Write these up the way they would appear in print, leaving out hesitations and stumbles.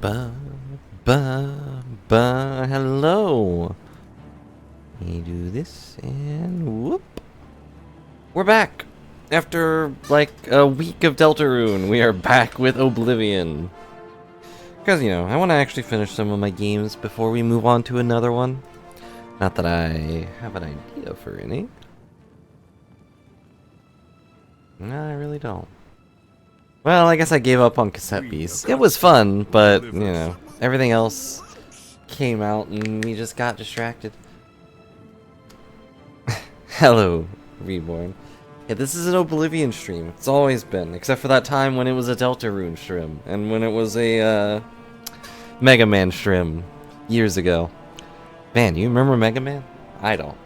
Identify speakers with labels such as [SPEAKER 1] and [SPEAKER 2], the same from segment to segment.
[SPEAKER 1] Ba, hello. Let me do this and whoop. We're back. After like a week of Deltarune, we are back with Oblivion. Because, you know, I want to actually finish some of my games before we move on to another one. Not that I have an idea for any. No, I really don't. Well, I guess I gave up on Cassette Beast. It was fun, but, you know, everything else came out and we just got distracted. Hello, Reborn. Yeah, this is an Oblivion stream. It's always been, except for that time when it was a Deltarune stream, and when it was a, Mega Man stream years ago. Man, do you remember Mega Man? I don't.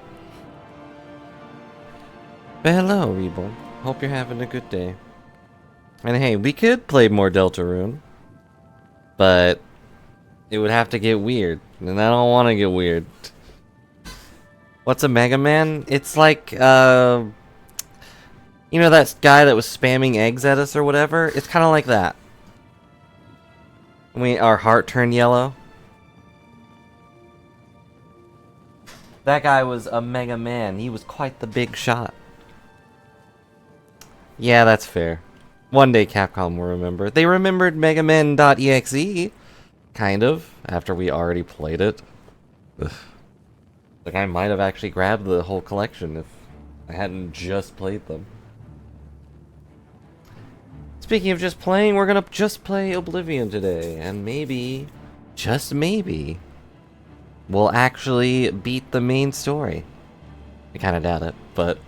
[SPEAKER 1] But hello, Reborn. Hope you're having a good day. And hey, we could play more Deltarune, but it would have to get weird, and I don't want to get weird. What's a Mega Man? It's like, you know that guy that was spamming eggs at us or whatever? It's kind of like that. Our heart turned yellow. That guy was a Mega Man. He was quite the big shot. Yeah, that's fair. One day Capcom will remember. They remembered Mega Man.exe, kind of, after we already played it. Ugh. Like, I might have actually grabbed the whole collection if I hadn't just played them. Speaking of just playing, we're gonna just play Oblivion today, and maybe, just maybe, we'll actually beat the main story. I kinda doubt it, but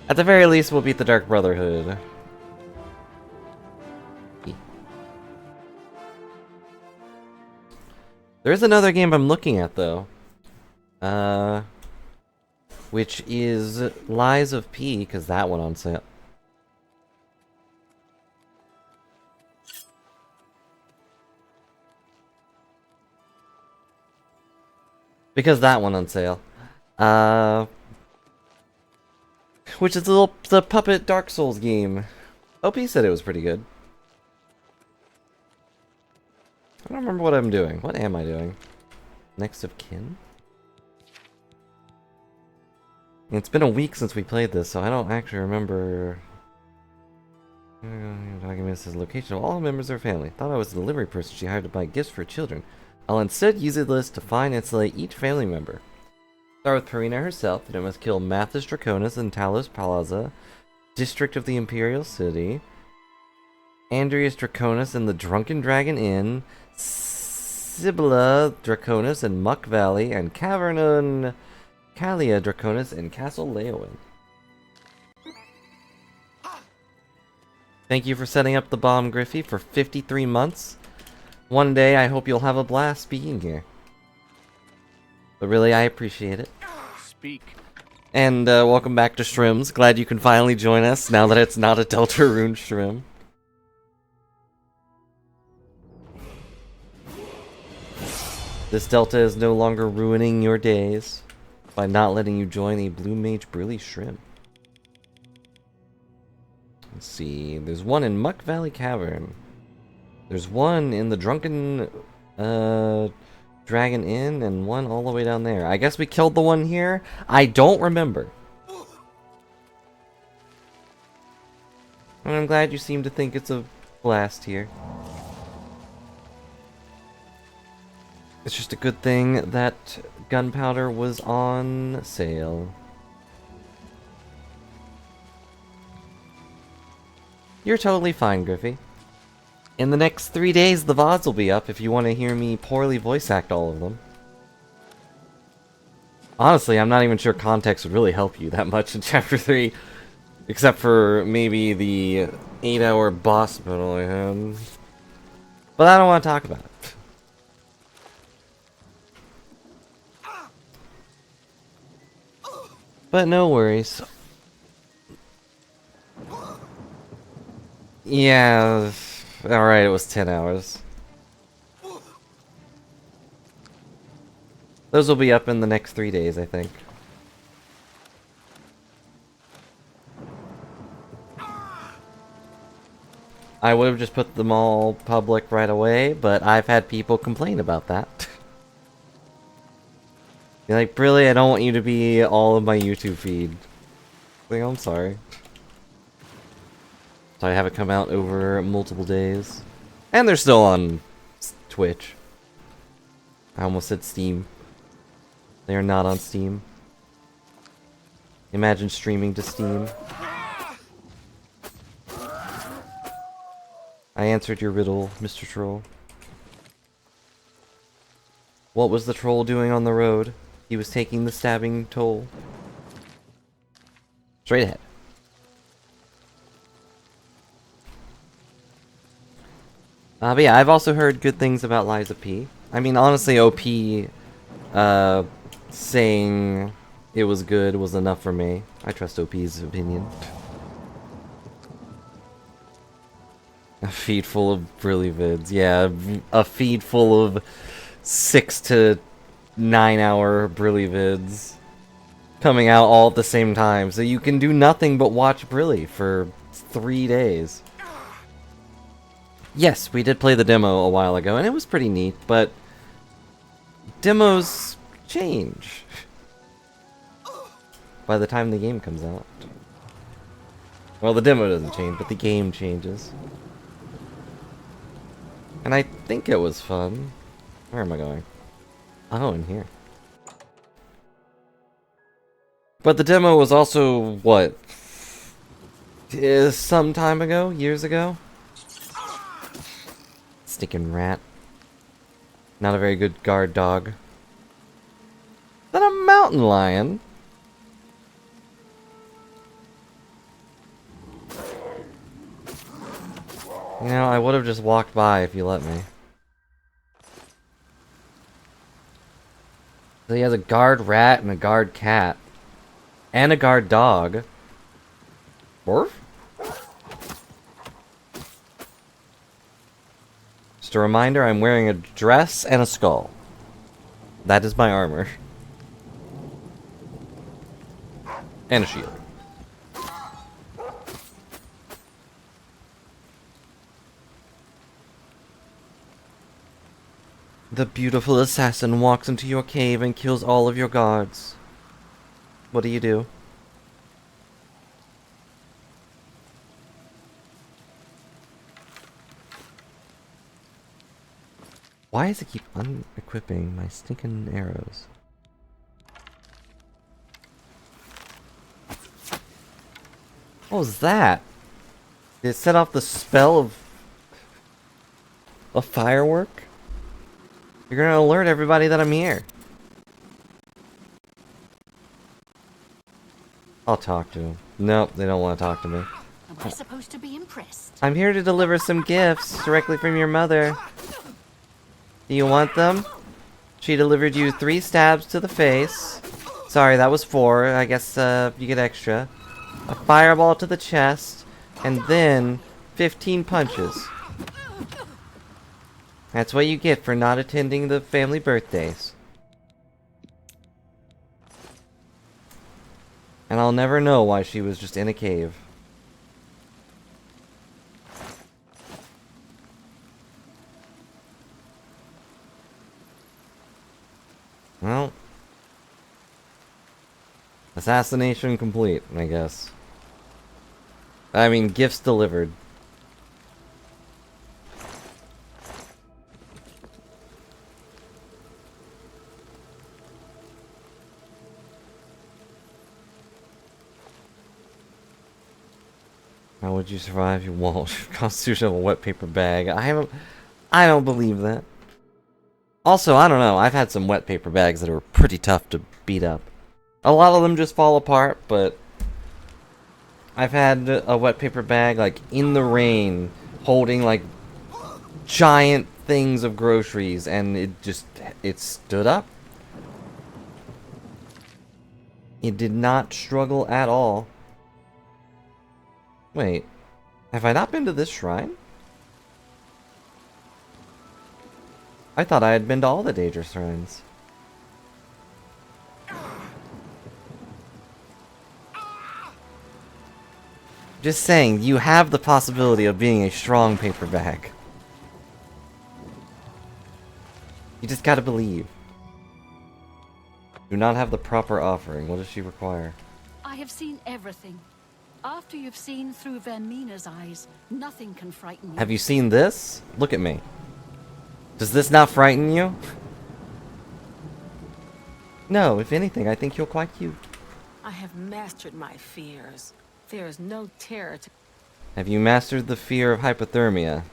[SPEAKER 1] at the very least, we'll beat the Dark Brotherhood. There's another game I'm looking at, though. Which is Lies of P, because that went on sale. Because that went on sale. Which is the Puppet Dark Souls game. OP said it was pretty good. I don't remember what I'm doing. What am I doing? Next of kin? It's been a week since we played this, so I don't actually remember. Document says location of all members of her family. Thought I was the delivery person she hired to buy gifts for children. I'll instead use a list to find and slay each family member. Start with Purina herself, and I must kill Mathis Draconis in Talos Plaza, district of the Imperial City. Andreas Draconis in the Drunken Dragon Inn. Sibylla Draconis in Muck Valley, and Cavernon Kalia Draconis in Castle Leowin. Thank you for setting up the bomb, Griffey, for 53 months. One day, I hope you'll have a blast being here. But really, I appreciate it.
[SPEAKER 2] Speak.
[SPEAKER 1] And welcome back to Shrims. Glad you can finally join us now that it's not a Deltarune Shrim. This Delta is no longer ruining your days by not letting you join a Blue Mage Brilly Shrimp. Let's see, there's one in Muck Valley Cavern. There's one in the Drunken Dragon Inn, and one all the way down there. I guess we killed the one here? I don't remember. And I'm glad you seem to think it's a blast here. It's just a good thing that gunpowder was on sale. You're totally fine, Griffey. In the next 3 days, the VODs will be up if you want to hear me poorly voice act all of them. Honestly, I'm not even sure context would really help you that much in Chapter 3. Except for maybe the 8-hour boss battle I had. But I don't want to talk about it. But no worries. Yeah, alright, it was 10 hours. Those will be up in the next 3 days, I think. I would have just put them all public right away, but I've had people complain about that. You're like, really, I don't want you to be all of my YouTube feed. Like, I'm sorry. So I have it come out over multiple days. And they're still on Twitch. I almost said Steam. They are not on Steam. Imagine streaming to Steam. I answered your riddle, Mr. Troll. What was the troll doing on the road? He was taking the stabbing toll. Straight ahead. But yeah, I've also heard good things about Liza P. I mean, honestly, OP saying it was good was enough for me. I trust OP's opinion. A feed full of brilly vids. Yeah, a feed full of 6 to 9 hour brilly vids coming out all at the same time. So you can do nothing but watch Brilly for 3 days. Yes, we did play the demo a while ago, and it was pretty neat, but demos change by the time the game comes out. Well, the demo doesn't change, but the game changes. And I think it was fun. Where am I going? Oh, in here. But the demo was also, what? Some time ago? Years ago? Stinking rat. Not a very good guard dog. Is that a mountain lion? You know, I would have just walked by if you let me. So he has a guard rat and a guard cat. And a guard dog. Orf? Just a reminder, I'm wearing a dress and a skull. That is my armor. And a shield. The beautiful assassin walks into your cave and kills all of your guards. What do you do? Why does it keep unequipping my stinking arrows? What was that? Did it set off the spell of a firework? You're gonna alert everybody that I'm here. I'll talk to them. Nope, they don't want to talk to me.
[SPEAKER 2] Am I supposed to be impressed?
[SPEAKER 1] I'm here to deliver some gifts directly from your mother. Do you want them? She delivered you 3 stabs to the face. Sorry, that was 4. I guess you get extra. A fireball to the chest. And then 15 punches. That's what you get for not attending the family birthdays. And I'll never know why she was just in a cave. Well, assassination complete, I guess. I mean, gifts delivered. How would you survive? You won't. Constitution of a wet paper bag. I don't believe that. Also, I don't know. I've had some wet paper bags that are pretty tough to beat up. A lot of them just fall apart, but I've had a wet paper bag like in the rain, holding like giant things of groceries, and it stood up. It did not struggle at all. Wait, have I not been to this shrine? I thought I had been to all the Daedra shrines. Just saying, you have the possibility of being a strong paperback. You just gotta believe. Do not have the proper offering. What does she require?
[SPEAKER 2] I have seen everything. After you've seen through Vermina's eyes, nothing can frighten you.
[SPEAKER 1] Have you seen this? Look at me. Does this not frighten you? No, if anything, I think you're quite cute.
[SPEAKER 3] I have mastered my fears. There is no terror to...
[SPEAKER 1] Have you mastered the fear of hypothermia?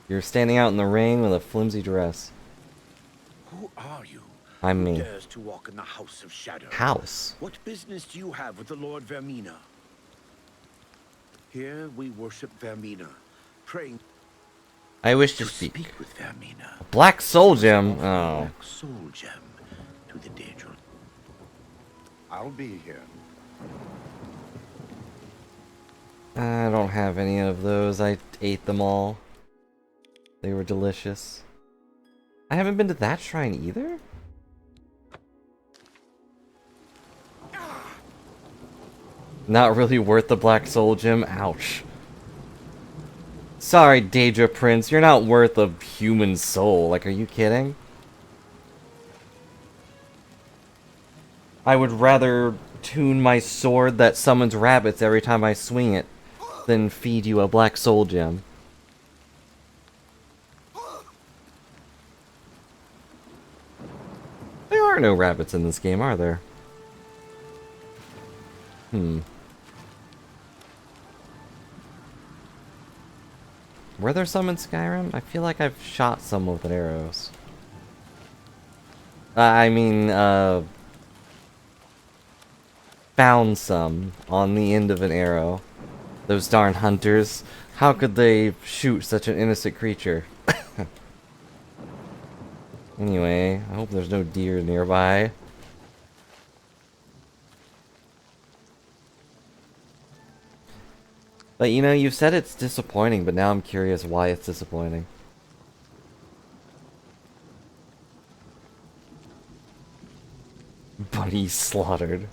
[SPEAKER 1] You're standing out in the rain with a flimsy dress.
[SPEAKER 4] Who are you?
[SPEAKER 1] I'm me.
[SPEAKER 4] Who dares to walk in the House of Shadow?
[SPEAKER 1] House?
[SPEAKER 4] What business do you have with the Lord Vermina? Here we worship Vermina, praying
[SPEAKER 1] I wish to
[SPEAKER 4] to
[SPEAKER 1] speak.
[SPEAKER 4] speak with Vermina.
[SPEAKER 1] Black Soul Gem? Oh.
[SPEAKER 4] Black Soul Gem to the Daedral. I'll be here.
[SPEAKER 1] I don't have any of those. I ate them all. They were delicious. I haven't been to that shrine either? Not really worth the Black Soul Gem? Ouch. Sorry, Daedra Prince, you're not worth a human soul. Like, are you kidding? I would rather tune my sword that summons rabbits every time I swing it than feed you a Black Soul Gem. There are no rabbits in this game, are there? Were there some in Skyrim? I feel like I've shot some with arrows. Found some on the end of an arrow. Those darn hunters. How could they shoot such an innocent creature? Anyway, I hope there's no deer nearby. But you know, you've said it's disappointing, but now I'm curious why it's disappointing. Bunny slaughtered.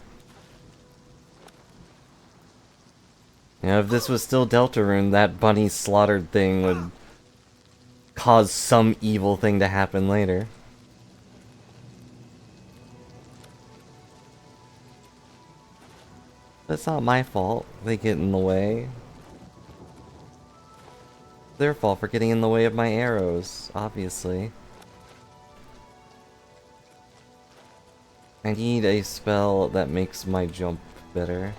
[SPEAKER 1] You know, if this was still Deltarune, that bunny slaughtered thing would cause some evil thing to happen later. That's not my fault. They get in the way. Their fault for getting in the way of my arrows, obviously. I need a spell that makes my jump better.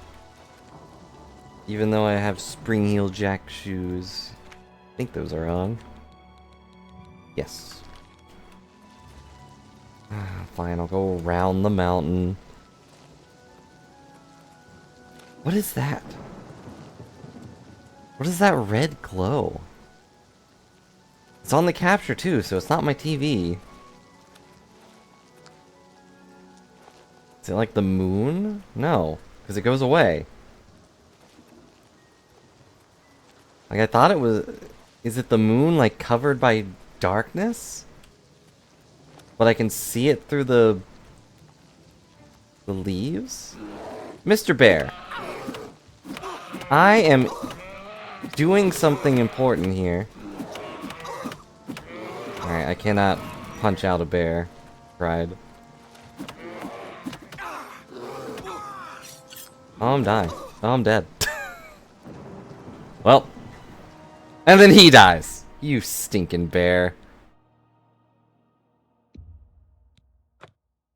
[SPEAKER 1] Even though I have Spring Heel Jack shoes. I think those are on. Yes. Fine, I'll go around the mountain. What is that? What is that red glow? It's on the capture too, so it's not my TV. Is it like the moon? No, because it goes away. Like I thought it was... Is it the moon like covered by darkness? But I can see it through the leaves? Mr. Bear. I am doing something important here. Alright, I cannot punch out a bear. Tried. Oh, I'm dying. Oh, I'm dead. Well. And then he dies. You stinking bear.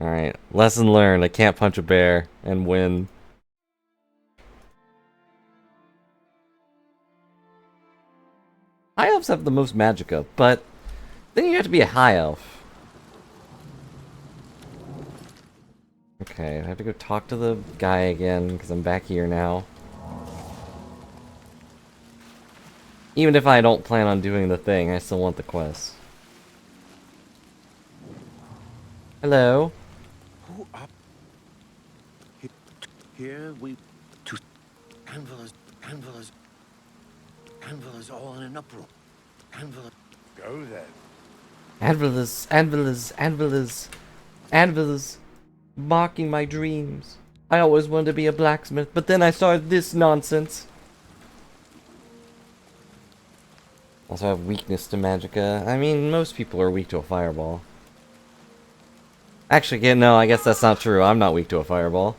[SPEAKER 1] Alright, lesson learned. I can't punch a bear and win. High elves have the most magicka, but then you have to be a high elf. Okay, I have to go talk to the guy again, because I'm back here now. Even if I don't plan on doing the thing, I still want the quest. Hello?
[SPEAKER 4] Who are... Here we... To... Anvil is all in an uproar. Anvil... Go then.
[SPEAKER 1] Anvilers, mocking my dreams. I always wanted to be a blacksmith, but then I saw this nonsense. Also have weakness to magicka. I mean, most people are weak to a fireball. Actually, yeah, no, I guess that's not true. I'm not weak to a fireball.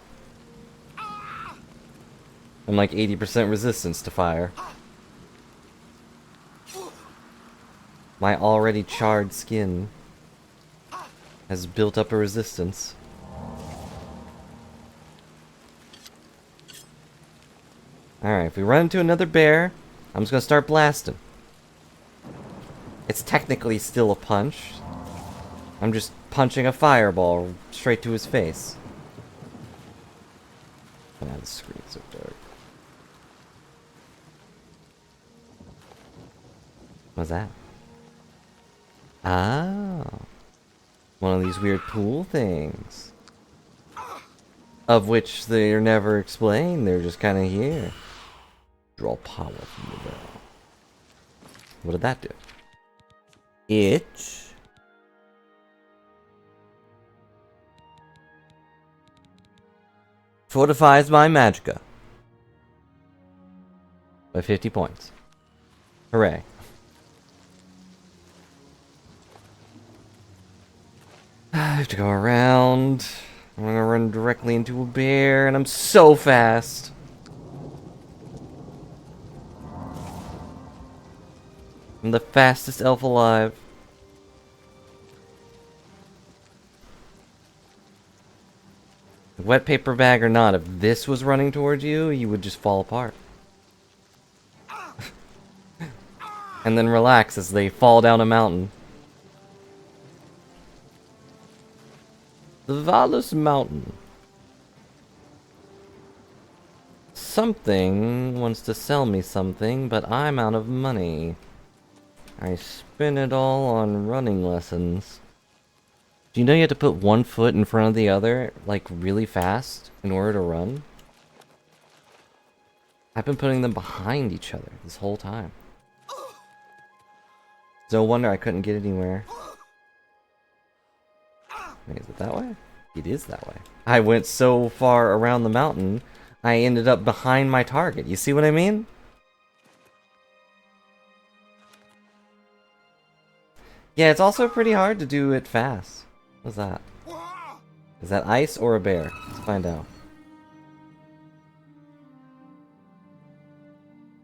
[SPEAKER 1] I'm like 80% resistance to fire. My already charred skin has built up a resistance. Alright, if we run into another bear, I'm just gonna start blasting. It's technically still a punch. I'm just punching a fireball straight to his face. Oh, the screen's so dark. What's that? Ah. One of these weird pool things. Of which they're never explained, they're just kind of here. Draw power from the bell. What did that do? Itch. Fortifies my magicka. By 50 points. Hooray. I have to go around. I'm gonna run directly into a bear, and I'm so fast. I'm the fastest elf alive. Wet paper bag or not, if this was running towards you, you would just fall apart. And then relax as they fall down a mountain. The Valus Mountain. Something wants to sell me something, but I'm out of money. I spent it all on running lessons. Do you know you have to put one foot in front of the other, like, really fast in order to run? I've been putting them behind each other this whole time. No wonder I couldn't get anywhere. Wait, is it that way? It is that way. I went so far around the mountain, I ended up behind my target. You see what I mean? Yeah, it's also pretty hard to do it fast. What's that? Is that ice or a bear? Let's find out.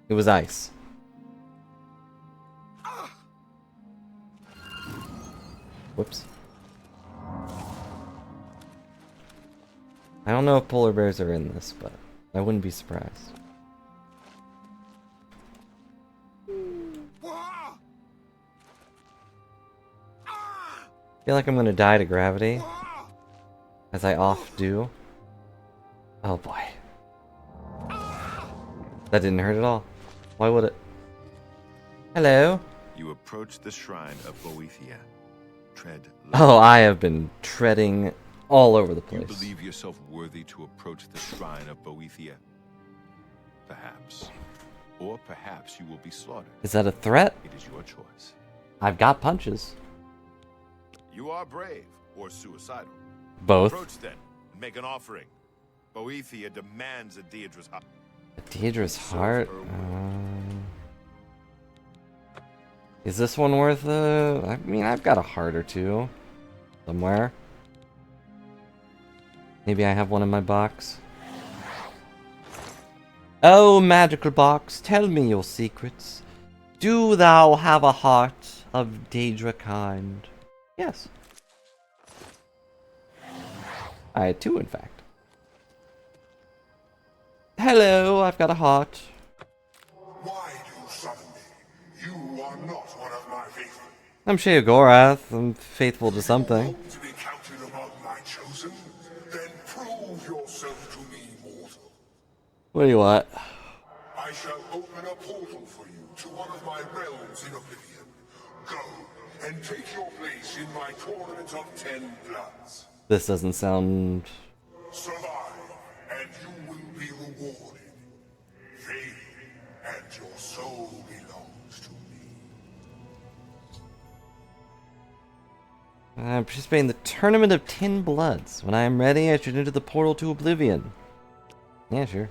[SPEAKER 1] It was ice. Whoops. I don't know if polar bears are in this, but I wouldn't be surprised. I feel like I'm gonna die to gravity, as I oft do. Oh boy. That didn't hurt at all. Why would it? Hello?
[SPEAKER 5] You approach the shrine of Boethia. Tread lightly.
[SPEAKER 1] Oh, I have been treading all over the
[SPEAKER 5] You
[SPEAKER 1] place.
[SPEAKER 5] believe yourself worthy to approach the shrine of Boethia? Perhaps. Or perhaps you will be slaughtered.
[SPEAKER 1] Is that a threat?
[SPEAKER 5] It is your choice.
[SPEAKER 1] I've got punches.
[SPEAKER 5] You are brave or suicidal.
[SPEAKER 1] Both.
[SPEAKER 5] Approach then and make an offering. Boethia demands a Deidre's heart.
[SPEAKER 1] Deidre's heart? Is this one worth I mean, I've got a heart or two. Somewhere. Maybe I have one in my box. Oh, magical box, tell me your secrets. Do thou have a heart of Deidre kind? Yes. I had two, in fact. Hello, I've got a heart.
[SPEAKER 6] Why do you summon me? You are not one of my faithful.
[SPEAKER 1] I'm Sheogorath. I'm faithful to something.
[SPEAKER 6] Hope to be counted among my chosen? Then prove yourself to me, mortal.
[SPEAKER 1] What do you want?
[SPEAKER 6] I shall open a portal for you to one of my realms in Oblivion. Go and take your place in my tournament of 10 bloods.
[SPEAKER 1] This doesn't sound...
[SPEAKER 6] Survive, and you will be rewarded. Faith and your soul belongs to me.
[SPEAKER 1] I'm participating in the Tournament of 10 Bloods. When I am ready, I should enter the portal to Oblivion. Yeah, sure.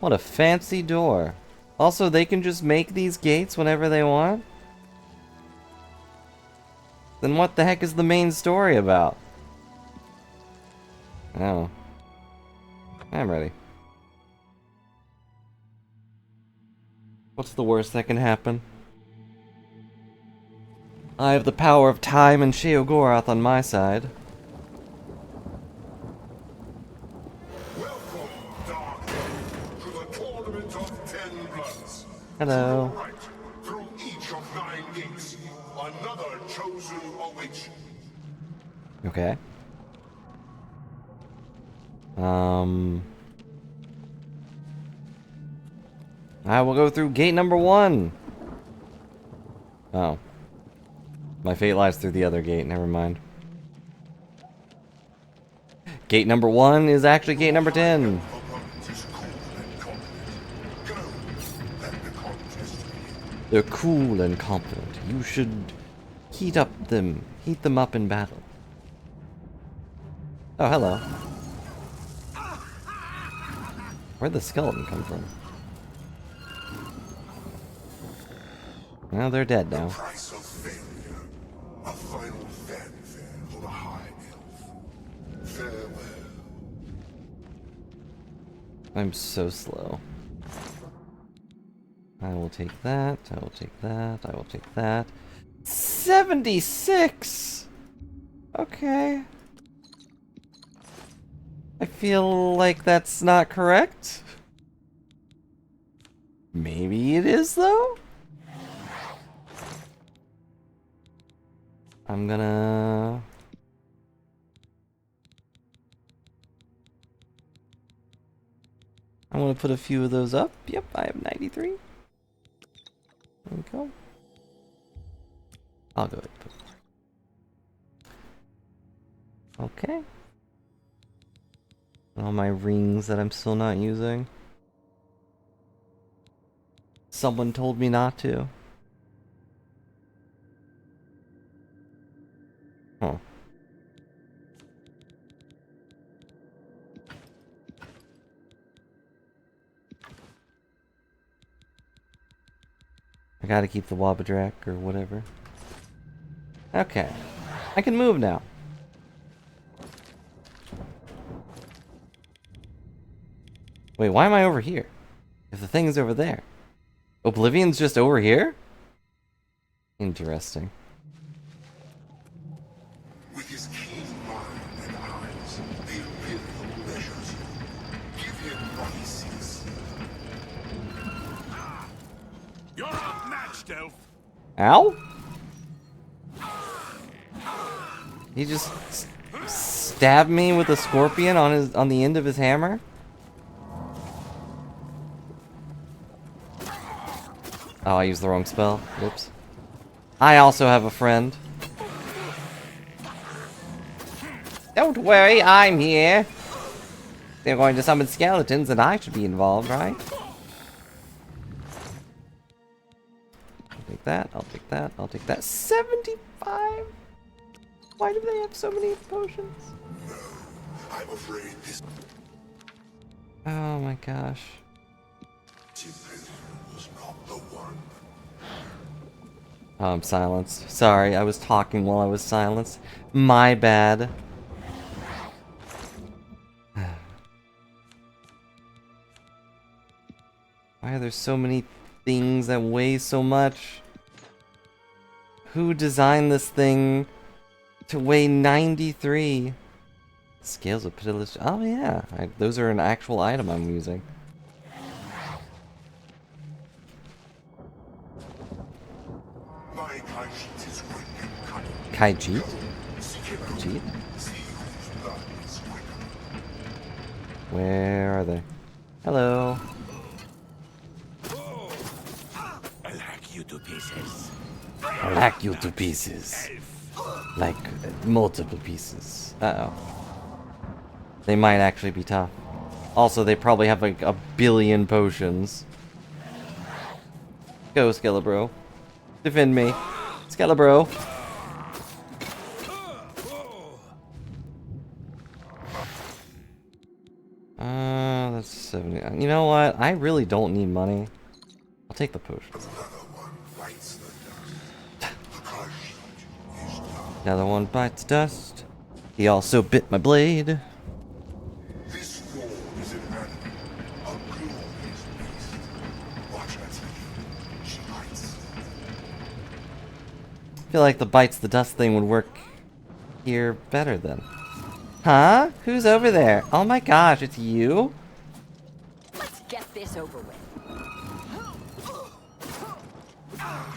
[SPEAKER 1] What a fancy door. Also, they can just make these gates whenever they want? Then what the heck is the main story about? Oh. I'm ready. What's the worst that can happen? I have the power of time and Sheogorath on my side.
[SPEAKER 6] Welcome, Darkhead, to the Tournament of Ten Bloods.
[SPEAKER 1] Hello.
[SPEAKER 6] To the right, through each of 9 gates, another chosen awaits you.
[SPEAKER 1] Okay. I will go through gate number 1. Oh. My fate lies through the other gate, never mind. Gate number 1 is actually gate number 10.
[SPEAKER 6] Opponent is cool and confident. Go, let the contest begin.
[SPEAKER 1] They're cool and confident. You should heat them up in battle. Oh, hello. Where'd the skeleton come from? Well, they're dead now.
[SPEAKER 6] Price of failure. A final fanfare for the High Elf. Farewell.
[SPEAKER 1] I'm so slow. I will take that, I will take that, I will take that. 76! Okay. I feel like that's not correct. Maybe it is, though? I'm gonna... I'm gonna put a few of those up. Yep, I have 93. There we go. I'll go ahead and put more. Okay. All my rings that I'm still not using. Someone told me not to. Huh. I gotta keep the Wabadrak or whatever. Okay. I can move now. Wait, why am I over here? If the thing is over there. Oblivion's just over here? Interesting.
[SPEAKER 6] With his keen mind and eyes, the Imperial measures you. Give him what he seeks.
[SPEAKER 4] You're outmatched, Elf.
[SPEAKER 1] Ow? He just stabbed me with a scorpion on the end of his hammer? Oh, I used the wrong spell. Whoops. I also have a friend. Don't worry, I'm here. They're going to summon skeletons and I should be involved, right? I'll take that, I'll take that, I'll take that. 75? Why do they have so many potions?
[SPEAKER 6] No, I'm afraid this
[SPEAKER 1] Oh my gosh.
[SPEAKER 6] Imperial was not the one.
[SPEAKER 1] Oh, I'm silenced. Sorry, I was talking while I was silenced. My bad. Why are there so many things that weigh so much? Who designed this thing to weigh 93? Scales of pitiless. Oh yeah, those are an actual item I'm using.
[SPEAKER 6] My Khajiit is quick and cunning.
[SPEAKER 1] Khajiit?
[SPEAKER 6] Seek him out.
[SPEAKER 1] Khajiit?
[SPEAKER 6] See whose blood is quicker.
[SPEAKER 1] Where are they? Hello.
[SPEAKER 4] I'll hack you to pieces.
[SPEAKER 1] I'll hack you to pieces. Like, multiple pieces. Uh-oh. They might actually be tough. Also, they probably have like a billion potions. Go, Skelebro. Defend me. Skelebro. That's 70. You know what? I really don't need money. I'll take the potions.
[SPEAKER 6] Another one bites the dust. The pursuit is done.
[SPEAKER 1] Another one bites dust. He also bit my blade.
[SPEAKER 6] This war is an animal, a glorious beast. Watch her take. She bites.
[SPEAKER 1] I feel like the bites the dust thing would work here better then. Huh? Who's over there? Oh my gosh, it's you?
[SPEAKER 2] Let's get this over with.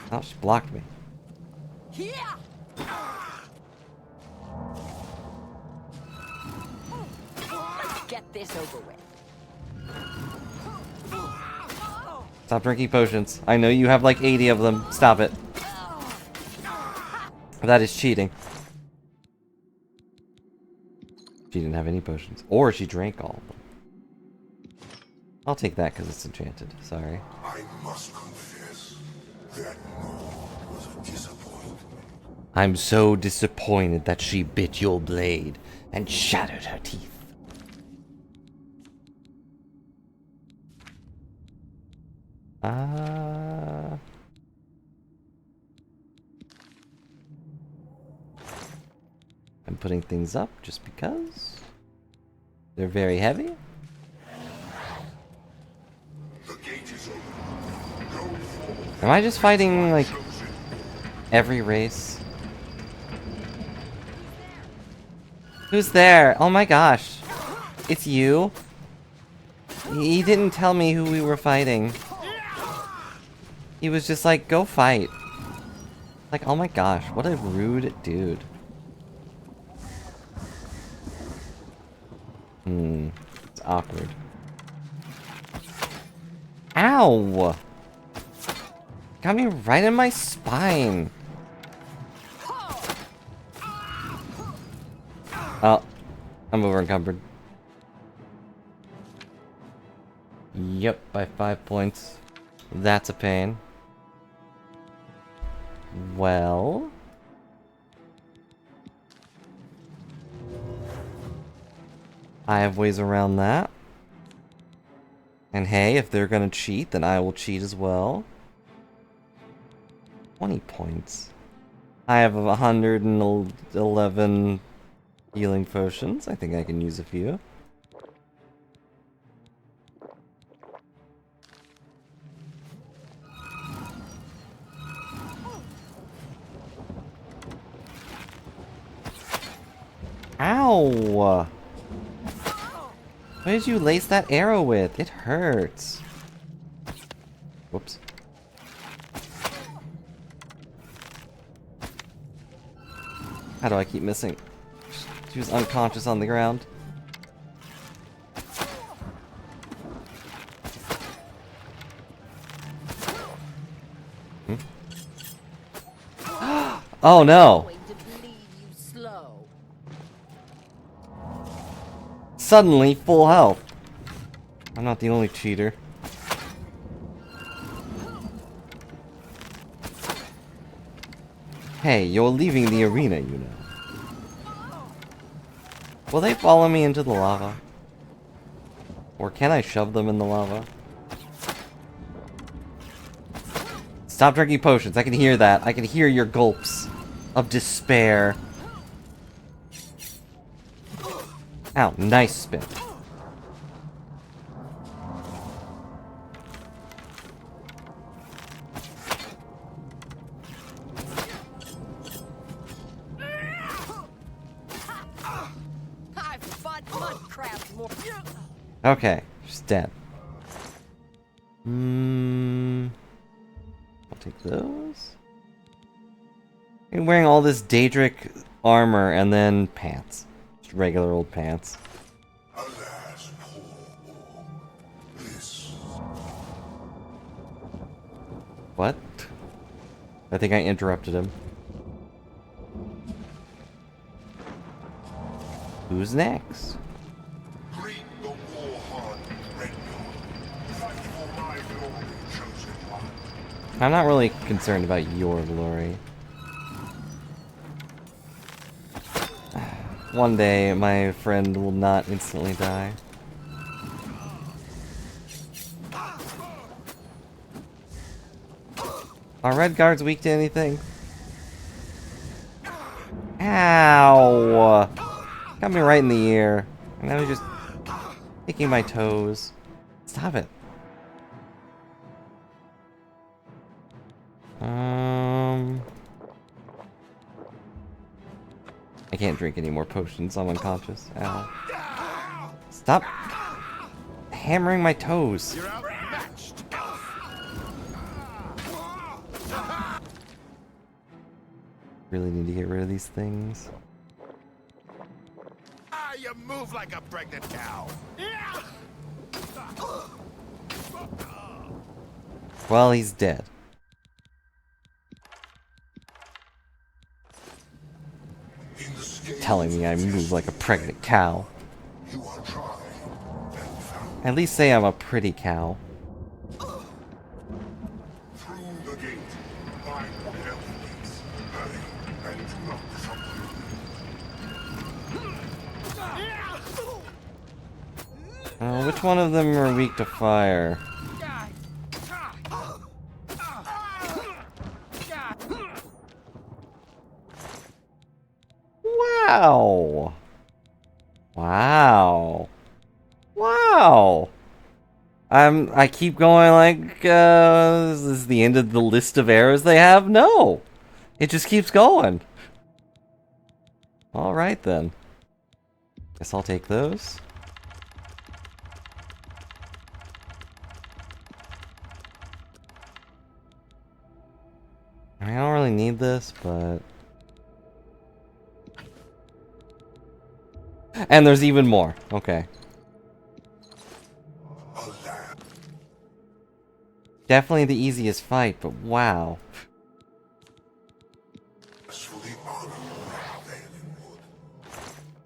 [SPEAKER 1] Oh, she blocked me.
[SPEAKER 2] Yeah. Let's get this over with.
[SPEAKER 1] Stop drinking potions. I know you have like 80 of them. Stop it. That is cheating. She didn't have any potions. Or she drank all of them. I'll take that because it's enchanted. Sorry.
[SPEAKER 6] I must confess that Maud was a disappointment.
[SPEAKER 1] I'm so disappointed that she bit your blade and shattered her teeth. I'm putting things up just because. They're very heavy.
[SPEAKER 6] The gate is open. Go forward.
[SPEAKER 1] Am I just fighting, like, every race? Who's there? Oh my gosh. It's you? He didn't tell me who we were fighting. He was just like, go fight. Like, oh my gosh, what a rude dude. It's awkward. Ow! Got me right in my spine. Oh, I'm over encumbered. Yep, by 5 points. That's a pain. Well... I have ways around that. And hey, if they're gonna cheat, then I will cheat as well. 20 points. I have 111 healing potions. I think I can use a few. Ow! What did you lace that arrow with? It hurts. Whoops. How do I keep missing? She was unconscious on the ground. Oh no!
[SPEAKER 2] Going to bleed you slow.
[SPEAKER 1] Suddenly full health. I'm not the only cheater. Hey, you're leaving the arena, you know. Will they follow me into the lava? Or can I shove them in the lava? Stop drinking potions. I can hear that. I can hear your gulps of despair. Ow, nice spin.
[SPEAKER 2] I've fought mud crabs more.
[SPEAKER 1] Okay, she's dead. I'll take those. I'm wearing all this Daedric armor and then pants. Just regular old pants.
[SPEAKER 6] Alas, poor Orc. This
[SPEAKER 1] What? I think I interrupted him. Who's next?
[SPEAKER 6] greet the war-hardened Red Guard. Fight for my glory, chosen one.
[SPEAKER 1] I'm not really concerned about your glory. One day, my friend will not instantly die. Are red guards weak to anything? Ow! Got me right in the ear. And now he's just picking my toes. Stop it. I can't drink any more potions. I'm unconscious. Ow. Stop hammering my toes.
[SPEAKER 4] You're outmatched.
[SPEAKER 1] Really need to get rid of these things.
[SPEAKER 4] Ah, you move like a pregnant cow.
[SPEAKER 1] Well, he's dead.
[SPEAKER 6] In the scales
[SPEAKER 1] Telling me I
[SPEAKER 6] of
[SPEAKER 1] move like a
[SPEAKER 6] destiny,
[SPEAKER 1] pregnant cow.
[SPEAKER 6] you are tried and found.
[SPEAKER 1] At least say I'm a pretty cow.
[SPEAKER 6] Through the gate, find the gates. Hurry, and do not disappoint.
[SPEAKER 1] Which one of them are weak to fire? Wow! Wow! Wow! I keep going like, is this the end of the list of arrows they have? No! It just keeps going. Alright then. Guess I'll take those. I mean, I don't really need this, but... And there's even more. Okay. Definitely the easiest fight, but wow.
[SPEAKER 6] As for the honor of Valen Wood,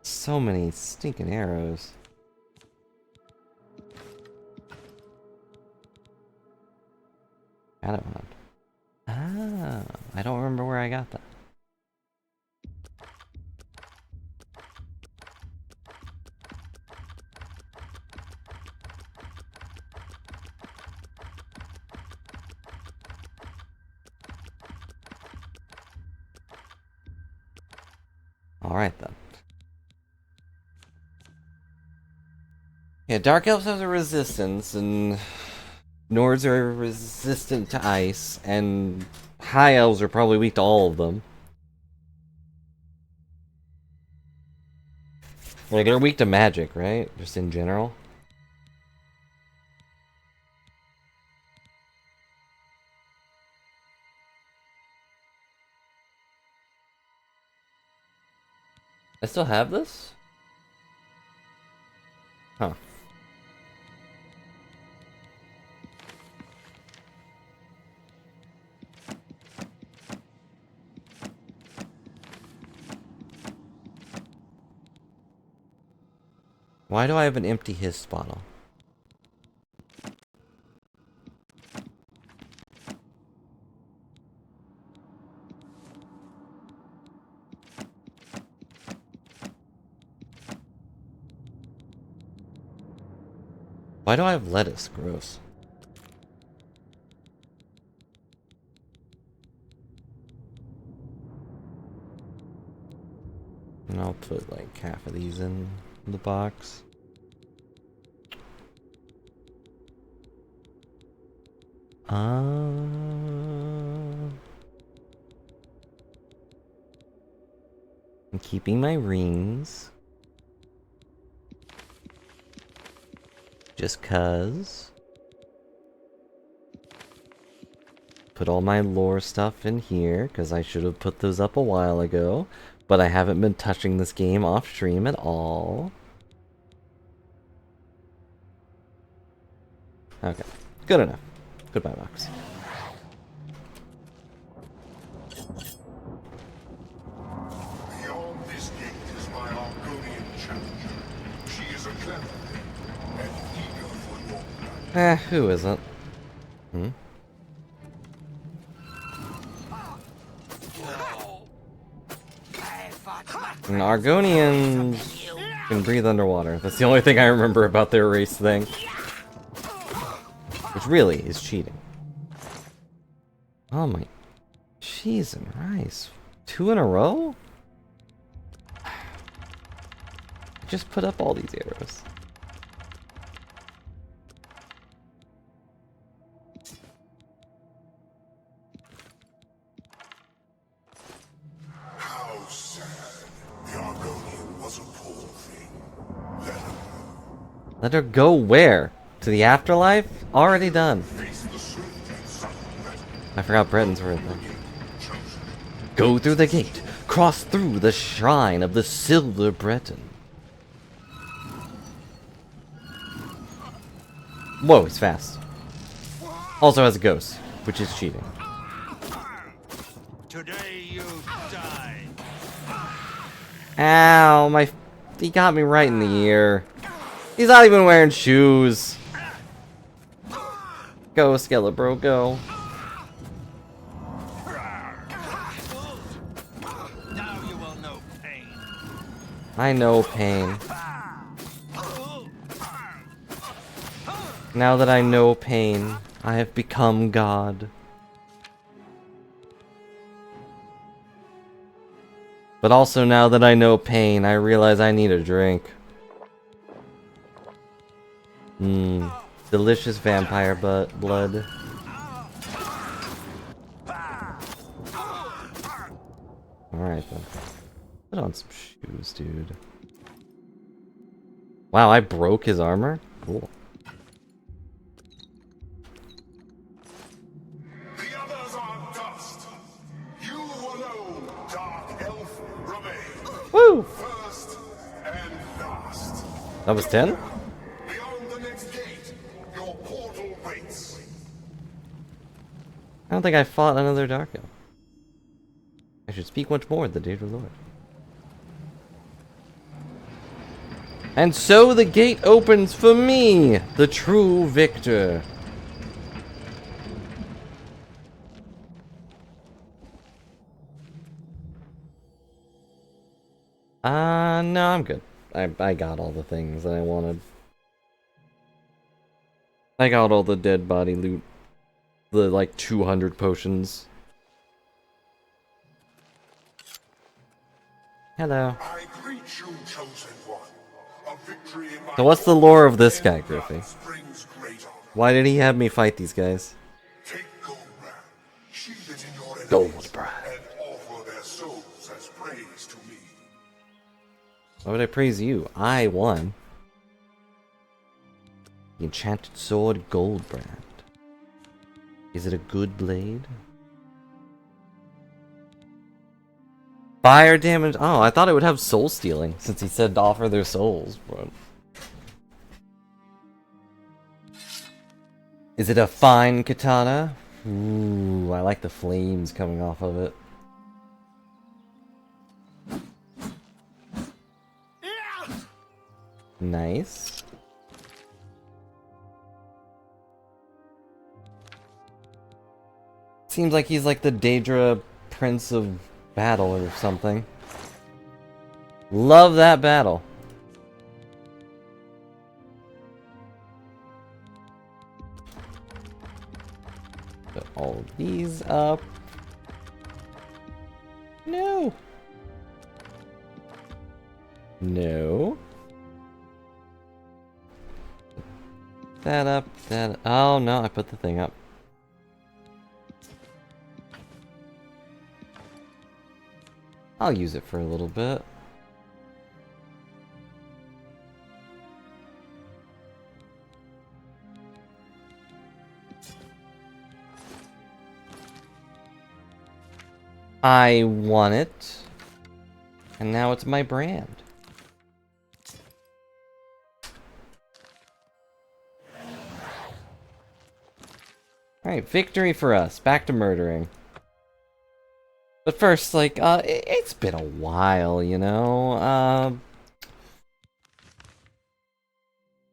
[SPEAKER 1] So many stinking arrows. Shadowhunt. Ah, I don't remember where I got that. Alright then. Yeah, Dark Elves have a resistance, and Nords are resistant to ice, and High Elves are probably weak to all of them. Like, they're weak to magic, right? Just in general. I still have this? Huh. Why do I have an empty Hist bottle? Why do I have lettuce? Gross. And I'll put like half of these in the box. I'm keeping my rings. Just cuz. Put all my lore stuff in here, because I should have put those up a while ago. But I haven't been touching this game off stream at all. Okay, good enough. Goodbye, box.
[SPEAKER 6] beyond this gate is my Argonian challenger. She is a clever thing, and eager for your blood.
[SPEAKER 1] Who isn't? Hmm? And Argonians can breathe underwater. That's the only thing I remember about their race thing. Which really is cheating. Oh my... Cheese and rice. 2 in a row? Just put up all these arrows.
[SPEAKER 6] How sad. The Argonian was a poor thing. Let her
[SPEAKER 1] Let her go where? To the afterlife? Already done.
[SPEAKER 6] face the swift and sudden battle.
[SPEAKER 1] I forgot Breton's were there. Go through the gate. Cross through the shrine of the Silver Breton. Whoa, he's fast. Also has a ghost, which is cheating.
[SPEAKER 4] Today you die.
[SPEAKER 1] Ow, he got me right in the ear. He's not even wearing shoes. Go, Skelebro, go.
[SPEAKER 4] Now you will know pain.
[SPEAKER 1] I know pain. Now that I know pain, I have become God. But also now that I know pain, I realize I need a drink. Delicious vampire blood. Alright then. Put on some shoes, dude. Wow, I broke his armor? Cool.
[SPEAKER 6] The others are dust. You alone, Dark Elf, remain.
[SPEAKER 1] Woo!
[SPEAKER 6] First and last.
[SPEAKER 1] That was 10?
[SPEAKER 6] Beyond the next gate, your portal waits.
[SPEAKER 1] I don't think I fought another Dark Elf. I should speak once more, the dear Lord. And so the gate opens for me, the true victor. No, I'm good. I got all the things that I wanted. I got all the dead body loot. The, like, 200 potions. Hello.
[SPEAKER 6] I greet you, chosen one. A victory in my
[SPEAKER 1] So what's the lore of this guy, Griffey?
[SPEAKER 6] brings great honor.
[SPEAKER 1] Why did he have me fight these guys?
[SPEAKER 6] Take Goldbrand, sheathe it in your enemies,
[SPEAKER 1] Goldbrand.
[SPEAKER 6] and offer their souls as praise to me.
[SPEAKER 1] Why would I praise you? I won. The enchanted sword Goldbrand. Is it a good blade? Fire damage. Oh, I thought it would have soul stealing since he said to offer their souls. But... Is it a fine katana? Ooh, I like the flames coming off of it. Nice. Seems like he's like the Daedra Prince of Battle or something. Love that battle. Put all of these up. No. No. That up, that... Oh no, I put the thing up. I'll use it for a little bit. I won it. And now it's my brand. Alright, victory for us. Back to murdering. But first, like, it's been a while, you know?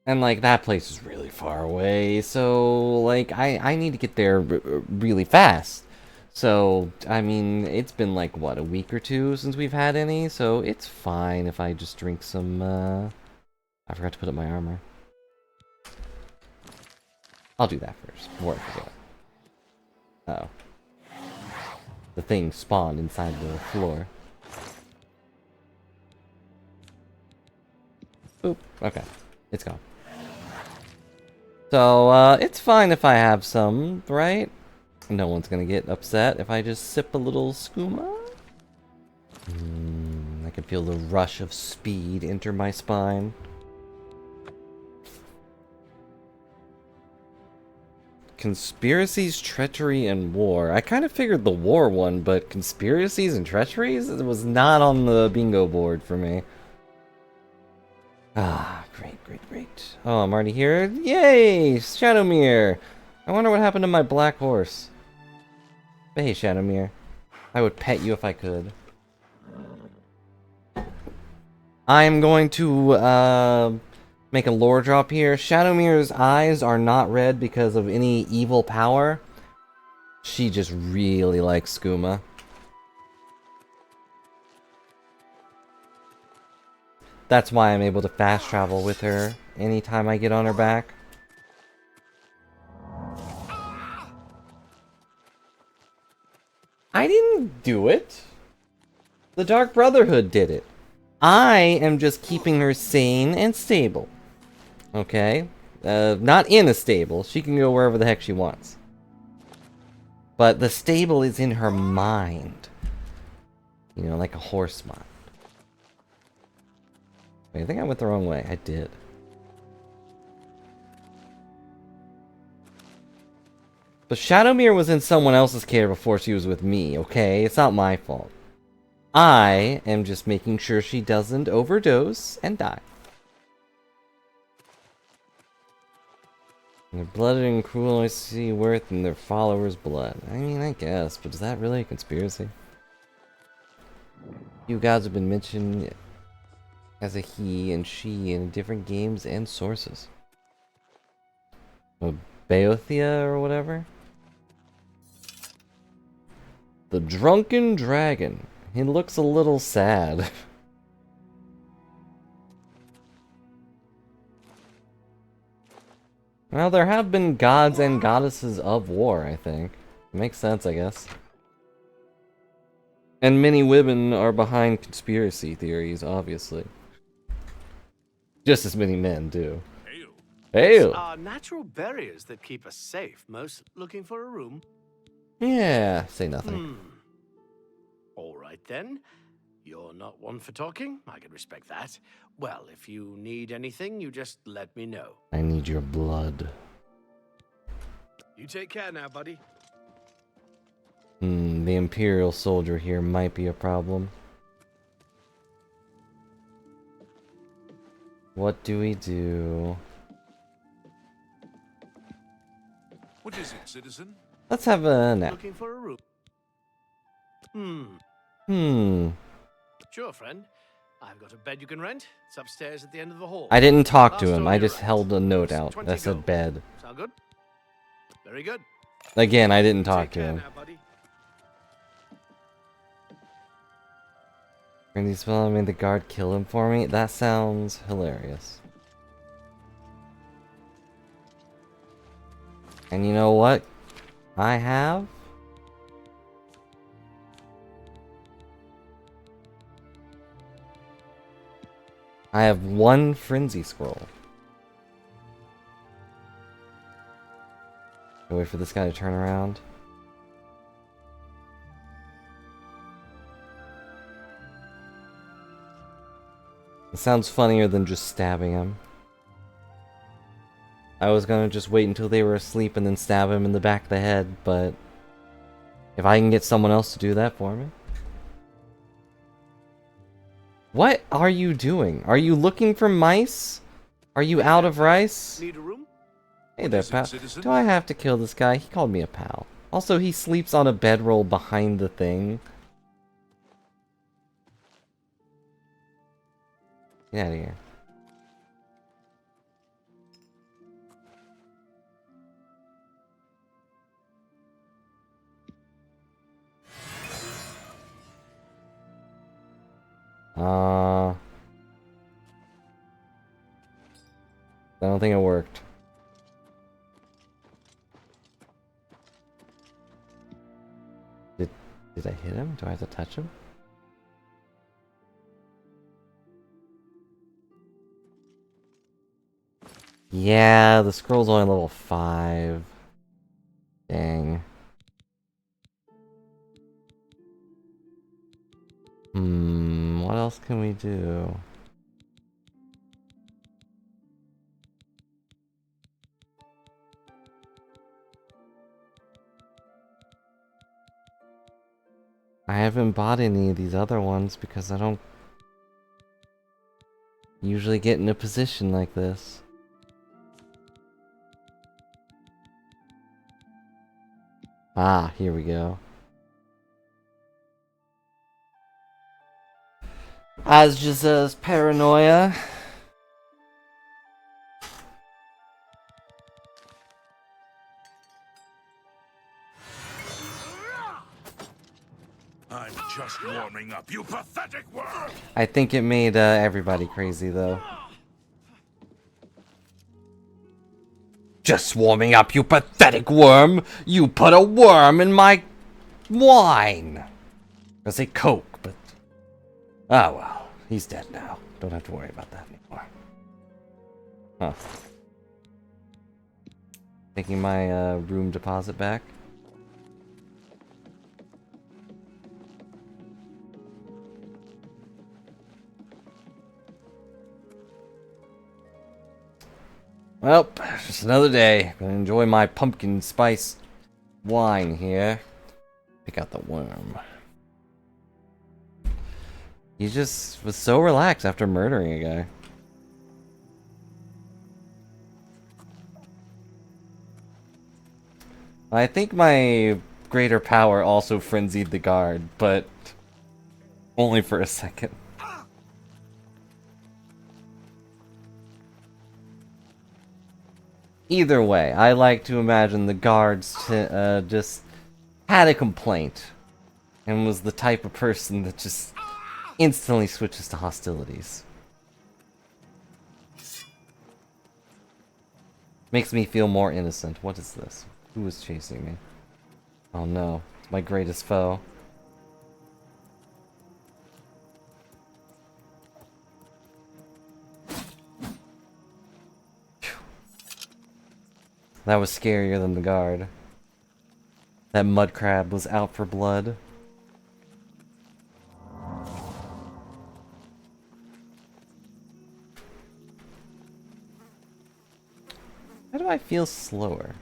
[SPEAKER 1] And, like, that place is really far away, so, like, I need to get there really fast. So, I mean, it's been, like, what, a week or two since we've had any? So, it's fine if I just drink some, I forgot to put up my armor. I'll do that first, before I forget. Uh-oh. The thing spawned inside the floor. Boop. Okay. It's gone. So, it's fine if I have some, right? No one's gonna get upset if I just sip a little skooma. I can feel the rush of speed enter my spine. Conspiracies, treachery, and war. I kind of figured the war one, but conspiracies and treacheries? It was not on the bingo board for me. Ah, great, great, great. Oh, I'm already here. Yay! Shadowmere! I wonder what happened to my black horse. But hey, Shadowmere. I would pet you if I could. I'm going to, make a lore drop here. Shadowmere's eyes are not red because of any evil power. She just really likes skooma. That's why I'm able to fast travel with her anytime I get on her back. I didn't do it. The Dark Brotherhood did it. I am just keeping her sane and stable. Okay? Not in a stable. She can go wherever the heck she wants. But the stable is in her mind. You know, like a horse mind. Wait, I think I went the wrong way. I did. But Shadowmere was in someone else's care before she was with me, okay? It's not my fault. I am just making sure she doesn't overdose and die. And they're blooded and cruel, I see worth in their followers' blood. I mean, I guess, but is that really a conspiracy? You gods have been mentioned as a he and she in different games and sources. Beothea or whatever? The Drunken Dragon. He looks a little sad. Well, there have been gods and goddesses of war, I think. Makes sense, I guess. And many women are behind conspiracy theories, obviously. Just as many men do. Hail!
[SPEAKER 7] Are natural barriers that keep us safe. Most looking for a room?
[SPEAKER 1] Yeah, say nothing.
[SPEAKER 7] All right then. You're not one for talking. I can respect that. Well, if you need anything, you just let me know.
[SPEAKER 1] I need your blood.
[SPEAKER 7] You take care now, buddy.
[SPEAKER 1] The Imperial soldier here might be a problem. What do we do?
[SPEAKER 5] What is it, citizen?
[SPEAKER 1] Let's have a nap.
[SPEAKER 7] Looking for a room? Sure, friend. I've got a bed you can rent. It's upstairs at the end of the hall.
[SPEAKER 1] I didn't talk to
[SPEAKER 7] Last
[SPEAKER 1] him.
[SPEAKER 7] on
[SPEAKER 1] I
[SPEAKER 7] your
[SPEAKER 1] just
[SPEAKER 7] right.
[SPEAKER 1] held a note out
[SPEAKER 7] 20
[SPEAKER 1] that said
[SPEAKER 7] gold.
[SPEAKER 1] bed.
[SPEAKER 7] Sound good? Very good.
[SPEAKER 1] Again, I didn't talk
[SPEAKER 7] Take
[SPEAKER 1] to
[SPEAKER 7] care
[SPEAKER 1] him.
[SPEAKER 7] now, buddy.
[SPEAKER 1] Randy Spell made the guard kill him for me? That sounds hilarious. And you know what? I have? I have one frenzy scroll. Wait for this guy to turn around. It sounds funnier than just stabbing him. I was gonna just wait until they were asleep and then stab him in the back of the head, but if I can get someone else to do that for me. What are you doing? Are you looking for mice? Are you out of rice?
[SPEAKER 7] Need a room?
[SPEAKER 1] Hey there,
[SPEAKER 5] is it,
[SPEAKER 1] pal.
[SPEAKER 5] citizen?
[SPEAKER 1] Do I have to kill this guy? He called me a pal. Also, he sleeps on a bedroll behind the thing. Get out of here. I don't think it worked. Did Did I hit him? Do I have to touch him? Yeah, the scroll's only level 5. Dang. What else can we do? I haven't bought any of these other ones because I don't usually get in a position like this. Ah, here we go. As just as paranoia.
[SPEAKER 6] I'm just warming up, you pathetic worm!
[SPEAKER 1] I think it made everybody crazy though. Just warming up, you pathetic worm! You put a worm in my wine! I say Coke, but... Oh well, he's dead now. Don't have to worry about that anymore. Huh. Taking my room deposit back. Well, just another day. Gonna enjoy my pumpkin spice wine here. Pick out the worm. He just was so relaxed after murdering a guy. I think my greater power also frenzied the guard, but only for a second. Either way, I like to imagine the guards just had a complaint and was the type of person that just instantly switches to hostilities. Makes me feel more innocent. What is this? Who is chasing me? Oh no, it's my greatest foe. That was scarier than the guard. That mud crab was out for blood. How do I feel slower?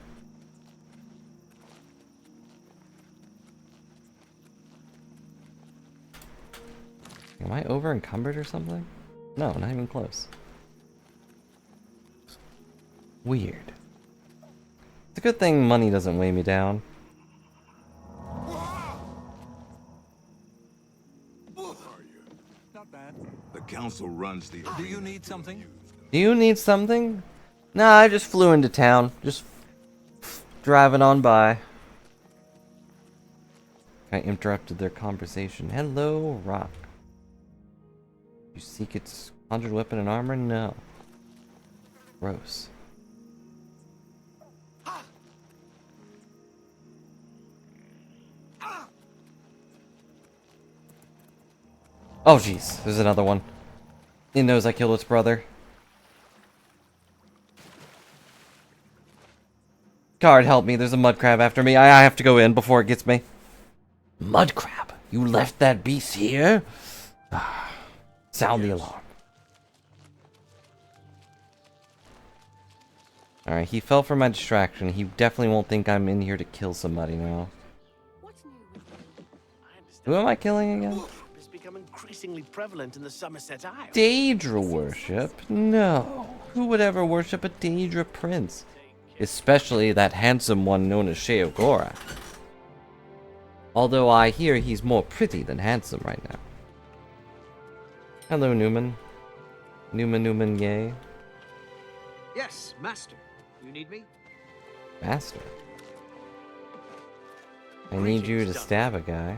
[SPEAKER 1] Am I over encumbered or something? No, not even close. Weird. It's a good thing money doesn't weigh me down.
[SPEAKER 6] Not bad. The council runs the... Do you need something?
[SPEAKER 1] Do you need something? Nah, I just flew into town. Just driving on by. I interrupted their conversation. Hello, Rock. You seek its conjured weapon and armor? No. Gross. Oh jeez, there's another one. It knows I killed its brother. Guard, help me. There's a mud crab after me. I have to go in before it gets me. Mud crab? You left that beast here? Sound the alarm. Alright, he fell for my distraction. He definitely won't think I'm in here to kill somebody now. Who am I killing again?
[SPEAKER 7] It's become increasingly prevalent in the Somerset Isles.
[SPEAKER 1] Daedra worship? No. Who would ever worship a Daedra prince? Especially that handsome one known as Sheogora. Although I hear he's more pretty than handsome right now. Hello, Newman. Newman, yay.
[SPEAKER 8] Yes, Master. You need me?
[SPEAKER 1] Master. I need you to stab a guy.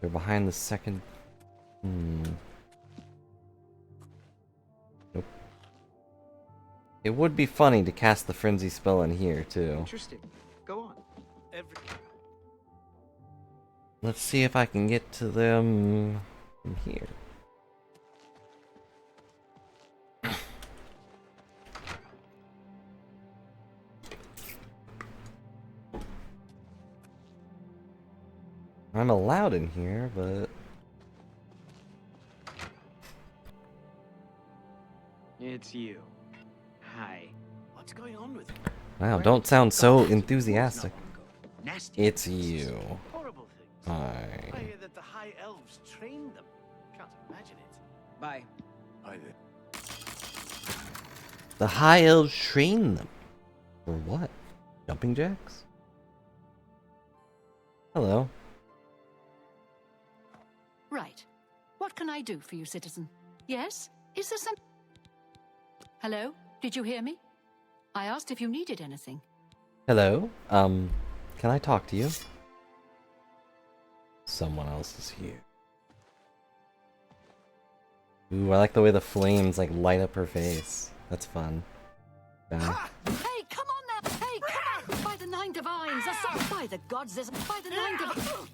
[SPEAKER 1] They're behind the second... Nope. It would be funny to cast the frenzy spell in here, too.
[SPEAKER 8] Interesting. Go on.
[SPEAKER 7] every...
[SPEAKER 1] Let's see if I can get to them from here. I'm allowed in here, but...
[SPEAKER 8] It's you. Hi.
[SPEAKER 7] What's going on with you?
[SPEAKER 1] Wow, don't sound so
[SPEAKER 8] Got it.
[SPEAKER 1] enthusiastic.
[SPEAKER 8] Not long ago. Nasty.
[SPEAKER 1] It's you.
[SPEAKER 7] Horrible things.
[SPEAKER 1] Hi.
[SPEAKER 7] I hear that the High Elves trained them. Can't imagine it.
[SPEAKER 8] Bye.
[SPEAKER 5] I did.
[SPEAKER 1] The High Elves train them. For what? Jumping jacks? Hello.
[SPEAKER 2] Right. What can I do for you, citizen? Yes? Is there some... Hello? Did you hear me? I asked if you needed anything.
[SPEAKER 1] Hello? Can I talk to you? Someone else is here. Ooh, I like the way the flames, like, light up her face. That's fun.
[SPEAKER 2] Hey, come on now! Hey, come on! By the Nine Divines! Assault! By the gods, there's... By the Nine Divines...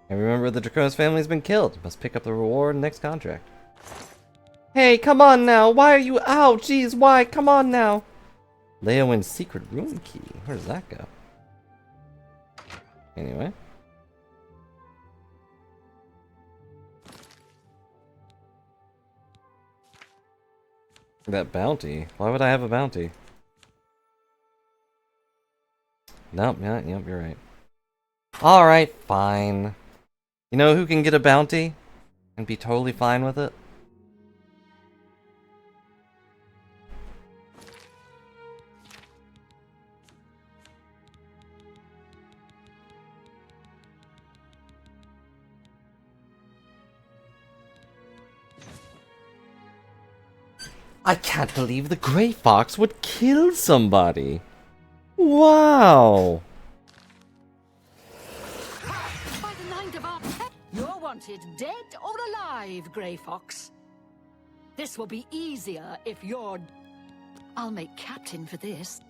[SPEAKER 1] And remember, the Draconis family's been killed. Must pick up the reward next contract. Hey, come on now! Why are you... Ow, jeez, why? Come on now! Leowin's secret room key. Where does that go? Anyway. That bounty? Why would I have a bounty? Nope, yeah, yep, you're right. Alright, fine. You know who can get a bounty? And be totally fine with it? I can't believe the Grey Fox would kill somebody! Wow!
[SPEAKER 2] By the Nine Divines... You're wanted dead or alive, Grey Fox. This will be easier if you're... I'll make captain for this.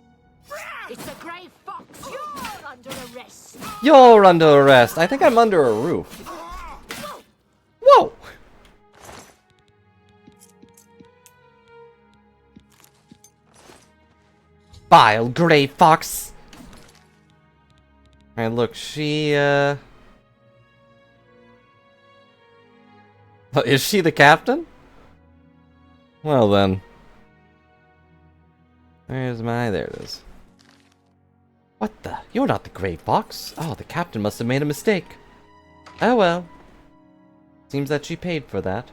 [SPEAKER 2] It's the Grey Fox! You're under arrest!
[SPEAKER 1] You're under arrest! I think I'm under a roof. Whoa! Vile Grey Fox! Alright, look, she, Oh, is she the captain? Well then. Where's my... There it is. What the? You're not the Grey Fox. Oh, the captain must have made a mistake. Oh well. Seems that she paid for that.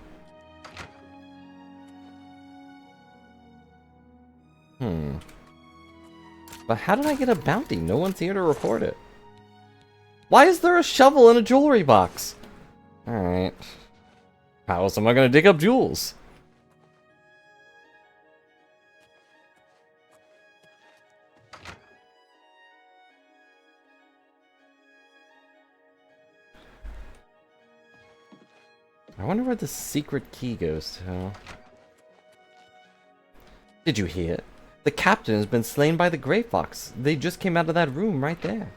[SPEAKER 1] But how did I get a bounty? No one's here to report it. Why is there a shovel in a jewelry box? Alright. How else am I gonna dig up jewels? I wonder where the secret key goes to. Did you hear? The captain has been slain by the Grey Fox. They just came out of that room right there.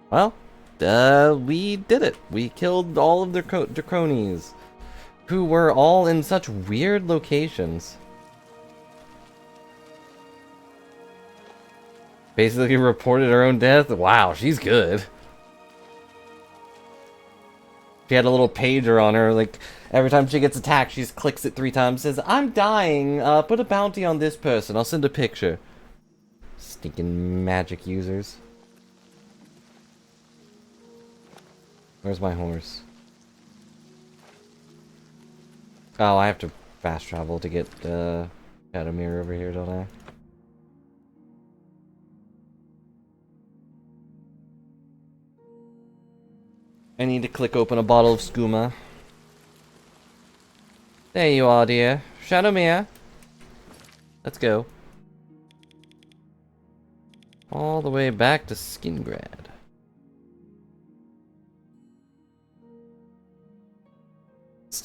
[SPEAKER 1] Well, we did it. We killed all of their Draconies, who were all in such weird locations. Basically reported her own death. Wow, she's good. She had a little pager on her, like, every time she gets attacked, she just clicks it 3 times, says, I'm dying, put a bounty on this person, I'll send a picture. Stinking magic users. Where's my horse? Oh, I have to fast travel to get, Shadowmere over here, don't I? I need to click open a bottle of skooma. There you are, dear. Shadowmere. Let's go. All the way back to Skingrad.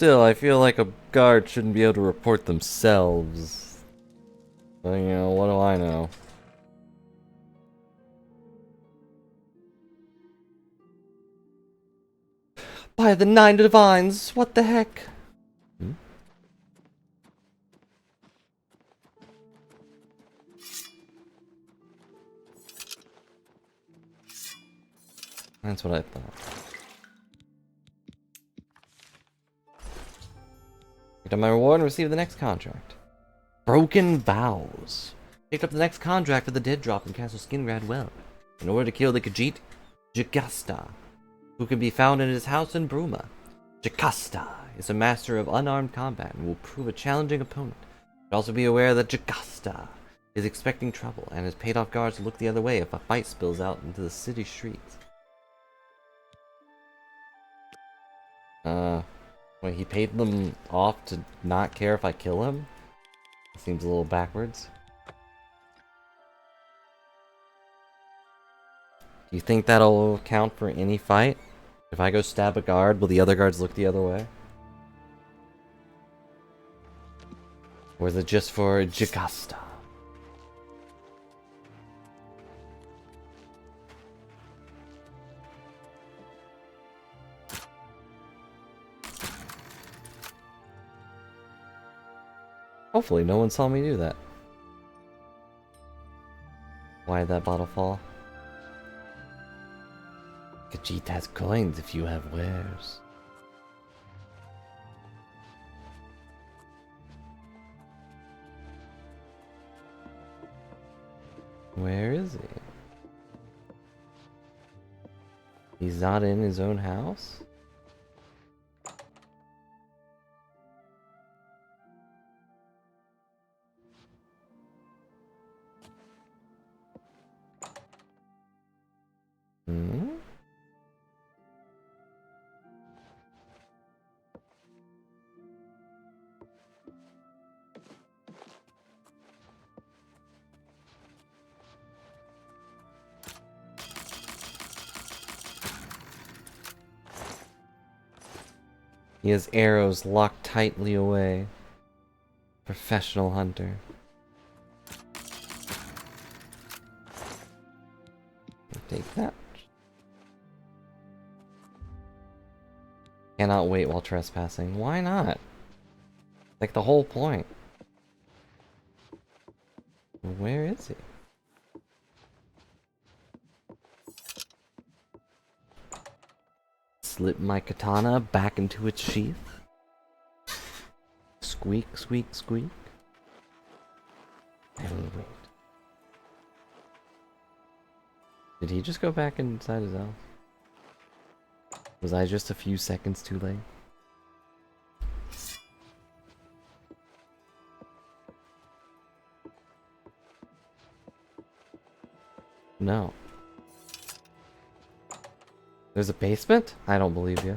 [SPEAKER 1] Still, I feel like a guard shouldn't be able to report themselves. But, you know, what do I know? By the Nine Divines, what the heck? Hmm? That's what I thought. Picked up my reward and received the next contract. Broken Vows. Picked up the next contract for the dead drop in Castle Skingrad Well. In order to kill the Khajiit Jagasta, who can be found in his house in Bruma. Jagasta is a master of unarmed combat and will prove a challenging opponent. But also be aware that Jagasta is expecting trouble and has paid off guards to look the other way if a fight spills out into the city streets. Wait, he paid them off to not care if I kill him? Seems a little backwards. Do you think that'll count for any fight? If I go stab a guard, will the other guards look the other way? Or is it just for Jagasta? Hopefully no one saw me do that. Why'd that bottle fall? Khajiit has coins if you have wares. Where is he? He's not in his own house? Hmm? He has arrows locked tightly away. Professional hunter. Take that. Cannot wait while trespassing. Why not? Like the whole point. Where is he? Slip my katana back into its sheath. Squeak, squeak, squeak. And wait. Did he just go back inside his house? Was I just a few seconds too late? No. There's a basement? I don't believe you.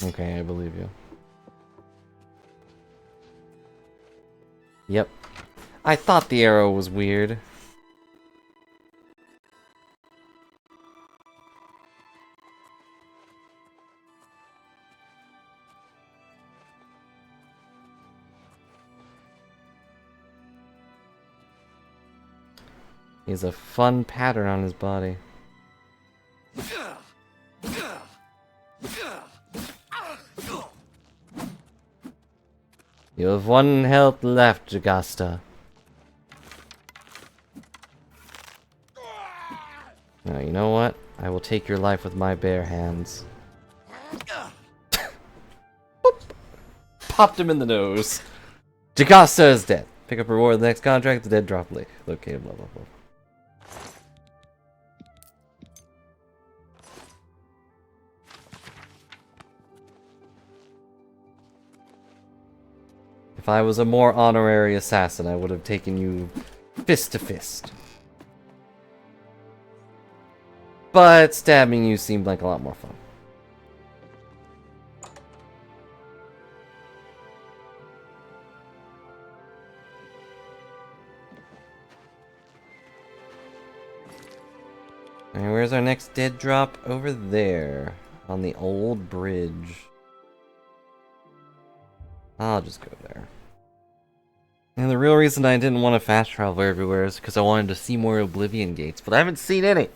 [SPEAKER 1] Okay, I believe you. Yep. I thought the arrow was weird. He has a fun pattern on his body. You have one health left, Jagasta. Now, you know what? I will take your life with my bare hands. Popped him in the nose. Jagasta is dead. Pick up reward of the next contract, the dead drop located, blah blah blah. If I was a more honorary assassin, I would have taken you fist to fist. But stabbing you seemed like a lot more fun. Alright, where's our next dead drop? Over there. On the old bridge. I'll just go there. And the real reason I didn't want to fast travel everywhere is because I wanted to see more Oblivion Gates, but I haven't seen any!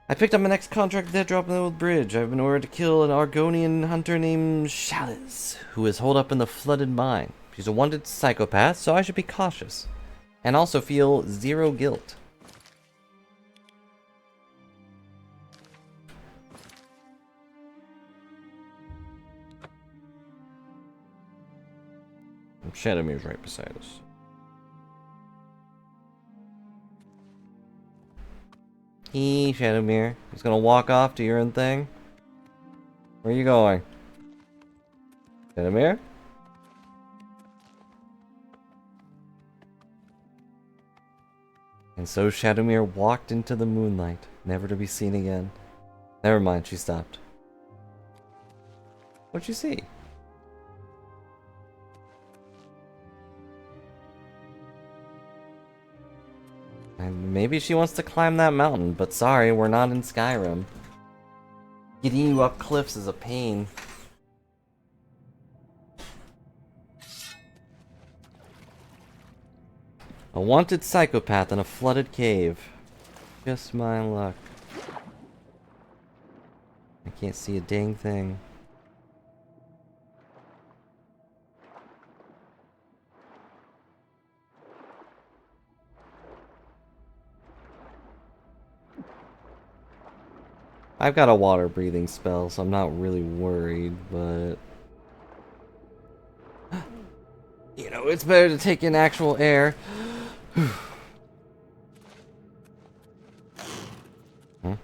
[SPEAKER 1] I picked up my next contract dead drop on the old bridge. I've been ordered to kill an Argonian hunter named Chalice, who is holed up in the flooded mine. She's a wanted psychopath, so I should be cautious. And also feel zero guilt. And Shadowmere's right beside us. Hey, Shadowmere. He's gonna walk off to your own thing? Where are you going? Shadowmere? And so Shadowmere walked into the moonlight, never to be seen again. Never mind, she stopped. What'd you see? And maybe she wants to climb that mountain, but sorry, we're not in Skyrim. Getting you up cliffs is a pain. A wanted psychopath in a flooded cave. Just my luck. I can't see a dang thing. I've got a water breathing spell, so I'm not really worried, but... You know, it's better to take in actual air. Huh?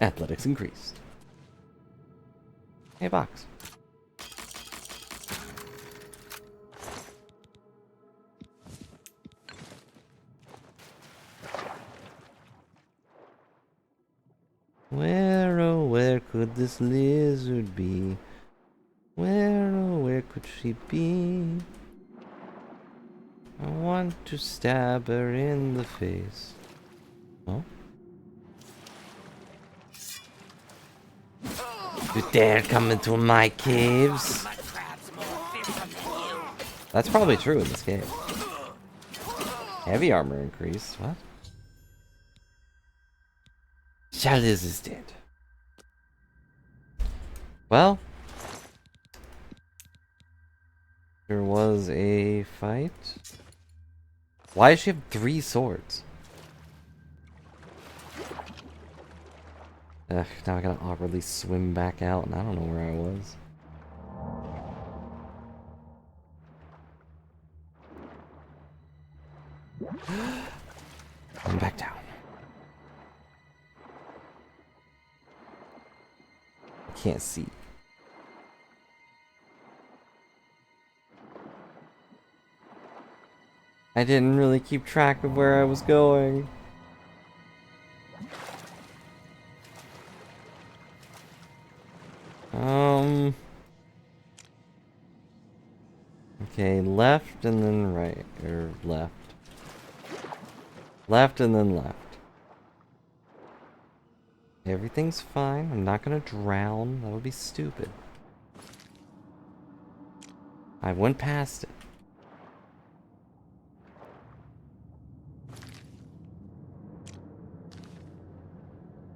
[SPEAKER 1] Athletics increased. Hey, box. Where, oh, where could this lizard be? Where, oh, where could she be? I want to stab her in the face. Oh? You dare come into my caves? That's probably true in this game. Heavy armor increase. What? Chalice is dead. Well, there was a fight. Why does she have 3 swords? Ugh, now I gotta awkwardly swim back out, and I don't know where I was. I'm back down. I can't see. I didn't really keep track of where I was going. Okay, left and then right, or left. Left and then left. Everything's fine. I'm not gonna drown. That would be stupid. I went past it.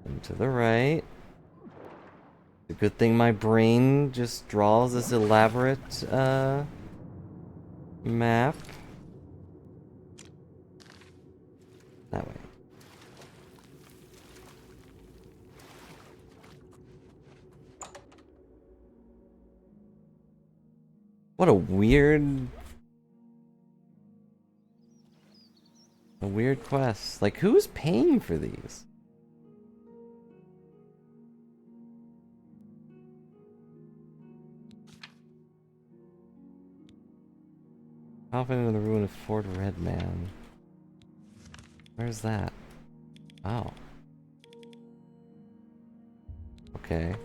[SPEAKER 1] And to the right. It's a good thing my brain just draws this elaborate, map. That way. What a weird quest. Like, who's paying for these? Off into the ruin of Fort Redman. Where's that? Oh. Okay.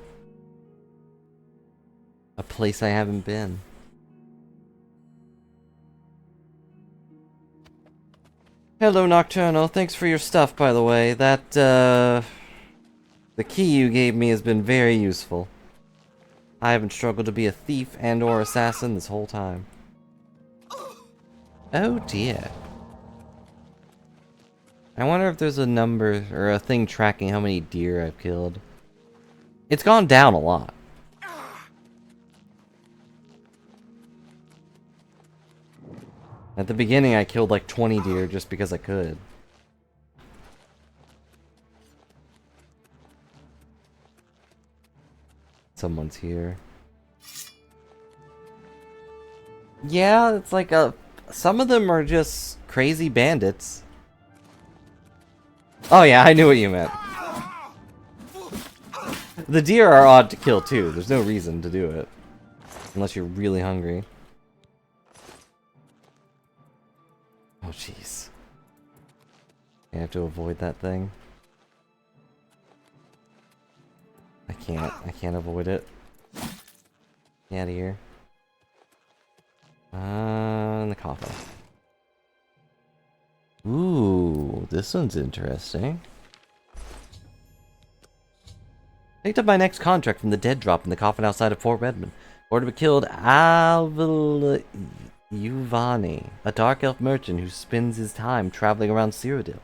[SPEAKER 1] A place I haven't been. Hello, Nocturnal. Thanks for your stuff, by the way. That, the key you gave me has been very useful. I haven't struggled to be a thief and or assassin this whole time. Oh dear. I wonder if there's a number or a thing tracking how many deer I've killed. It's gone down a lot. At the beginning I killed like 20 deer just because I could. Someone's here. Yeah, it's like some of them are just crazy bandits. Oh yeah, I knew what you meant. The deer are odd to kill too. There's no reason to do it. Unless you're really hungry. Oh jeez. I have to avoid that thing. I can't avoid it. Get out of here. In the coffin. Ooh, this one's interesting. Picked up my next contract from the dead drop in the coffin outside of Fort Redmond. Order to be killed Alval Yuvani, a dark elf merchant who spends his time traveling around Cyrodiil.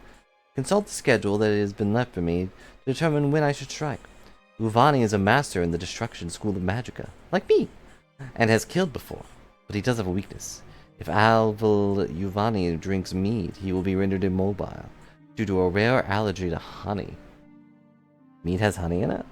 [SPEAKER 1] Consult the schedule that has been left for me to determine when I should strike. Uvani is a master in the destruction school of Magicka, like me, and has killed before, but he does have a weakness. If Alval Yuvani drinks mead, he will be rendered immobile due to a rare allergy to honey. Mead has honey in it?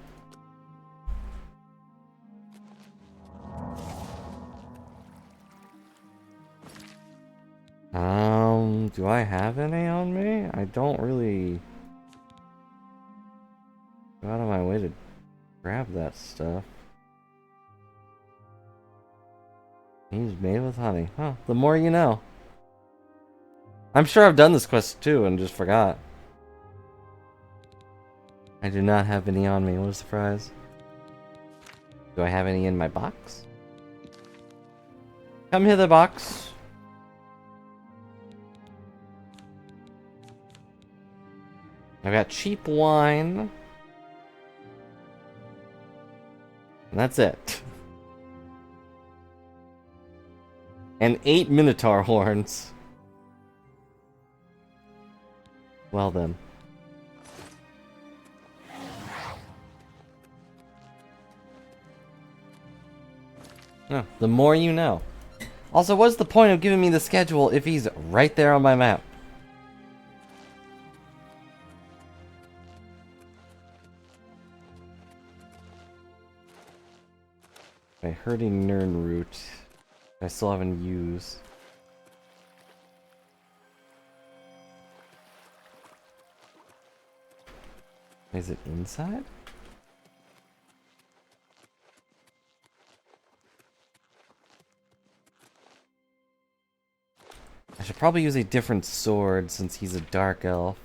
[SPEAKER 1] Do I have any on me? I don't really go out of my way to grab that stuff. He's made with honey. Huh, the more you know. I'm sure I've done this quest too and just forgot. I do not have any on me, what a surprise. Do I have any in my box? Come hither, box. I've got cheap wine. And that's it. And 8 Minotaur horns. Well then. Oh, the more you know. Also, what's the point of giving me the schedule if he's right there on my map? My herding Nern route. I still haven't used. Is it inside? I should probably use a different sword since he's a dark elf.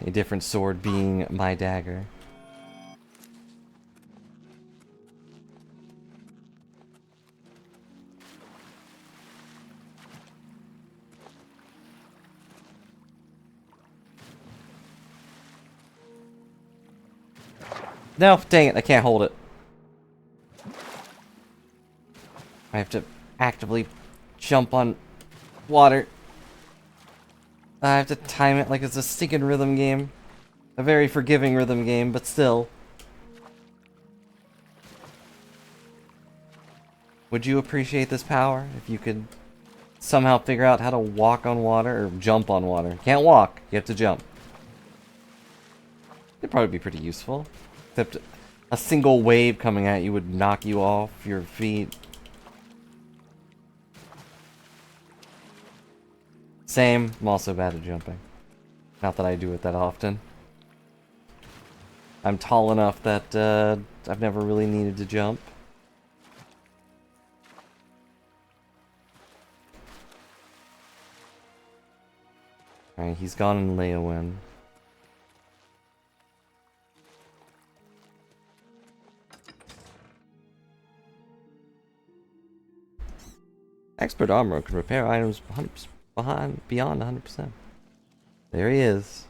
[SPEAKER 1] A different sword being my dagger. No, dang it, I can't hold it. I have to actively jump on water. I have to time it like it's a stinking rhythm game. A very forgiving rhythm game, but still. Would you appreciate this power if you could somehow figure out how to walk on water or jump on water? You can't walk, you have to jump. It'd probably be pretty useful. Except a single wave coming at you would knock you off your feet. Same, I'm also bad at jumping. Not that I do it that often. I'm tall enough that I've never really needed to jump. Alright, he's gone in Leowen. Expert armor can repair items beyond 100%. There he is.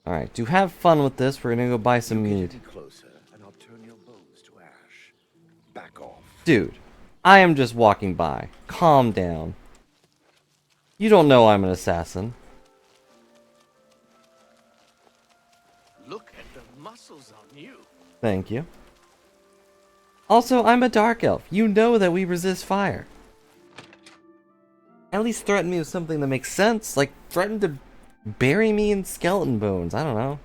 [SPEAKER 1] Alright, to have fun with this, we're gonna go buy some meat.
[SPEAKER 4] Closer, and I'll turn your bones to ash. Back off.
[SPEAKER 1] Dude, I am just walking by. Calm down. You don't know I'm an assassin.
[SPEAKER 7] Look at the muscles on you.
[SPEAKER 1] Thank you. Also, I'm a dark elf. You know that we resist fire. At least threaten me with something that makes sense. Like, threaten to bury me in skeleton bones. I don't know.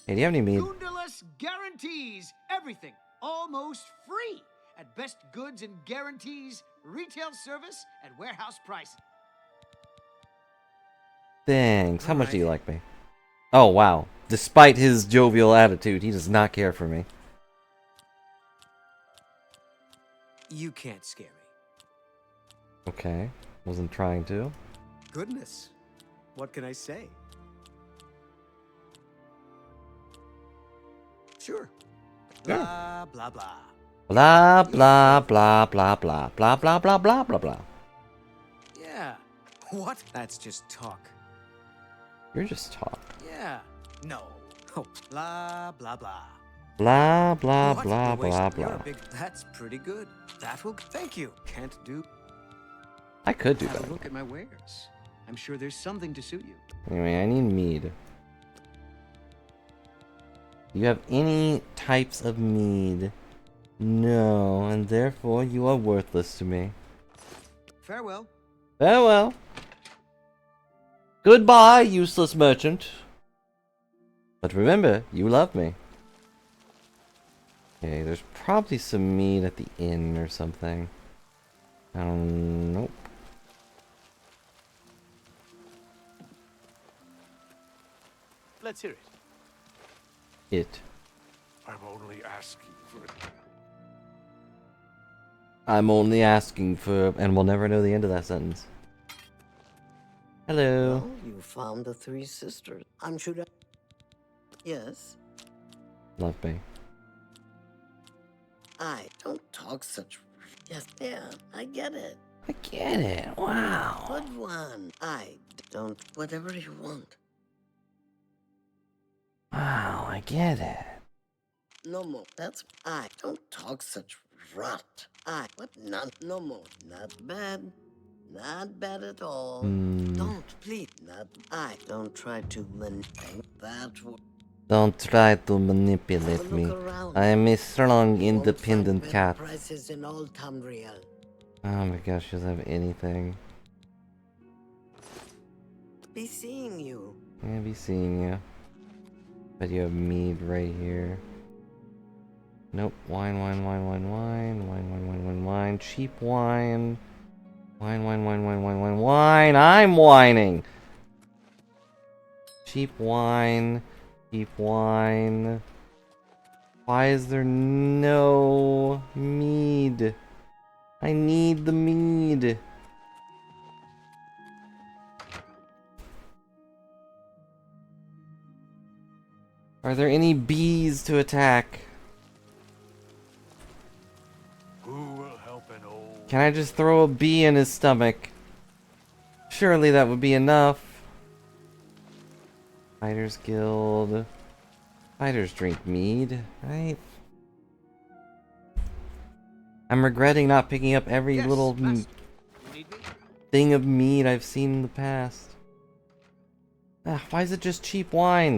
[SPEAKER 1] Hey, do you have any meat?
[SPEAKER 8] Goondalus guarantees everything almost free at best goods and guarantees, retail service, and warehouse prices.
[SPEAKER 1] Thanks. How much do you like me? Oh, wow. Despite his jovial attitude, he does not care for me.
[SPEAKER 8] You can't scare me.
[SPEAKER 1] Okay. Wasn't trying to.
[SPEAKER 8] Goodness. What can I say? Sure.
[SPEAKER 1] Yeah.
[SPEAKER 8] Blah, blah, blah.
[SPEAKER 1] Blah, blah, blah, blah, blah, blah, blah, blah, blah, blah, blah.
[SPEAKER 8] Yeah. What? That's just talk.
[SPEAKER 1] You're just talk.
[SPEAKER 8] Yeah. No. Oh, blah, blah, blah.
[SPEAKER 1] Blah, blah,
[SPEAKER 8] What?
[SPEAKER 1] blah,
[SPEAKER 8] You're
[SPEAKER 1] blah,
[SPEAKER 8] wasting- you're
[SPEAKER 1] blah.
[SPEAKER 8] a big... That's pretty good. That will... Thank you. Can't do...
[SPEAKER 1] I could do
[SPEAKER 8] Have
[SPEAKER 1] that.
[SPEAKER 8] a look at my wares. I'm sure there's something to suit you.
[SPEAKER 1] Anyway, I need mead. Do you have any types of mead? No, and therefore you are worthless to me.
[SPEAKER 8] Farewell.
[SPEAKER 1] Farewell. Goodbye, useless merchant. But remember, you love me. Okay, there's probably some meat at the inn or something. Nope.
[SPEAKER 7] Let's hear it.
[SPEAKER 1] It.
[SPEAKER 6] I'm only asking for it.
[SPEAKER 1] I'm only asking for... And we'll never know the end of that sentence. Hello.
[SPEAKER 9] Well, you found the three sisters. I'm sure that... Yes?
[SPEAKER 1] Love me.
[SPEAKER 9] I don't talk such... Yes, yeah, I get it.
[SPEAKER 1] I get it. Wow.
[SPEAKER 9] Good one. I don't... Whatever you want.
[SPEAKER 1] Wow, I get it.
[SPEAKER 9] No more. That's... I don't talk such rot. What? Not... No more. Not bad. Not bad at all. Don't, please. Not... Don't try to manipulate that...
[SPEAKER 1] Don't try to manipulate
[SPEAKER 9] Have a
[SPEAKER 1] me.
[SPEAKER 9] look around.
[SPEAKER 1] I am a strong,
[SPEAKER 9] You won't
[SPEAKER 1] independent
[SPEAKER 9] find
[SPEAKER 1] cat.
[SPEAKER 9] better prices in all Tamriel.
[SPEAKER 1] Oh my gosh, she doesn't have anything.
[SPEAKER 9] Be seeing you.
[SPEAKER 1] I'm gonna be seeing you. But you have mead right here. Nope. Wine, wine, wine, wine, wine. Wine, wine, wine, wine, wine. Cheap wine. Wine, wine, wine, wine, wine, wine, wine. I'm whining! Cheap wine. Cheap wine. Why is there no mead? I need the mead. Are there any bees to attack?
[SPEAKER 6] Who will help an old...
[SPEAKER 1] Can I just throw a bee in his stomach? Surely that would be enough. Fighters Guild. Fighters drink mead, right? I'm regretting not picking up every
[SPEAKER 8] Yes,
[SPEAKER 1] little
[SPEAKER 8] master. You need me?
[SPEAKER 1] thing of mead I've seen in the past. Why is it just cheap wine?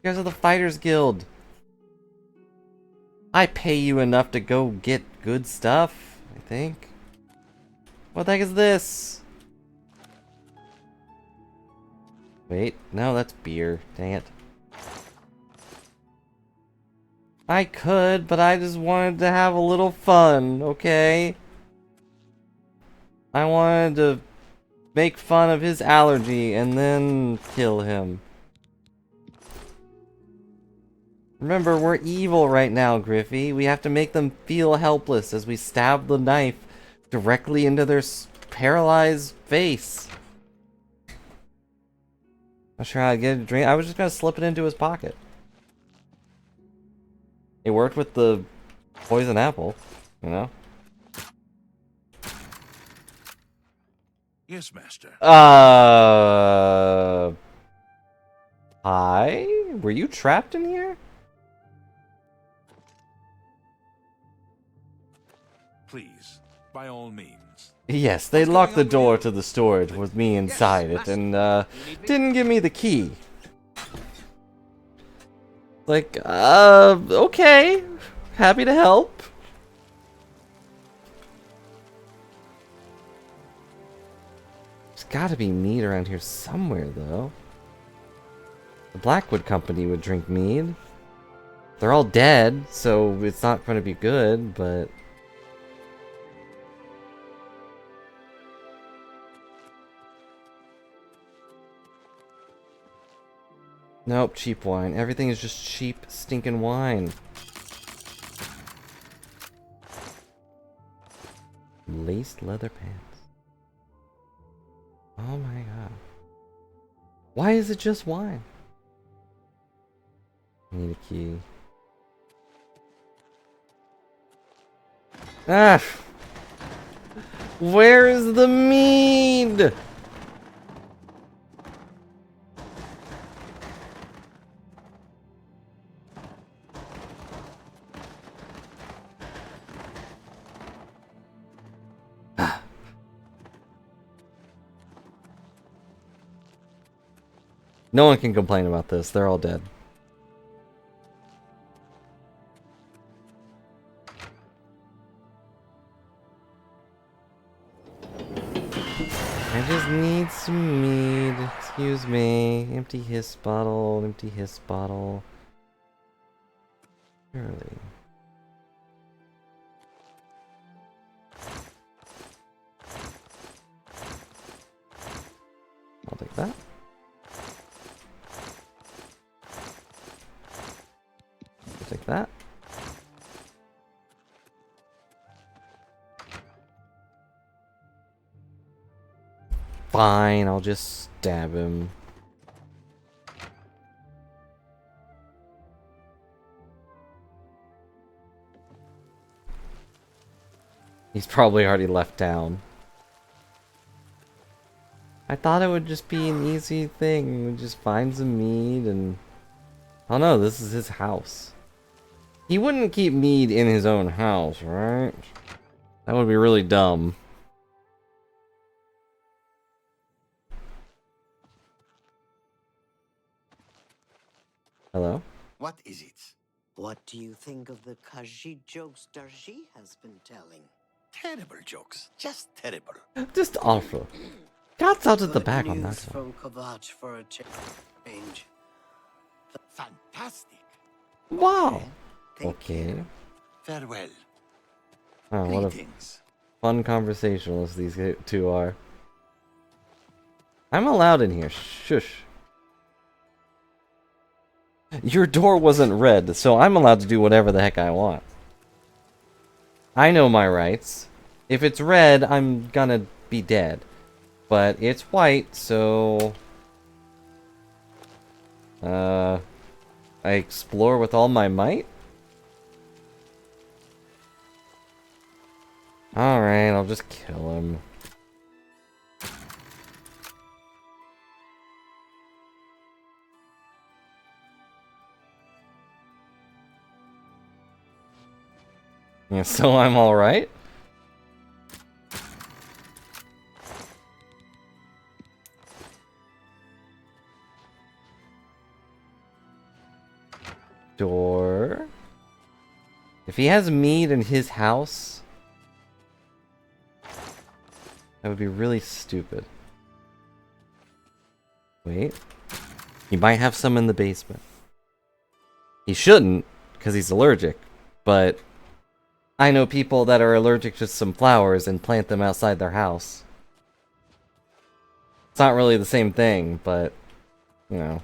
[SPEAKER 1] You guys are the Fighters Guild. I pay you enough to go get good stuff, I think. What the heck is this? Wait, no, that's beer. Dang it. I could, but I just wanted to have a little fun, okay? I wanted to make fun of his allergy and then kill him. Remember, we're evil right now, Griffey. We have to make them feel helpless as we stab the knife directly into their paralyzed face. Not sure how to get a drink. I was just gonna slip it into his pocket. It worked with the poison apple, you know?
[SPEAKER 5] Yes, master.
[SPEAKER 1] Hi? Were you trapped in here?
[SPEAKER 5] Please, by all means.
[SPEAKER 1] Yes, they locked the door to the storage with me inside it, and, didn't give me the key. Like, okay. Happy to help. There's gotta be mead around here somewhere, though. The Blackwood Company would drink mead. They're all dead, so it's not gonna be good, but... Nope, cheap wine. Everything is just cheap, stinking wine. Laced leather pants. Oh my god. Why is it just wine? I need a key. Ah! Where is the mead? No one can complain about this. They're all dead. I just need some mead. Excuse me. Empty hiss bottle. Empty hiss bottle. Surely. I'll take that. I'll take that. Fine, I'll just stab him. He's probably already left town. I thought it would just be an easy thing. We just find some mead and... Oh no, this is his house. He wouldn't keep mead in his own house, right? That would be really dumb. Hello?
[SPEAKER 4] What is it?
[SPEAKER 9] What do you think of the Khajiit jokes Darji has been telling?
[SPEAKER 4] Terrible jokes. Just terrible.
[SPEAKER 1] Just awful. God's out at the
[SPEAKER 9] Good
[SPEAKER 1] back on that
[SPEAKER 9] news
[SPEAKER 1] one.
[SPEAKER 9] from Kavach for a change.
[SPEAKER 4] Fantastic.
[SPEAKER 1] Wow.
[SPEAKER 9] Take
[SPEAKER 1] Okay.
[SPEAKER 4] Farewell.
[SPEAKER 1] Oh, what a
[SPEAKER 4] Greetings.
[SPEAKER 1] fun conversationalist these two are. I'm allowed in here. Shush. Your door wasn't red, so I'm allowed to do whatever the heck I want. I know my rights. If it's red, I'm gonna be dead. But it's white, so... I explore with all my might? Alright, I'll just kill him. Yeah, so I'm alright? Door. If he has mead in his house, that would be really stupid. Wait. He might have some in the basement. He shouldn't, because he's allergic. But I know people that are allergic to some flowers and plant them outside their house. It's not really the same thing, but, you know.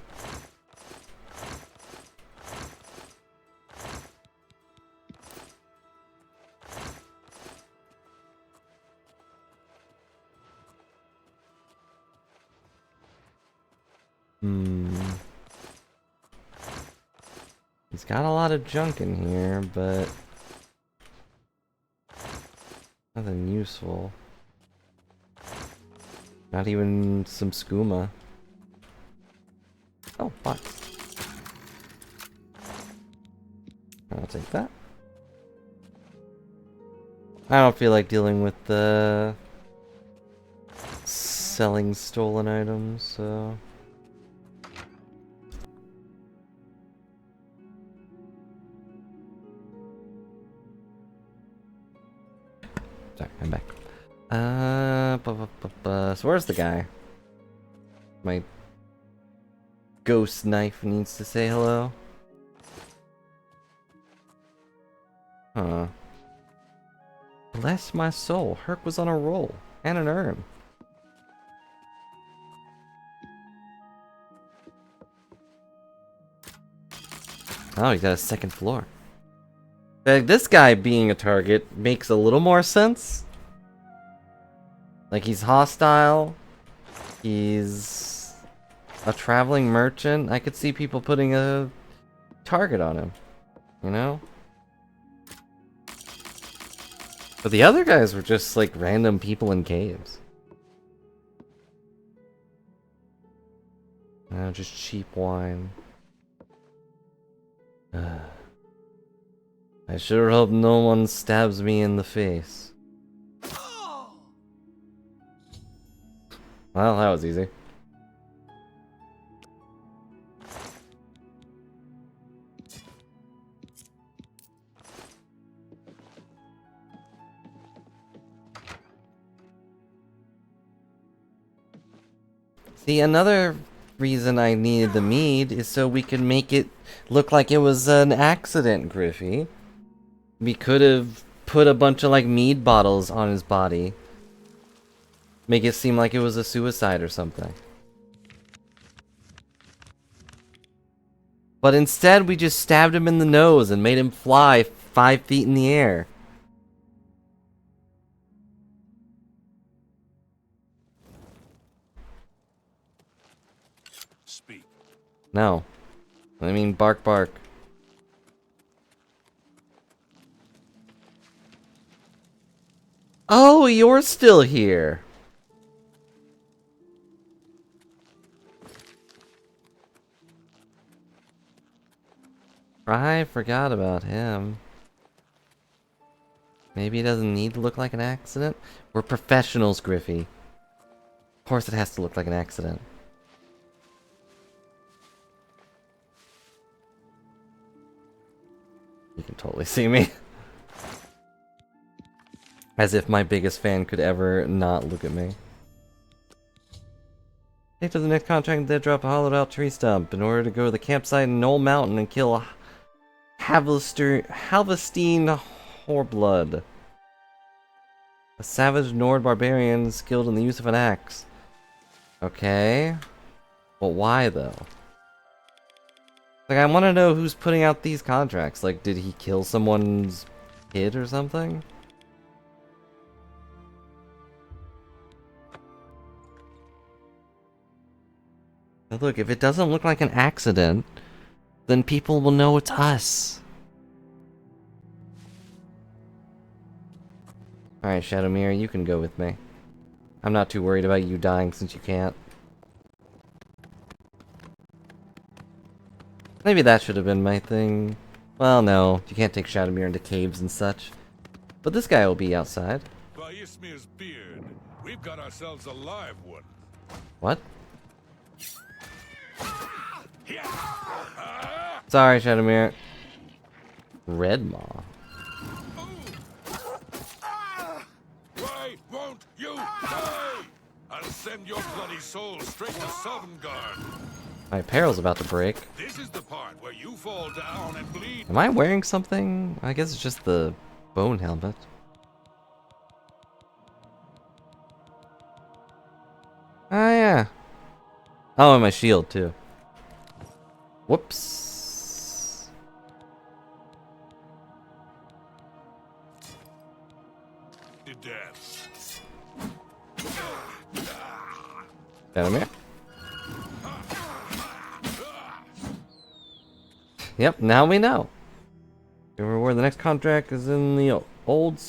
[SPEAKER 1] He's got a lot of junk in here, but nothing useful. Not even some skooma. Oh, box. I'll take that. I don't feel like dealing with the selling stolen items, so... Sorry, I'm back. So where's the guy? My ghost knife needs to say hello. Huh. Bless my soul, Herc was on a roll. And an urn. Oh, he's got a second floor. This guy being a target makes a little more sense. Like, he's hostile. He's a traveling merchant. I could see people putting a target on him. You know? But the other guys were just, like, random people in caves. Just cheap wine. I sure hope no one stabs me in the face. Well, that was easy. See, another reason I needed the mead is so we could make it look like it was an accident, Griffey. We could have put a bunch of, like, mead bottles on his body. Make it seem like it was a suicide or something. But instead, we just stabbed him in the nose and made him fly 5 feet in the air.
[SPEAKER 5] Speak.
[SPEAKER 1] No. I mean, bark, bark. Oh, you're still here. I forgot about him. Maybe it doesn't need to look like an accident? We're professionals, Griffey. Of course it has to look like an accident. You can totally see me. As if my biggest fan could ever not look at me. Take to the next contract, they drop a hollowed out tree stump in order to go to the campsite in Knoll Mountain and kill a Halvestein Whoreblood. A savage Nord barbarian skilled in the use of an axe. Okay. But why though? Like, I want to know who's putting out these contracts. Like, did he kill someone's kid or something? Now look, if it doesn't look like an accident, then people will know it's us. Alright, Shadowmere, you can go with me. I'm not too worried about you dying since you can't. Maybe that should have been my thing. Well, no, you can't take Shadowmere into caves and such. But this guy will be outside.
[SPEAKER 5] By Ismir's beard, we've got ourselves a live one.
[SPEAKER 1] What? Sorry, Shadowmere. Red Maw.
[SPEAKER 5] Why won't you die? I'll send your bloody soul straight to Sovngarde.
[SPEAKER 1] My apparel's about to break.
[SPEAKER 5] This is the part where you fall down and bleed.
[SPEAKER 1] Am I wearing something? I guess it's just the bone helmet. Oh yeah. Oh, and my shield too. Whoops.
[SPEAKER 5] You're dead.
[SPEAKER 1] Down here. Yep, now we know. Your reward, the next contract is in the old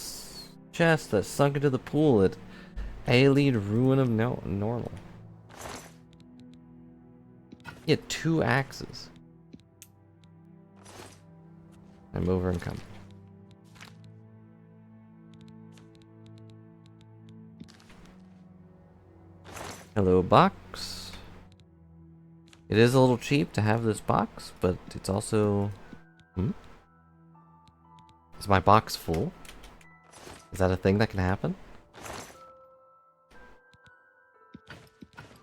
[SPEAKER 1] chest that sunk into the pool at Aelid Ruin of Normal. You get 2 axes. I'm over and come. Hello, box. It is a little cheap to have this box, but it's also... Is my box full? Is that a thing that can happen?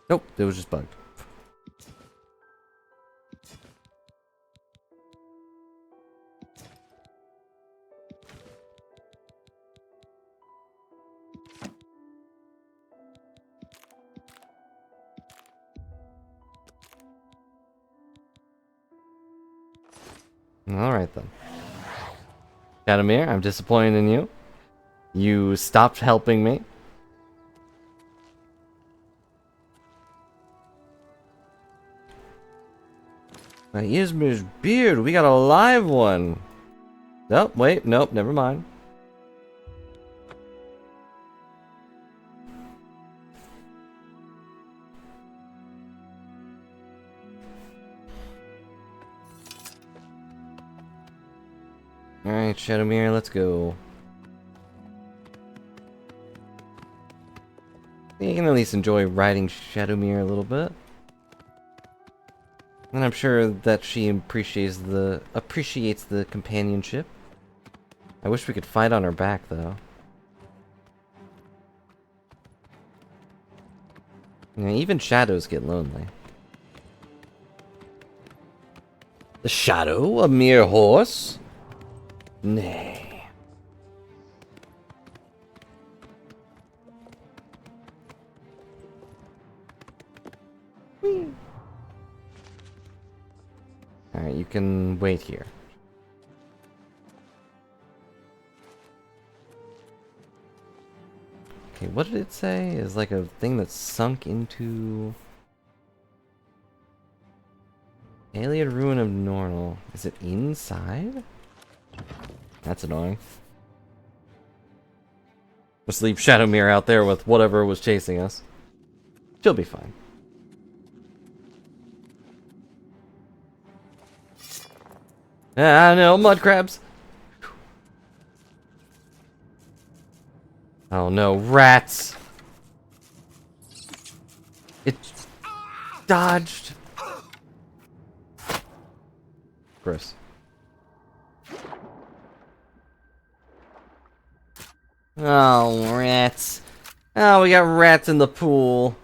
[SPEAKER 1] Nope, it was just bugged. Alright then. Shadowmere, I'm disappointed in you. You stopped helping me. Now, Ysmir's beard, we got a live one. Nope, wait, nope, never mind. Alright, Shadowmere, let's go. You can at least enjoy riding Shadowmere a little bit. And I'm sure that she appreciates the companionship. I wish we could fight on her back, though. Yeah, even shadows get lonely. The shadow? A mere horse? Nay. Alright, you can wait here. Okay, what did it say? Is like a thing that's sunk into... Alien Ruin of Normal. Is it inside? That's annoying. Just leave Shadowmere out there with whatever was chasing us. She'll be fine. Ah, no, mud crabs! Oh no, rats! It dodged! Gross. Oh, rats. Oh, we got rats in the pool.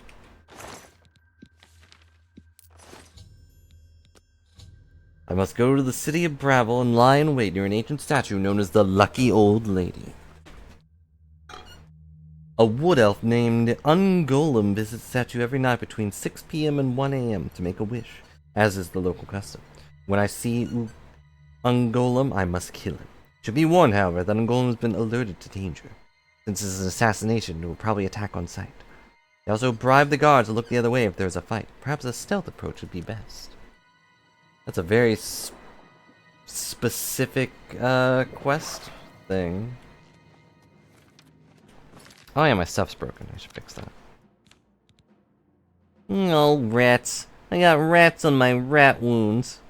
[SPEAKER 1] I must go to the city of Bravel and lie in wait near an ancient statue known as the Lucky Old Lady. A wood elf named Ungolem visits the statue every night between 6 p.m. and 1 a.m. to make a wish, as is the local custom. When I see Ungolem, I must kill him. Should be warned, however, that Ungolem has been alerted to danger. Since this is an assassination, it will probably attack on sight. They also bribe the guards to look the other way if there is a fight. Perhaps a stealth approach would be best. That's a very specific quest thing. Oh yeah, my stuff's broken. I should fix that. Oh, rats. I got rats on my rat wounds.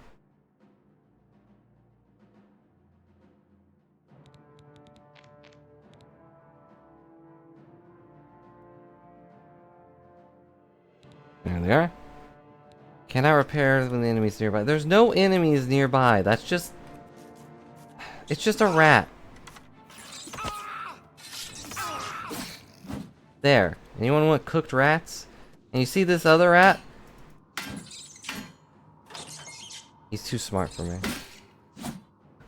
[SPEAKER 1] There they are. Cannot repair when the enemy's nearby. There's no enemies nearby. That's just... It's just a rat. There. Anyone want cooked rats? And you see this other rat? He's too smart for me.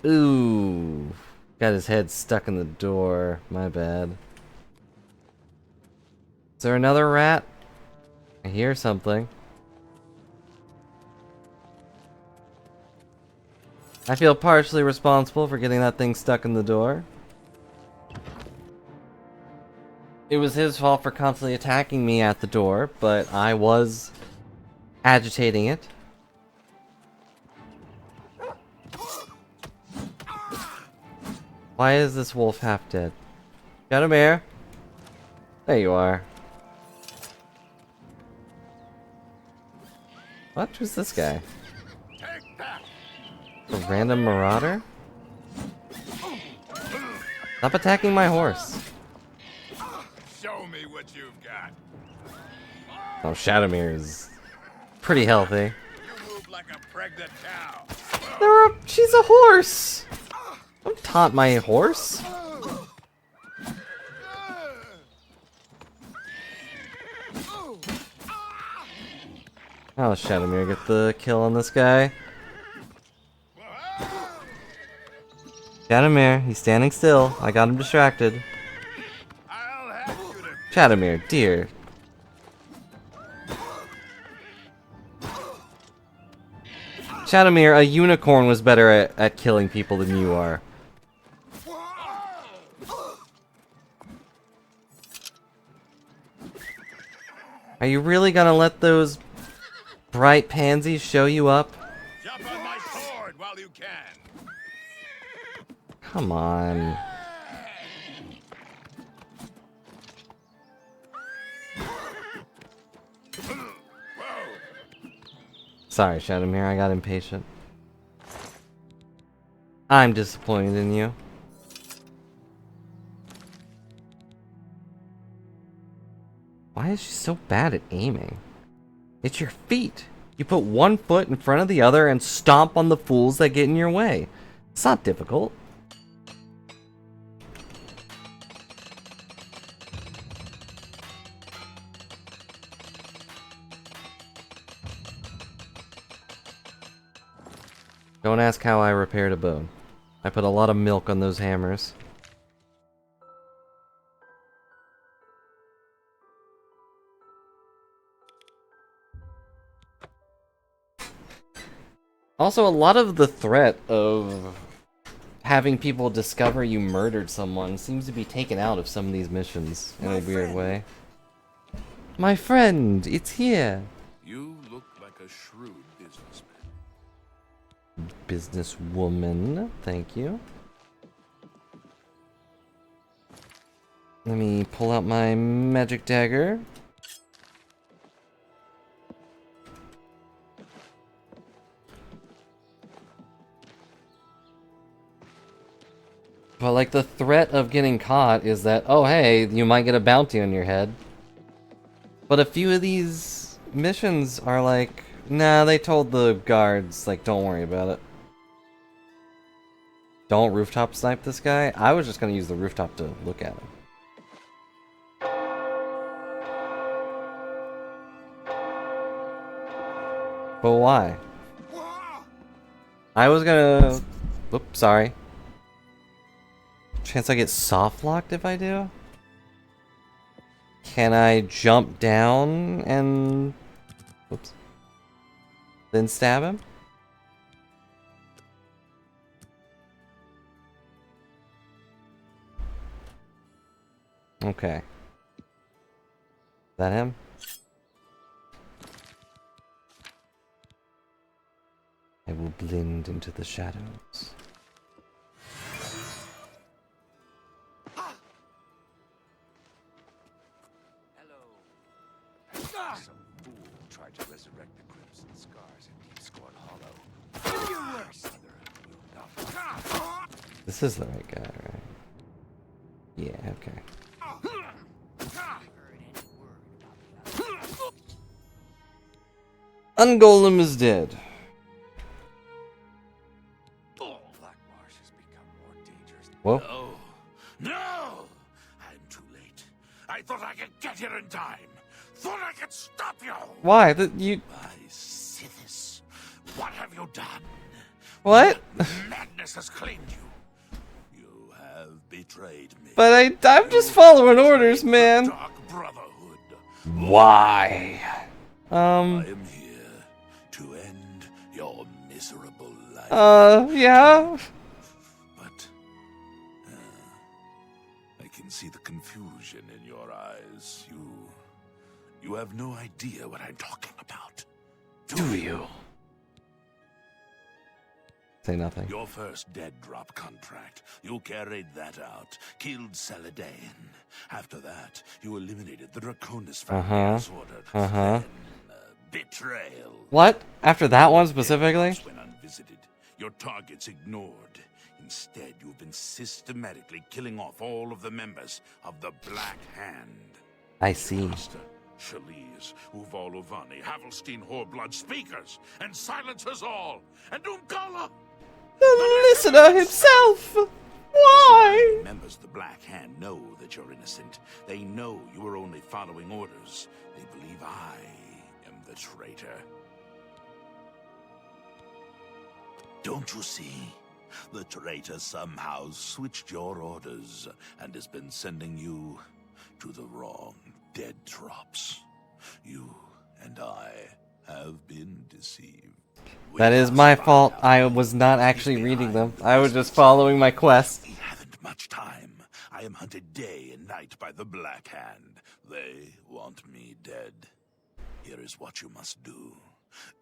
[SPEAKER 1] Ooh. Got his head stuck in the door. My bad. Is there another rat? I hear something. I feel partially responsible for getting that thing stuck in the door. It was his fault for constantly attacking me at the door, but I was agitating it. Why is this wolf half dead? Shadowmere? There you are. What? Who's this guy? A random marauder? Stop attacking my horse.
[SPEAKER 5] Show me what you've got.
[SPEAKER 1] Oh, Shadowmere is pretty healthy.
[SPEAKER 5] You move like a pregnant cow.
[SPEAKER 1] She's a horse! Don't taunt my horse. Oh, Shadowmere get the kill on this guy. Shadowmere, he's standing still. I got him distracted.
[SPEAKER 5] I'll have you to
[SPEAKER 1] Shadowmere, dear. Shadowmere, a unicorn was better at killing people than you are. Are you really gonna let those bright pansies show you up?
[SPEAKER 5] jump on my sword while you can.
[SPEAKER 1] Come on. Sorry, Shadowmere, I got impatient. I'm disappointed in you. Why is she so bad at aiming? It's your feet. You put one foot in front of the other and stomp on the fools that get in your way. It's not difficult. Don't ask how I repaired a bone. I put a lot of milk on those hammers. Also, a lot of the threat of having people discover you murdered someone seems to be taken out of some of these missions in a weird way. My friend, it's here.
[SPEAKER 5] You look like a shrewd businessman.
[SPEAKER 1] Businesswoman, thank you. Let me pull out my magic dagger. But like the threat of getting caught is that, oh hey, you might get a bounty on your head. But a few of these missions are like, nah, they told the guards, like, don't worry about it. Don't rooftop snipe this guy. I was just gonna use the rooftop to look at him. But why? I was gonna... Oops, sorry. Chance I get soft locked if I do? Can I jump down and... Oops. Then stab him? Okay. Is that him? I will blend into the shadows.
[SPEAKER 4] Some fool tried to resurrect the Crimson Scars in Deep Scorn Hollow. You worst.
[SPEAKER 1] This is the right guy, right? Yeah, okay. Ungolem is dead.
[SPEAKER 4] Black Marsh has become more dangerous.
[SPEAKER 1] Whoa.
[SPEAKER 5] Oh, no! I'm too late. I thought I could get here in time. Thought I could stop you.
[SPEAKER 1] Why?
[SPEAKER 5] My Sithis, what have you done?
[SPEAKER 1] What?
[SPEAKER 5] Madness has claimed you. You have betrayed me.
[SPEAKER 1] But I'm just following orders, man.
[SPEAKER 5] Dark Brotherhood.
[SPEAKER 1] Why?
[SPEAKER 5] I am here to end your miserable life.
[SPEAKER 1] Yeah?
[SPEAKER 5] But I can see the confusion in your eyes. You have no idea what I'm talking about.
[SPEAKER 1] Do you? Say nothing.
[SPEAKER 4] Your first dead drop contract. You carried that out. Killed Saladin. After that, you eliminated the Draconis family as ordered. Then, betrayal.
[SPEAKER 1] What? After that one specifically?
[SPEAKER 4] When unvisited, your targets ignored. Instead, you've been systematically killing off all of the members of the Black Hand.
[SPEAKER 1] I see.
[SPEAKER 4] Master, Shaliz, Uvalovani, Havelstein, Whoreblood, speakers, and silencers all, and Umkala!
[SPEAKER 1] The listener himself! Why?
[SPEAKER 4] Members of the Black Hand know that you're innocent. They know you are only following orders. They believe I am the traitor. Don't you see? The traitor somehow switched your orders and has been sending you to the wrong dead drops. You and I have been deceived.
[SPEAKER 1] That is my fault. I was not actually reading them. I was just following my quest.
[SPEAKER 4] We haven't much time. I am hunted day and night by the Black Hand. They want me dead. Here is what you must do.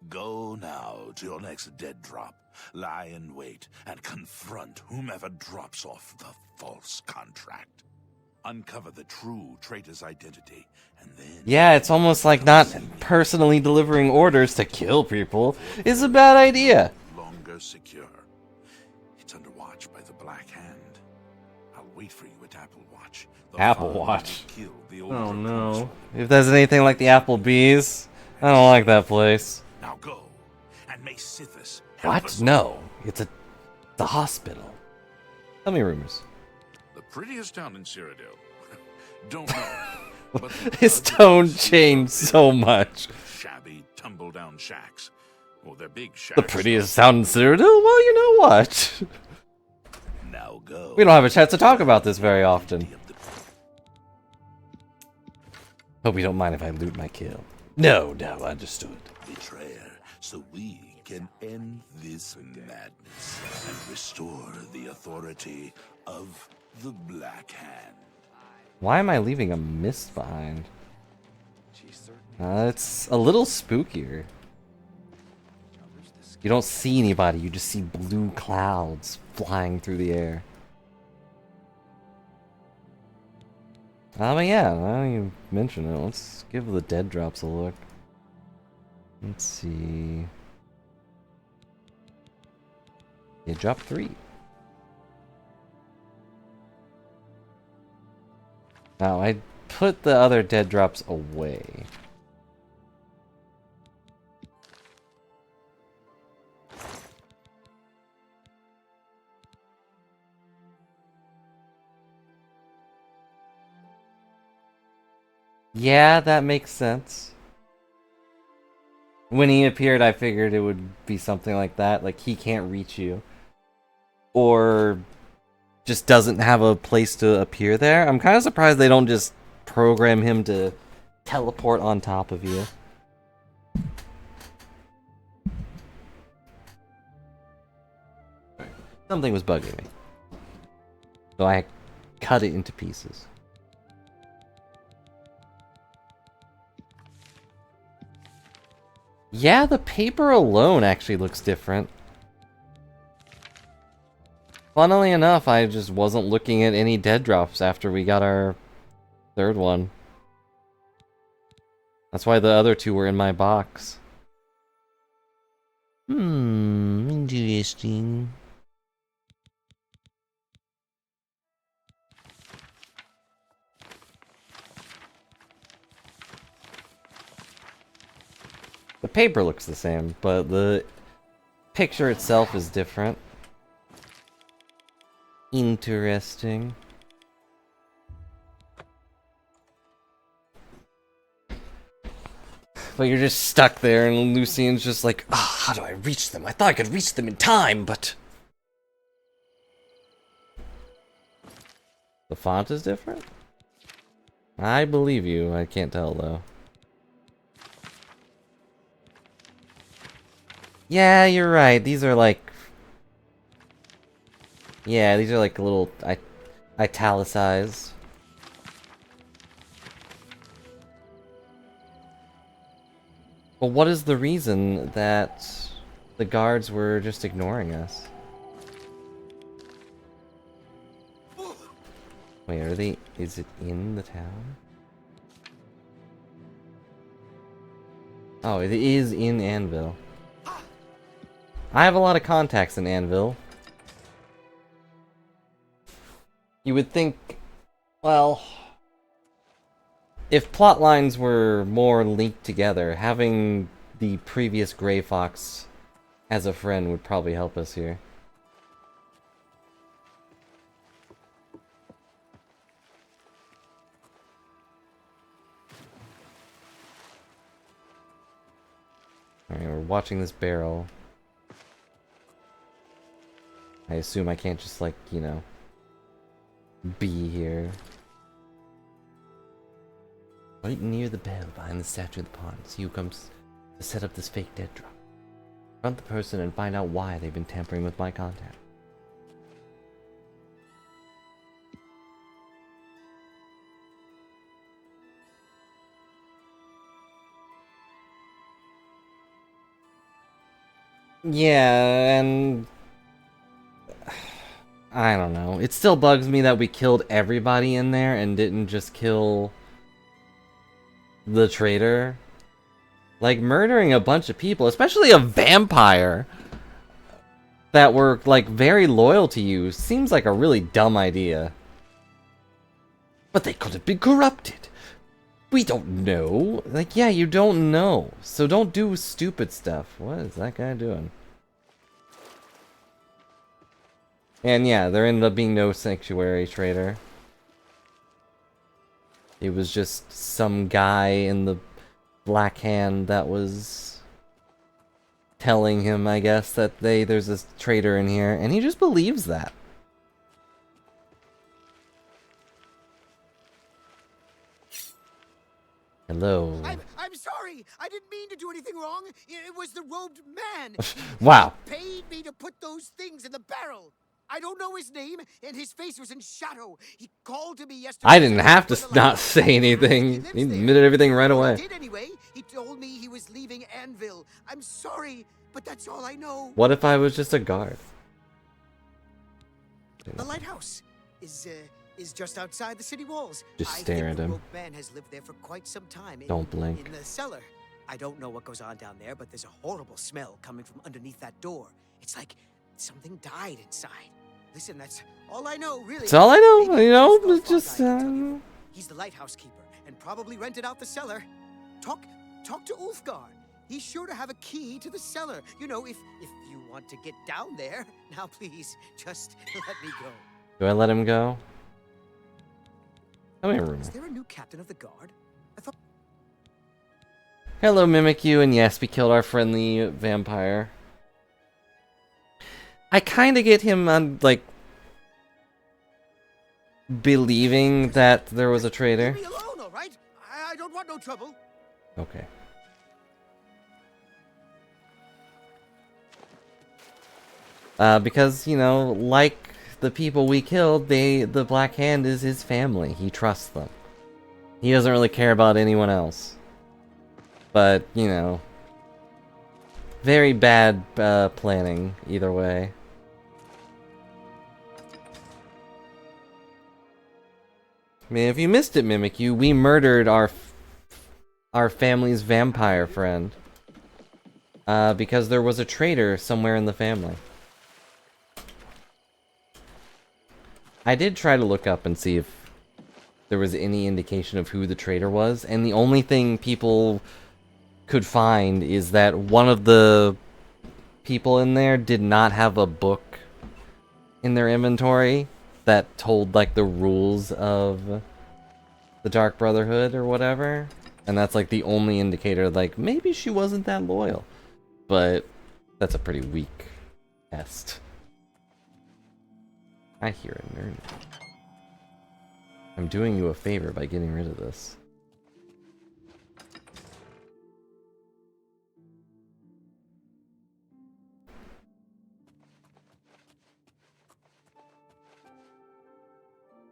[SPEAKER 4] Go now to your next dead drop. Lie in wait and confront whomever drops off the false contract. Uncover the true traitor's identity, and then...
[SPEAKER 1] Yeah, it's almost like not personally delivering orders to kill people is a bad idea.
[SPEAKER 4] Longer secure. It's under watch by the Black Hand. I'll wait for you at Apple Watch. The
[SPEAKER 1] Apple
[SPEAKER 4] father
[SPEAKER 1] Watch.
[SPEAKER 4] will kill the old
[SPEAKER 1] Oh
[SPEAKER 4] Draconis
[SPEAKER 1] no.
[SPEAKER 4] woman.
[SPEAKER 1] If there's anything like the Applebee's, I don't like that place.
[SPEAKER 4] Now go, and may Sithis help
[SPEAKER 1] What?
[SPEAKER 4] us
[SPEAKER 1] No.
[SPEAKER 4] all.
[SPEAKER 1] It's the hospital. Tell me rumors.
[SPEAKER 4] The prettiest town in Cyrodiil. Don't know. But the
[SPEAKER 1] His
[SPEAKER 4] ugly
[SPEAKER 1] tone
[SPEAKER 4] city
[SPEAKER 1] changed
[SPEAKER 4] of
[SPEAKER 1] so much.
[SPEAKER 4] Shabby, tumble-down shacks. Or they're big shacks.
[SPEAKER 1] The prettiest sound in Cyrodiil? Well, you know what?
[SPEAKER 4] Now go.
[SPEAKER 1] We don't have a chance to talk about this very often. Hope you don't mind if I loot my kill. No, understood.
[SPEAKER 4] Betrayer, so we can end this madness and restore the authority of the Black Hand.
[SPEAKER 1] Why am I leaving a mist behind? It's a little spookier. You don't see anybody, you just see blue clouds flying through the air. But yeah, now you mention it, let's give the dead drops a look. Let's see. Yeah, drop 3. Now, I put the other dead drops away. Yeah, that makes sense. When he appeared, I figured it would be something like that. Like, he can't reach you. Or just doesn't have a place to appear there. I'm kind of surprised they don't just program him to teleport on top of you. Something was bugging me. So I cut it into pieces. Yeah, the paper alone actually looks different. Funnily enough, I just wasn't looking at any dead drops after we got our 3rd one. That's why the other 2 were in my box. Interesting. The paper looks the same, but the picture itself is different. Interesting. But you're just stuck there, and Lucian's just like, how do I reach them? I thought I could reach them in time, but... The font is different? I believe you. I can't tell, though. Yeah, you're right. These are like... Yeah, these are like a little italicized. But what is the reason that the guards were just ignoring us? Wait, are they... Is it in the town? Oh, it is in Anvil. I have a lot of contacts in Anvil. You would think... Well... If plot lines were more linked together, having the previous Grey Fox as a friend would probably help us here. Alright, we're watching this barrel. I assume I can't just, like, you know, be here. Right near the bell, behind the statue of the pond, see who comes to set up this fake dead drop. Confront the person and find out why they've been tampering with my contact. Yeah, and... I don't know. It still bugs me that we killed everybody in there and didn't just kill the traitor. Like, murdering a bunch of people, especially a vampire that were, like, very loyal to you, seems like a really dumb idea. But they could have been corrupted. We don't know. Like, yeah, you don't know. So don't do stupid stuff. What is that guy doing? And yeah, there ended up being no sanctuary traitor. It was just some guy in the Black Hand that was telling him, I guess, that there's this traitor in here, and he just believes that. Hello.
[SPEAKER 8] I'm sorry. I didn't mean to do anything wrong. It was the robed man.
[SPEAKER 1] Wow.
[SPEAKER 8] He paid me to put those things in the barrel. I don't know his name, and his face was in shadow. He called to me yesterday.
[SPEAKER 1] I didn't have to not say anything. He admitted everything right away.
[SPEAKER 8] He did anyway. He told me he was leaving Anvil. I'm sorry, but that's all I know.
[SPEAKER 1] What if I was just a guard?
[SPEAKER 8] The lighthouse is just outside the city walls.
[SPEAKER 1] Just stare at him.
[SPEAKER 8] The rope man has lived there for quite some time.
[SPEAKER 1] Don't blink.
[SPEAKER 8] In the cellar. I don't know what goes on down there, but there's a horrible smell coming from underneath that door. It's like something died inside. Listen, that's all I know, really.
[SPEAKER 1] That's all I know,
[SPEAKER 8] Maybe
[SPEAKER 1] you know,
[SPEAKER 8] Skullfog
[SPEAKER 1] it's just,
[SPEAKER 8] guy can tell you. He's the lighthouse keeper and probably rented out the cellar. Talk to Ulfgar. He's sure to have a key to the cellar. You know, if you want to get down there. Now, please, just let me go.
[SPEAKER 1] Do I let him go? Come here, Rumor.
[SPEAKER 8] Is there a new captain of the guard? I thought...
[SPEAKER 1] Hello, Mimikyu, and yes, we killed our friendly vampire. I kind of get him on, like, believing that there was a traitor.
[SPEAKER 8] Leave me alone, all right? I don't want no trouble.
[SPEAKER 1] Okay. Because, you know, like the people we killed, the Black Hand is his family. He trusts them. He doesn't really care about anyone else. But, you know, very bad planning, either way. I mean, if you missed it, Mimikyu, we murdered our family's vampire friend. Because there was a traitor somewhere in the family. I did try to look up and see if there was any indication of who the traitor was, and the only thing people could find is that one of the people in there did not have a book in their inventory that told, like, the rules of the Dark Brotherhood or whatever. And that's, like, the only indicator, like, maybe she wasn't that loyal. But that's a pretty weak test. I hear a nerd. I'm doing you a favor by getting rid of this.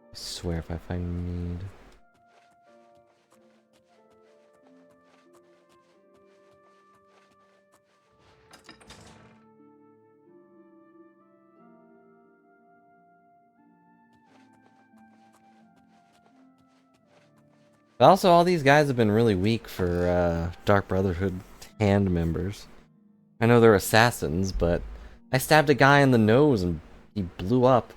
[SPEAKER 1] I swear if I find mead. But also, all these guys have been really weak for Dark Brotherhood hand members. I know they're assassins, but I stabbed a guy in the nose and he blew up.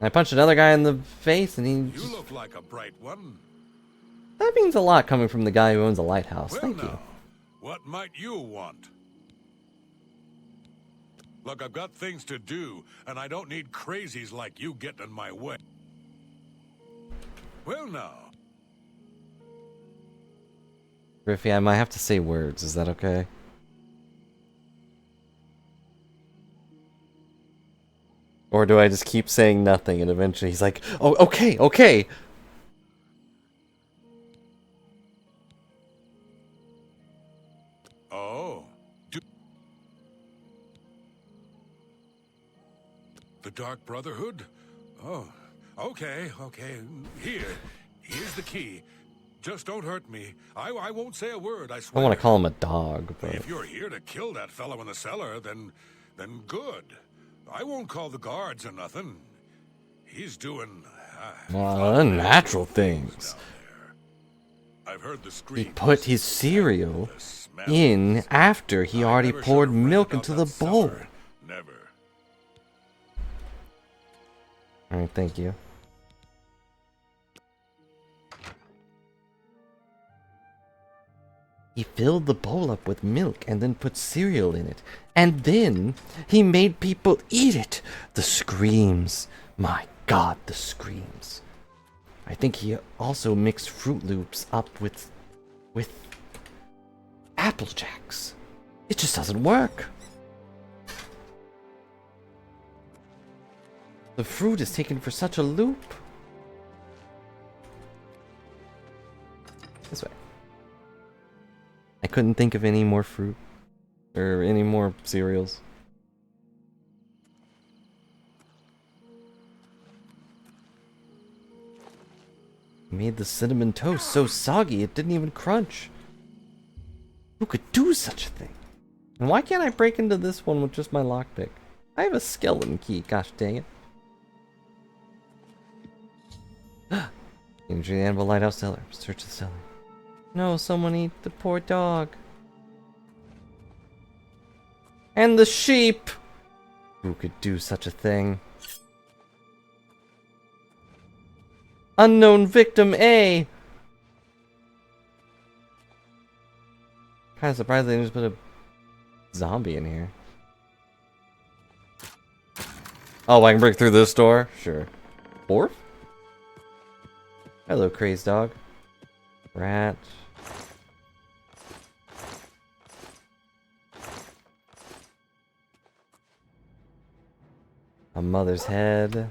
[SPEAKER 1] I punched another guy in the face and he
[SPEAKER 6] You look like a bright one.
[SPEAKER 1] That means a lot coming from the guy who owns a lighthouse.
[SPEAKER 6] Well,
[SPEAKER 1] Thank
[SPEAKER 6] now,
[SPEAKER 1] you.
[SPEAKER 6] what might you want? Look, I've got things to do, and I don't need crazies like you getting in my way. Well, now.
[SPEAKER 1] Griffey, I might have to say words. Is that okay? Or do I just keep saying nothing and eventually he's like, oh, okay, okay.
[SPEAKER 6] Oh. The Dark Brotherhood? Oh, okay. Here's the key. Just don't hurt me. I won't say a word, I
[SPEAKER 1] I
[SPEAKER 6] swear.
[SPEAKER 1] want to call him a dog, but
[SPEAKER 6] If you're here to kill that fellow in the cellar, then good. I won't call the guards or nothing. He's doing
[SPEAKER 1] unnatural things.
[SPEAKER 6] I've heard the
[SPEAKER 1] He
[SPEAKER 6] screams.
[SPEAKER 1] put his cereal in after he already poured milk into the bowl.
[SPEAKER 6] Never.
[SPEAKER 1] Alright, thank you. He filled the bowl up with milk and then put cereal in it. And then he made people eat it. The screams. My God, the screams. I think he also mixed Fruit Loops up with Apple Jacks. It just doesn't work. The fruit is taken for such a loop. This way. I couldn't think of any more fruit. Or any more cereals. Made the cinnamon toast so soggy it didn't even crunch. Who could do such a thing? And why can't I break into this one with just my lockpick? I have a skeleton key, gosh dang it. Entry the Anvil Lighthouse cellar. Search the cellar. No, someone eat the poor dog. And the sheep! Who could do such a thing? Unknown victim A! Kinda surprised they just put a zombie in here. Oh, I can break through this door? Sure. Orf? Hello, crazed dog. Rat. A mother's head.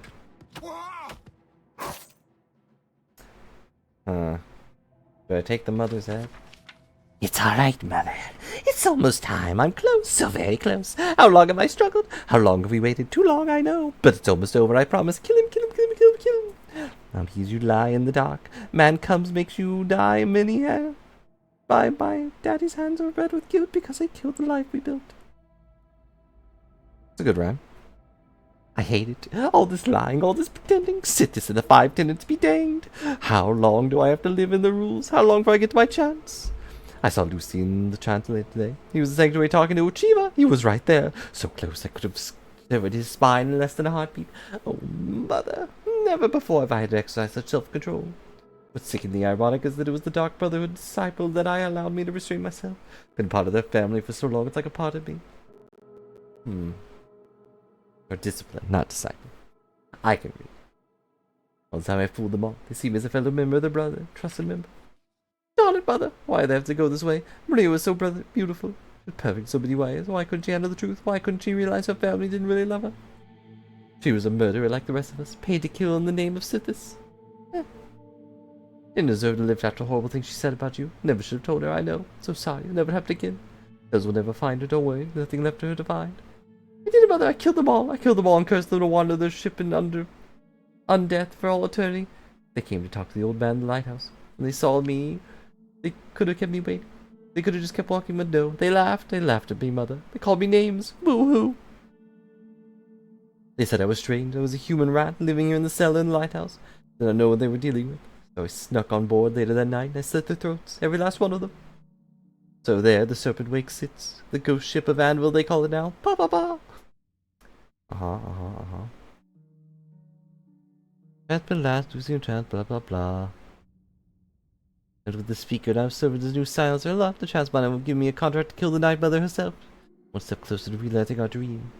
[SPEAKER 1] Huh. Do I take the mother's head? It's alright, Mother. It's almost time. I'm close, so very close. How long have I struggled? How long have we waited? Too long, I know. But it's almost over, I promise. Kill him, kill him, kill him, kill him, kill him. Now he's you lie in the dark. Man comes, makes you die, many by daddy's hands are red with guilt because I killed the life we built. It's a good rhyme. I hate it. All this lying, all this pretending. Sit this in the 5 tenants be danged. How long do I have to live in the rules? How long before I get my chance? I saw Lucy in the translator today. He was in the sanctuary talking to Uchiwa. He was right there. So close I could have severed his spine in less than a heartbeat. Oh, Mother. Never before have I had to exercise such self-control. What's sickeningly ironic is that it was the Dark Brotherhood disciple that I allowed me to restrain myself. Been part of their family for so long, it's like a part of me. Or discipline, not disciple. I can read. All the time I fooled them all. They see me as a fellow member of their brother, trusted member. Darn it, Mother! Why did they have to go this way? Maria was so beautiful. Perfect in so many ways. Why couldn't she handle the truth? Why couldn't she realize her family didn't really love her? She was a murderer like the rest of us, paid to kill in the name of Sithis. Didn't deserve to live after horrible things she said about you. Never should have told her, I know. So sorry, it'll never happen again. Those will never find her, don't worry. Nothing left for her to find. I did it, Mother. I killed them all. I killed them all and cursed them to wander their ship in undeath for all eternity. They came to talk to the old man in the lighthouse. When they saw me, they could have kept me waiting. They could have just kept walking, but no. They laughed at me, Mother. They called me names. Boo-hoo. They said I was strange. I was a human rat living here in the cellar in the lighthouse. Did I know what they were dealing with? So I snuck on board later that night and I slit their throats, every last one of them. So there the Serpent Wake sits, the ghost ship of Anvil they call it now. Pa pa pa! Chant but last, losing chant, blah blah blah. And with the speaker now served as new silencer aloft, the transponder will give me a contract to kill the Night Mother herself. One step closer to realizing our dream.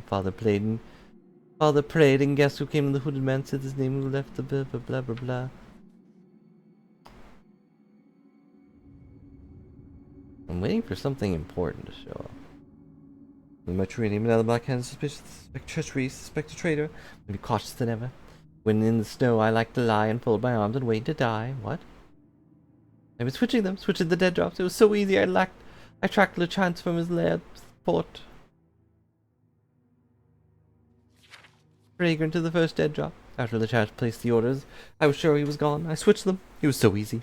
[SPEAKER 1] Father played and guess who came in the hooded man said his name who left the blah blah blah blah blah. I'm waiting for something important to show up. With my training, now the Black Hand suspicious, suspect treachery, suspect a traitor, and be cautious than ever. When in the snow I like to lie and fold my arms and wait to die. What? I was switching the dead drops. It was so easy I tracked the chance from his lair port. Fragrant to the first dead drop. After the chance placed the orders, I was sure he was gone. I switched them. It was so easy.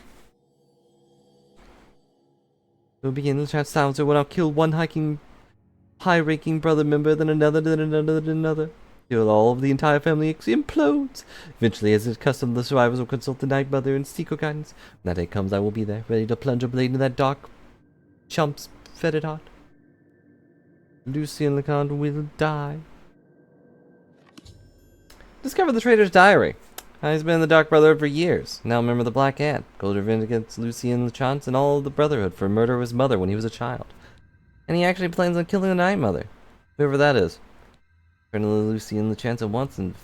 [SPEAKER 1] It will begin the chance silencer when I'll kill one high-ranking brother member, then another. Till all of the entire family implodes. Eventually, as is custom, the survivors will consult the Night Mother and seek her guidance. When that day comes, I will be there, ready to plunge a blade into that dark chump's fetid heart. Lucien Leconte will die. Discover the traitor's diary. He's been the Dark Brotherhood for years. Now a member of the Black Hand. Goes revenge against Lucien Lechance and all of the Brotherhood for murder of his mother when he was a child. And he actually plans on killing the Night Mother. Whoever that is. Turn to Lucien Lechance at once and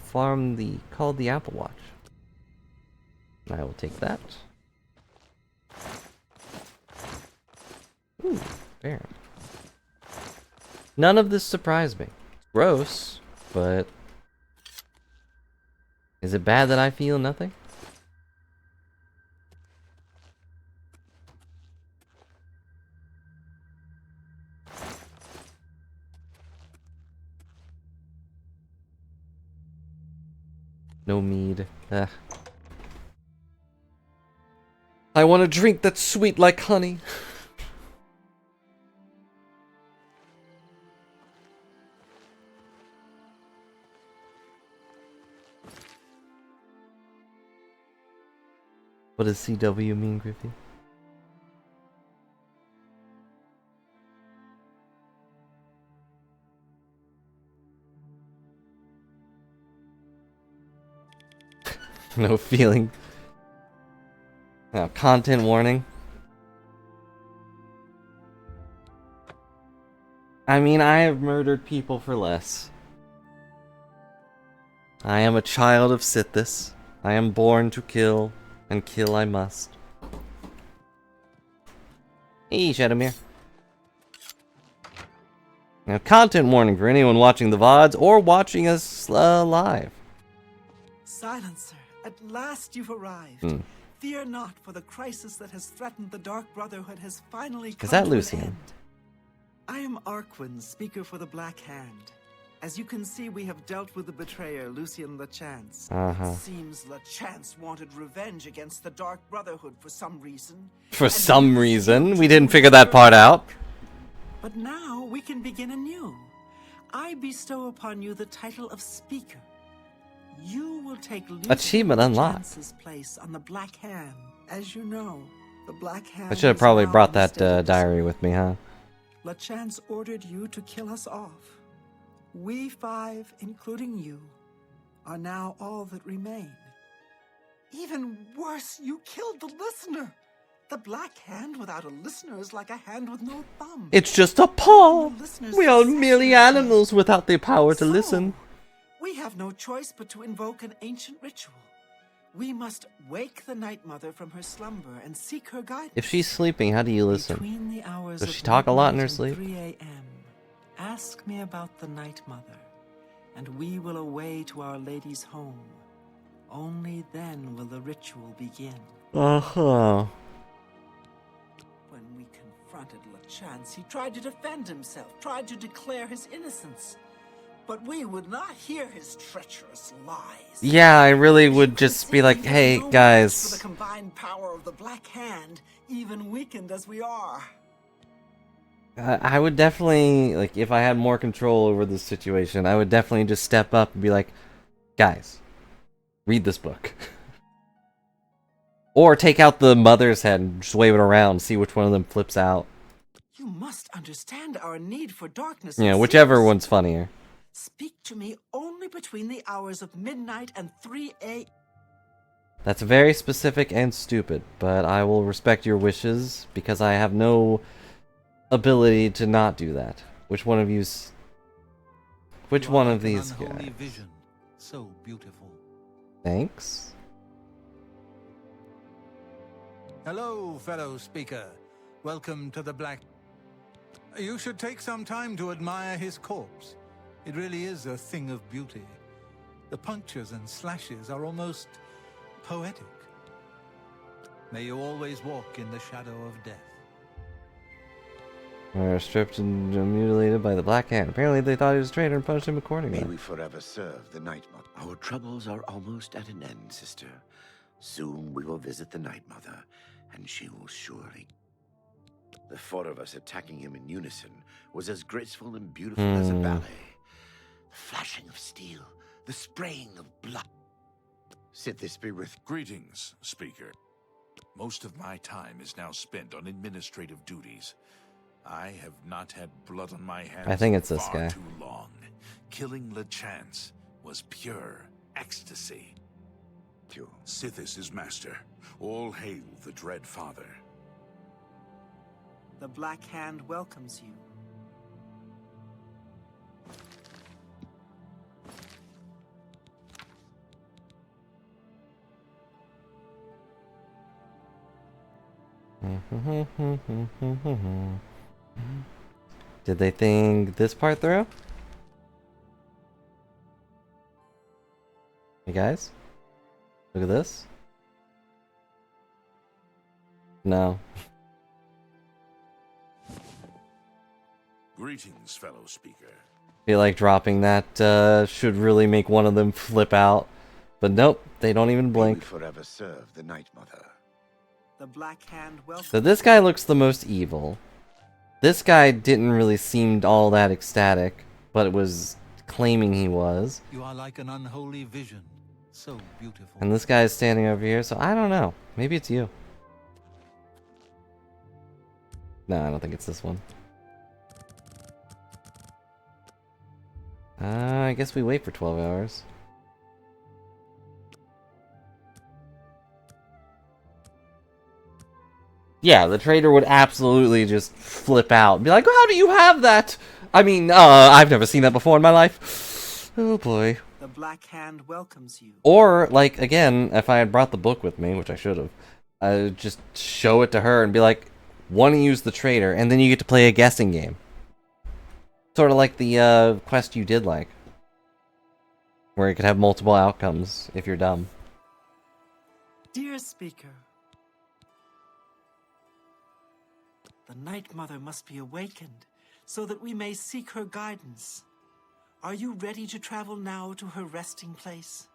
[SPEAKER 1] called the Apple Watch. I will take that. Ooh, fair. None of this surprised me. It's gross, but... is it bad that I feel nothing? No mead. Ugh. I want a drink that's sweet like honey. What does CW mean, Griffey? No feeling. Content warning. I mean, I have murdered people for less. I am a child of Sithis. I am born to kill, and kill I must. Hey, Shadowmere. Now, content warning for anyone watching the VODs or watching us live.
[SPEAKER 10] Silencer, at last you've arrived. Fear not, for the crisis that has threatened the Dark Brotherhood has finally come to an end. I am Arquin, speaker for the Black Hand. As you can see, we have dealt with the betrayer, Lucien Lechance. It seems Lechance wanted revenge against the Dark Brotherhood for some reason.
[SPEAKER 1] For some reason? We didn't figure that part out.
[SPEAKER 10] But now we can begin anew. I bestow upon you the title of Speaker. You will take
[SPEAKER 1] Achievement unlocked.
[SPEAKER 10] Lechanc's place on the Black Hand. As you know, the Black Hand.
[SPEAKER 1] I should have probably brought that diary with me, huh?
[SPEAKER 10] Lechance ordered you to kill us off. We five, including you, are now all that remain. Even worse, you killed the listener. The Black Hand without a listener is like a hand with no thumb.
[SPEAKER 1] It's just a paw. We are merely animals without the power to listen.
[SPEAKER 10] We have no choice but to invoke an ancient ritual. We must wake the Night Mother from her slumber and seek her guidance.
[SPEAKER 1] If she's sleeping, how do you listen?
[SPEAKER 10] Between the hours
[SPEAKER 1] Does she talk a lot in her
[SPEAKER 10] and
[SPEAKER 1] sleep?
[SPEAKER 10] 3 a.m. Ask me about the Night Mother, and we will away to Our Lady's home. Only then will the ritual begin. When we confronted Lechance, he tried to defend himself, tried to declare his innocence. But we would not hear his treacherous lies.
[SPEAKER 1] Yeah, I really would just be like, hey, guys.
[SPEAKER 10] For the combined power of the Black Hand, even weakened as we are.
[SPEAKER 1] I would definitely, like, if I had more control over this situation, I would definitely just step up and be like, guys, Read this book. Or take out the mother's head and just wave it around, see which one of them flips out.
[SPEAKER 10] You must understand our need for darkness.
[SPEAKER 1] Yeah, whichever one's funnier.
[SPEAKER 10] Speak to me only between the hours of midnight and 3 a.m.
[SPEAKER 1] That's very specific and stupid, but I will respect your wishes because I have no ability to not do that. Which one of you's... Which one of these guys?
[SPEAKER 11] Vision. So beautiful.
[SPEAKER 1] Thanks.
[SPEAKER 11] Hello, fellow speaker. Welcome to the Black... You should take some time to admire his corpse. It really is a thing of beauty. The punctures and slashes are almost poetic. May you always walk in the shadow of death.
[SPEAKER 1] We're stripped and mutilated by the Black Hand. Apparently they thought he was a traitor and punished him accordingly.
[SPEAKER 12] May we forever serve the Night Mother. Our troubles are almost at an end, sister. Soon we will visit the Night Mother, and she will surely... The four of us attacking him in unison was as graceful and beautiful as a ballet. The flashing of steel, the spraying of blood. Sit this be with...
[SPEAKER 4] Greetings, Speaker. Most of my time is now spent on administrative duties. I have not had blood on my hands
[SPEAKER 1] I think it's this
[SPEAKER 4] far
[SPEAKER 1] guy.
[SPEAKER 4] too long. Killing LeChance was pure ecstasy. Sithis is master. All hail the Dread Father.
[SPEAKER 10] The Black Hand welcomes you.
[SPEAKER 1] Did they think this part through? Hey guys? Look at this. No.
[SPEAKER 4] Greetings, fellow speaker.
[SPEAKER 1] Feel like dropping that should really make one of them flip out. But nope, they don't even blink.
[SPEAKER 12] May we forever serve the Night Mother.
[SPEAKER 10] The Black Hand welcomes
[SPEAKER 1] So this guy looks the most evil. This guy didn't really seem all that ecstatic, but it was claiming he was.
[SPEAKER 11] You are like an unholy vision. So beautiful.
[SPEAKER 1] And this guy's standing over here, so I don't know. Maybe it's you. No, I don't think it's this one. I guess we wait for 12 hours. Yeah, the trader would absolutely just flip out and be like, how do you have that? I mean, I've never seen that before in my life. Oh boy.
[SPEAKER 10] The Black Hand welcomes you.
[SPEAKER 1] Or, like, again, if I had brought the book with me, which I should have, I would just show it to her and be like, want to use the trader, and then you get to play a guessing game. Sort of like the quest you did like. Where you could have multiple outcomes if you're dumb.
[SPEAKER 10] Dear Speaker, the Night Mother must be awakened so that we may seek her guidance. Are you ready to travel now to her resting place?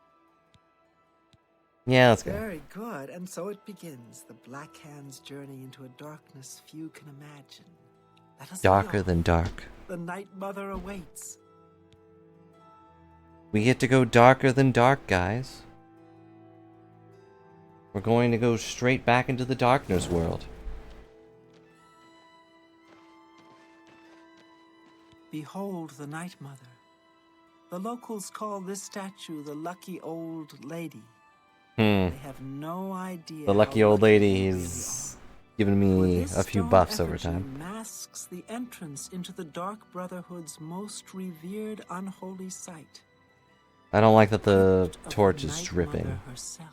[SPEAKER 1] Yeah, let's go.
[SPEAKER 10] Very good, and so it begins, the Black Hand's journey into a darkness few can imagine. Let us
[SPEAKER 1] Darker
[SPEAKER 10] go.
[SPEAKER 1] than dark.
[SPEAKER 10] The Night Mother awaits.
[SPEAKER 1] We get to go darker than dark, guys. We're going to go straight back into the darkness world.
[SPEAKER 10] Behold the Night Mother. The locals call this statue the Lucky Old Lady. They have no idea.
[SPEAKER 1] The lucky
[SPEAKER 10] how
[SPEAKER 1] old
[SPEAKER 10] lucky
[SPEAKER 1] lady,
[SPEAKER 10] we really
[SPEAKER 1] he's given me
[SPEAKER 10] this
[SPEAKER 1] a few
[SPEAKER 10] stone
[SPEAKER 1] buffs over
[SPEAKER 10] effigy
[SPEAKER 1] time.
[SPEAKER 10] Masks the entrance into the Dark Brotherhood's most revered unholy site.
[SPEAKER 1] I don't like that the
[SPEAKER 10] Crypt of
[SPEAKER 1] torch is
[SPEAKER 10] Night
[SPEAKER 1] dripping.
[SPEAKER 10] Mother herself.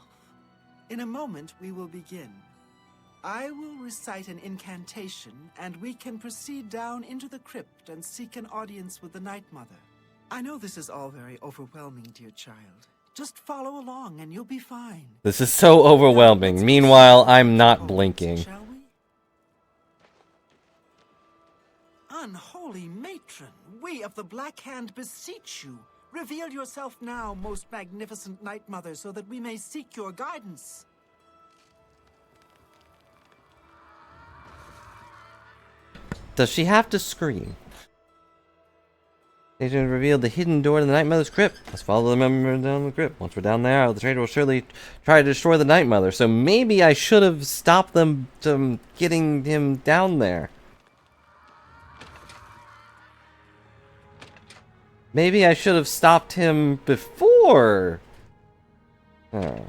[SPEAKER 10] In a moment, we will begin. I will recite an incantation, and we can proceed down into the crypt and seek an audience with the Night Mother. I know this is all very overwhelming, dear child. Just follow along, and you'll be fine.
[SPEAKER 1] This is so overwhelming. Meanwhile, I'm not blinking.
[SPEAKER 10] Shall we? Unholy matron, we of the Black Hand beseech you. Reveal yourself now, most magnificent Night Mother, so that we may seek your guidance.
[SPEAKER 1] Does she have to scream? Agent revealed the hidden door to the Night Mother's crypt. Let's follow the member down the crypt. Once we're down there, the traitor will surely try to destroy the Night Mother. So maybe I should have stopped them from getting him down there. Maybe I should have stopped him before. Oh.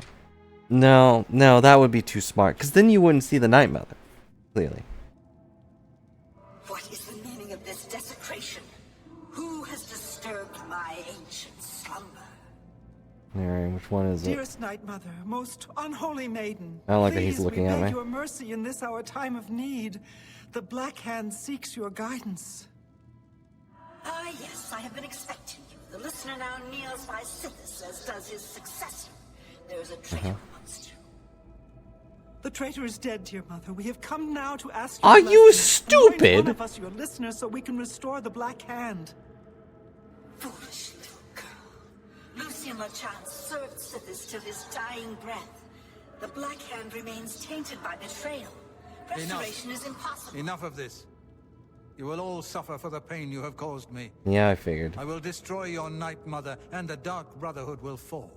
[SPEAKER 1] No, that would be too smart. Because then you wouldn't see the Night Mother. Clearly.
[SPEAKER 9] What is the meaning of this desecration? Who has disturbed my ancient slumber?
[SPEAKER 1] Alright, which one is it?
[SPEAKER 10] Dearest Night Mother, most unholy maiden.
[SPEAKER 1] I don't like that he's looking at me.
[SPEAKER 10] Please, we beg your mercy in this our time of need. The Black Hand seeks your guidance.
[SPEAKER 9] Ah, yes, I have been expecting you. The listener now kneels by Sithis, as does his successor. There is a traitor amongst you.
[SPEAKER 10] The traitor is dead, dear mother. We have come now to ask you.
[SPEAKER 1] Are you
[SPEAKER 10] anoint
[SPEAKER 1] stupid?
[SPEAKER 10] one of us your listeners so we can restore the Black Hand.
[SPEAKER 9] Foolish little girl. Lucien Lachance served Sithis till his dying breath. The Black Hand remains tainted by betrayal. Restoration is impossible.
[SPEAKER 11] Enough of this. You will all suffer for the pain you have caused me.
[SPEAKER 1] Yeah, I figured.
[SPEAKER 11] I will destroy your Night Mother, and the Dark Brotherhood will fall.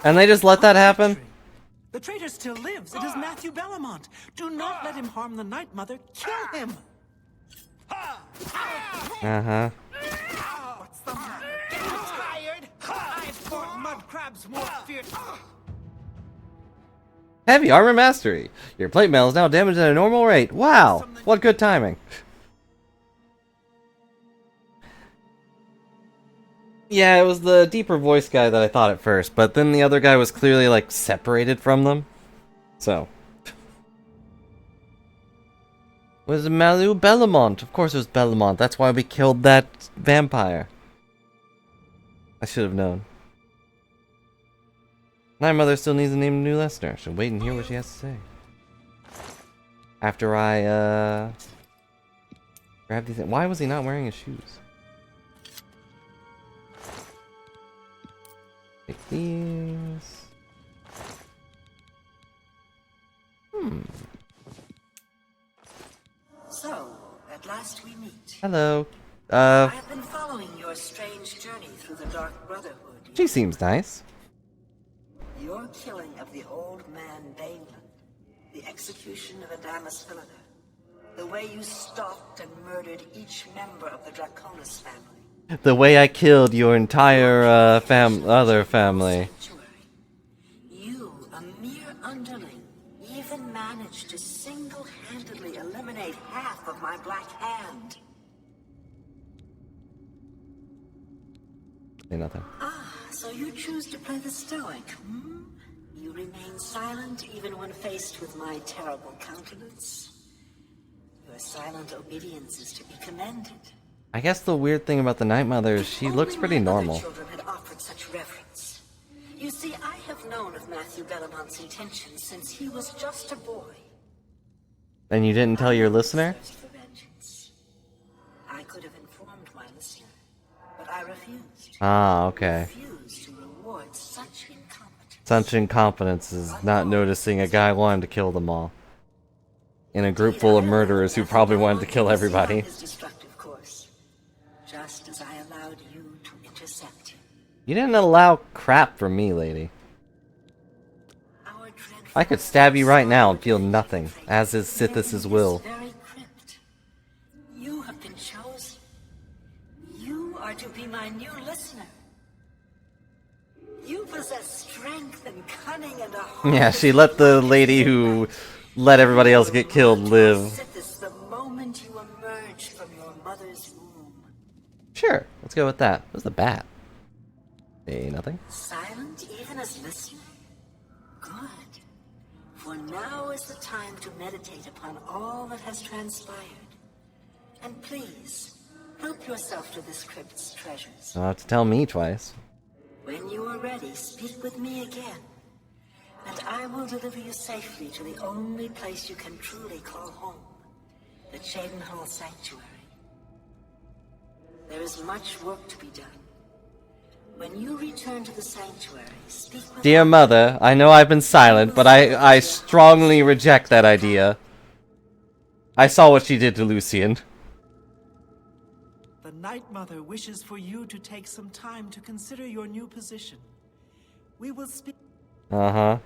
[SPEAKER 1] And they just let that happen?
[SPEAKER 10] The traitor still lives. It is Matthew Bellamont. Do not let him harm the Night Mother. Kill him.
[SPEAKER 1] Uh-huh.
[SPEAKER 10] What's the matter? Tired? I've fought mud crabs more fierce.
[SPEAKER 1] Heavy armor mastery. Your plate mail is now damaged at a normal rate. Wow, what good timing. Yeah, it was the deeper voice guy that I thought at first, but then the other guy was clearly, like, separated from them. So. Was it Matthew Bellamont? Of course it was Bellamont. That's why we killed that vampire. I should have known. Night Mother still needs to name a new listener. I should wait and hear what she has to say. After I, grab these. Why was he not wearing his shoes? Take these.
[SPEAKER 9] So, at last we meet.
[SPEAKER 1] Hello.
[SPEAKER 9] I have been following your strange journey through the Dark Brotherhood.
[SPEAKER 1] She seems nice.
[SPEAKER 9] Your killing of the old man Bainland, the execution of Adamus Philida, the way you stalked and murdered each member of the Draconis family.
[SPEAKER 1] The way I killed your entire other family.
[SPEAKER 9] You, a mere underling, even managed to single-handedly eliminate half of my Black Hand.
[SPEAKER 1] Say nothing.
[SPEAKER 9] Ah, so you choose to play the stoic, hmm? You remain silent even when faced with my terrible countenance. Your silent obedience is to be commended.
[SPEAKER 1] I guess the weird thing about the Night Mother is she looks pretty normal.
[SPEAKER 9] Other children had offered such reverence. You see, I have known of Matthew Bellamont's intentions since he was just a boy.
[SPEAKER 1] And you didn't tell your listener?
[SPEAKER 9] I could have informed my listener, but I refused.
[SPEAKER 1] Ah, okay.
[SPEAKER 9] Refused to reward such incompetence.
[SPEAKER 1] Such incompetence is not noticing a guy wanted to kill them all. In a group full of murderers who probably wanted to kill everybody.
[SPEAKER 9] His destructive course, just as I allowed you to intercept him.
[SPEAKER 1] You didn't allow crap from me, lady. I could stab you right now and feel nothing, as is Sithis' will.
[SPEAKER 9] Very crypt. You have been chosen. You are to be my new listener. You possess strength and cunning and a heart.
[SPEAKER 1] Yeah, she let the lady who let everybody else get killed live.
[SPEAKER 9] Sithis, the moment you emerged from your mother's womb.
[SPEAKER 1] Sure, let's go with that. What's the bat? Hey, nothing.
[SPEAKER 9] Silent even as listener? Good. For now is the time to meditate upon all that has transpired. And please, help yourself to this crypt's treasures.
[SPEAKER 1] You'll have to tell me twice.
[SPEAKER 9] When you are ready, speak with me again. And I will deliver you safely to the only place you can truly call home. The Cheydinhal Sanctuary. There is much work to be done. When you return to the sanctuary, speak with
[SPEAKER 1] Dear Mother, I know I've been silent, but I strongly reject that idea. I saw what she did to Lucien.
[SPEAKER 10] Night Mother wishes for you to take some time to consider your new position. We will speak.
[SPEAKER 1] Uh-huh.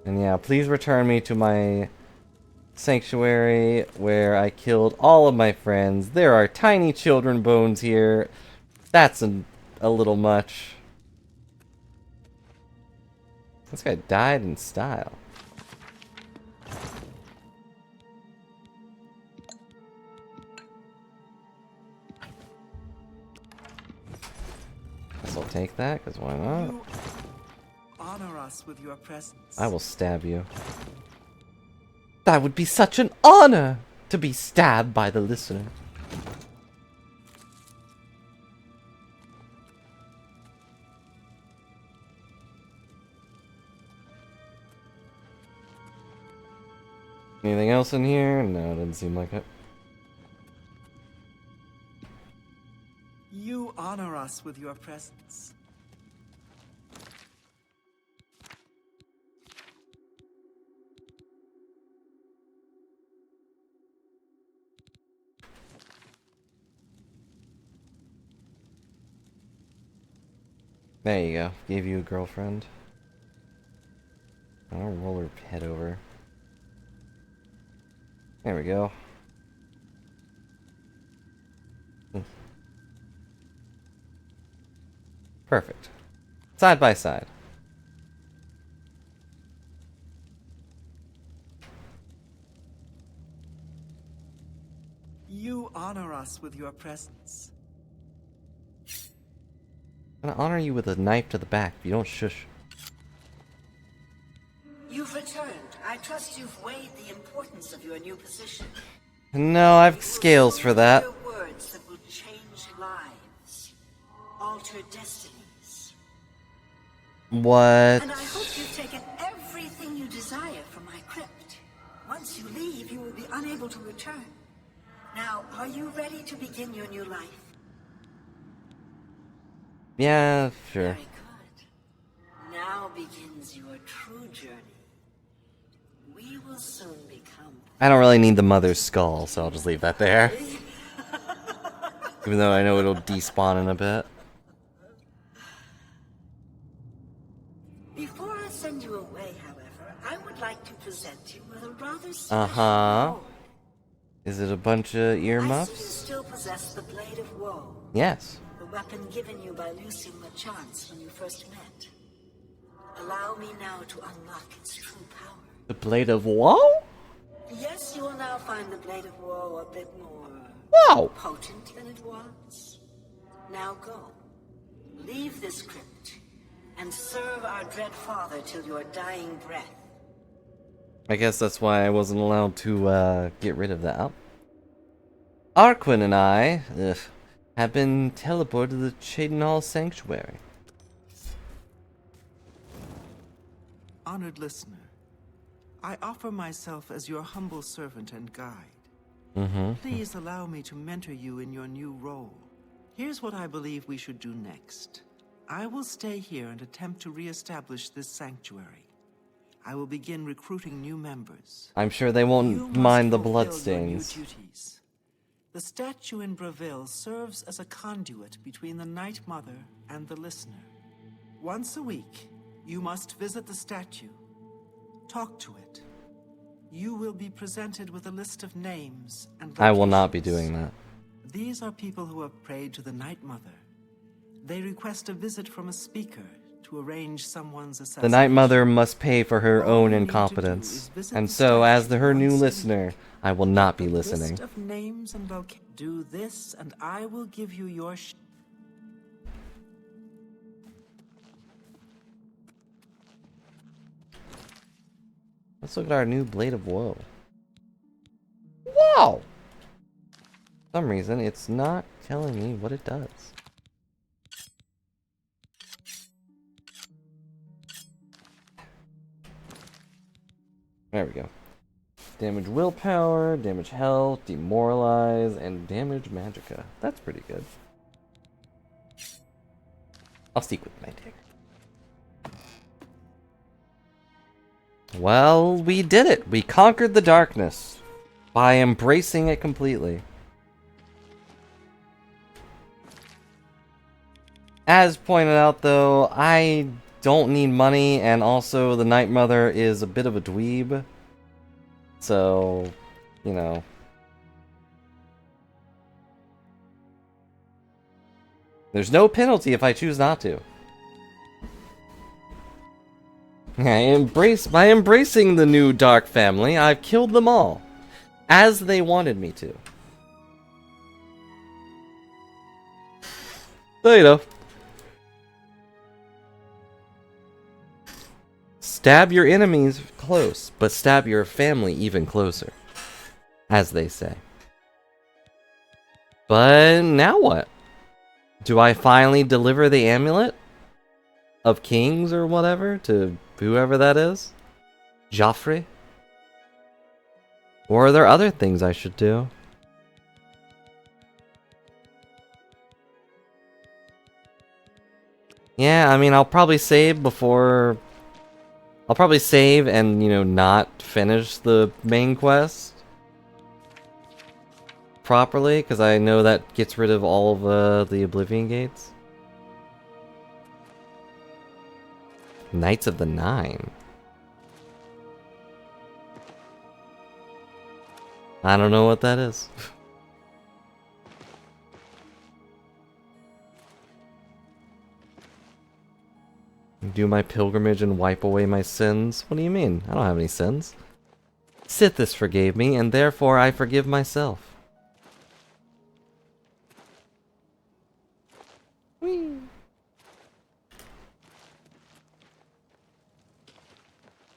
[SPEAKER 1] And yeah, please return me to my sanctuary where I killed all of my friends. There are tiny children bones here. That's a little much. This guy died in style. Guess I'll take that, because why not?
[SPEAKER 10] You honor us with your presence.
[SPEAKER 1] I will stab you. That would be such an honor to be stabbed by the listener. Anything else in here? No, it doesn't seem like it.
[SPEAKER 10] You honor us with your presence.
[SPEAKER 1] There you go. Gave you a girlfriend. I'll roll her head over. There we go. Perfect. Side by side.
[SPEAKER 10] You honor us with your presence.
[SPEAKER 1] I'm gonna honor you with a knife to the back if you don't shush.
[SPEAKER 13] You've returned. I trust you've weighed the importance of your new position.
[SPEAKER 1] No, I've scales for that.
[SPEAKER 13] Your words that will change lives, alter destinies.
[SPEAKER 1] What?
[SPEAKER 13] And I hope you've taken everything you desire from my crypt. Once you leave, you will be unable to return. Now, are you ready to begin your new life?
[SPEAKER 1] Yeah, sure.
[SPEAKER 13] Very good. Now begins your true journey. We will soon become...
[SPEAKER 1] I don't really need the mother's skull, so I'll just leave that there. Even though I know it'll despawn in a bit.
[SPEAKER 13] Before I send you away, however, I would like to present you with a rather special reward.
[SPEAKER 1] Is it a bunch of earmuffs?
[SPEAKER 13] I see you still possess the Blade of Woe.
[SPEAKER 1] Yes.
[SPEAKER 13] The weapon given you by Lucien Lachance when you first met. Allow me now to unlock its true power.
[SPEAKER 1] The Blade of Woe?
[SPEAKER 13] Yes, you will now find the Blade of Woe a bit more...
[SPEAKER 1] Wow!
[SPEAKER 13] potent than it was. Now go. Leave this crypt, and serve our dread father till your dying breath.
[SPEAKER 1] I guess that's why I wasn't allowed to get rid of that. Arquin and I have been teleported to the Cheydinhal Sanctuary.
[SPEAKER 10] Honored listener, I offer myself as your humble servant and guide. Please allow me to mentor you in your new role. Here's what I believe we should do next. I will stay here and attempt to re-establish this sanctuary. I will begin recruiting new members.
[SPEAKER 1] I'm sure they won't mind the bloodstains.
[SPEAKER 10] The statue in Breville serves as a conduit between the Night Mother and the listener. Once a week, you must visit the statue. Talk to it. You will be presented with a list of names and locations.
[SPEAKER 1] I will not be doing that.
[SPEAKER 10] These are people who have prayed to the Night Mother. They request a visit from a speaker to arrange someone's assassination.
[SPEAKER 1] The Night Mother must pay for her own incompetence. And so, as her new listener, I will not be listening.
[SPEAKER 10] List of names and do this, and I will give you your
[SPEAKER 1] Let's look at our new Blade of Woe. Wow! For some reason, it's not telling me what it does. There we go. Damage willpower, damage health, demoralize, and damage magicka. That's pretty good. I'll stick with my dagger. Well, we did it! We conquered the darkness by embracing it completely. As pointed out, though, I don't need money, and also the Night Mother is a bit of a dweeb. So, you know. There's no penalty if I choose not to. By embracing the new Dark family, I've killed them all, as they wanted me to. So, you know. Stab your enemies close, but stab your family even closer, as they say. But now what? Do I finally deliver the amulet of kings or whatever to whoever that is? Joffrey? Or are there other things I should do? Yeah, I mean, I'll probably save before... I'll probably save and, you know, not finish the main quest properly, because I know that gets rid of all of the Oblivion Gates. Knights of the Nine. I don't know what that is. Do my pilgrimage and wipe away my sins? What do you mean? I don't have any sins. Sithis forgave me, and therefore I forgive myself. Whee.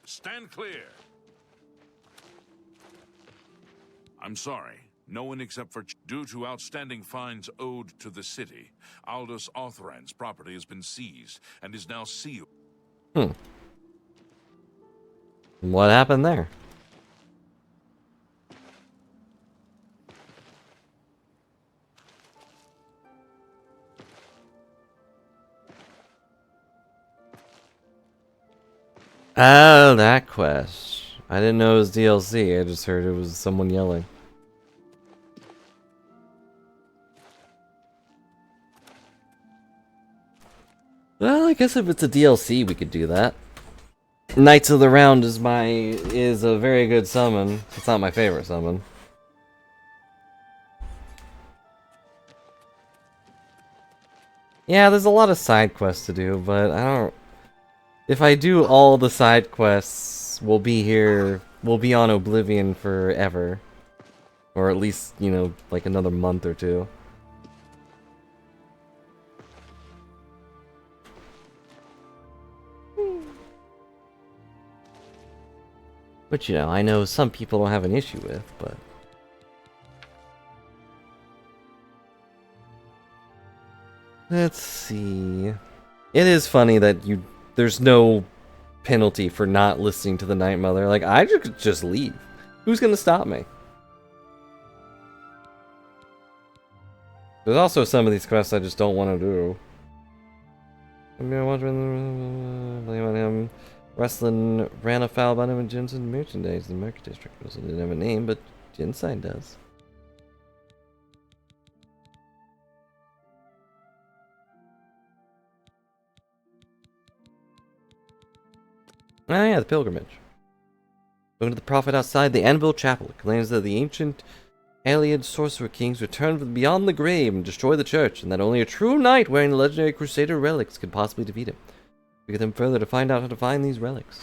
[SPEAKER 4] Stand clear. I'm sorry. No one except for... Due to outstanding fines owed to the city, Aldous Orthrand's property has been seized and is now sealed.
[SPEAKER 1] What happened there? Oh, that quest. I didn't know it was DLC. I just heard it was someone yelling. Well, I guess if it's a DLC, we could do that. Knights of the Round is a very good summon. It's not my favorite summon. Yeah, there's a lot of side quests to do, but I don't... If I do all the side quests, we'll be on Oblivion forever. Or at least, you know, like another month or two. Which, you know, I know some people don't have an issue with, but... Let's see... It is funny that there's no penalty for not listening to the Night Mother. Like, I could just leave. Who's gonna stop me? There's also some of these quests I just don't want to do. Blame on him. Wrestling ran afoul about him and Jensen merchandise in the market district. Also didn't have a name, but Jensen does. Oh yeah, the pilgrimage. Going to the prophet outside the Anvil Chapel. It claims that the ancient Alien sorcerer kings returned from beyond the grave and destroyed the church, and that only a true knight wearing the legendary Crusader relics could possibly defeat him. We get them further to find out how to find these relics.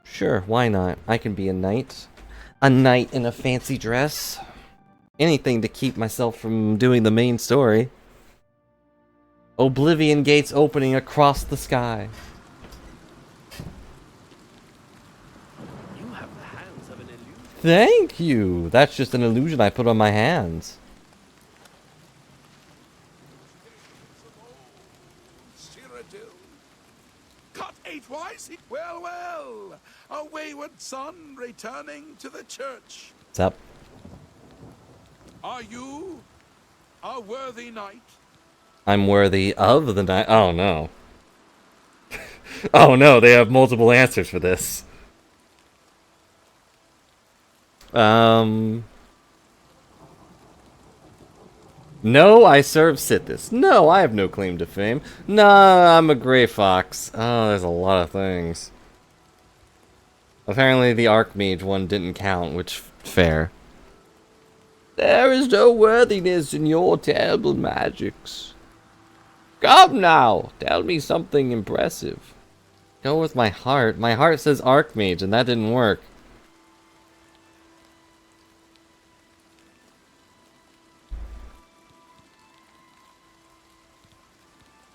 [SPEAKER 1] Sure, why not? I can be a knight. A knight in a fancy dress. Anything to keep myself from doing the main story. Oblivion gates opening across the sky.
[SPEAKER 7] You have the hands of an illusion.
[SPEAKER 1] Thank you! That's just an illusion I put on my hands.
[SPEAKER 4] Cut 8 wise? Well, well! A wayward son returning to the church.
[SPEAKER 1] What's up?
[SPEAKER 4] Are you a worthy knight?
[SPEAKER 1] I'm worthy of the knight. Oh no. Oh no, they have multiple answers for this. No, I serve Sithis. No, I have no claim to fame. Nah, I'm a gray fox. Oh, there's a lot of things. Apparently the Archmage one didn't count, which, fair. There is no worthiness in your terrible magics. Come now, tell me something impressive. Go with my heart. My heart says Archmage, and that didn't work.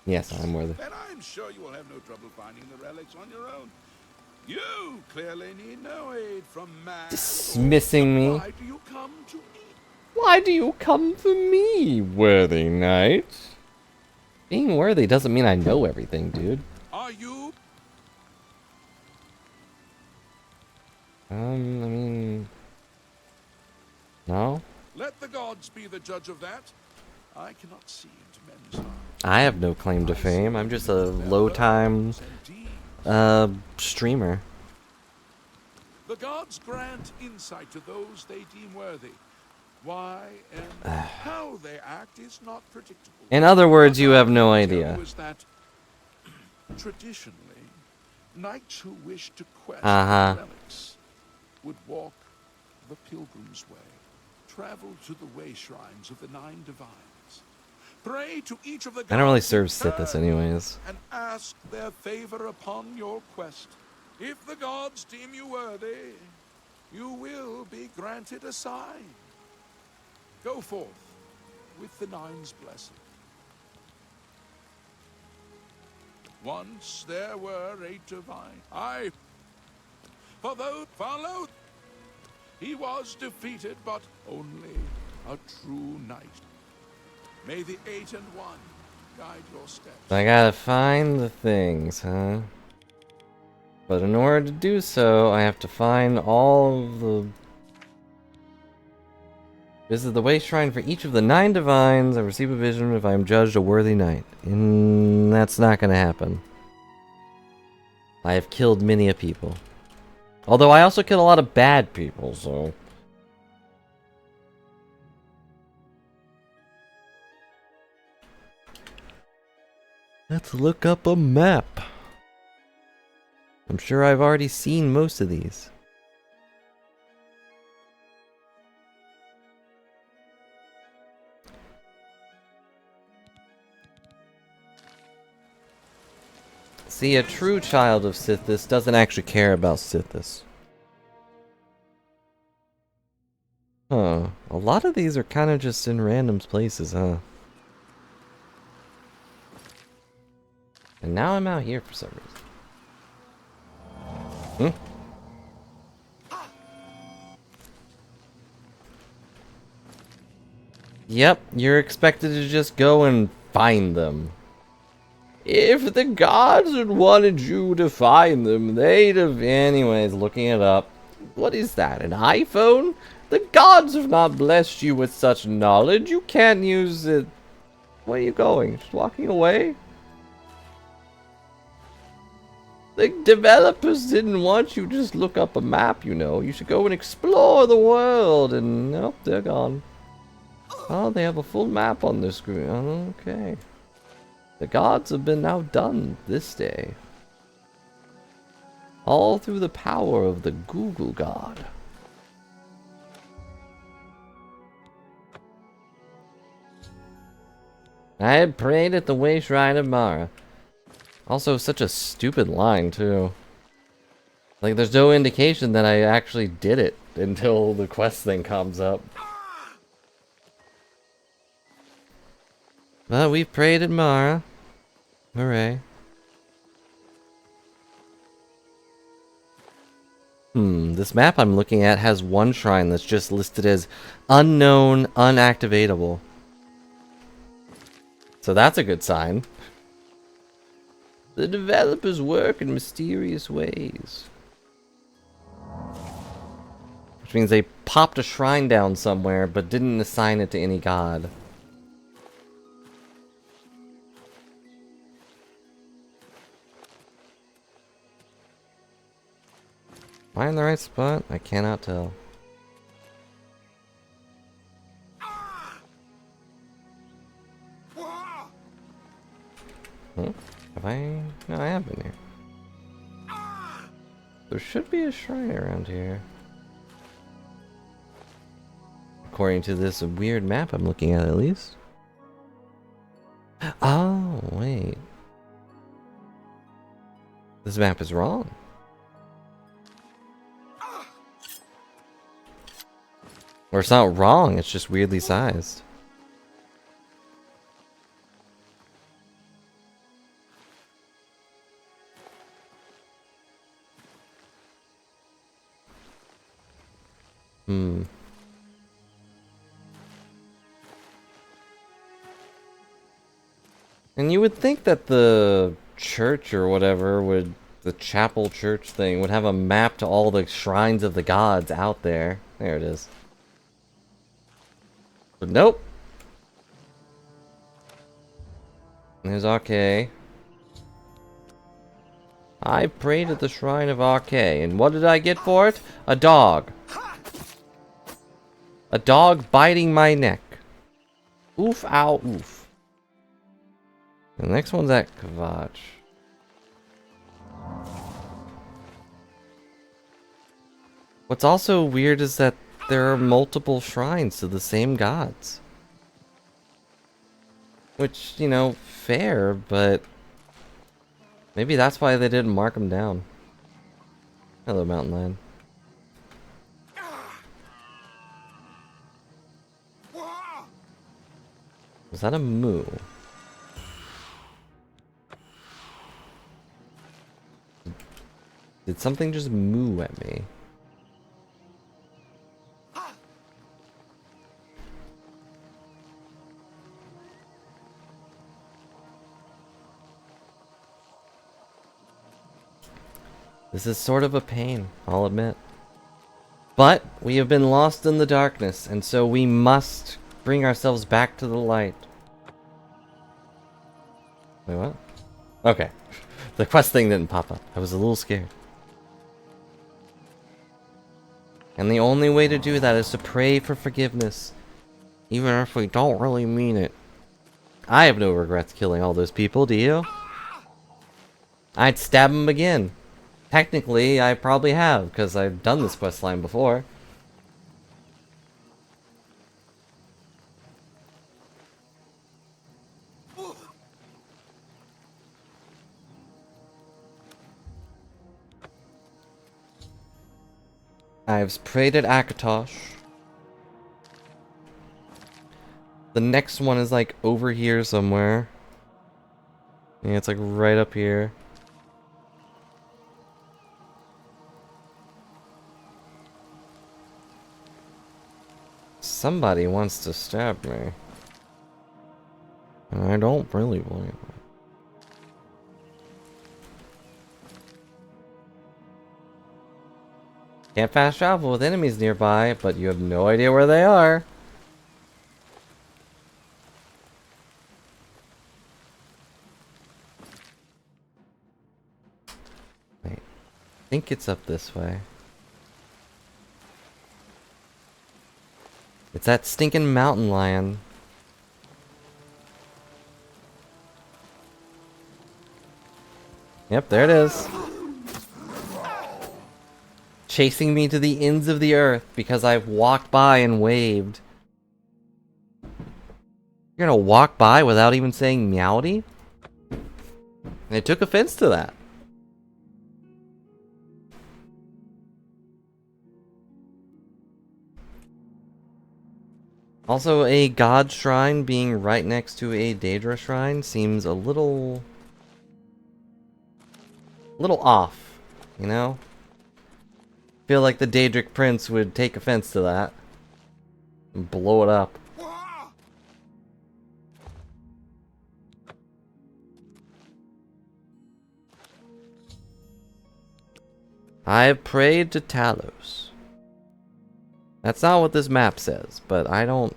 [SPEAKER 1] Yes, I'm worthy.
[SPEAKER 4] And I'm sure you will have no trouble finding the relics on your own. You clearly need no aid from man.
[SPEAKER 1] Dismissing me.
[SPEAKER 4] Why do you come to me?
[SPEAKER 1] Why do you come for me, worthy knight? Being worthy doesn't mean I know everything, dude.
[SPEAKER 4] Are you?
[SPEAKER 1] I mean... No?
[SPEAKER 4] Let the gods be the judge of that. I cannot see into men's hearts.
[SPEAKER 1] I have no claim to fame. I'm just a low-time, streamer.
[SPEAKER 4] The gods grant insight to those they deem worthy. Why and how they act is not predictable.
[SPEAKER 1] In other words, you have no idea.
[SPEAKER 4] Was that traditionally, knights who wished to quest relics would walk the pilgrim's way, travel to the way shrines of the 9 divines, pray to each of the gods
[SPEAKER 1] I don't really serve Sithis anyways.
[SPEAKER 4] and ask their favor upon your quest. If the gods deem you worthy, you will be granted a sign. Go forth with the 9's blessing. Once there were 8 divine. Followed. He was defeated, but only a true knight. May the 8 and 1 guide your steps.
[SPEAKER 1] I gotta find the things, huh? But in order to do so, I have to find all of the... Visit the way shrine for each of the 9 divines. I receive a vision if I am judged a worthy knight. And that's not gonna happen. I have killed many a people. Although I also killed a lot of bad people, so... Let's look up a map. I'm sure I've already seen most of these. See, a true child of Sithis doesn't actually care about Sithis. Huh. A lot of these are kind of just in random places, huh? And now I'm out here for some reason. Yep, you're expected to just go and find them. If the gods had wanted you to find them, they'd have... Anyways, looking it up. What is that, an iPhone? The gods have not blessed you with such knowledge. You can't use it. Where are you going? Just walking away? The developers didn't want you to just look up a map, you know. You should go and explore the world. And nope, they're gone. Oh, they have a full map on their screen. Okay. The gods have been outdone this day. All through the power of the Google God. I had prayed at the way shrine of Mara. Also, such a stupid line, too. Like, there's no indication that I actually did it until the quest thing comes up. But we prayed at Mara. Hooray. This map I'm looking at has one shrine that's just listed as unknown, unactivatable. So that's a good sign. The developers work in mysterious ways. Which means they popped a shrine down somewhere, but didn't assign it to any god. Am I in the right spot? I cannot tell. Have I? No, I have been here. There should be a shrine around here. According to this weird map I'm looking at least. Oh, wait. This map is wrong. Or it's not wrong, it's just weirdly sized. Hmm. And you would think that the church or whatever would, the chapel church thing, would have a map to all the shrines of the gods out there. There it is. But nope. There's Arcay. I prayed at the shrine of Arcay, and what did I get for it? A dog. A dog biting my neck. Oof, ow, oof. The next one's at Kvatch. What's also weird is that there are multiple shrines to the same gods. Which, you know, fair, but maybe that's why they didn't mark them down. Hello, mountain lion. Was that a moo? Did something just moo at me? This is sort of a pain, I'll admit. But we have been lost in the darkness, and so we must bring ourselves back to the light. Wait, what? Okay. The quest thing didn't pop up. I was a little scared. And the only way to do that is to pray for forgiveness. Even if we don't really mean it. I have no regrets killing all those people, do you? I'd stab them again. Technically, I probably have, because I've done this questline before. I've prayed at Akatosh. The next one is like over here somewhere. Yeah, it's like right up here. Somebody wants to stab me. And I don't really believe it. Can't fast travel with enemies nearby, but you have no idea where they are. Wait, I think it's up this way. It's that stinking mountain lion. Yep, there it is. Chasing me to the ends of the earth because I've walked by and waved. You're gonna walk by without even saying meowdy? And I took offense to that. Also, a god shrine being right next to a Daedra shrine seems a little off, you know? Feel like the Daedric Prince would take offense to that and blow it up. I have prayed to Talos. That's not what this map says, but I don't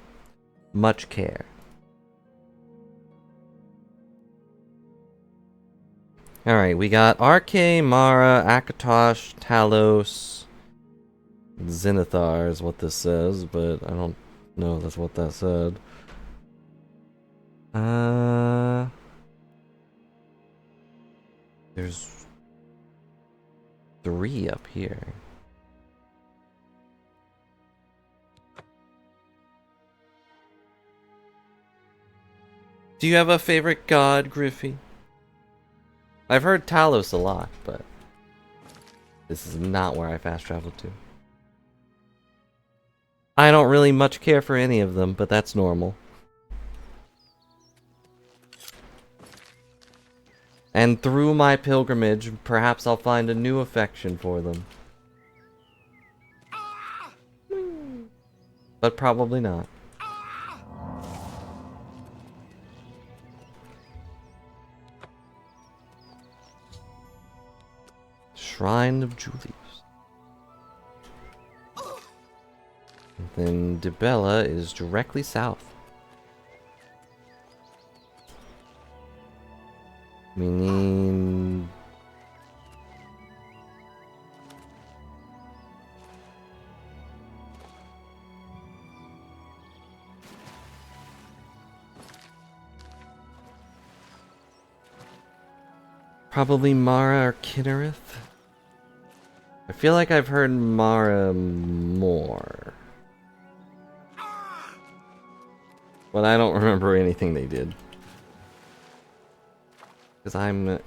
[SPEAKER 1] much care. Alright, we got Arcay, Mara, Akatosh, Talos, Zenithar is what this says, but I don't know if that's what that said. There's 3 up here. Do you have a favorite god, Griffey? I've heard Talos a lot, but this is not where I fast traveled to. I don't really much care for any of them, but that's normal. And through my pilgrimage, perhaps I'll find a new affection for them. But probably not. Shrine of Julius. And then Dibella is directly south. Meaning... probably Mara or Kinnereth. I feel like I've heard Mara more. But I don't remember anything they did. Because I'm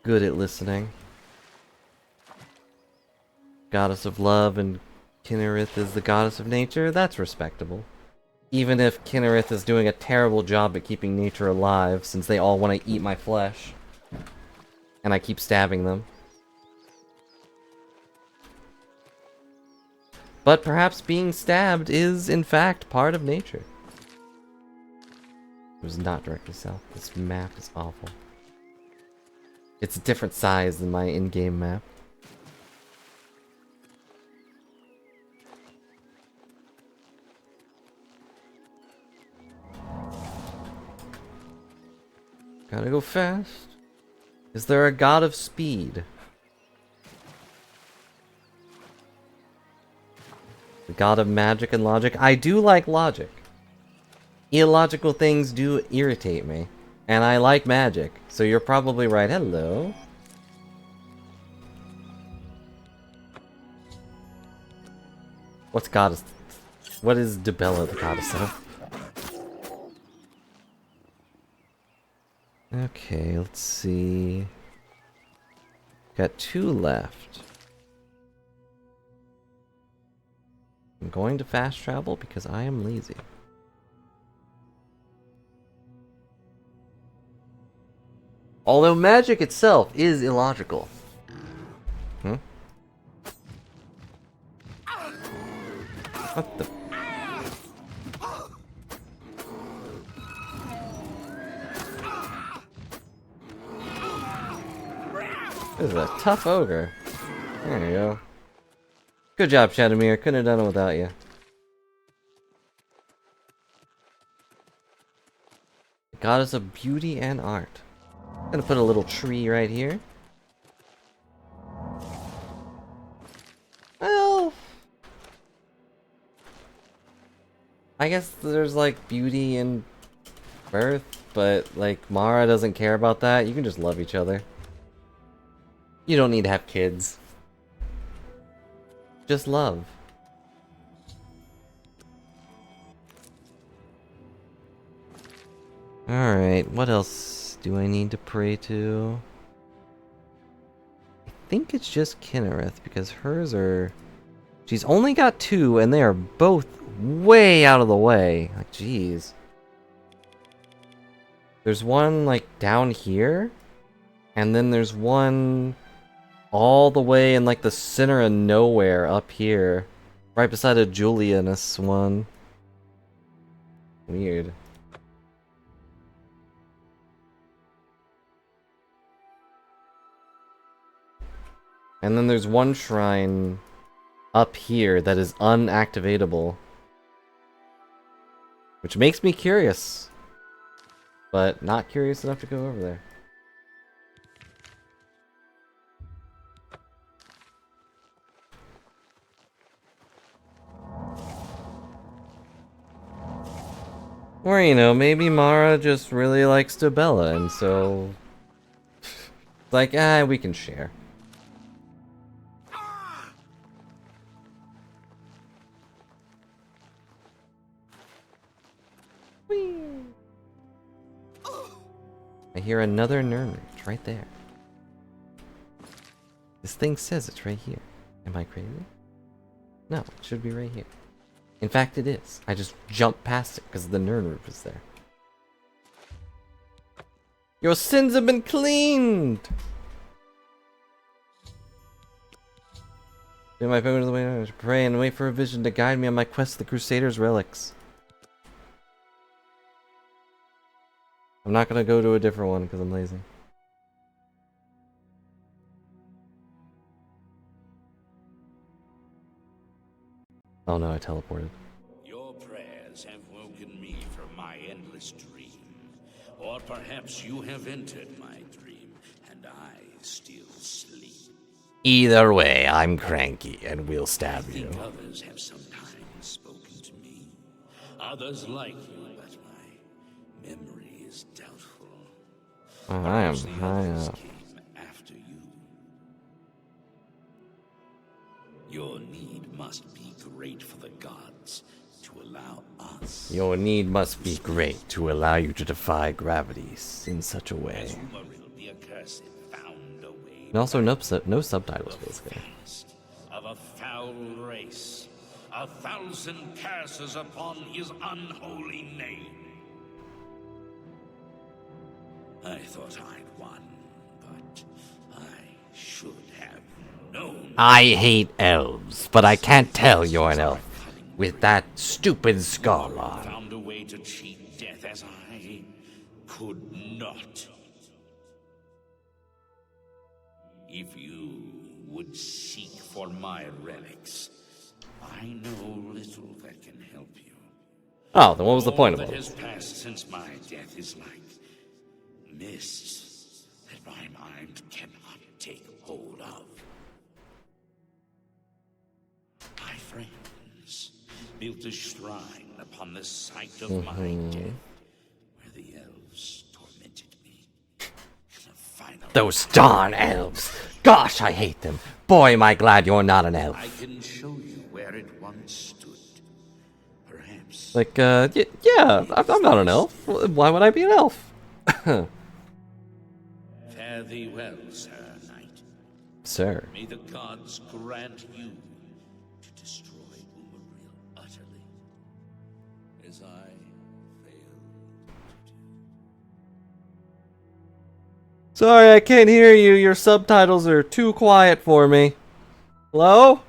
[SPEAKER 1] good at listening. Goddess of love and Kinnereth is the goddess of nature. That's respectable. Even if Kinnereth is doing a terrible job at keeping nature alive, since they all want to eat my flesh. And I keep stabbing them. But perhaps being stabbed is, in fact, part of nature. It was not directly south. This map is awful. It's a different size than my in-game map. Gotta go fast. Is there a god of speed? The god of magic and logic? I do like logic. Illogical things do irritate me. And I like magic, so you're probably right. Hello. What's goddess? What is Dibella the goddess of? Okay, let's see. Got 2 left. I'm going to fast travel because I am lazy. Although magic itself is illogical. Hmm? What the? This is a tough ogre. There you go. Good job, Shadowmere. Couldn't have done it without you. Goddess of beauty and art. I'm gonna put a little tree right here. Well, I guess there's like beauty in birth, but like Mara doesn't care about that. You can just love each other. You don't need to have kids. Just love. Alright, what else do I need to pray to? I think it's just Kinnereth, because hers are... She's only got 2, and they are both way out of the way. Like, jeez. There's one, like, down here, and then there's one all the way in, like, the center of nowhere up here. Right beside a Julianus one. Weird. And then there's one shrine up here that is unactivatable. Which makes me curious. But not curious enough to go over there. Or, you know, maybe Mara just really likes Dibella, and so... Like, we can share. Whee! I hear another Nern It's right there. This thing says it's right here. Am I crazy? No, it should be right here. In fact, it is. I just jumped past it because the Nern roof is there. Your sins have been cleaned! Do my fingers away to pray and wait for a vision to guide me on my quest to the Crusaders' relics. I'm not gonna go to a different one because I'm lazy. Oh no, I teleported.
[SPEAKER 14] Your prayers have woken me from my endless dream. Or perhaps you have entered my dream, and I still sleep.
[SPEAKER 1] Either way, I'm cranky and will stab you.
[SPEAKER 14] Others have sometimes spoken to me. Others like you, but my memory is doubtful.
[SPEAKER 1] I am high up.
[SPEAKER 14] After you. Your need must be great for the gods to allow us.
[SPEAKER 1] Your need must be great to allow you to defy gravities in such a way.
[SPEAKER 14] The accursed found a way.
[SPEAKER 1] And also no subtitles for this game.
[SPEAKER 14] Of a foul race. 1,000 curses upon his unholy name. I thought I'd won, but I should have known.
[SPEAKER 1] I hate elves, but I can't tell you're an elf with that stupid skull on.
[SPEAKER 14] Found a way to cheat death as I could not. If you would seek for my relics, I know little that can help you.
[SPEAKER 1] Oh, then what was the point of
[SPEAKER 14] all
[SPEAKER 1] it?
[SPEAKER 14] that has passed since my death is like mist that my mind cannot take hold of. My friends built a shrine upon the site of my death, where the elves tormented me.
[SPEAKER 1] Those darn elves! Gosh, I hate them. Boy, am I glad you're not an elf.
[SPEAKER 14] I can show you where it once stood. Perhaps.
[SPEAKER 1] Like, yeah, I'm not an elf. Why would I be an elf?
[SPEAKER 14] Fare thee well, Sir Knight.
[SPEAKER 1] Sir.
[SPEAKER 14] May the gods grant you to destroy Umaril utterly, as I failed.
[SPEAKER 1] Sorry, I can't hear you. Your subtitles are too quiet for me. Hello?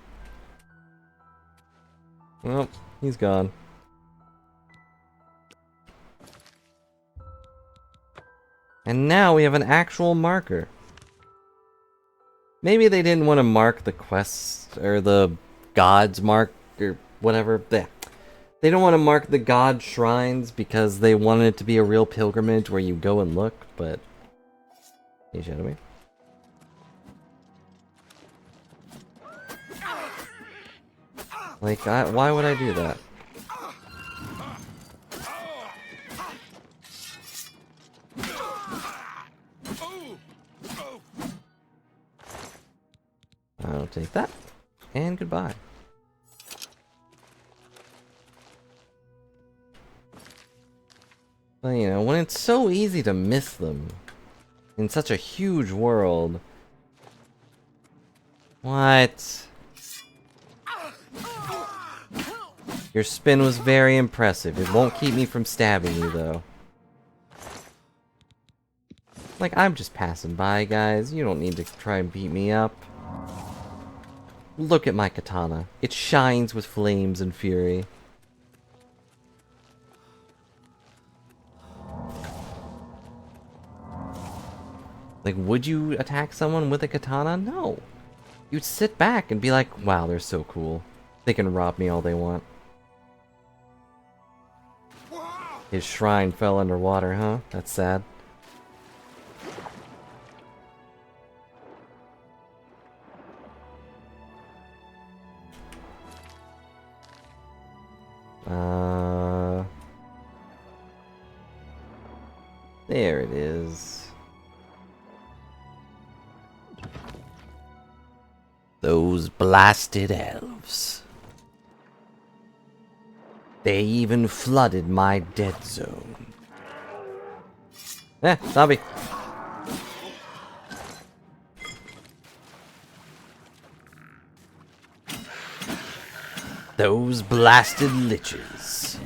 [SPEAKER 1] Well, he's gone. And now we have an actual marker. Maybe they didn't want to mark the quests, or the gods mark, or whatever. They don't want to mark the god shrines because they wanted it to be a real pilgrimage where you go and look, but... Hey, Shadowy. Like, why would I do that? I'll take that. And goodbye. But, you know, when it's so easy to miss them in such a huge world. What? Your spin was very impressive. It won't keep me from stabbing you, though. Like, I'm just passing by, guys. You don't need to try and beat me up. Look at my katana. It shines with flames and fury. Like, would you attack someone with a katana? No. You'd sit back and be like, wow, they're so cool. They can rob me all they want. His shrine fell underwater, huh? That's sad. There it is. Those blasted elves. They even flooded my dead zone. Zombie. Those blasted liches.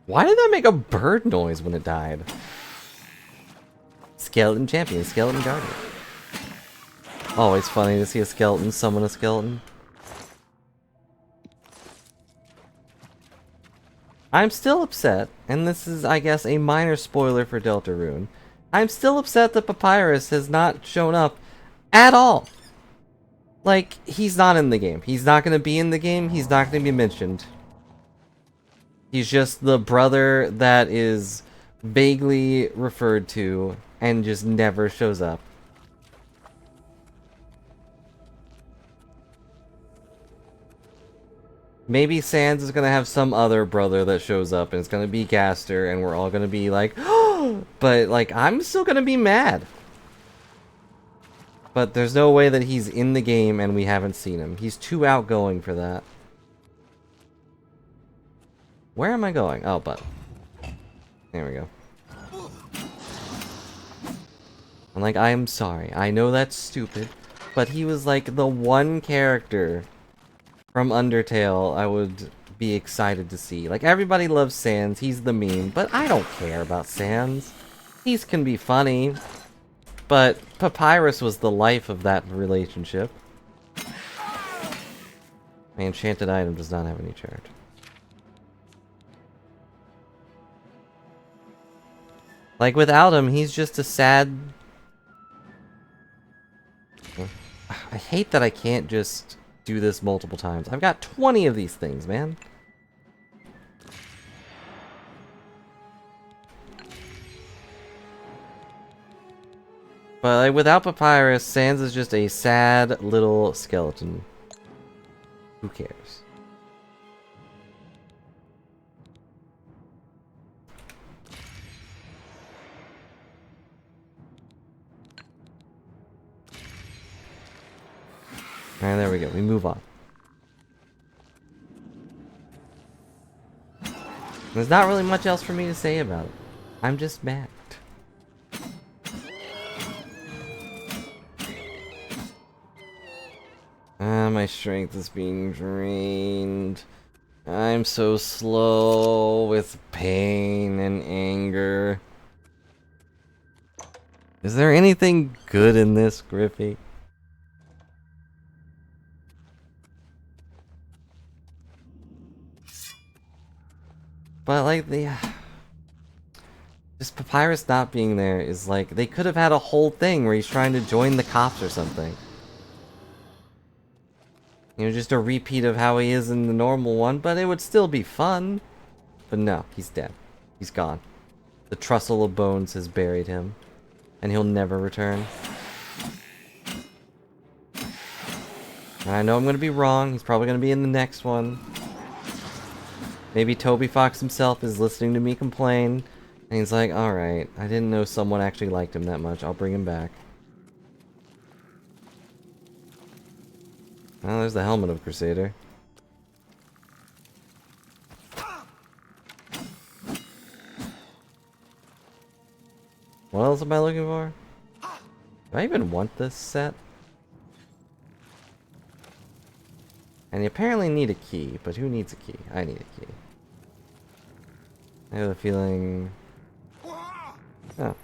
[SPEAKER 1] Why did that make a bird noise when it died? Skeleton champion, skeleton guardian. Always funny to see a skeleton summon a skeleton. I'm still upset, and this is, I guess, a minor spoiler for Deltarune. I'm still upset that Papyrus has not shown up at all. Like, he's not in the game. He's not going to be in the game. He's not going to be mentioned. He's just the brother that is vaguely referred to and just never shows up. Maybe Sans is gonna have some other brother that shows up and it's gonna be Gaster and we're all gonna be like, oh! But like, I'm still gonna be mad. But there's no way that he's in the game and we haven't seen him. He's too outgoing for that. Where am I going? Oh, but there we go. I'm like, I am sorry. I know that's stupid, but he was like the one character from Undertale I would be excited to see. Like, everybody loves Sans, he's the meme, but I don't care about Sans. These can be funny, but Papyrus was the life of that relationship. My enchanted item does not have any charge. Like, without him, he's just a sad... I hate that I can't just do this multiple times. I've got 20 of these things, man. But like, without Papyrus, Sans is just a sad little skeleton. Who cares? Alright, there we go. We move on. There's not really much else for me to say about it. I'm just mad. My strength is being drained. I'm so slow with pain and anger. Is there anything good in this, Griffey? But like just Papyrus not being there is like, they could have had a whole thing where he's trying to join the cops or something. You know, just a repeat of how he is in the normal one, but it would still be fun. But no, he's dead. He's gone. The Trussel of Bones has buried him, and he'll never return. And I know I'm gonna be wrong. He's probably gonna be in the next one. Maybe Toby Fox himself is listening to me complain, and he's like, alright, I didn't know someone actually liked him that much. I'll bring him back. Oh, there's the helmet of Crusader. What else am I looking for? Do I even want this set? And you apparently need a key, but who needs a key? I need a key. I have a feeling... Oh.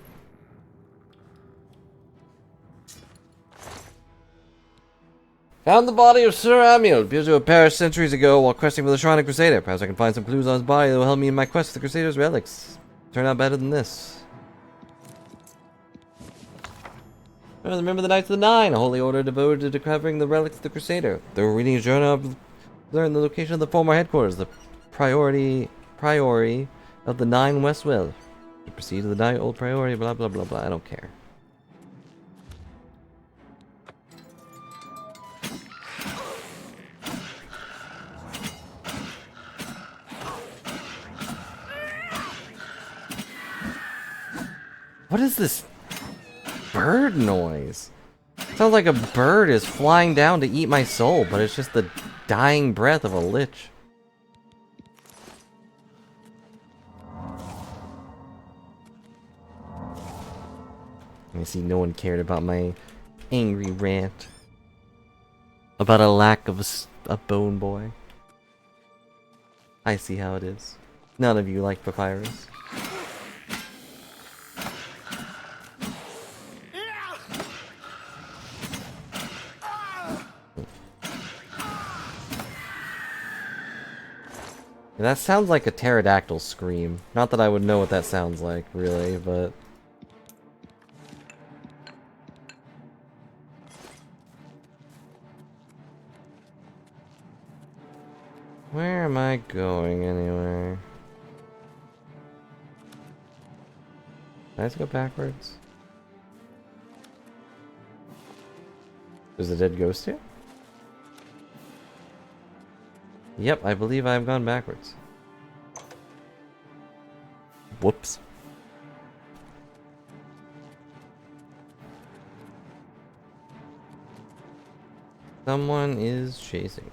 [SPEAKER 1] Found the body of Sir Amiel. Appears to have perished centuries ago while questing for the Shrine of Crusader. Perhaps I can find some clues on his body that will help me in my quest for the Crusader's relics. Turn out better than this. Remember the Knights of the Nine, a holy order devoted to recovering the relics of the Crusader. They were reading a journal to learn the location of the former headquarters, the priory of the Nine West Well. To proceed to the old priory, blah blah blah blah. I don't care. What is this? bird noise? Sounds like a bird is flying down to eat my soul, but it's just the dying breath of a lich. I see no one cared about my angry rant about a lack of a bone boy. I see how it is. None of you like papyrus. That sounds like a pterodactyl scream. Not that I would know what that sounds like, really, but... Where am I going, anyway? Can I just go backwards? There's a dead ghost here? Yep, I believe I've gone backwards. Whoops. Someone is chasing me.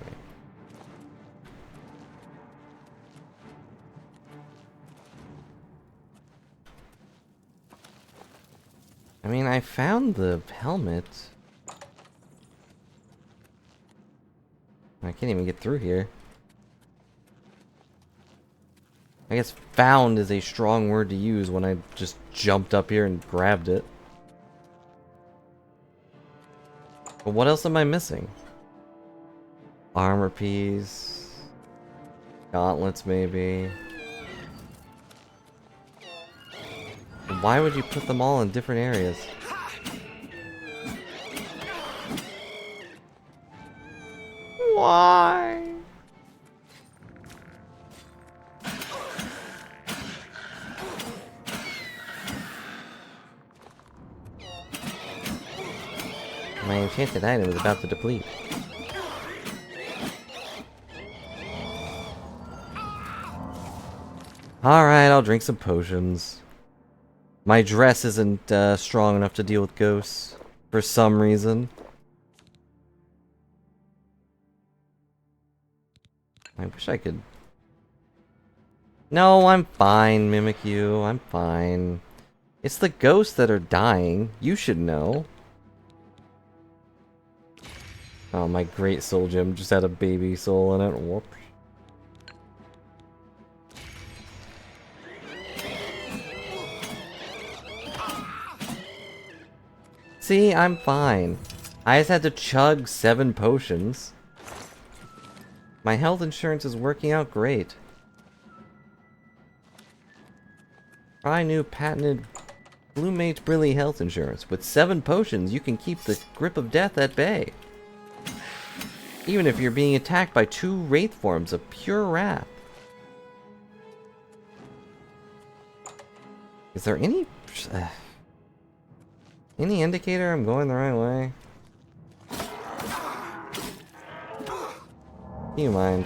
[SPEAKER 1] I mean, I found the helmet. I can't even get through here. I guess found is a strong word to use when I just jumped up here and grabbed it. But what else am I missing? Armor piece. Gauntlets, maybe. Why would you put them all in different areas? Why? My enchanted item is about to deplete. Alright, I'll drink some potions. My dress isn't strong enough to deal with ghosts, for some reason. I wish I could... No, I'm fine, Mimikyu. I'm fine. It's the ghosts that are dying. You should know. Oh, my great soul gem just had a baby soul in it. Whoops. See, I'm fine. I just had to chug 7 potions. My health insurance is working out great. Try new patented Blue Mage Brilly health insurance. With 7 potions, you can keep the grip of death at bay. Even if you're being attacked by 2 wraith forms of pure wrath. Is there any indicator I'm going the right way? Do you mind?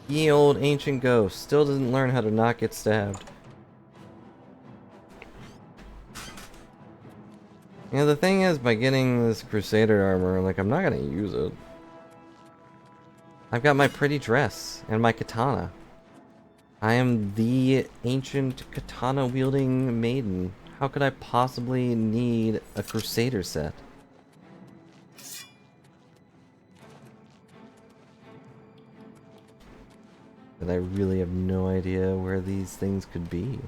[SPEAKER 1] Ye old ancient ghost still doesn't learn how to not get stabbed. You know, the thing is, by getting this Crusader armor, like, I'm not gonna use it. I've got my pretty dress and my katana. I am the ancient katana-wielding maiden. How could I possibly need a Crusader set? But I really have no idea where these things could be.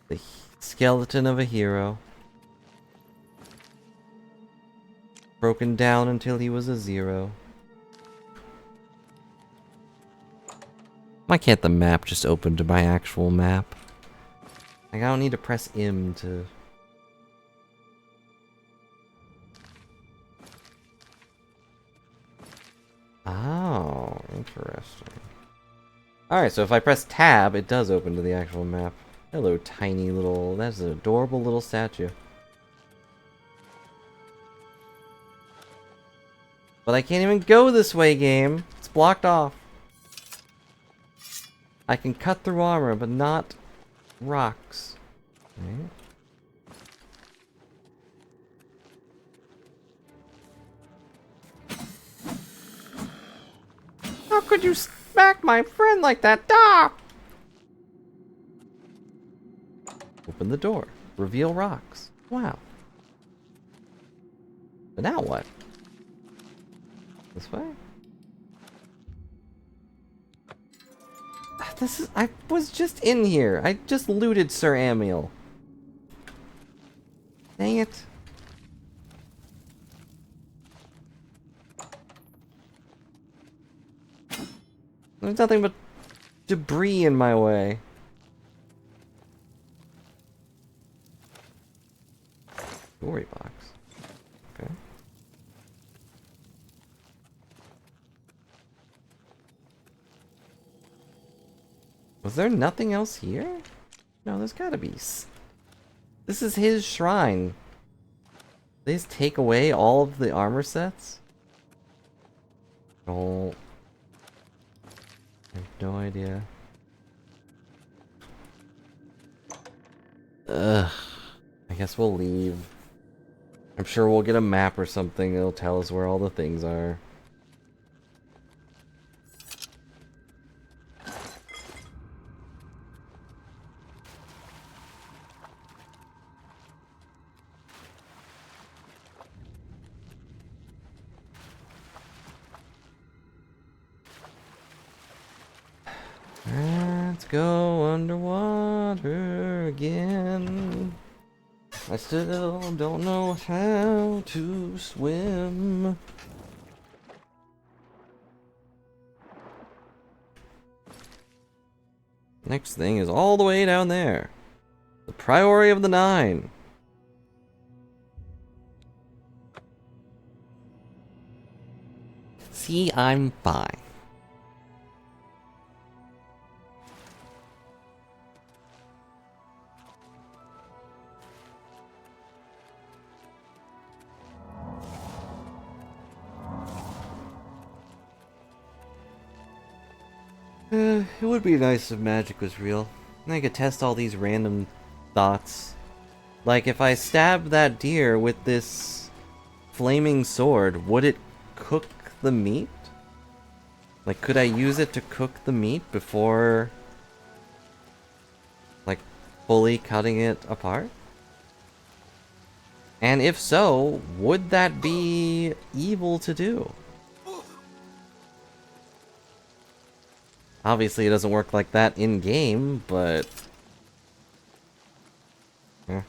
[SPEAKER 1] The skeleton of a hero. Broken down until he was a 0. Why can't the map just open to my actual map? Like, I don't need to press M to... Oh, interesting. Alright, so if I press tab, it does open to the actual map. Hello, tiny little... That's an adorable little statue. But I can't even go this way, game. It's blocked off. I can cut through armor, but not rocks. Okay. How could you smack my friend like that? Ah! Open the door. Reveal rocks. Wow. But now what? This way? This is... I was just in here. I just looted Sir Amiel. Dang it. There's nothing but debris in my way. Story box. Okay. Was there nothing else here? No, there's gotta be. This is his shrine. They just take away all of the armor sets? Oh. I have no idea. Ugh. I guess we'll leave. I'm sure we'll get a map or something that'll tell us where all the things are. Let's go underwater again. I still don't know how to swim. Next thing is all the way down there. The Priory of the Nine. See, I'm fine. It would be nice if magic was real. And I could test all these random thoughts. Like, if I stabbed that deer with this flaming sword, would it cook the meat? Like, could I use it to cook the meat before, like, fully cutting it apart? And if so, would that be evil to do? Obviously, it doesn't work like that in-game, but... Eh.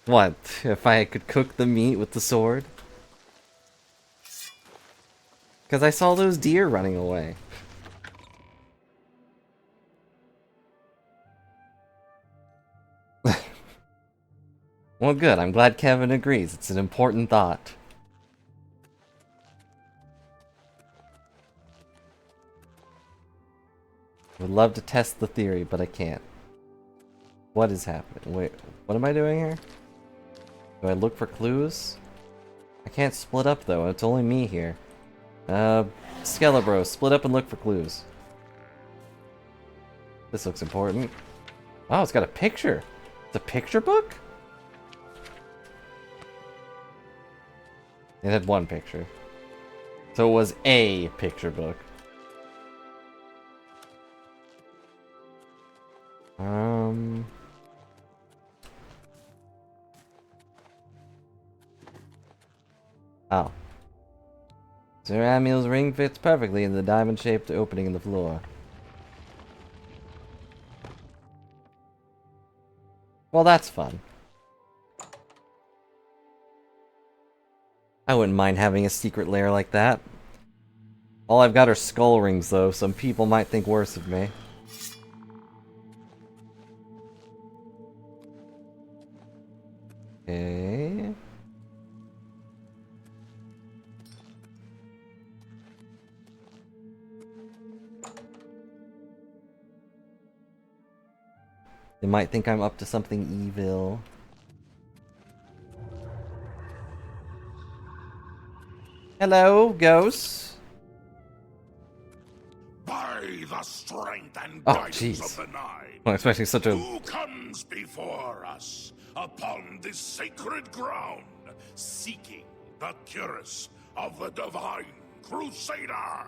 [SPEAKER 1] What? If I could cook the meat with the sword? Because I saw those deer running away. Well, good. I'm glad Kevin agrees. It's an important thought. Would love to test the theory, but I can't. What is happening? Wait, what am I doing here? Do I look for clues? I can't split up, though. It's only me here. Skelebro, split up and look for clues. This looks important. Oh, it's got a picture. It's a picture book? It had one picture. So it was a picture book. Oh. Sir Amiel's ring fits perfectly in the diamond-shaped opening in the floor. Well, that's fun. I wouldn't mind having a secret lair like that. All I've got are skull rings, though. Some people might think worse of me. Okay. They might think I'm up to something evil. Hello, ghosts.
[SPEAKER 4] By the strength and
[SPEAKER 1] Oh,
[SPEAKER 4] guidance
[SPEAKER 1] jeez.
[SPEAKER 4] of the Nine,
[SPEAKER 1] I'm expecting such a...
[SPEAKER 4] who comes before us upon this sacred ground, seeking the cuirass of the divine Crusader?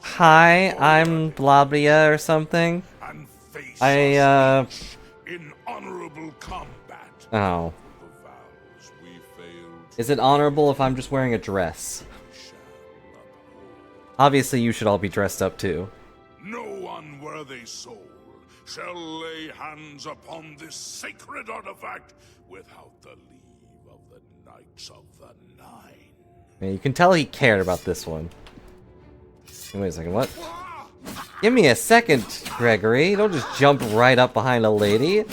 [SPEAKER 1] Hi, I'm Blabia or something.
[SPEAKER 4] And face
[SPEAKER 1] I,
[SPEAKER 4] us each in honorable combat.
[SPEAKER 1] Oh.
[SPEAKER 4] The vows we failed
[SPEAKER 1] Is it honorable if I'm just wearing a dress? Obviously, you should all be dressed up too.
[SPEAKER 4] No unworthy soul shall lay hands upon this sacred artifact without the leave of the Knights of the Nine.
[SPEAKER 1] Yeah, you can tell he cared about this one. Wait a second, what? Give me a second, Gregory. Don't just jump right up behind a lady.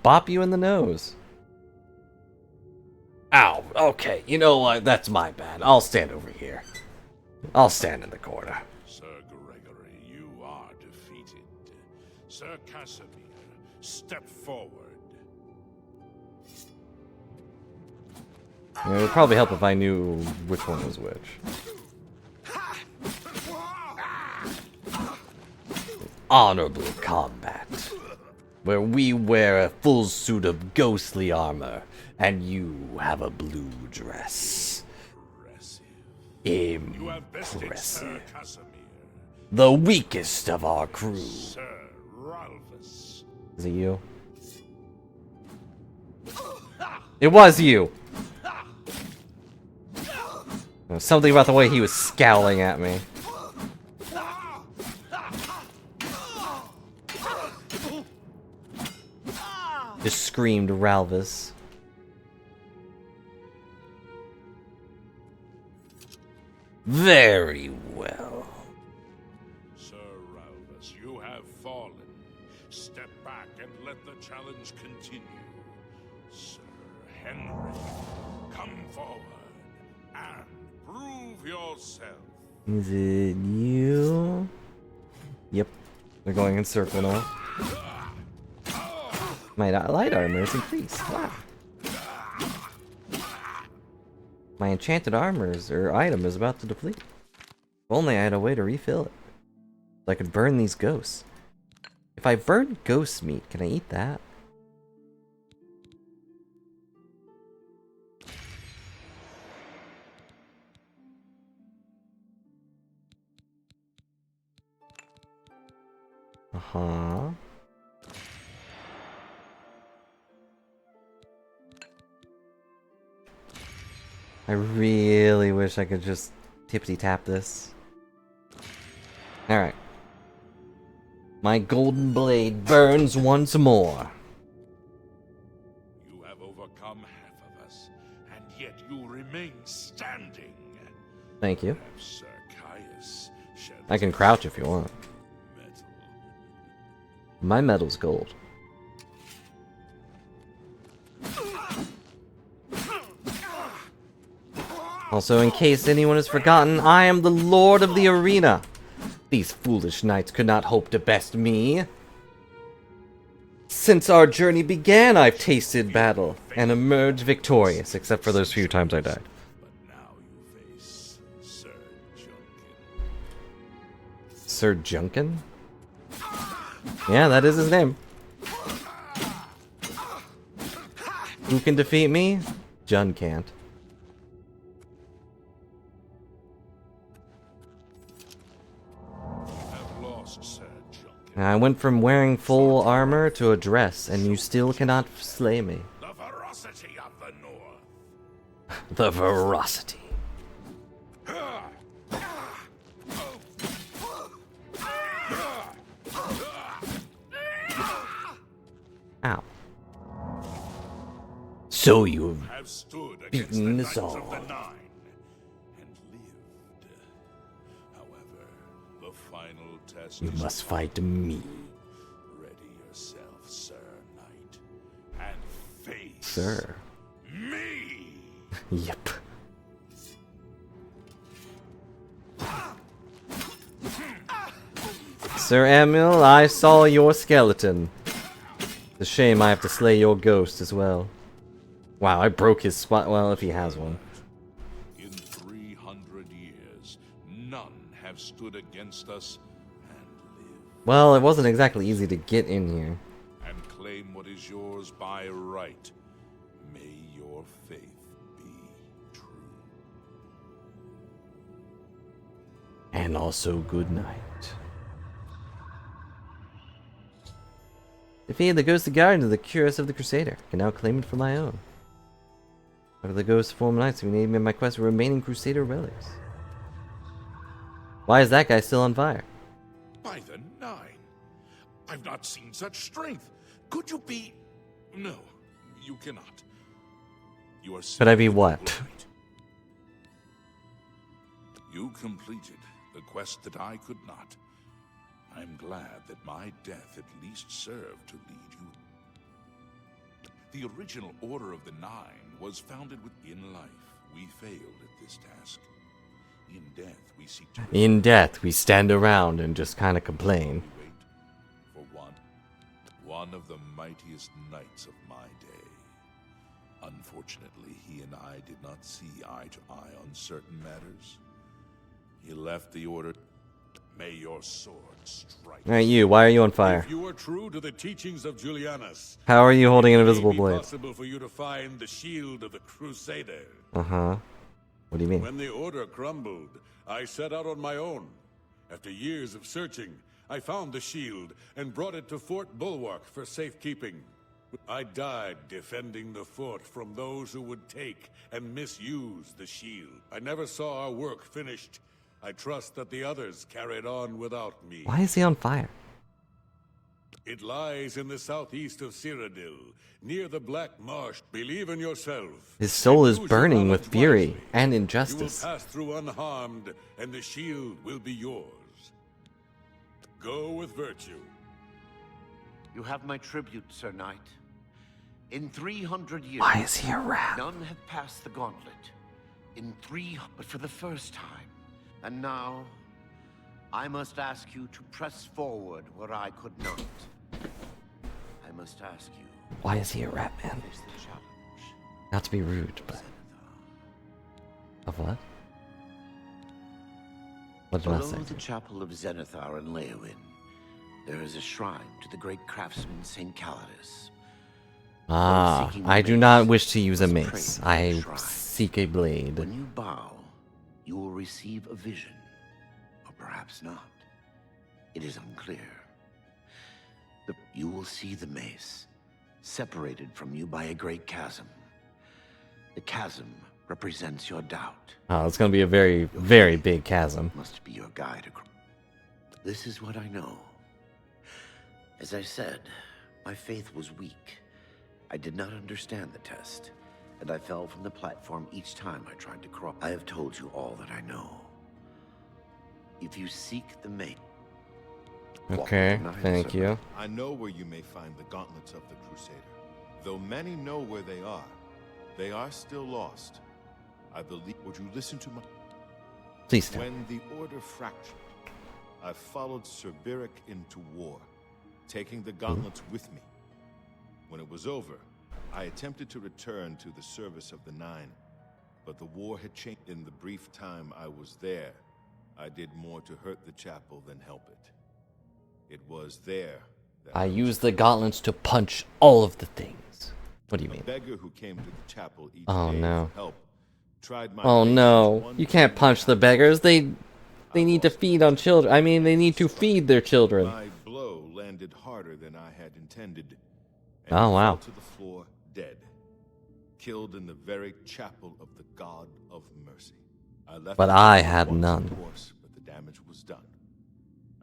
[SPEAKER 1] Bop you in the nose. Ow, okay, you know what? That's my bad. I'll stand over here. I'll stand in the corner.
[SPEAKER 4] Sir Gregory, you are defeated. Sir Casimir, step forward.
[SPEAKER 1] It would probably help if I knew which one was which. Honorable combat, where we wear a full suit of ghostly armor, and you have a blue dress.
[SPEAKER 4] You have bested Sir
[SPEAKER 1] Impressive.
[SPEAKER 4] Casimir.
[SPEAKER 1] The weakest of our crew.
[SPEAKER 4] Sir Ralphus.
[SPEAKER 1] Is it you? It was you! There was something about the way he was scowling at me. Just screamed Ralphus. Very well.
[SPEAKER 4] Sir Ralphus, you have fallen. Step back and let the challenge continue. Sir Henry, come forward and prove yourself.
[SPEAKER 1] Is it you? Yep. They're going in circle now. My light armor is increased. Wow. My enchanted armors or item is about to deplete. If only I had a way to refill it. So I could burn these ghosts. If I burn ghost meat, can I eat that? Uh-huh. I really wish I could just tippity-tap this. Alright. My golden blade burns once more.
[SPEAKER 4] You have overcome half of us, and yet you remain standing.
[SPEAKER 1] Thank you.
[SPEAKER 4] Have Sir Caius shed
[SPEAKER 1] I can crouch if you want.
[SPEAKER 4] metal.
[SPEAKER 1] My metal's gold. Also, in case anyone has forgotten, I am the Lord of the Arena. These foolish knights could not hope to best me. Since our journey began, I've tasted battle and emerged victorious, except for those few times I died.
[SPEAKER 4] But now you face Sir Junkin.
[SPEAKER 1] Sir Junkin? Yeah, that is his name. Who can defeat me? Jun can't.
[SPEAKER 4] Have lost Sir Junkin.
[SPEAKER 1] I went from wearing full armor to a dress, and you still cannot slay me.
[SPEAKER 4] The ferocity of the North.
[SPEAKER 1] The veracity. Ow. So you
[SPEAKER 4] Have stood against
[SPEAKER 1] beaten
[SPEAKER 4] the
[SPEAKER 1] us
[SPEAKER 4] Knights
[SPEAKER 1] all.
[SPEAKER 4] of the Nine and lived. However, the final test
[SPEAKER 1] You
[SPEAKER 4] is
[SPEAKER 1] must fight me.
[SPEAKER 4] ready yourself, Sir Knight, and
[SPEAKER 1] sir.
[SPEAKER 4] Me!
[SPEAKER 1] Yep. Sir Emil, I saw your skeleton. It's a shame I have to slay your ghost as well. Wow, I broke his spot. Well, if he has one.
[SPEAKER 4] In 300 years, none have stood against us and lived.
[SPEAKER 1] Well, it wasn't exactly easy to get in here.
[SPEAKER 4] And claim what is yours by right. May your faith be true.
[SPEAKER 1] And also good night. Defeated the ghostly guardian of the Curse of the Crusader. I can now claim it for my own. After the ghost form knights who aided me in my quest for remaining Crusader relics. Why is that guy still on fire?
[SPEAKER 4] By the 9. I've not seen such strength. Could you be... No, you cannot. You are...
[SPEAKER 1] Could I be what?
[SPEAKER 4] You completed the quest that I could not. I'm glad that my death at least served to lead you. The original Order of the 9 was founded within life. We failed at this task. In death, we seek to...
[SPEAKER 1] In death, we stand around and just kind of complain.
[SPEAKER 4] We wait for one of the mightiest knights of my day. Unfortunately, he and I did not see eye to eye on certain matters. He left the Order. May your sword strike.
[SPEAKER 1] Alright, you. Why are you on fire?
[SPEAKER 15] If you are true to the teachings of Julianus,
[SPEAKER 1] how are you holding an invisible
[SPEAKER 15] it may be
[SPEAKER 1] blade?
[SPEAKER 15] possible for you to find the shield of the Crusader.
[SPEAKER 1] Uh-huh. What do you mean?
[SPEAKER 15] When the Order crumbled, I set out on my own. After years of searching, I found the shield and brought it to Fort Bulwark for safekeeping. I died defending the fort from those who would take and misuse the shield. I never saw our work finished. I trust that the others carried on without me.
[SPEAKER 1] Why is he on fire?
[SPEAKER 15] It lies in the southeast of Cyrodiil, near the Black Marsh. Believe in yourself.
[SPEAKER 1] His soul is
[SPEAKER 15] Use your
[SPEAKER 1] burning with
[SPEAKER 15] knowledge
[SPEAKER 1] fury
[SPEAKER 15] wisely.
[SPEAKER 1] and
[SPEAKER 15] You will
[SPEAKER 1] injustice.
[SPEAKER 15] pass through unharmed, and the shield will be yours. Go with virtue.
[SPEAKER 12] You have my tribute, Sir Knight. In 300 years,
[SPEAKER 1] Why is he a rat?
[SPEAKER 12] None have passed the gauntlet. But for the first time. And now, I must ask you to press forward where I could not. I must ask you.
[SPEAKER 1] Why is he a rat man?
[SPEAKER 12] Face the challenge.
[SPEAKER 1] Not to be rude, but... Of what? What did I say?
[SPEAKER 12] Below the chapel of Zenithar and Leowyn, there is a shrine to the great craftsman St. Calidus.
[SPEAKER 1] Ah, I do not wish to use a mace. I seek a blade.
[SPEAKER 12] When you bow, you will receive a vision. Or perhaps not. It is unclear. You will see the mace, separated from you by a great chasm. The chasm represents your doubt.
[SPEAKER 1] Oh, it's gonna be a very, very big chasm.
[SPEAKER 12] Must be your guide across. This is what I know. As I said, my faith was weak. I did not understand the test, and I fell from the platform each time I tried to crawl. I have told you all that I know. If you seek the mate.
[SPEAKER 1] Okay, thank you.
[SPEAKER 5] I know where you may find the gauntlets of the Crusader. Though many know where they are still lost. I believe. Would you listen to my...
[SPEAKER 1] Please do.
[SPEAKER 5] When the Order fractured, I followed Sir Beric into war, taking the gauntlets with me. When it was over, I attempted to return to the service of the Nine, but the war had changed. In the brief time I was there, I did more to hurt the chapel than help it. It was there that
[SPEAKER 1] I used the gauntlets to punch all of the things. What do you mean?
[SPEAKER 5] A beggar who came to the chapel each
[SPEAKER 1] Oh
[SPEAKER 5] day
[SPEAKER 1] no.
[SPEAKER 5] for help tried my
[SPEAKER 1] Oh
[SPEAKER 5] patience
[SPEAKER 1] no.
[SPEAKER 5] one
[SPEAKER 1] You can't punch the beggars. They need to feed on children. I mean, they need to feed their children.
[SPEAKER 5] My blow landed harder than I had intended. And
[SPEAKER 1] Oh
[SPEAKER 5] he
[SPEAKER 1] wow.
[SPEAKER 5] fell to the floor dead. Killed in the very chapel of the God of Mercy. I left
[SPEAKER 1] But
[SPEAKER 5] the
[SPEAKER 1] I
[SPEAKER 5] chapel
[SPEAKER 1] had
[SPEAKER 5] once,
[SPEAKER 1] none.
[SPEAKER 5] Of course, but the damage was done.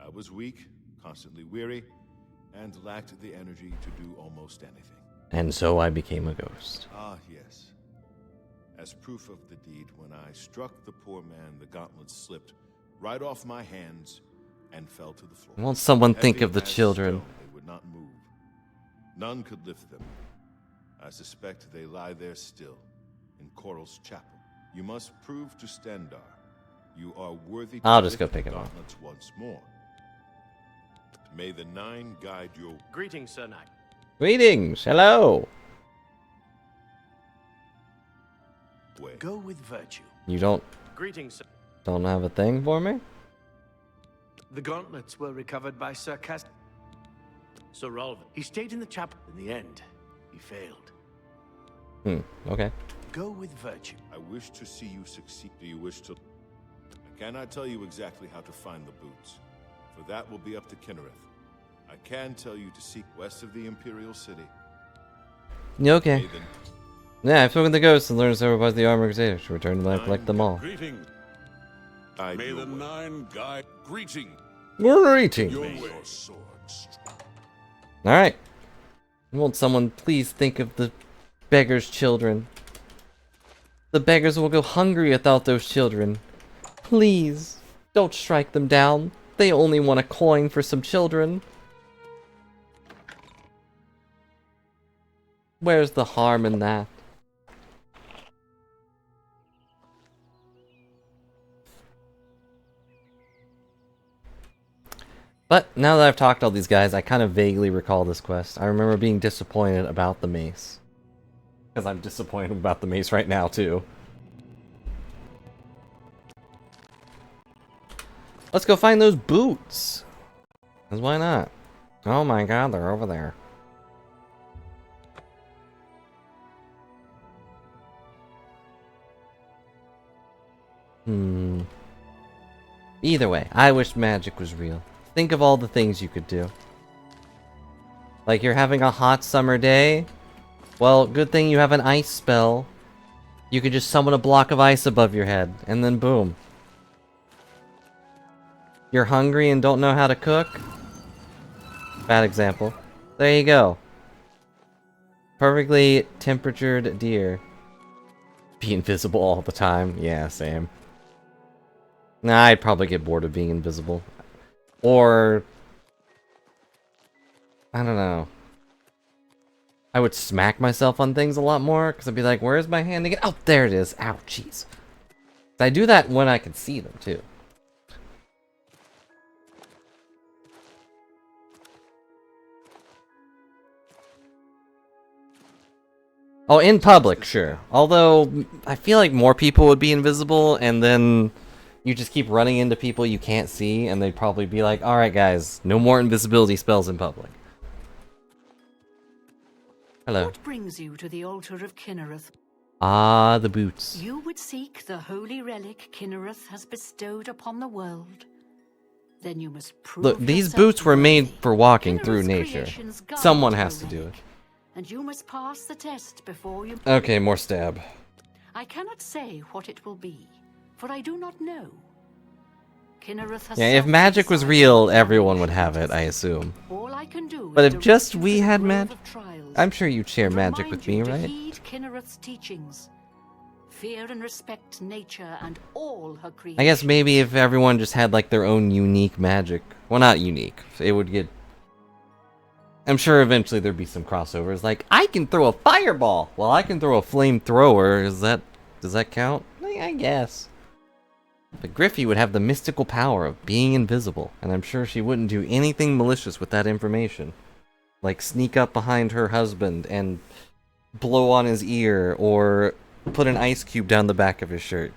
[SPEAKER 5] I was weak, constantly weary, and lacked the energy to do almost anything.
[SPEAKER 1] And so I became a ghost.
[SPEAKER 5] Ah, yes. As proof of the deed, when I struck the poor man, the gauntlet slipped right off my hands and fell to the floor.
[SPEAKER 1] Won't someone think
[SPEAKER 5] Heavy
[SPEAKER 1] of the
[SPEAKER 5] as
[SPEAKER 1] children?
[SPEAKER 5] stone, they would not move. None could lift them. I suspect they lie there still, in Coral's chapel. You must prove to Standar you are worthy to
[SPEAKER 1] I'll just go
[SPEAKER 5] lift
[SPEAKER 1] pick
[SPEAKER 5] the
[SPEAKER 1] him up.
[SPEAKER 5] gauntlets once more. May the Nine guide your...
[SPEAKER 7] Greetings, Sir Knight.
[SPEAKER 1] Greetings, hello.
[SPEAKER 5] way.
[SPEAKER 7] Go with virtue.
[SPEAKER 1] You don't
[SPEAKER 7] Greetings, sir.
[SPEAKER 1] have a thing for me?
[SPEAKER 7] The gauntlets were recovered by Sir Cast. Sir Rolv. He stayed in the chapel. In the end, he failed.
[SPEAKER 1] Okay.
[SPEAKER 7] Go with virtue.
[SPEAKER 5] I wish to see you succeed. Do you wish to... I cannot tell you exactly how to find the boots, for that will be up to Kinnereth. I can tell you to seek west of the Imperial City.
[SPEAKER 1] Yeah, okay.
[SPEAKER 5] May the-
[SPEAKER 1] Yeah, I've spoken to the ghosts and learned several about the armor crusaders to return to them and collect them all.
[SPEAKER 15] Greeting.
[SPEAKER 5] Guide
[SPEAKER 15] May
[SPEAKER 5] your
[SPEAKER 15] the
[SPEAKER 5] way.
[SPEAKER 15] Nine guide. Greeting.
[SPEAKER 1] Greeting.
[SPEAKER 15] Your
[SPEAKER 6] May
[SPEAKER 15] way.
[SPEAKER 6] your sword strike.
[SPEAKER 1] Alright. Won't someone please think of the beggars' children? The beggars will go hungry without those children. Please, don't strike them down. They only want a coin for some children. Where's the harm in that? But now that I've talked to all these guys, I kind of vaguely recall this quest. I remember being disappointed about the mace. Because I'm disappointed about the mace right now, too. Let's go find those boots. Because why not? Oh my god, they're over there. Either way, I wish magic was real. Think of all the things you could do. Like you're having a hot summer day? Well, good thing you have an ice spell. You can just summon a block of ice above your head, and then boom. You're hungry and don't know how to cook? Bad example. There you go. Perfectly temperatured deer. Be invisible all the time? Yeah, same. Nah, I'd probably get bored of being invisible. Or... I don't know. I would smack myself on things a lot more, because I'd be like, where's my hand again? Oh, there it is. Ow, jeez. I do that when I can see them, too. Oh, in public, sure. Although, I feel like more people would be invisible, and then you just keep running into people you can't see, and they'd probably be like, alright guys, no more invisibility spells in public. Hello.
[SPEAKER 2] What brings you to the altar of Kinnereth?
[SPEAKER 1] Ah, the boots.
[SPEAKER 2] You would seek the holy relic Kinnereth has bestowed upon the world. Then you must prove
[SPEAKER 1] Look, these
[SPEAKER 2] yourself
[SPEAKER 1] boots were made
[SPEAKER 2] worthy.
[SPEAKER 1] for walking through
[SPEAKER 2] Kinnereth's
[SPEAKER 1] nature.
[SPEAKER 2] creations guard
[SPEAKER 1] Someone
[SPEAKER 2] the
[SPEAKER 1] has to do
[SPEAKER 2] relic,
[SPEAKER 1] it.
[SPEAKER 2] and you must pass the test before you...
[SPEAKER 1] Okay, more stab.
[SPEAKER 2] I cannot say what it will be, for I do not know. Kinnereth has
[SPEAKER 1] Yeah, if
[SPEAKER 2] suffered
[SPEAKER 1] magic was
[SPEAKER 2] silence
[SPEAKER 1] real,
[SPEAKER 2] and
[SPEAKER 1] everyone would have it, I assume.
[SPEAKER 2] All I can do
[SPEAKER 1] But
[SPEAKER 2] is
[SPEAKER 1] if just
[SPEAKER 2] direct you
[SPEAKER 1] we
[SPEAKER 2] to the
[SPEAKER 1] had
[SPEAKER 2] grove
[SPEAKER 1] magic,
[SPEAKER 2] of trials
[SPEAKER 1] I'm sure you'd share
[SPEAKER 2] and
[SPEAKER 1] magic
[SPEAKER 2] remind
[SPEAKER 1] with
[SPEAKER 2] you
[SPEAKER 1] me,
[SPEAKER 2] to
[SPEAKER 1] right?
[SPEAKER 2] heed Kinnereth's teachings. Fear and respect nature and all her creations.
[SPEAKER 1] I guess maybe if everyone just had like their own unique magic. Well, not unique. It would get... I'm sure eventually there'd be some crossovers. Like, I can throw a fireball! Well, I can throw a flamethrower. Does that count? I guess. But Griffey would have the mystical power of being invisible, and I'm sure she wouldn't do anything malicious with that information. Like sneak up behind her husband and blow on his ear, or put an ice cube down the back of his shirt.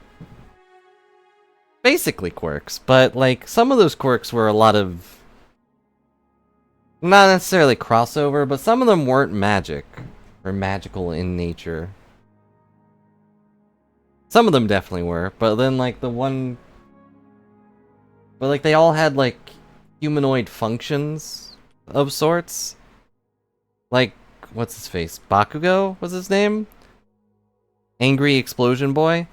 [SPEAKER 1] Basically quirks, but like some of those quirks were a lot of... not necessarily crossover, but some of them weren't magic, or magical in nature. Some of them definitely were, but then like the one... but like they all had like humanoid functions of sorts. Like, what's his face? Bakugo was his name? Angry Explosion Boy?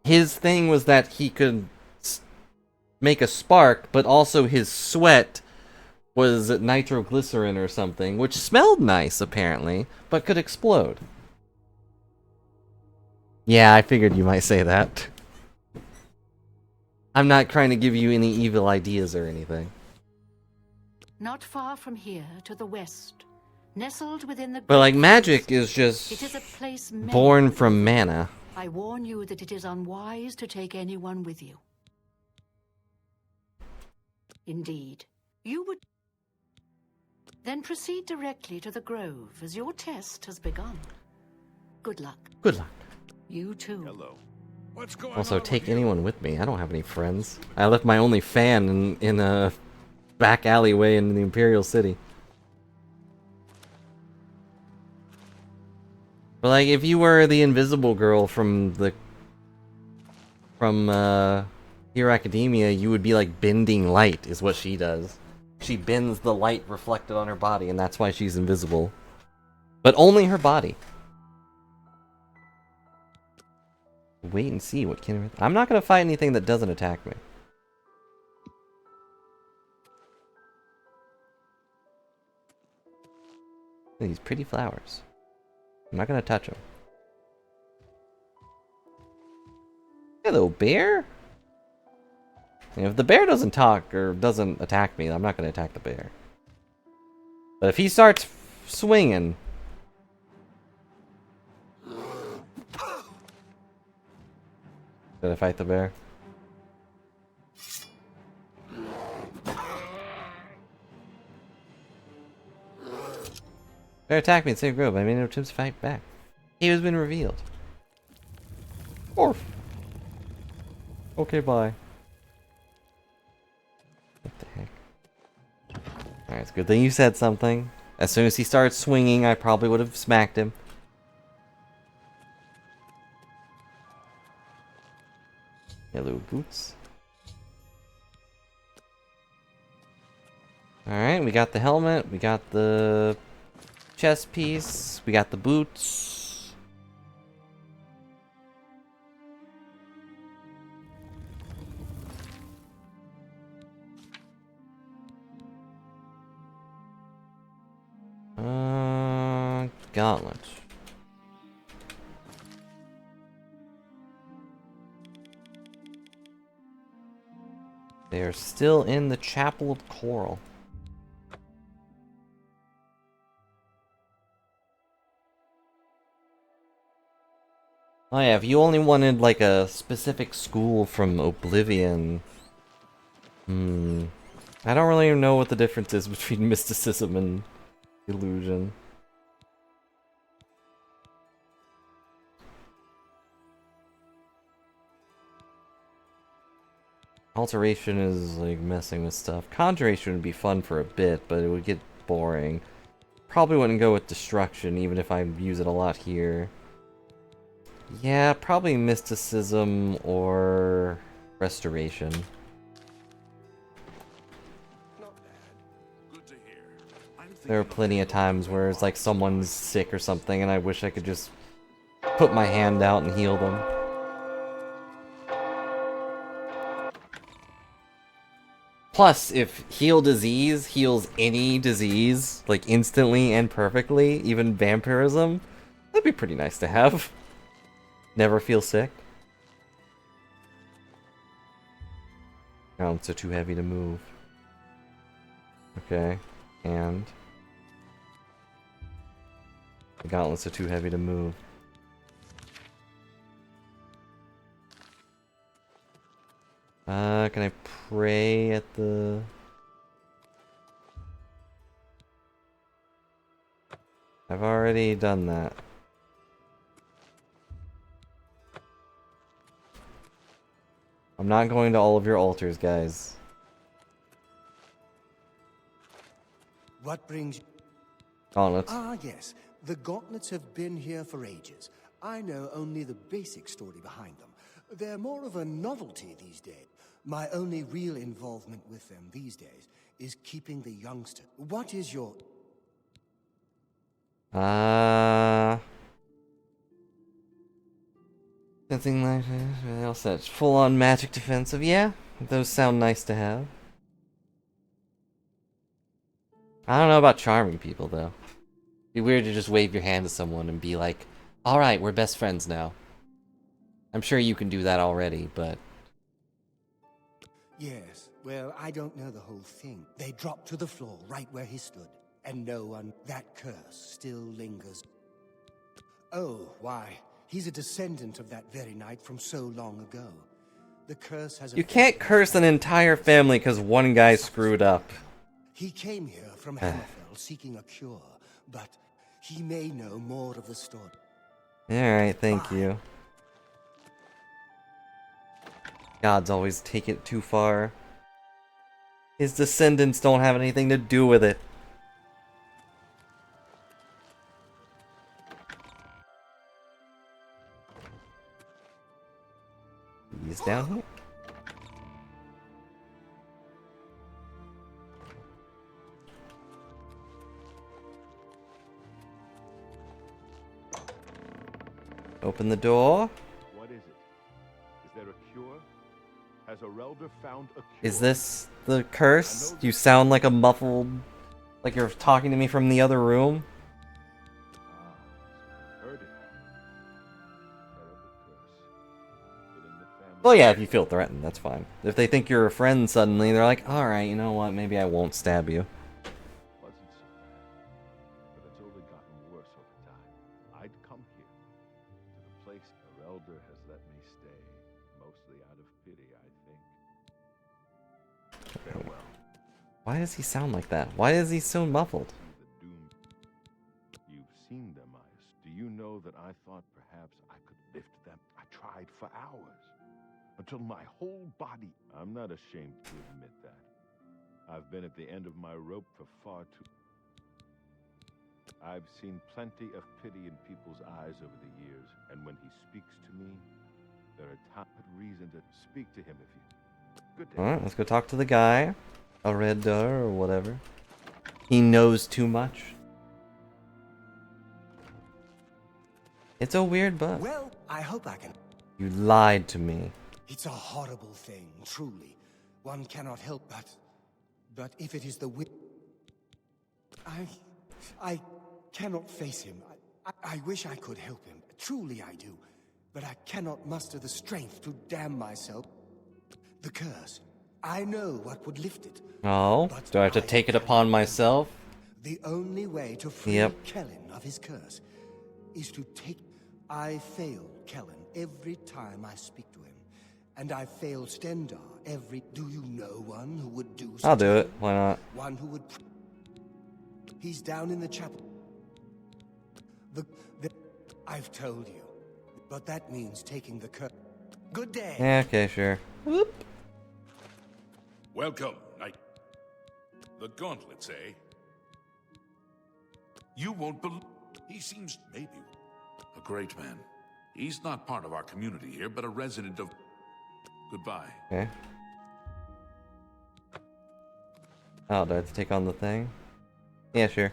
[SPEAKER 1] His thing was that he could make a spark, but also his sweat was nitroglycerin or something, which smelled nice apparently, but could explode. Yeah, I figured you might say that. I'm not trying to give you any evil ideas or anything.
[SPEAKER 2] Not far from here, to the west, Nestled within the
[SPEAKER 1] But like
[SPEAKER 2] great
[SPEAKER 1] magic
[SPEAKER 2] forest,
[SPEAKER 1] is just
[SPEAKER 2] it is a place many
[SPEAKER 1] born
[SPEAKER 2] would
[SPEAKER 1] from
[SPEAKER 2] avoid.
[SPEAKER 1] mana.
[SPEAKER 2] I warn you that it is unwise to take anyone with you. Indeed, you would then proceed directly to the grove, as your test has begun. Good luck.
[SPEAKER 1] Good luck.
[SPEAKER 2] You too.
[SPEAKER 5] Hello.
[SPEAKER 15] What's going
[SPEAKER 1] Also,
[SPEAKER 15] on
[SPEAKER 1] take
[SPEAKER 15] with you?
[SPEAKER 1] anyone with me. I don't have any friends. I left my only fan in a back alleyway in the Imperial City. But like, if you were the invisible girl from Hero Academia, you would be like bending light, is what she does. She bends the light reflected on her body, and that's why she's invisible. But only her body. Wait and see what can. I'm not gonna fight anything that doesn't attack me. These pretty flowers. I'm not gonna touch them. Hello, bear. And if the bear doesn't talk or doesn't attack me, I'm not gonna attack the bear. But if he starts swinging, should I fight the bear? Bear attacked me in Sacred Grove. I made no attempts to fight back. He has been revealed. Orf. Okay, bye. What the heck? Alright, it's a good thing you said something. As soon as he started swinging, I probably would have smacked him. Yellow boots. Alright, we got the helmet, we got the chest piece, we got the boots. Gauntlet. They are still in the Chapel of Coral. Oh yeah, if you only wanted like a specific school from Oblivion... I don't really know what the difference is between mysticism and illusion. Alteration is like messing with stuff. Conjuration would be fun for a bit, but it would get boring. Probably wouldn't go with destruction, even if I use it a lot here. Yeah, probably mysticism or restoration. There are plenty of times where it's like someone's sick or something and I wish I could just put my hand out and heal them. Plus, if heal disease heals any disease, like instantly and perfectly, even vampirism, that'd be pretty nice to have. Never feel sick. Gauntlets are too heavy to move. Okay, and... the gauntlets are too heavy to move. Can I pray at the... I've already done that. I'm not going to all of your altars, guys.
[SPEAKER 16] What brings...
[SPEAKER 1] Gauntlets.
[SPEAKER 16] Ah, yes. The gauntlets have been here for ages. I know only the basic story behind them. They're more of a novelty these days. My only real involvement with them these days is keeping the youngster. What is your...
[SPEAKER 1] Something like that. All such full-on magic defensive. Yeah, those sound nice to have. I don't know about charming people, though. It'd be weird to just wave your hand to someone and be like, alright, we're best friends now. I'm sure you can do that already, but...
[SPEAKER 16] Yes, well, I don't know the whole thing. They dropped to the floor right where he stood. and no one. That curse still lingers. Oh, why? He's a descendant of that very night from so long ago. The curse has.
[SPEAKER 1] You can't curse an entire family because one guy screwed up.
[SPEAKER 16] He came here from Hammerfell seeking a cure, but he may know more of the story.
[SPEAKER 1] Alright, thank you. Gods always take it too far. His descendants don't have anything to do with it. He's down here. Open the door.
[SPEAKER 5] What is it? Is there a cure? Has Arelder found a cure?
[SPEAKER 1] Is this the curse? You sound like a muffled... like you're talking to me from the other room?
[SPEAKER 5] Heard it. Terrible curse. Hitting the family.
[SPEAKER 1] Well, yeah, if you feel threatened, that's fine. If they think you're a friend suddenly, they're like, alright, you know what, maybe I won't stab you.
[SPEAKER 5] Wasn't so bad, but it's only gotten worse over time. I'd come here, to the place Arelder has let me stay, mostly out of pity, I think. Farewell.
[SPEAKER 1] Why does he sound like that? Why is he so muffled?
[SPEAKER 5] You've seen them, do you know that I thought perhaps I could lift them? I tried for hours, until my whole body... I'm not ashamed to admit that. I've been at the end of my rope for far too... I've seen plenty of pity in people's eyes over the years, and when he speaks to me, there are good reason to speak to him if you... Good day.
[SPEAKER 1] Alright, let's go talk to the guy. A red door or whatever. He knows too much. It's a weird bug.
[SPEAKER 16] Well, I hope I can.
[SPEAKER 1] You lied to me.
[SPEAKER 16] It's a horrible thing, truly. One cannot help but... But if it is the I cannot face him. I wish I could help him. Truly I do. But I cannot muster the strength to damn myself. The curse. I know what would lift it.
[SPEAKER 1] Oh, do I have to take it upon myself?
[SPEAKER 16] The only way to free Kellen of his curse is to take... I fail Kellen every time I speak to him. And I fail Stendar every... Do you know one who would do such?
[SPEAKER 1] I'll do it. Why not?
[SPEAKER 16] One who would... He's down in the chapel. I've told you. But that means taking the curse. Good day.
[SPEAKER 1] Yeah, okay, sure. Whoop.
[SPEAKER 6] Welcome, knight. The gauntlets, eh? You won't believe... He seems maybe a great man. He's not part of our community here, but a resident of... Goodbye.
[SPEAKER 1] Okay. Oh, do I have to take on the thing? Yeah, sure.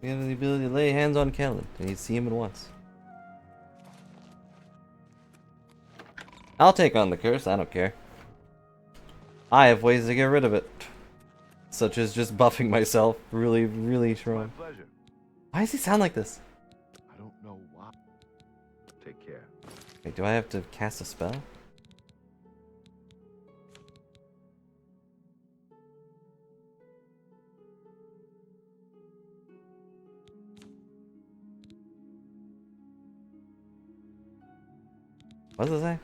[SPEAKER 1] We have the ability to lay hands on Kellen, and you see him at once. I'll take on the curse, I don't care. I have ways to get rid of it. Such as just buffing myself really, really strong.
[SPEAKER 5] My pleasure.
[SPEAKER 1] Why does he sound like this?
[SPEAKER 5] I don't know why. Take care.
[SPEAKER 1] Wait, do I have to cast a spell? What does it say?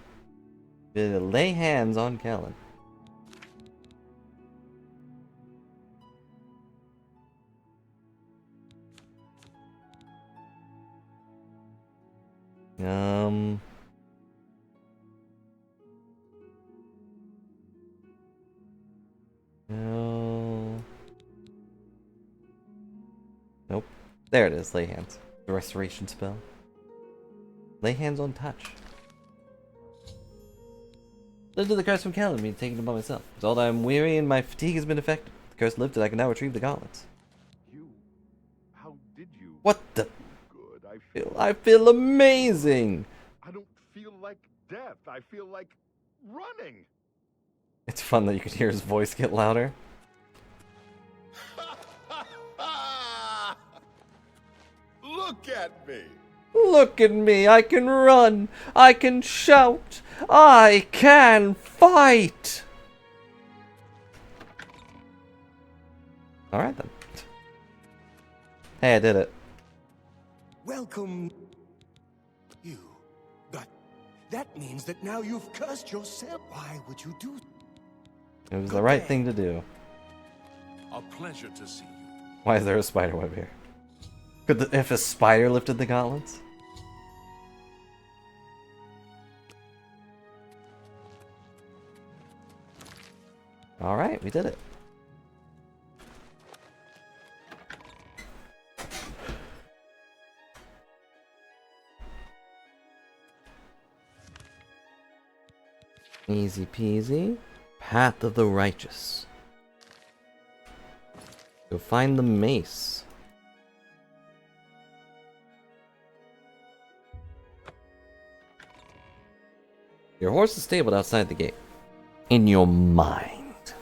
[SPEAKER 1] To lay hands on Kellen. No. Nope. There it is, lay hands. The restoration spell. Lay hands on touch. Live to the curse from Kellen, me taking it by myself. Although I am weary and my fatigue has been affected. The curse lifted, I can now retrieve the gauntlets.
[SPEAKER 5] How did you?
[SPEAKER 1] What the?
[SPEAKER 5] Good,
[SPEAKER 1] I feel amazing!
[SPEAKER 5] I don't feel like death. I feel like running.
[SPEAKER 1] It's fun that you could hear his voice get louder.
[SPEAKER 5] Look at me.
[SPEAKER 1] Look at me, I can run, I can shout, I can fight! Alright then. Hey, I did it.
[SPEAKER 16] Welcome. You. But that means that now you've cursed yourself. Why would you do?
[SPEAKER 1] It was the right thing to do.
[SPEAKER 4] A pleasure to see you.
[SPEAKER 1] Why is there a spider web here? If a spider lifted the gauntlets? Alright, we did it. Easy peasy. Path of the righteous. Go find the mace. Your horse is stabled outside the gate. In your mind.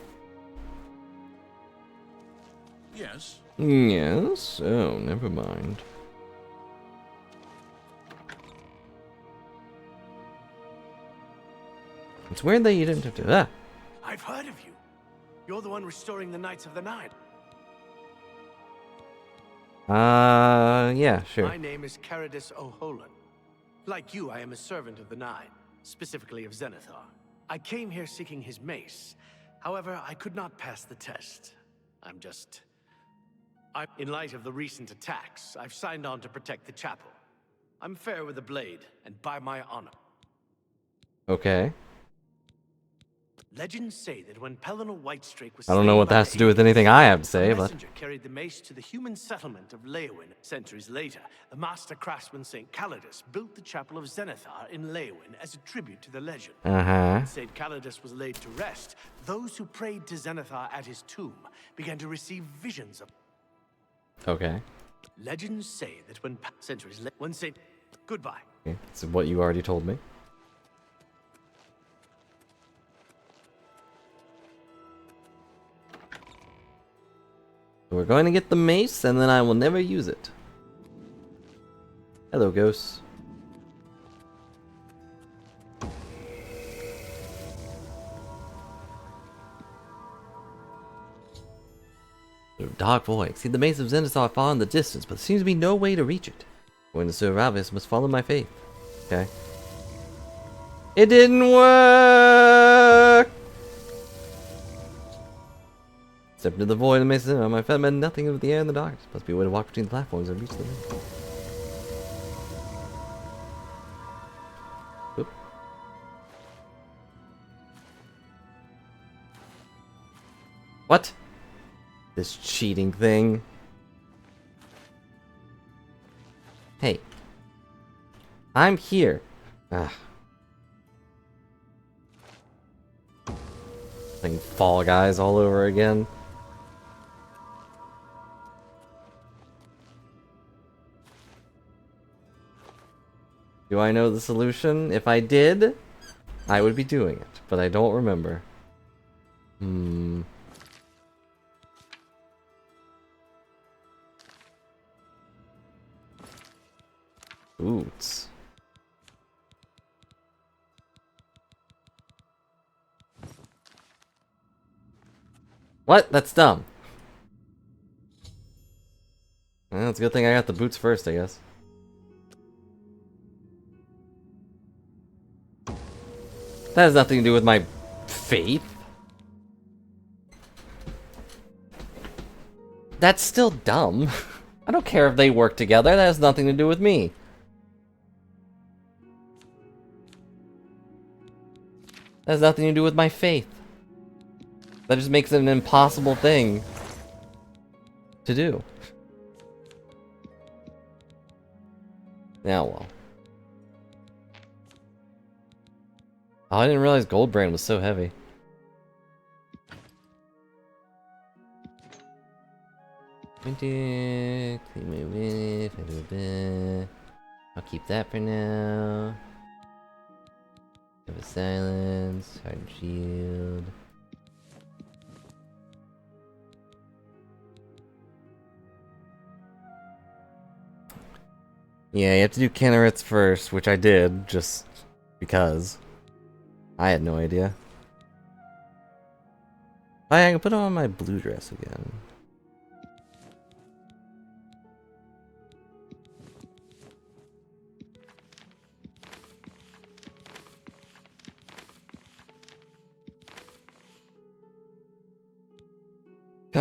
[SPEAKER 4] Yes.
[SPEAKER 1] Yes? Oh, never mind. It's weird that you didn't have to. Ah!
[SPEAKER 7] I've heard of you. You're the one restoring the Knights of the Nine.
[SPEAKER 1] Yeah, sure.
[SPEAKER 7] My name is Caradus O'Holan. Like you, I am a servant of the Nine, specifically of Zenithar. I came here seeking his mace. However, I could not pass the test. In light of the recent attacks, I've signed on to protect the chapel. I'm fair with the blade, and by my honor.
[SPEAKER 1] Okay.
[SPEAKER 7] Legends say that when Pellinor Whitestrake was
[SPEAKER 1] I don't know what that has to do with anything I have to say,
[SPEAKER 7] a
[SPEAKER 1] but...
[SPEAKER 7] messenger carried the mace to the human settlement of Leowyn. Centuries later, the master craftsman St. Calidus built the chapel of Zenithar in Leowyn as a tribute to the legend. When St. Calidus was laid to rest, those who prayed to Zenithar at his tomb began to receive visions of...
[SPEAKER 1] Okay.
[SPEAKER 7] Legends say that when St. Goodbye.
[SPEAKER 1] Okay, this is what you already told me. We're going to get the mace, and then I will never use it. Hello, ghosts. Dark void. See the mace of Zenithar far in the distance, but there seems to be no way to reach it. Going to Sir Ravis must follow my faith. Okay. It didn't work! Step into the void and mace of Zenithar. My fed meant nothing of the air and the darkness. Must be a way to walk between the platforms and reach the ring. Oop. What? This cheating thing. Hey. I'm here. Ah. Playing Fall Guys all over again. Do I know the solution? If I did, I would be doing it, but I don't remember. Boots. What? That's dumb. Well, it's a good thing I got the boots first, I guess. That has nothing to do with my faith. That's still dumb. I don't care if they work together. That has nothing to do with me. That has nothing to do with my faith. That just makes it an impossible thing to do. Now, well. Oh, I didn't realize Goldbrand was so heavy. I'll keep that for now. Have a silence, hard shield. Yeah, you have to do Kinnerets first, which I did, just because. I had no idea. I can put on my blue dress again.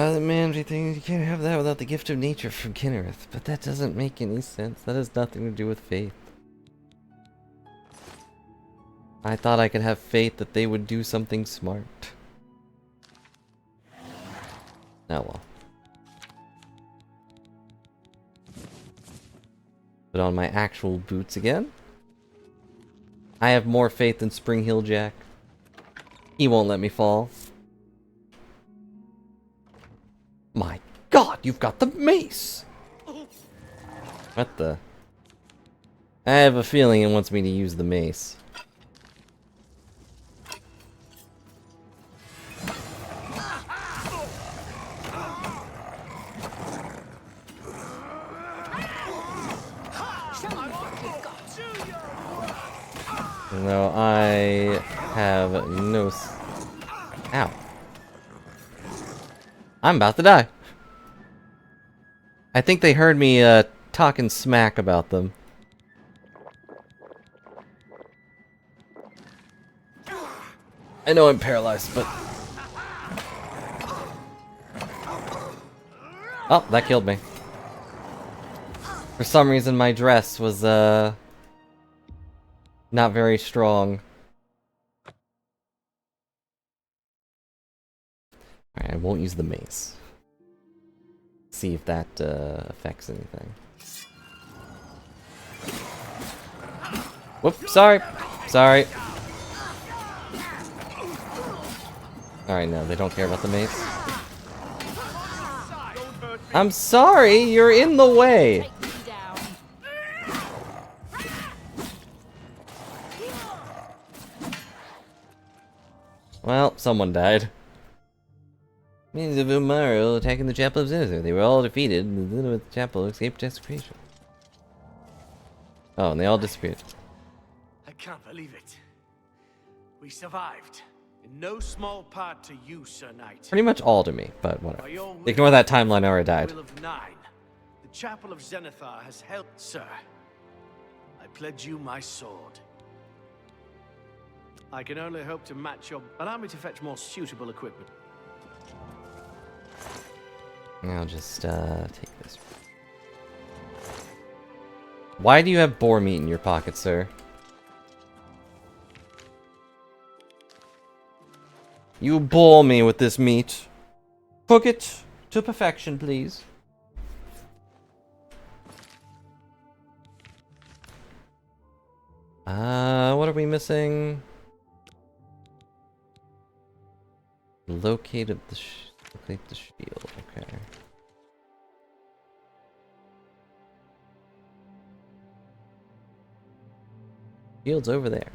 [SPEAKER 1] Man, everything you can't have that without the gift of nature from Kinnereth, but that doesn't make any sense. That has nothing to do with faith. I thought I could have faith that they would do something smart. Oh well. Put on my actual boots again. I have more faith in Spring Heel Jack. He won't let me fall. My God, you've got the mace! What the? I have a feeling it wants me to use the mace. No, I have no Ow. I'm about to die. I think they heard me talking smack about them. I know I'm paralyzed, but... Oh, that killed me. For some reason my dress was not very strong. Alright, I won't use the mace. See if that affects anything. Whoop, sorry. Sorry. Alright, no, they don't care about the mace. I'm sorry, you're in the way. Well, someone died. Means of Umaro attacking the Chapel of Zenithar. They were all defeated, and the chapel escaped desecration. Oh, and they all disappeared.
[SPEAKER 7] I can't believe it. We survived. In no small part to you, Sir Knight.
[SPEAKER 1] Pretty much all to me, but whatever. Ignore that timeline, I already died.
[SPEAKER 7] Will of 9. The Chapel of Zenithar has helped, sir. I pledge you my sword. I can only hope to match your... Allow me to fetch more suitable equipment.
[SPEAKER 1] I'll just take this. Why do you have boar meat in your pocket, sir? You bore me with this meat. Cook it to perfection, please. What are we missing? Locate the shield, okay. Shield's over there.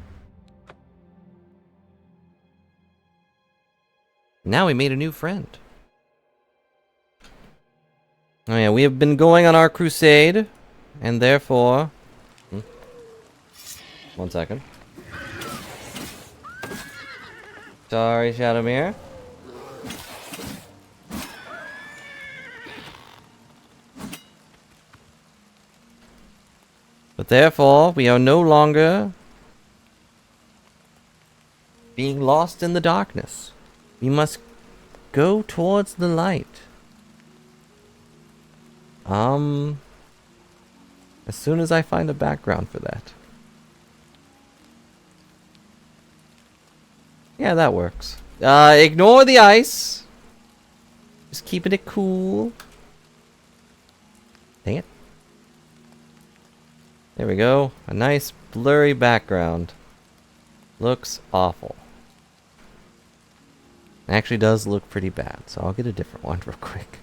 [SPEAKER 1] Now we made a new friend. Oh yeah, we have been going on our crusade, and therefore... One second. Sorry, Shadowmere. But therefore, we are no longer being lost in the darkness. We must go towards the light. As soon as I find a background for that. Yeah, that works. Ignore the ice. Just keeping it cool. Dang it. There we go. A nice blurry background. Looks awful. Actually does look pretty bad, so I'll get a different one real quick.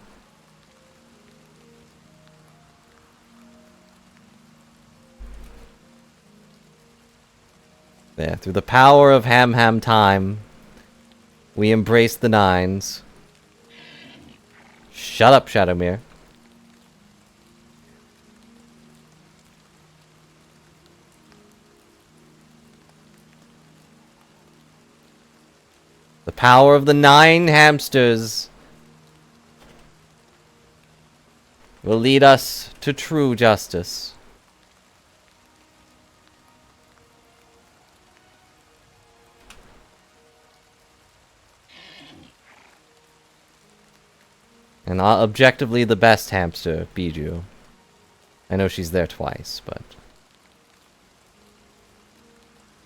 [SPEAKER 1] There, through the power of Ham Time, we embrace the nines. Shut up, Shadowmere. The power of the 9 hamsters will lead us to true justice. And objectively the best hamster, Bijou. I know she's there twice, but...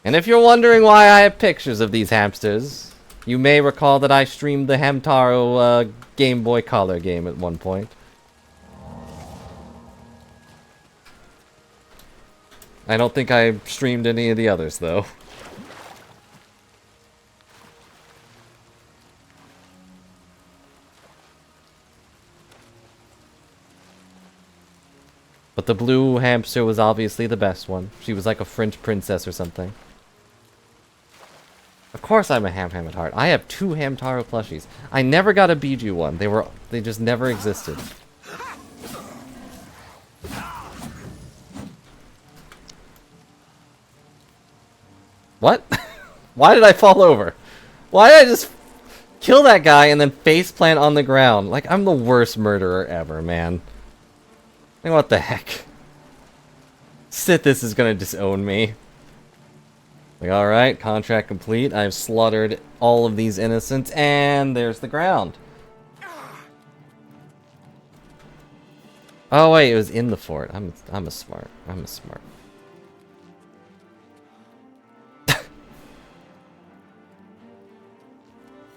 [SPEAKER 1] And if you're wondering why I have pictures of these hamsters, you may recall that I streamed the Hamtaro Game Boy Color game at one point. I don't think I streamed any of the others, though. But the blue hamster was obviously the best one. She was like a French princess or something. Of course I'm a ham at heart. I have 2 Hamtaro plushies. I never got a Bijou one. They just never existed. What? Why did I fall over? Why did I just kill that guy and then faceplant on the ground? Like, I'm the worst murderer ever, man. Like, what the heck? Sithis is gonna disown me. Like, alright, contract complete. I've slaughtered all of these innocents, and there's the ground. Oh wait, it was in the fort. I'm a smart.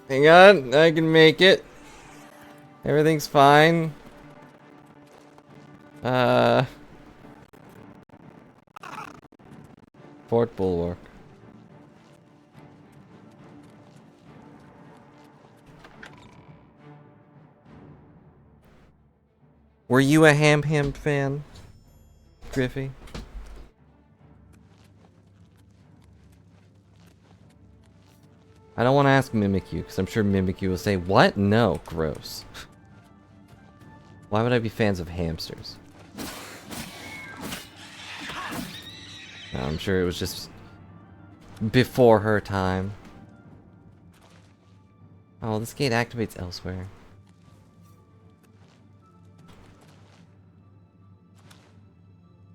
[SPEAKER 1] Hang on, I can make it. Everything's fine. Fort Bulwark. Were you a Ham fan, Griffey? I don't want to ask Mimikyu, because I'm sure Mimikyu will say, what? No, gross. Why would I be fans of hamsters? No, I'm sure it was just before her time. Oh, this gate activates elsewhere.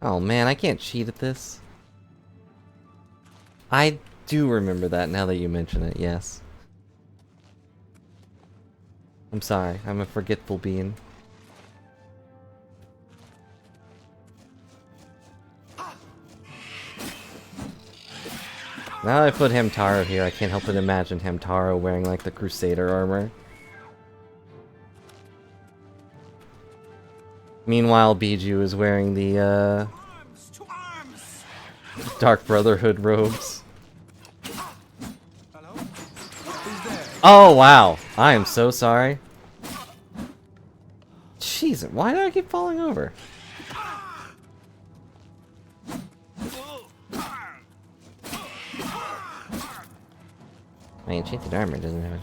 [SPEAKER 1] Oh man, I can't cheat at this. I do remember that now that you mention it, yes. I'm sorry, I'm a forgetful being. Now that I put Hamtaro here, I can't help but imagine Hamtaro wearing like the Crusader armor. Meanwhile, Bijou is wearing the Dark Brotherhood robes. Oh wow, I am so sorry. Jeez, why do I keep falling over? My enchanted armor doesn't have it.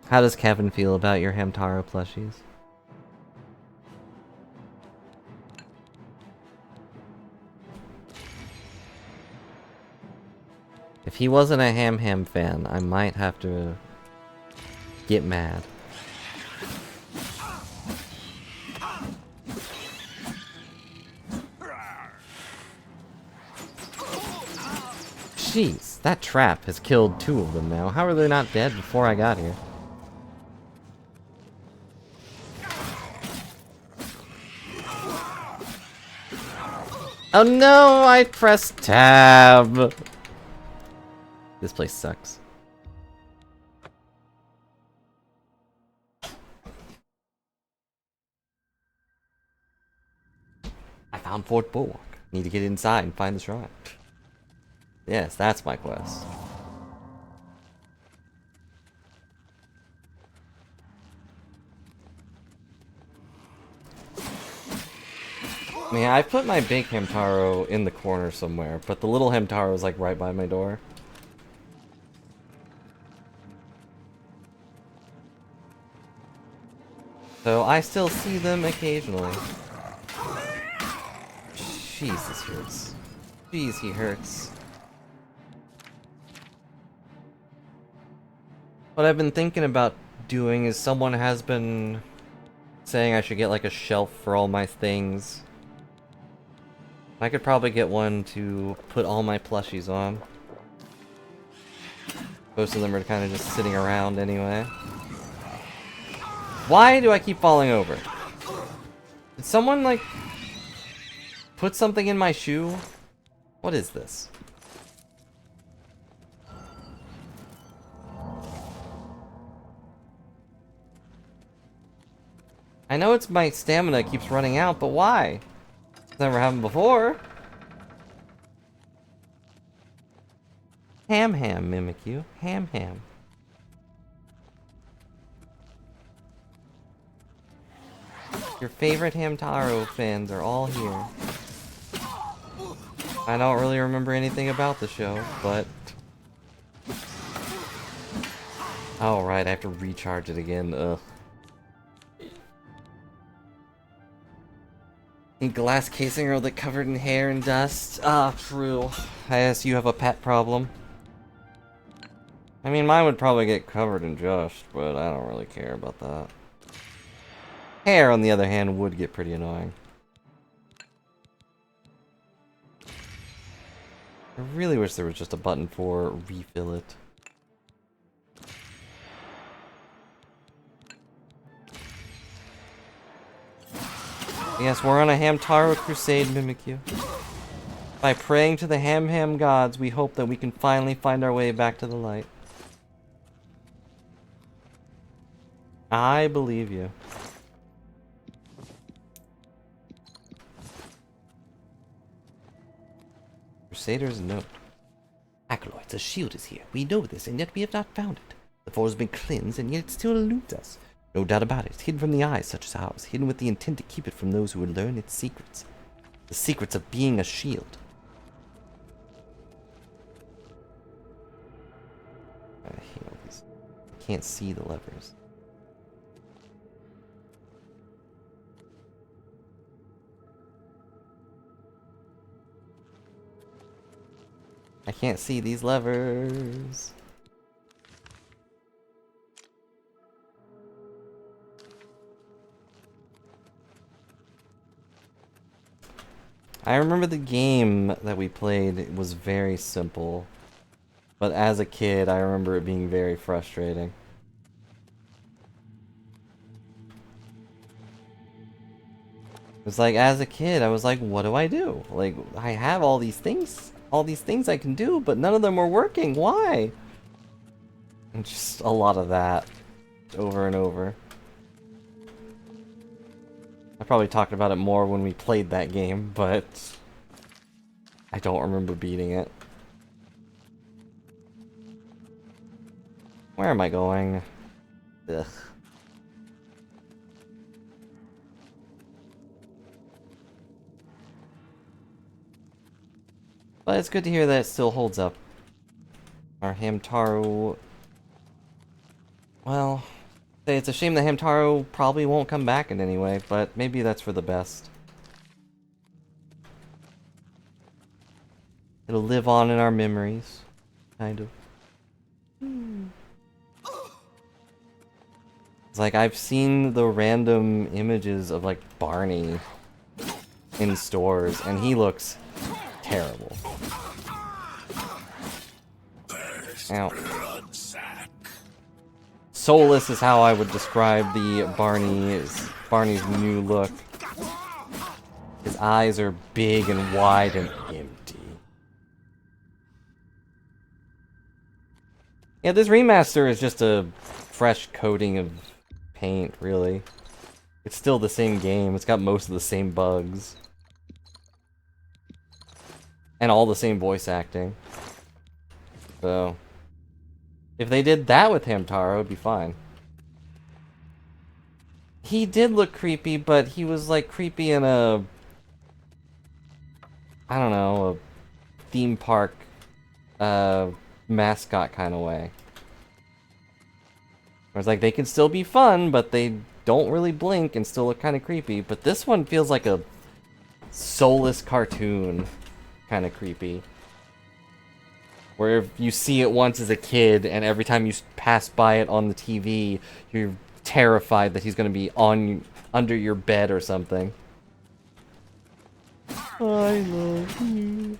[SPEAKER 1] How does Kevin feel about your Hamtaro plushies? If he wasn't a Ham fan, I might have to get mad. Jeez, that trap has killed 2 of them now. How are they not dead before I got here? Oh no, I pressed tab. This place sucks. I found Fort Bulwark. Need to get inside and find the shrine. Yes, that's my quest. I mean, I put my big Hamtaro in the corner somewhere, but the little Hamtaro is like right by my door. So I still see them occasionally. Jeez, this hurts. Jeez, he hurts. What I've been thinking about doing is someone has been saying I should get like a shelf for all my things. I could probably get one to put all my plushies on. Most of them are kind of just sitting around anyway. Why do I keep falling over? Did someone, like, put something in my shoe? What is this? I know it's my stamina keeps running out, but why? It's never happened before. Ham mimic you. Ham. Your favorite Hamtaro fans are all here. I don't really remember anything about the show, but... Oh, right, I have to recharge it again. Ugh. In glass casing or like covered in hair and dust. Ah, true. I guess you have a pet problem. I mean, mine would probably get covered in dust, but I don't really care about that. Hair, on the other hand, would get pretty annoying. I really wish there was just a button for refill it. Yes, we're on a Hamtaro crusade, Mimikyu. By praying to the Ham gods, we hope that we can finally find our way back to the light. I believe you. Crusader's note. Acolytes, a shield is here. We know this, and yet we have not found it. The force has been cleansed, and yet it still eludes us. No doubt about it. It's hidden from the eyes such as ours, hidden with the intent to keep it from those who would learn its secrets. The secrets of being a shield. I hate all these. I can't see the levers. I can't see these levers. I remember the game that we played was very simple. But as a kid, I remember it being very frustrating. It's like, as a kid, I was like, what do I do? Like, I have all these things I can do, but none of them are working. Why? And just a lot of that over and over. I probably talked about it more when we played that game, but I don't remember beating it. Where am I going? Ugh. But it's good to hear that it still holds up. Our Hamtaro... Well, it's a shame that Hamtaro probably won't come back in any way, but maybe that's for the best. It'll live on in our memories, kind of. It's like, I've seen the random images of, like, Barney in stores, and he looks terrible. Ow. Soulless is how I would describe the Barney's new look. His eyes are big and wide and empty. Yeah, this remaster is just a fresh coating of paint, really. It's still the same game. It's got most of the same bugs. And all the same voice acting. So, if they did that with Hamtaro, it'd be fine. He did look creepy, but he was like creepy in a... I don't know, a theme park mascot kind of way. Where it's like, they can still be fun, but they don't really blink and still look kind of creepy. But this one feels like a soulless cartoon kind of creepy. Where if you see it once as a kid, and every time you pass by it on the TV, you're terrified that he's going to be under your bed or something. I love you.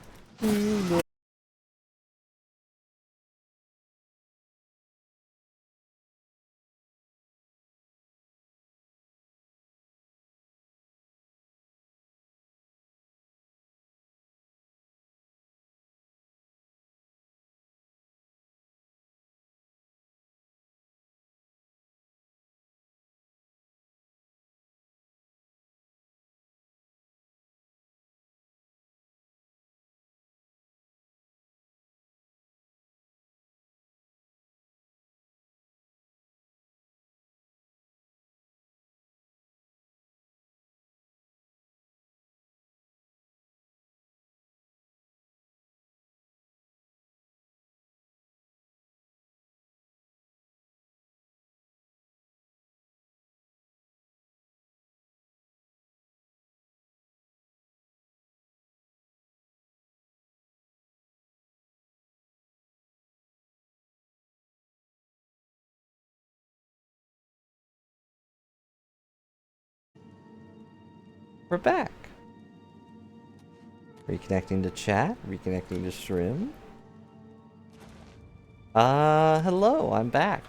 [SPEAKER 1] We're back. Reconnecting to chat, reconnecting to stream. Hello, I'm back.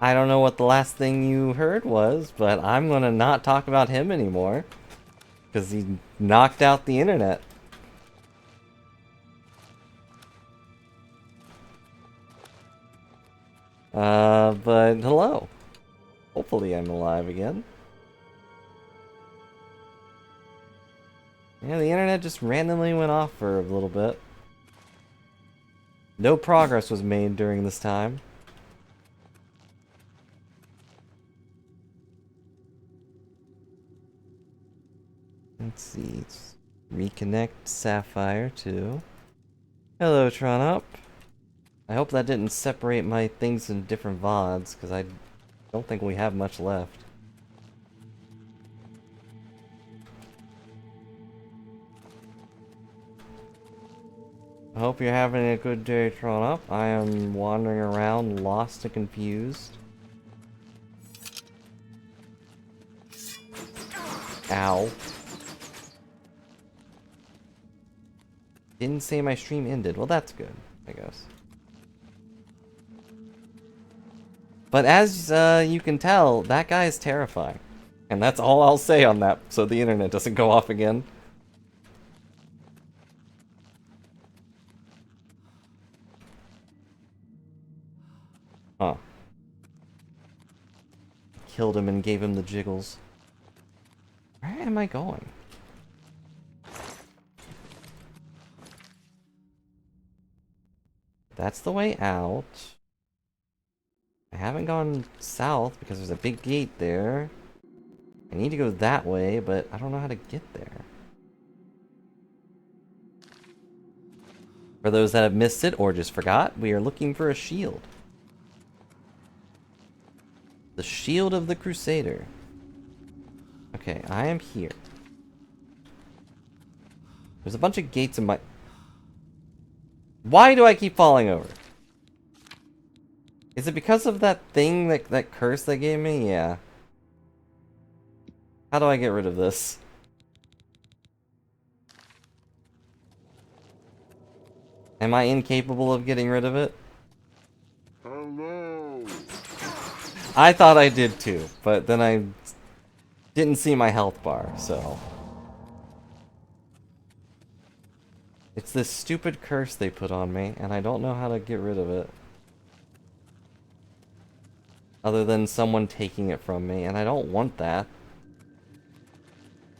[SPEAKER 1] I don't know what the last thing you heard was, but I'm gonna not talk about him anymore. Because he knocked out the internet. But hello. Hopefully I'm alive again. Yeah, the internet just randomly went off for a little bit. No progress was made during this time. Let's see. Let's reconnect Sapphire too. Hello, Tronup. I hope that didn't separate my things in different VODs, because I don't think we have much left. I hope you're having a good day, Tronup. I am wandering around, lost and confused. Ow. Didn't say my stream ended. Well, that's good, I guess. But as you can tell, that guy is terrifying. And that's all I'll say on that, so the internet doesn't go off again. Huh. Killed him and gave him the jiggles. Where am I going? That's the way out. I haven't gone south because there's a big gate there. I need to go that way, but I don't know how to get there. For those that have missed it or just forgot, we are looking for a shield. The shield of the Crusader. Okay, I am here. There's a bunch of gates in my... Why do I keep falling over? Is it because of that thing, that curse they gave me? Yeah. How do I get rid of this? Am I incapable of getting rid of it?
[SPEAKER 6] Hello.
[SPEAKER 1] I thought I did too, but then I didn't see my health bar, so... It's this stupid curse they put on me, and I don't know how to get rid of it. Other than someone taking it from me, and I don't want that.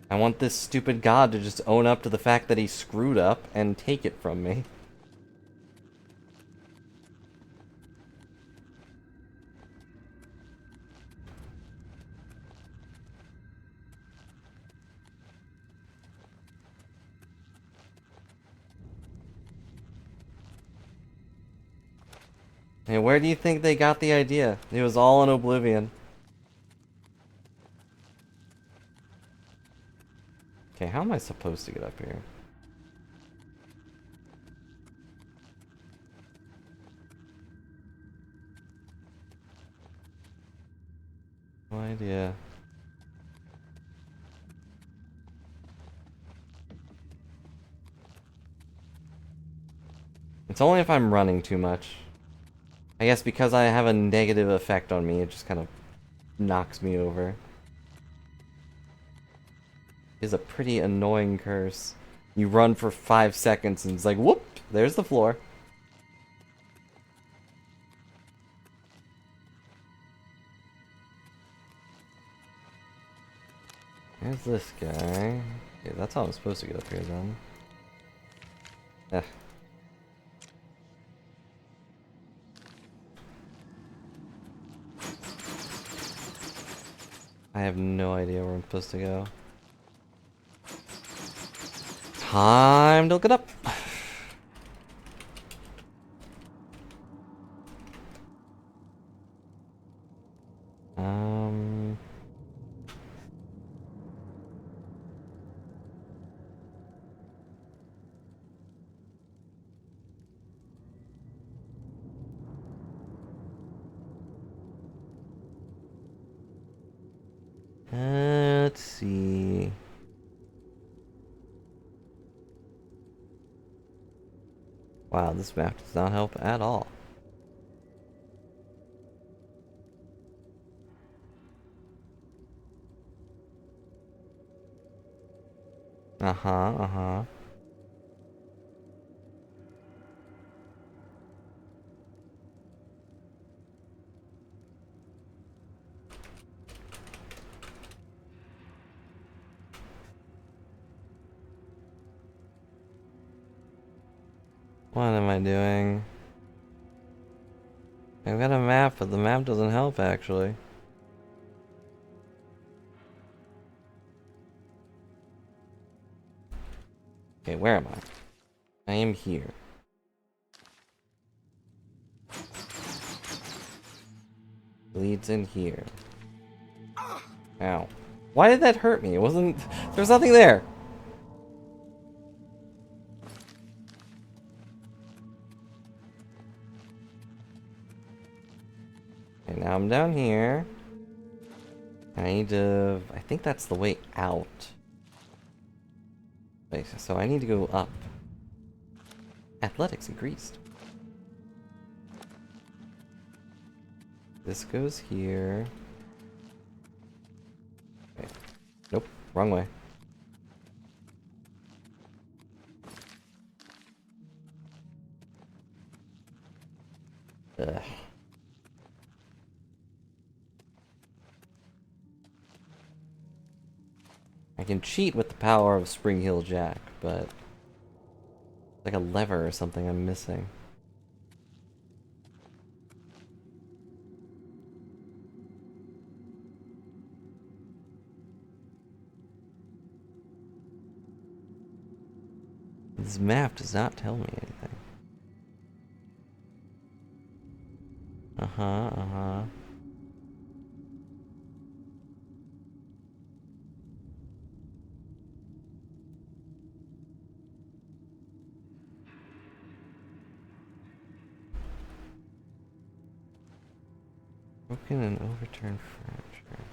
[SPEAKER 1] I want this stupid god to just own up to the fact that he screwed up and take it from me. Hey, where do you think they got the idea? It was all in Oblivion. Okay, how am I supposed to get up here? No idea. It's only if I'm running too much. I guess because I have a negative effect on me, it just kind of knocks me over. It's a pretty annoying curse. You run for 5 seconds and it's like, whoop, there's the floor. There's this guy. Okay, that's how I'm supposed to get up here then. Eh. I have no idea where I'm supposed to go. Time to look it up. Let's see. Wow, this map does not help at all. Uh-huh, uh-huh. What am I doing? I've got a map, but the map doesn't help, actually. Okay, where am I? I am here. Leads in here. Ow. Why did that hurt me? It wasn't... There was nothing there! Okay, now I'm down here. I need to... I think that's the way out. Wait, so I need to go up. Athletics increased. This goes here. Okay. Nope, wrong way. Ugh. I can cheat with the power of Spring Hill Jack, but... like a lever or something I'm missing. This map does not tell me anything. Uh-huh, uh-huh. Broken and overturned furniture.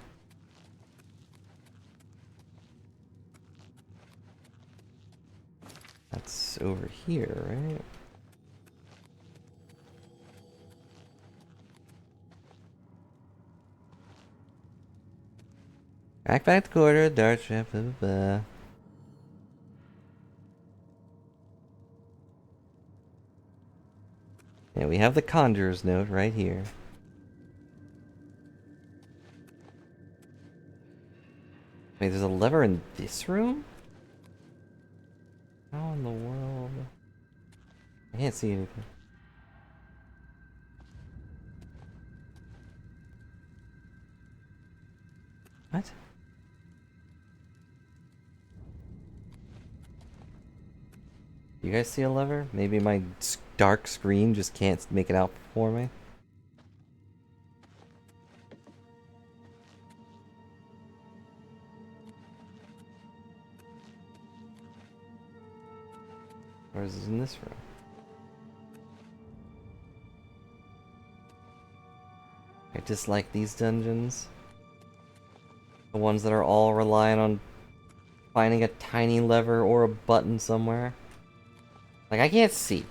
[SPEAKER 1] That's over here, right? Back to quarter, dart trap, blah, blah, blah. Yeah, we have the Conjurer's Note right here. Wait, there's a lever in this room? How in the world? I can't see anything. What? You guys see a lever? Maybe my dark screen just can't make it out for me? Or is it in this room? I dislike these dungeons. The ones that are all relying on finding a tiny lever or a button somewhere. Like, I can't see.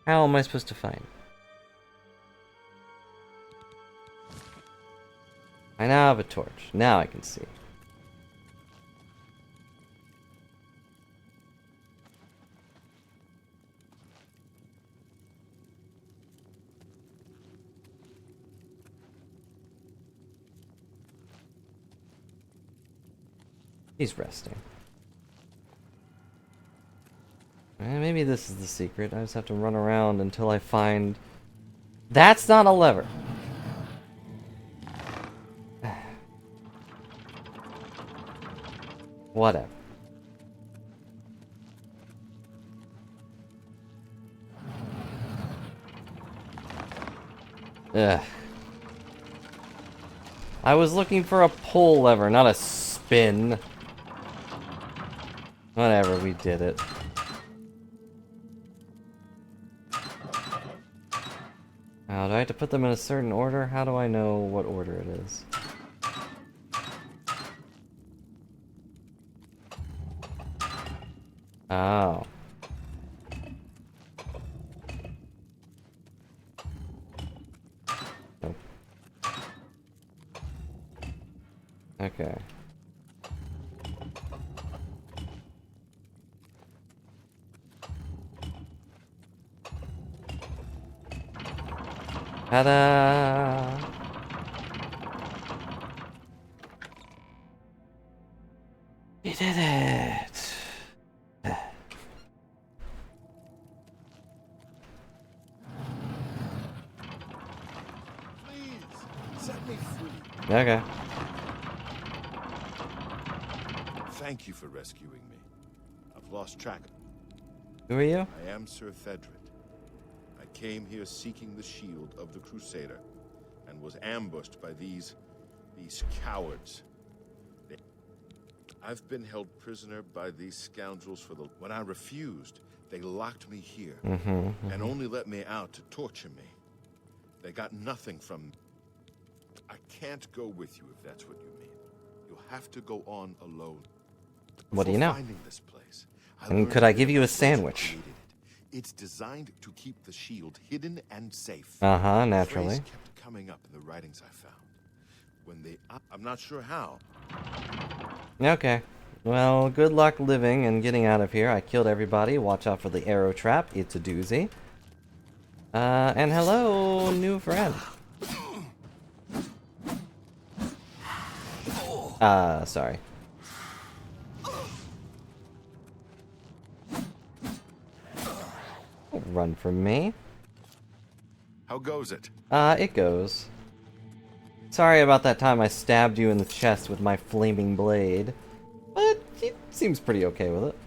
[SPEAKER 1] How am I supposed to find it? I now have a torch. Now I can see. He's resting. Maybe this is the secret. I just have to run around until I find... That's not a lever! Whatever. Ugh. I was looking for a pull lever, not a spin. Whatever, we did it. Now, do I have to put them in a certain order? How do I know what order it is? Oh. Oh. Okay. Ta-da! We did it!
[SPEAKER 5] Please, set me free.
[SPEAKER 1] Okay.
[SPEAKER 5] Thank you for rescuing me. I've lost track.
[SPEAKER 1] Who are you?
[SPEAKER 5] I am Sir Thedred. I came here seeking the shield of the Crusader, and was ambushed by these cowards. I've been held prisoner by these scoundrels When I refused, they locked me here, and only let me out to torture me. They got nothing from me. I can't go with you if that's what you mean. You'll have to go on alone.
[SPEAKER 1] What do you know?
[SPEAKER 5] Finding this place,
[SPEAKER 1] And could I give you a sandwich?
[SPEAKER 5] It's designed to keep the shield hidden and safe.
[SPEAKER 1] Naturally.
[SPEAKER 5] The phrase kept coming up in the writings I found. I'm not sure how.
[SPEAKER 1] Okay. Well, good luck living and getting out of here. I killed everybody. Watch out for the arrow trap. It's a doozy. And hello, new friend. Sorry. Don't run from me.
[SPEAKER 5] How goes it?
[SPEAKER 1] It goes. Sorry about that time I stabbed you in the chest with my flaming blade. But he seems pretty okay with it.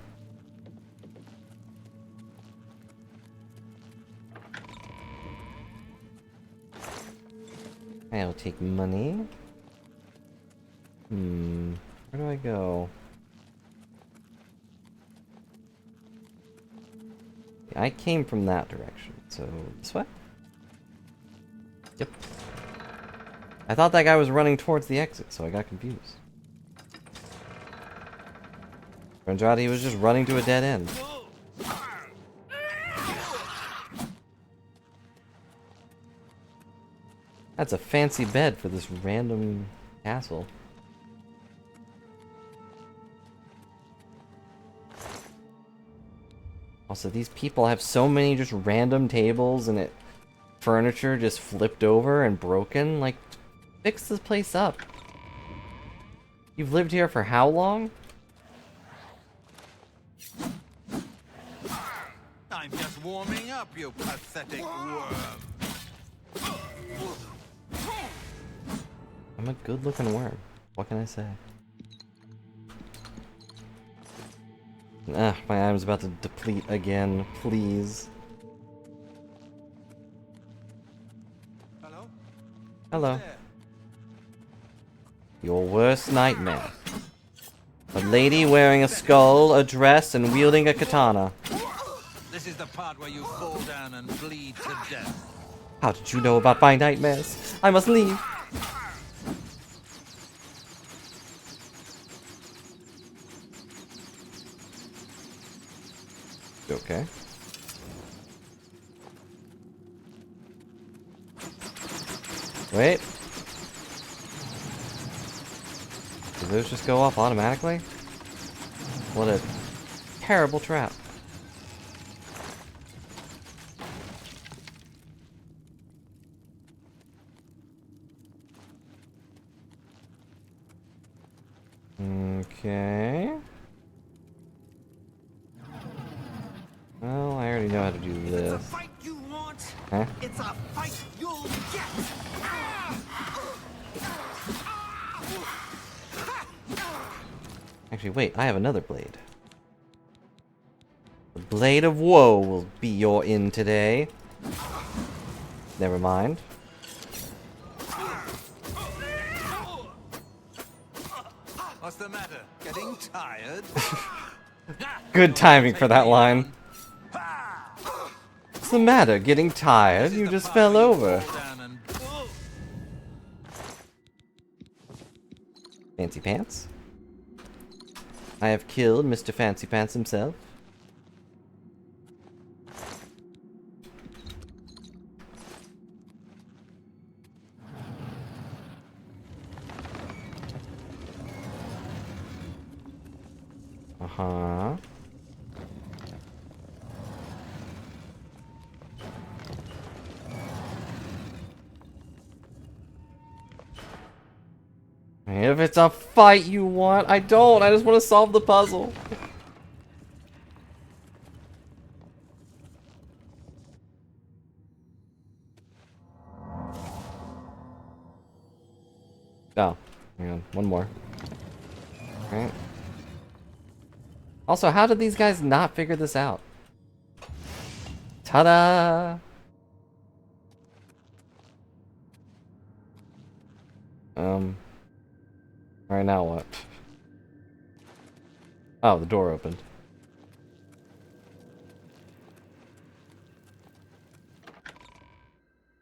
[SPEAKER 1] I'll take money. Where do I go? I came from that direction, so this way? Yep. I thought that guy was running towards the exit, so I got confused. Turns out he was just running to a dead end. That's a fancy bed for this random castle. Also, these people have so many just random tables and furniture just flipped over and broken. Like, fix this place up. You've lived here for how long?
[SPEAKER 11] I'm just warming up, you pathetic worm.
[SPEAKER 1] I'm a good-looking worm. What can I say? My item's about to deplete again. Please.
[SPEAKER 11] Hello?
[SPEAKER 1] Hello. Your worst nightmare. A lady wearing a skull, a dress, and wielding a katana.
[SPEAKER 11] This is the part where you fall down and bleed to death.
[SPEAKER 1] How did you know about my nightmares? I must leave. Okay. Wait. Do those just go off automatically? What a terrible trap. Okay. Well, I already know how to do this.
[SPEAKER 8] It's a fight you want.
[SPEAKER 1] Huh?
[SPEAKER 8] It's a fight you'll get.
[SPEAKER 1] Actually, wait, I have another blade. The Blade of Woe will be your in today. Never mind.
[SPEAKER 11] What's the matter? Getting tired?
[SPEAKER 1] Good timing for that line. What's the matter? Getting tired? You just fell over. Fancy Pants? I have killed Mr. Fancy Pants himself. Uh-huh. If it's a fight you want, I don't. I just want to solve the puzzle. Oh, hang on. One more. Alright. Also, how did these guys not figure this out? Ta-da! Alright, now what? Oh, the door opened.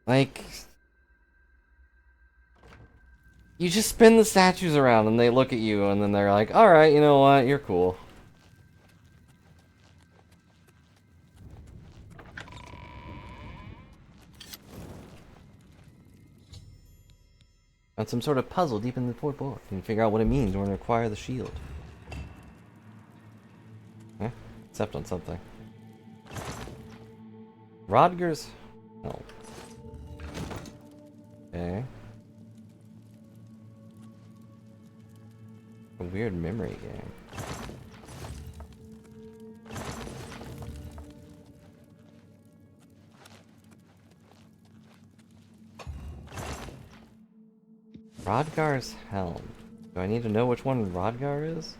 [SPEAKER 1] Like... You just spin the statues around and they look at you and then they're like, alright, you know what, you're cool. On some sort of puzzle deep in the fourth board. You can figure out what it means when you acquire the shield. Eh? Except on something. Rodger's help. Okay. A weird memory game. Rodgar's helm. Do I need to know which one Rodgar is?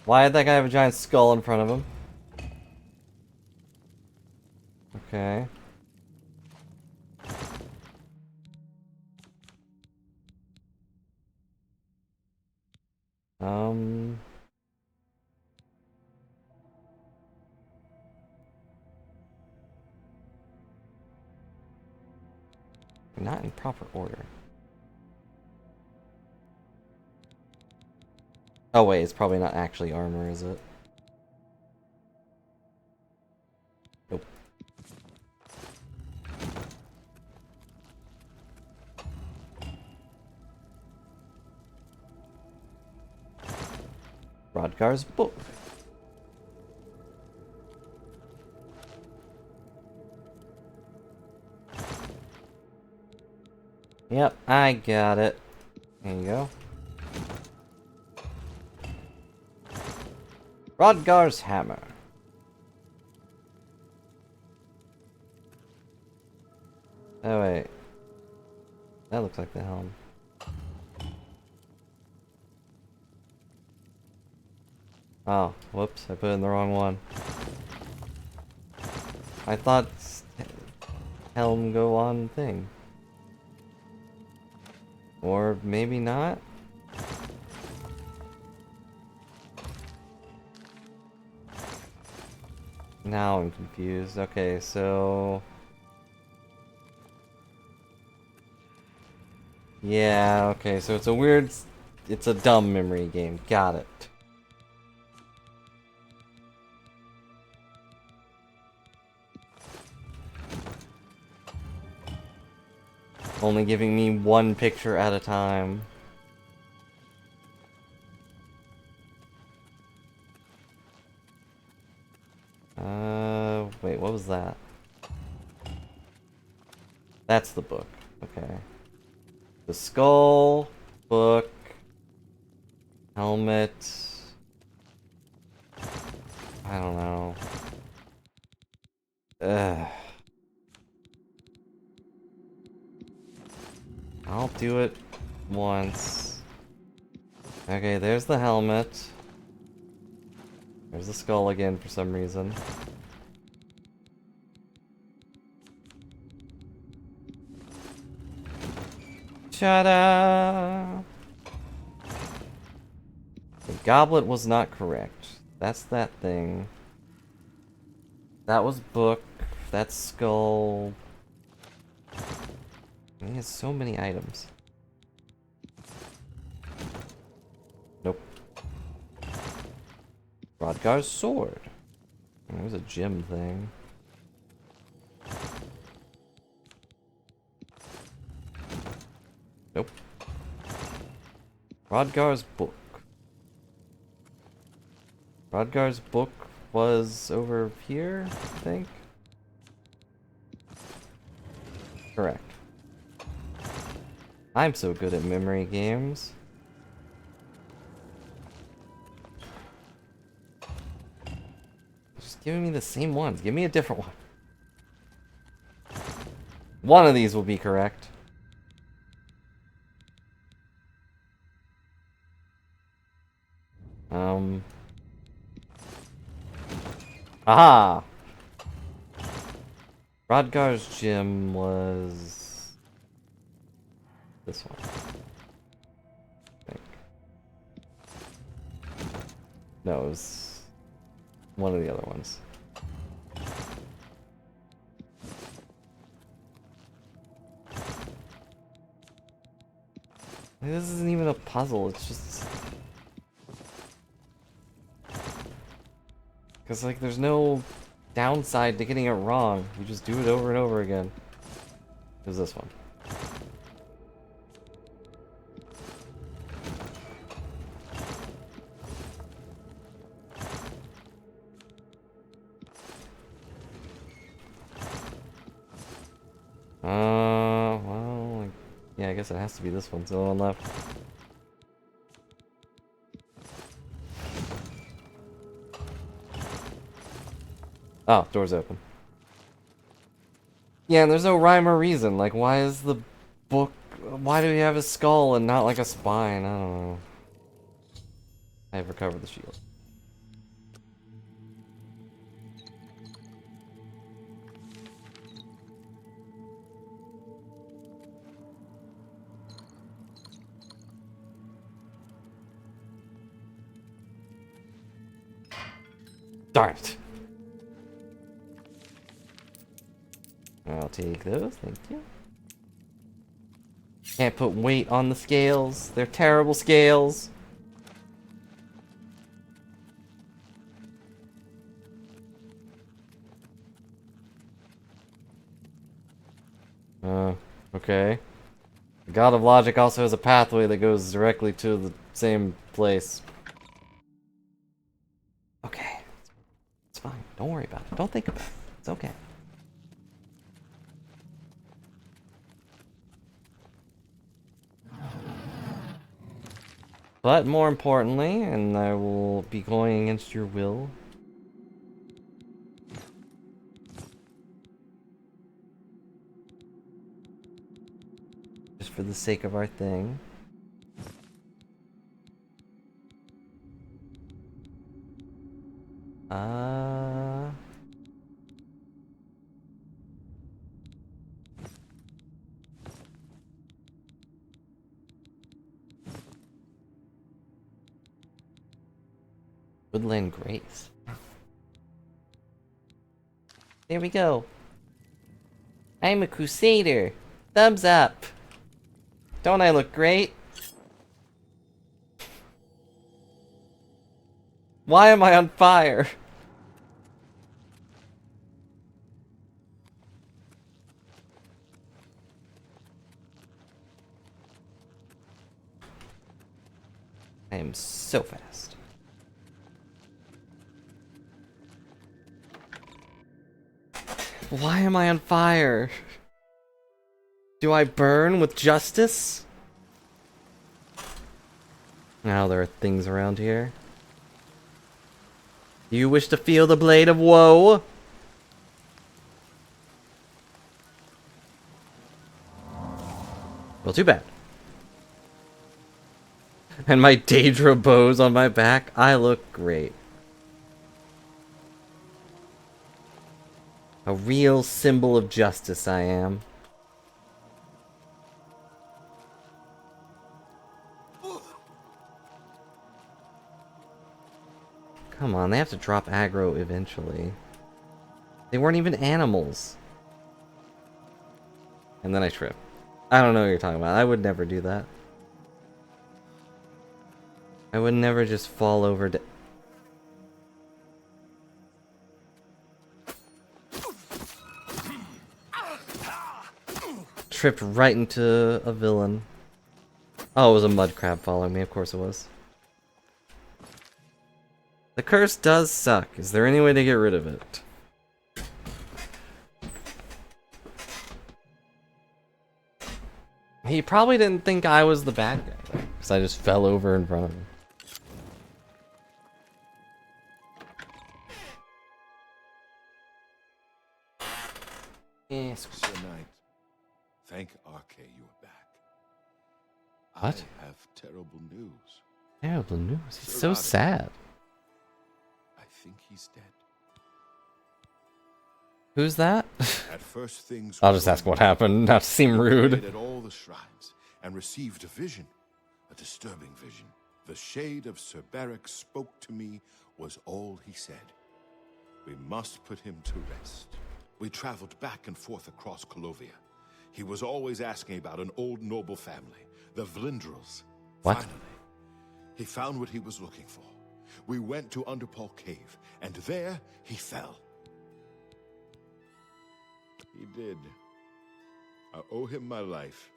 [SPEAKER 1] Why did that guy have a giant skull in front of him? Okay. Not in proper order. Oh wait, it's probably not actually armor, is it? Nope. Rodgar's book. Yep, I got it. There you go. Rodgar's hammer. Oh wait. That looks like the helm. Oh, whoops, I put in the wrong one. I thought helm go on thing. Or maybe not? Now I'm confused. Okay, so... Yeah, okay, so it's a weird... It's a dumb memory game. Got it. Only giving me one picture at a time. Wait, what was that? That's the book. Okay. The skull, book, helmet. I don't know. Ugh. I'll do it once. Okay, there's the helmet. There's the skull again for some reason. Ta-da! The goblet was not correct. That's that thing. That was book. That's skull. He has so many items. Nope. Rodgar's sword. There's a gym thing. Nope. Rodgar's book. Rodgar's book was over here, I think? Correct. I'm so good at memory games. Just giving me the same ones. Give me a different one. One of these will be correct. Aha! Rodgar's gym was this one. I think. No, it was one of the other ones. This isn't even a puzzle, it's just... Because, like, there's no downside to getting it wrong. You just do it over and over again. It was this one. Well, yeah, I guess it has to be this one. So on left. Oh, door's open. Yeah, and there's no rhyme or reason. Like, why is the book... Why do we have a skull and not, like, a spine? I don't know. I have recovered the shield. Darn it. I'll take those, thank you. Can't put weight on the scales. They're terrible scales. Okay. The God of Logic also has a pathway that goes directly to the same place. Okay. It's fine. Don't worry about it. Don't think about it. It's okay. But more importantly, and I will be going against your will, just for the sake of our thing. Woodland Grace. There we go. I'm a Crusader. Thumbs up. Don't I look great? Why am I on fire? I am so fast. Why am I on fire? Do I burn with justice? Now there are things around here. Do you wish to feel the blade of woe? Well, too bad. And my Daedra bows on my back. I look great. A real symbol of justice I am. Come on, they have to drop aggro eventually. They weren't even animals. And then I trip. I don't know what you're talking about. I would never do that. I would never just fall over tripped right into a villain. Oh, it was a mud crab following me. Of course it was. The curse does suck. Is there any way to get rid of it? He probably didn't think I was the bad guy, because I just fell over in front of him. Yes.
[SPEAKER 5] Sir Knight, thank Arke you are back.
[SPEAKER 1] What?
[SPEAKER 5] I have terrible news.
[SPEAKER 1] Terrible news. He's
[SPEAKER 5] Sir
[SPEAKER 1] so
[SPEAKER 5] Roderick,
[SPEAKER 1] sad.
[SPEAKER 5] I think he's dead.
[SPEAKER 1] Who's that?
[SPEAKER 5] At first things
[SPEAKER 1] I'll just ask what happened, not to seem rude.
[SPEAKER 5] At all the shrines and received a vision, a disturbing vision. The shade of Sir Beric spoke to me was all he said. We must put him to rest. We traveled back and forth across Colovia. He was always asking about an old noble family, the Vlindrels.
[SPEAKER 1] What?
[SPEAKER 5] Finally, he found what he was looking for. We went to Underpaw Cave, and there he fell. He did. I owe him my life.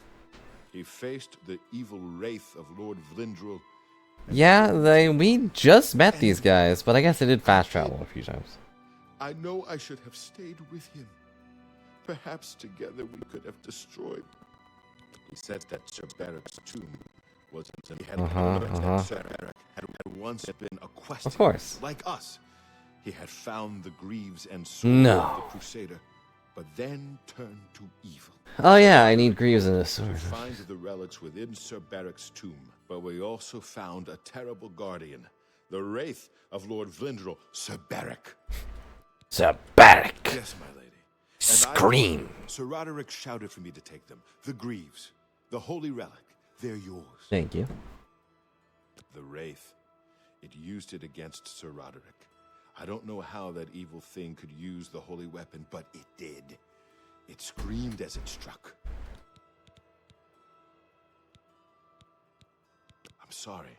[SPEAKER 5] He faced the evil wraith of Lord Vlindrel.
[SPEAKER 1] Yeah, we just met these guys, but I guess I did fast travel a few times.
[SPEAKER 5] I know I should have stayed with him. Perhaps together we could have destroyed. He said that Sir Beric's tomb was he had Sir Beric had once been a quest.
[SPEAKER 1] Of course.
[SPEAKER 5] Like us. He had found the greaves and sword of the Crusader, but then turned to evil.
[SPEAKER 1] Oh yeah, I need greaves and a sword.
[SPEAKER 5] We find the relics within Sir Beric's tomb, but we also found a terrible guardian, the wraith of Lord Vlindrel, Sir Beric.
[SPEAKER 1] Sir Beric!
[SPEAKER 5] Yes, my lady.
[SPEAKER 1] Scream!
[SPEAKER 5] Sir Roderick shouted for me to take them. The greaves, the holy relic, they're yours.
[SPEAKER 1] Thank you.
[SPEAKER 5] The wraith, it used it against Sir Roderick. I don't know how that evil thing could use the holy weapon, but it did. It screamed as it struck. I'm sorry.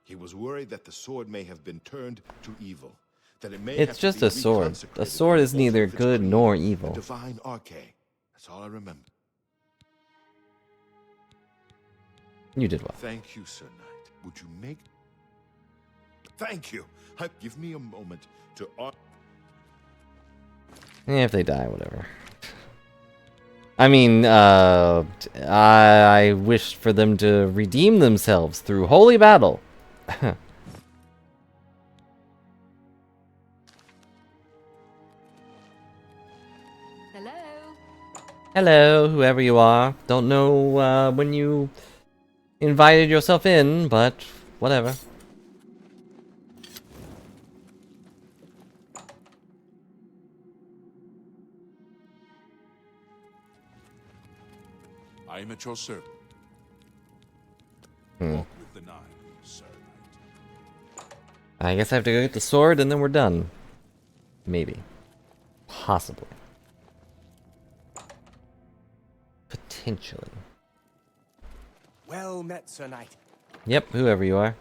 [SPEAKER 5] He was worried that the sword may have been turned to evil. That it may
[SPEAKER 1] It's just a sword. A sword is neither good nor evil.
[SPEAKER 5] Divine Arche. That's all I remember.
[SPEAKER 1] You did well.
[SPEAKER 5] Thank you, Sir Knight. Would you make... Thank you. Give me a moment to...
[SPEAKER 1] If they die, whatever. I mean, I wished for them to redeem themselves through holy battle. Hello, whoever you are. Don't know when you invited yourself in, but whatever.
[SPEAKER 6] I am at your service.
[SPEAKER 1] Hmm.
[SPEAKER 6] Walk with the nine, Sir Knight.
[SPEAKER 1] I guess I have to go get the sword and then we're done. Maybe. Possibly. Potentially.
[SPEAKER 16] Well met, Sir Knight.
[SPEAKER 1] Yep, whoever you are.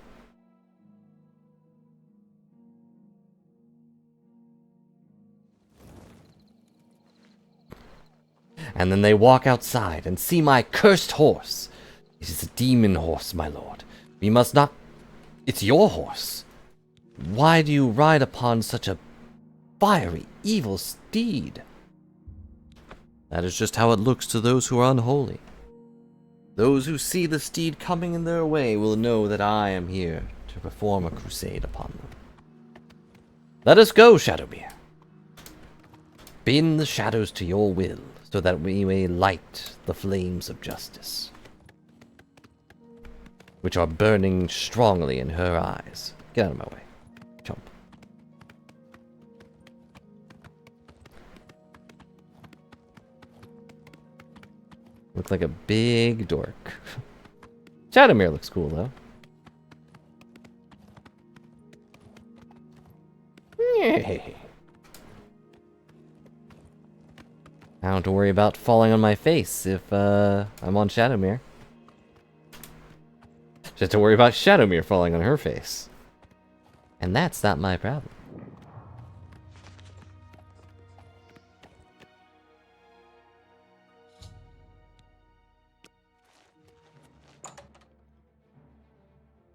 [SPEAKER 1] And then they walk outside and see my cursed horse. It is a demon horse, my lord. We must not... It's your horse. Why do you ride upon such a fiery, evil steed? That is just how it looks to those who are unholy. Those who see the steed coming in their way will know that I am here to perform a crusade upon them. Let us go, Shadowmere. Bend the shadows to your will, so that we may light the flames of justice, which are burning strongly in her eyes. Get out of my way. Chump. Look like a big dork. Shadowmere looks cool, though. Yay. I don't have to worry about falling on my face if I'm on Shadowmere. Just have to worry about Shadowmere falling on her face. And that's not my problem.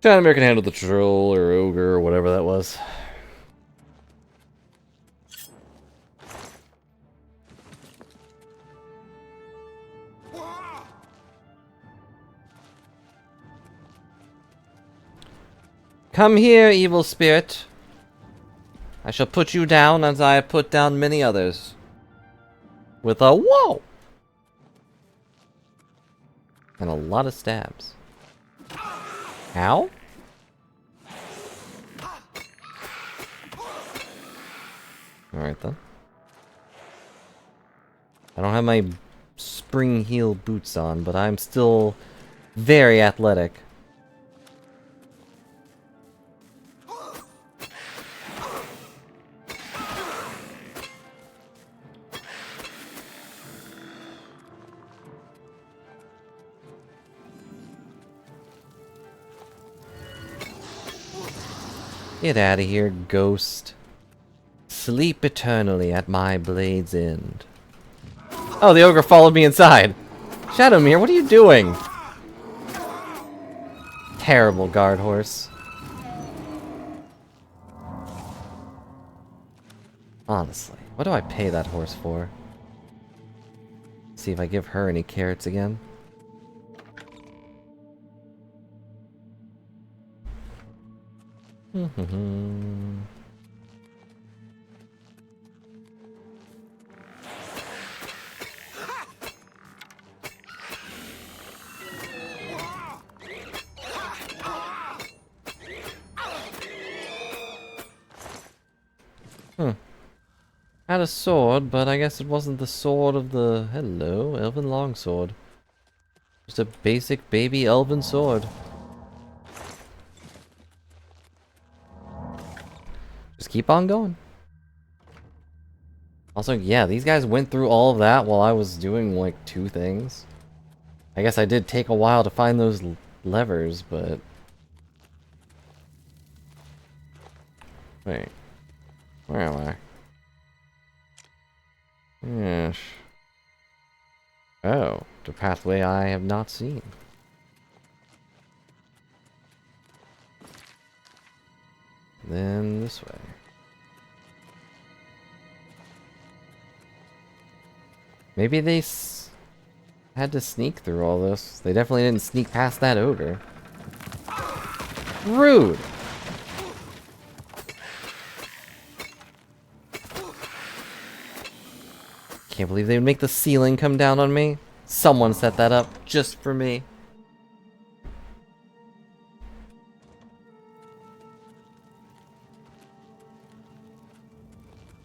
[SPEAKER 1] Chinaman can handle the troll or ogre or whatever that was. Come here, evil spirit. I shall put you down as I have put down many others. With a whoa! And a lot of stabs. Ow? Alright then. I don't have my spring heel boots on, but I'm still very athletic. Get out of here, ghost. Sleep eternally at my blade's end. Oh, the ogre followed me inside. Shadowmere, what are you doing? Terrible guard horse. Honestly, what do I pay that horse for? See if I give her any carrots again. Had a sword, but I guess it wasn't the sword of the... Hello, elven longsword. Just a basic baby elven sword. Just keep on going. Also, yeah, these guys went through all of that while I was doing, like, 2 things. I guess I did take a while to find those levers, but... Wait. Where am I? Yes. Oh, the pathway I have not seen. Then this way. Maybe they had to sneak through all this. They definitely didn't sneak past that ogre. Rude! Can't believe they would make the ceiling come down on me. Someone set that up just for me.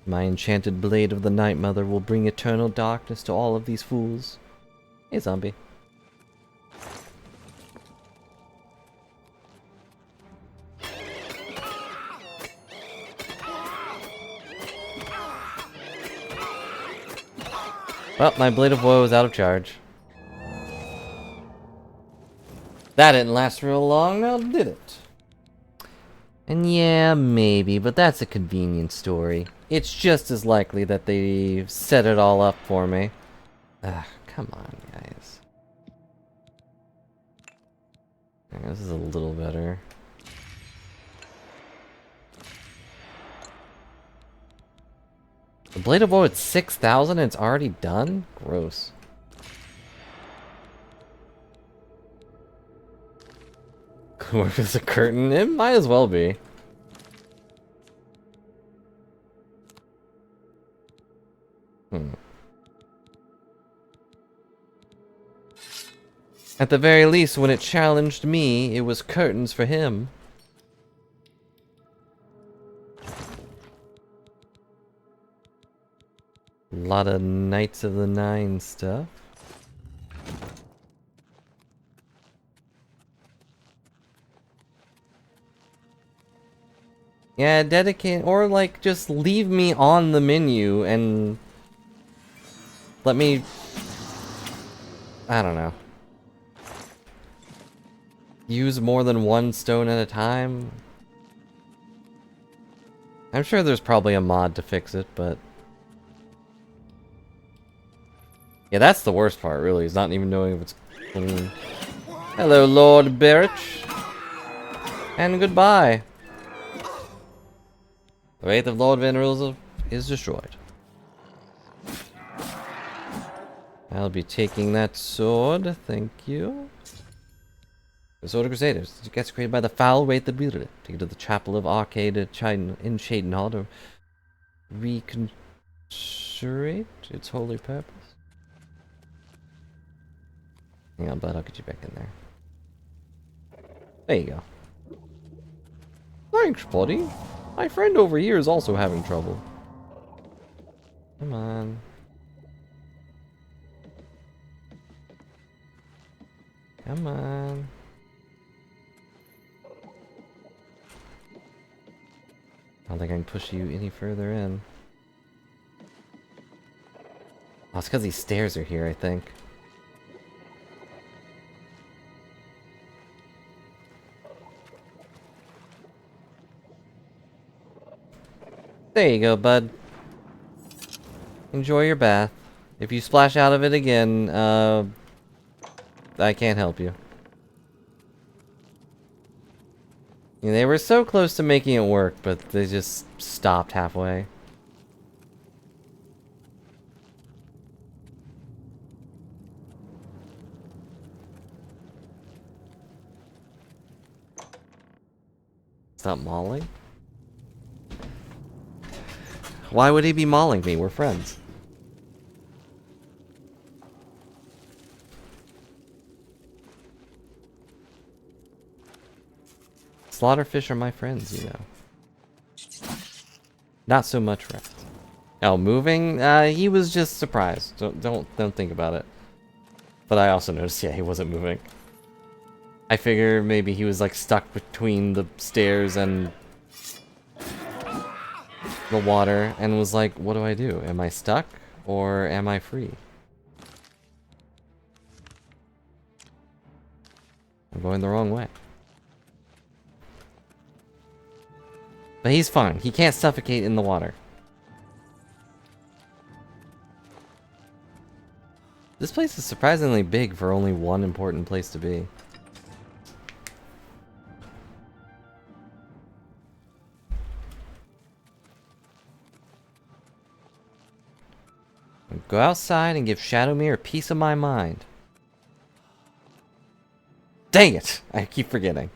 [SPEAKER 1] My enchanted blade of the Night Mother will bring eternal darkness to all of these fools. Hey, zombie. Well, my Blade of Woe is out of charge. That didn't last real long, now did it? And yeah, maybe, but that's a convenient story. It's just as likely that they set it all up for me. Ugh, come on, guys. Yeah, this is a little better. The Blade of Woe at 6,000 and it's already done? Gross. Work as a curtain? It might as well be. At the very least, when it challenged me, it was curtains for him. A lot of Knights of the Nine stuff. Yeah, dedicate, or like just leave me on the menu and let me, I don't know, use more than one stone at a time. I'm sure there's probably a mod to fix it, but yeah, that's the worst part, really, is not even knowing if it's clean. Hello, Lord Barrich. And goodbye. The Wraith of Lord Venerable is destroyed. I'll be taking that sword, thank you. The Sword of Crusaders gets created by the foul Wraith that wielded it. Take it to the Chapel of Arcade in Shaden Hall to reconstruct its holy purpose. Hang on, bud, I'll get you back in there. There you go. Thanks, buddy. My friend over here is also having trouble. Come on. Come on. I don't think I can push you any further in. Oh, it's because these stairs are here, I think. There you go, bud. Enjoy your bath. If you splash out of it again, I can't help you. Yeah, they were so close to making it work, but they just stopped halfway. Stop mauling? Why would he be mauling me? We're friends. Slaughterfish are my friends, you know. Not so much friends. Oh, moving? He was just surprised. Don't think about it. But I also noticed, yeah, he wasn't moving. I figure maybe he was like stuck between the stairs and the water and was like, what do I do? Am I stuck or am I free? I'm going the wrong way. But he's fine. He can't suffocate in the water. This place is surprisingly big for only one important place to be. Go outside and give Shadowmere a piece of my mind. Dang it! I keep forgetting.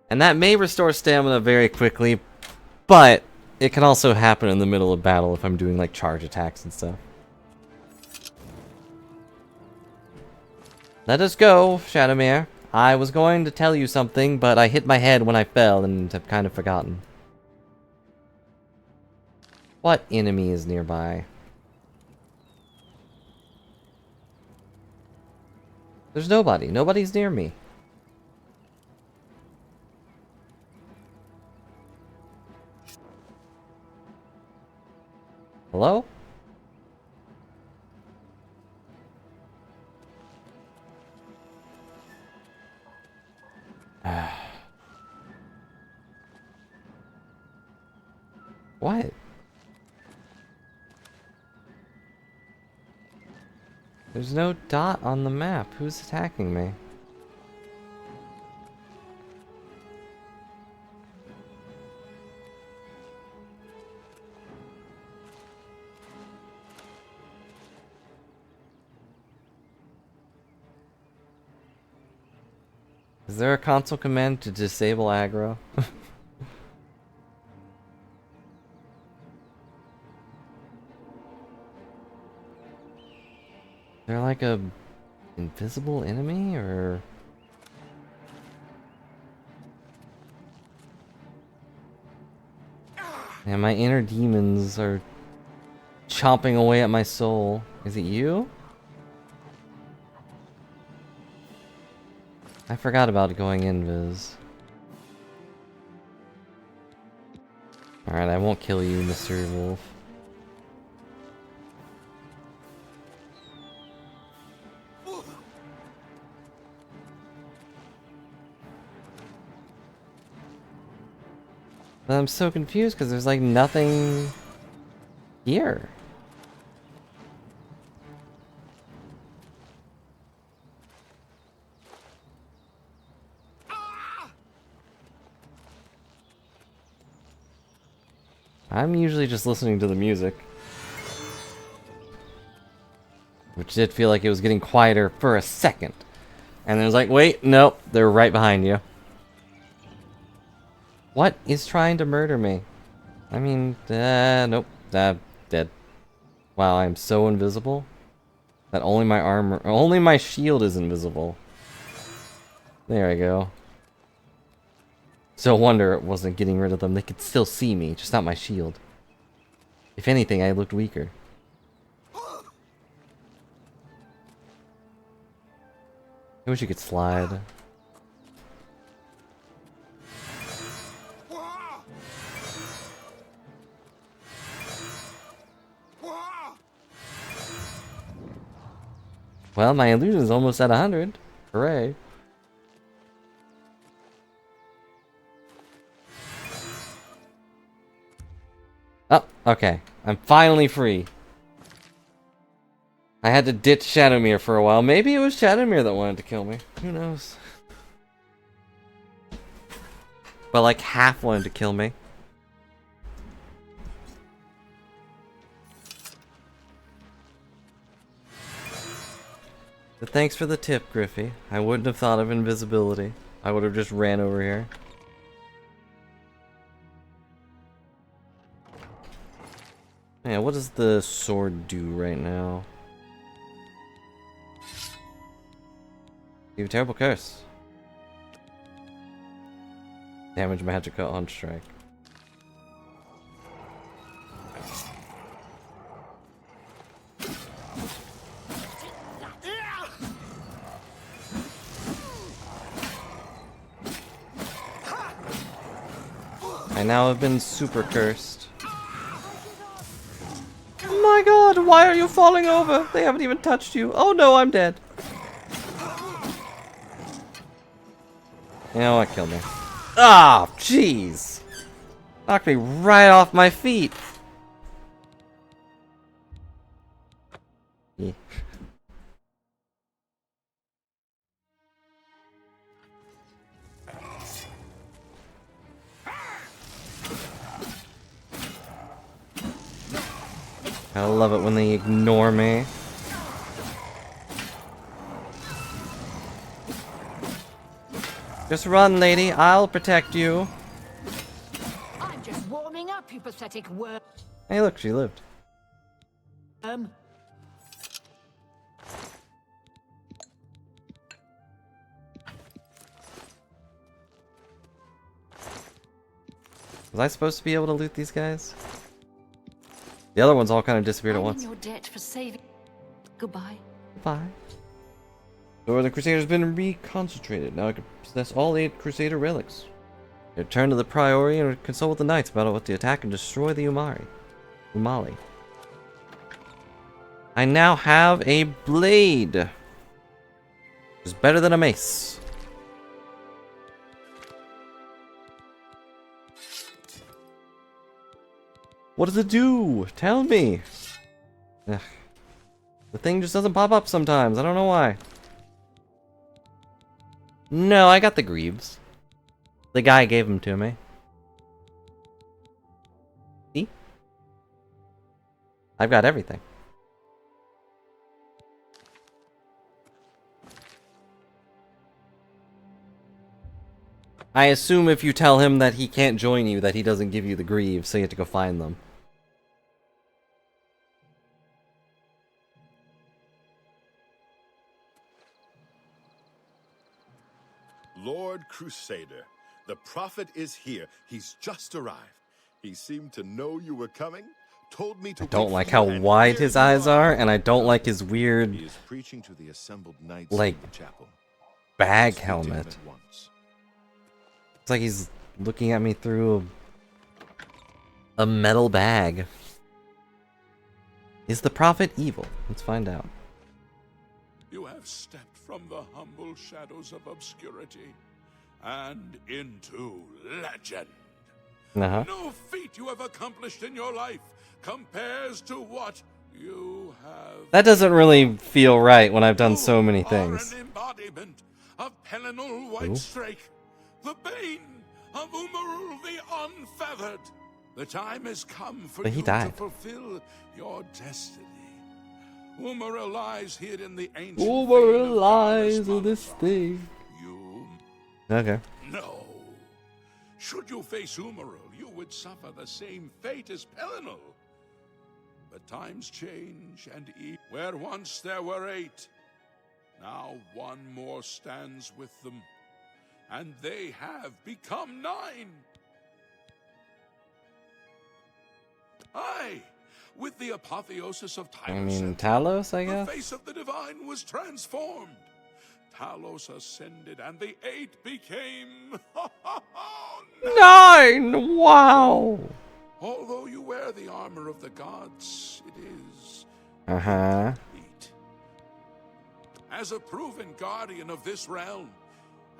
[SPEAKER 1] And that may restore stamina very quickly, but it can also happen in the middle of battle if I'm doing like charge attacks and stuff. Let us go, Shadowmere. I was going to tell you something, but I hit my head when I fell and have kind of forgotten. What enemy is nearby? There's nobody. Nobody's near me. Hello? What? There's no dot on the map. Who's attacking me? Is there a console command to disable aggro? Is there like a invisible enemy or? Yeah, my inner demons are chomping away at my soul. Is it you? I forgot about going invis. Alright, I won't kill you, Mr. Wolf. But I'm so confused because there's like nothing here. I'm usually just listening to the music. Which did feel like it was getting quieter for a second. And then it was like, wait, nope, they're right behind you. What is trying to murder me? I mean, nope, dead. Wow, I'm so invisible that only my armor, only my shield is invisible. There I go. So wonder it wasn't getting rid of them. They could still see me, just not my shield. If anything, I looked weaker. I wish you could slide. Well, my illusion is almost at 100. Hooray. Oh, okay. I'm finally free. I had to ditch Shadowmere for a while. Maybe it was Shadowmere that wanted to kill me. Who knows? But like half wanted to kill me. But thanks for the tip, Griffey. I wouldn't have thought of invisibility. I would have just ran over here. Yeah, what does the sword do right now? You have a terrible curse. Damage magicka on strike. I now have been super cursed. Oh my god, why are you falling over? They haven't even touched you. Oh no, I'm dead. You know what, killed me. Ah, oh, jeez. Knocked me right off my feet. Yeah. I love it when they ignore me. Just run, lady. I'll protect you.
[SPEAKER 2] I'm just warming up, you pathetic worm.
[SPEAKER 1] Hey, look, she lived. Was I supposed to be able to loot these guys? The other ones all kind of disappeared at once.
[SPEAKER 2] Your debt for saving. Goodbye.
[SPEAKER 1] Goodbye. So the Crusader's been reconcentrated. Now I can possess all 8 Crusader relics. Return to the Priory and consult with the Knights about what to attack and destroy the Umali. I now have a blade. Which is better than a mace. What does it do? Tell me. Ugh. The thing just doesn't pop up sometimes. I don't know why. No, I got the greaves. The guy gave them to me. See? I've got everything. I assume if you tell him that he can't join you, that he doesn't give you the greaves, so you have to go find them.
[SPEAKER 5] Lord Crusader, the prophet is here. He's just arrived. He seemed to know you were coming. Told me to
[SPEAKER 1] I don't like how wide his eyes are, and I don't like his weird,
[SPEAKER 5] He is preaching to the assembled knights
[SPEAKER 1] like,
[SPEAKER 5] in the chapel.
[SPEAKER 1] bag
[SPEAKER 5] Speak to him
[SPEAKER 1] helmet.
[SPEAKER 5] at once.
[SPEAKER 1] It's like he's looking at me through a metal bag. Is the prophet evil? Let's find out.
[SPEAKER 4] You have stepped from the humble shadows of obscurity and into legend.
[SPEAKER 1] Uh-huh.
[SPEAKER 4] No feat you have accomplished in your life compares to what you have.
[SPEAKER 1] That doesn't really feel right when I've done so many things.
[SPEAKER 4] An embodiment of Pelinal Whitestrake, the bane of Umarul the Unfeathered. The time has come for
[SPEAKER 1] But he
[SPEAKER 4] you
[SPEAKER 1] died.
[SPEAKER 4] to fulfill your destiny. Umara lies hid in the ancient
[SPEAKER 1] Over
[SPEAKER 4] vein of
[SPEAKER 1] lies
[SPEAKER 4] Garlus
[SPEAKER 1] of this
[SPEAKER 4] Malazar.
[SPEAKER 1] thing.
[SPEAKER 4] You...
[SPEAKER 1] Okay.
[SPEAKER 4] No. Should you face Umaril, you would suffer the same fate as Pelinal. But times change, and where once there were 8, now one more stands with them, and they have become 9. Aye, with the apotheosis of
[SPEAKER 1] I
[SPEAKER 4] Talos,
[SPEAKER 1] mean, Talos, I
[SPEAKER 4] the
[SPEAKER 1] guess?
[SPEAKER 4] face of the divine was transformed. Talos ascended, and the 8 became
[SPEAKER 1] 9! Wow!
[SPEAKER 4] Although you wear the armor of the gods, it is
[SPEAKER 1] Uh-huh.
[SPEAKER 4] incomplete. As a proven guardian of this realm,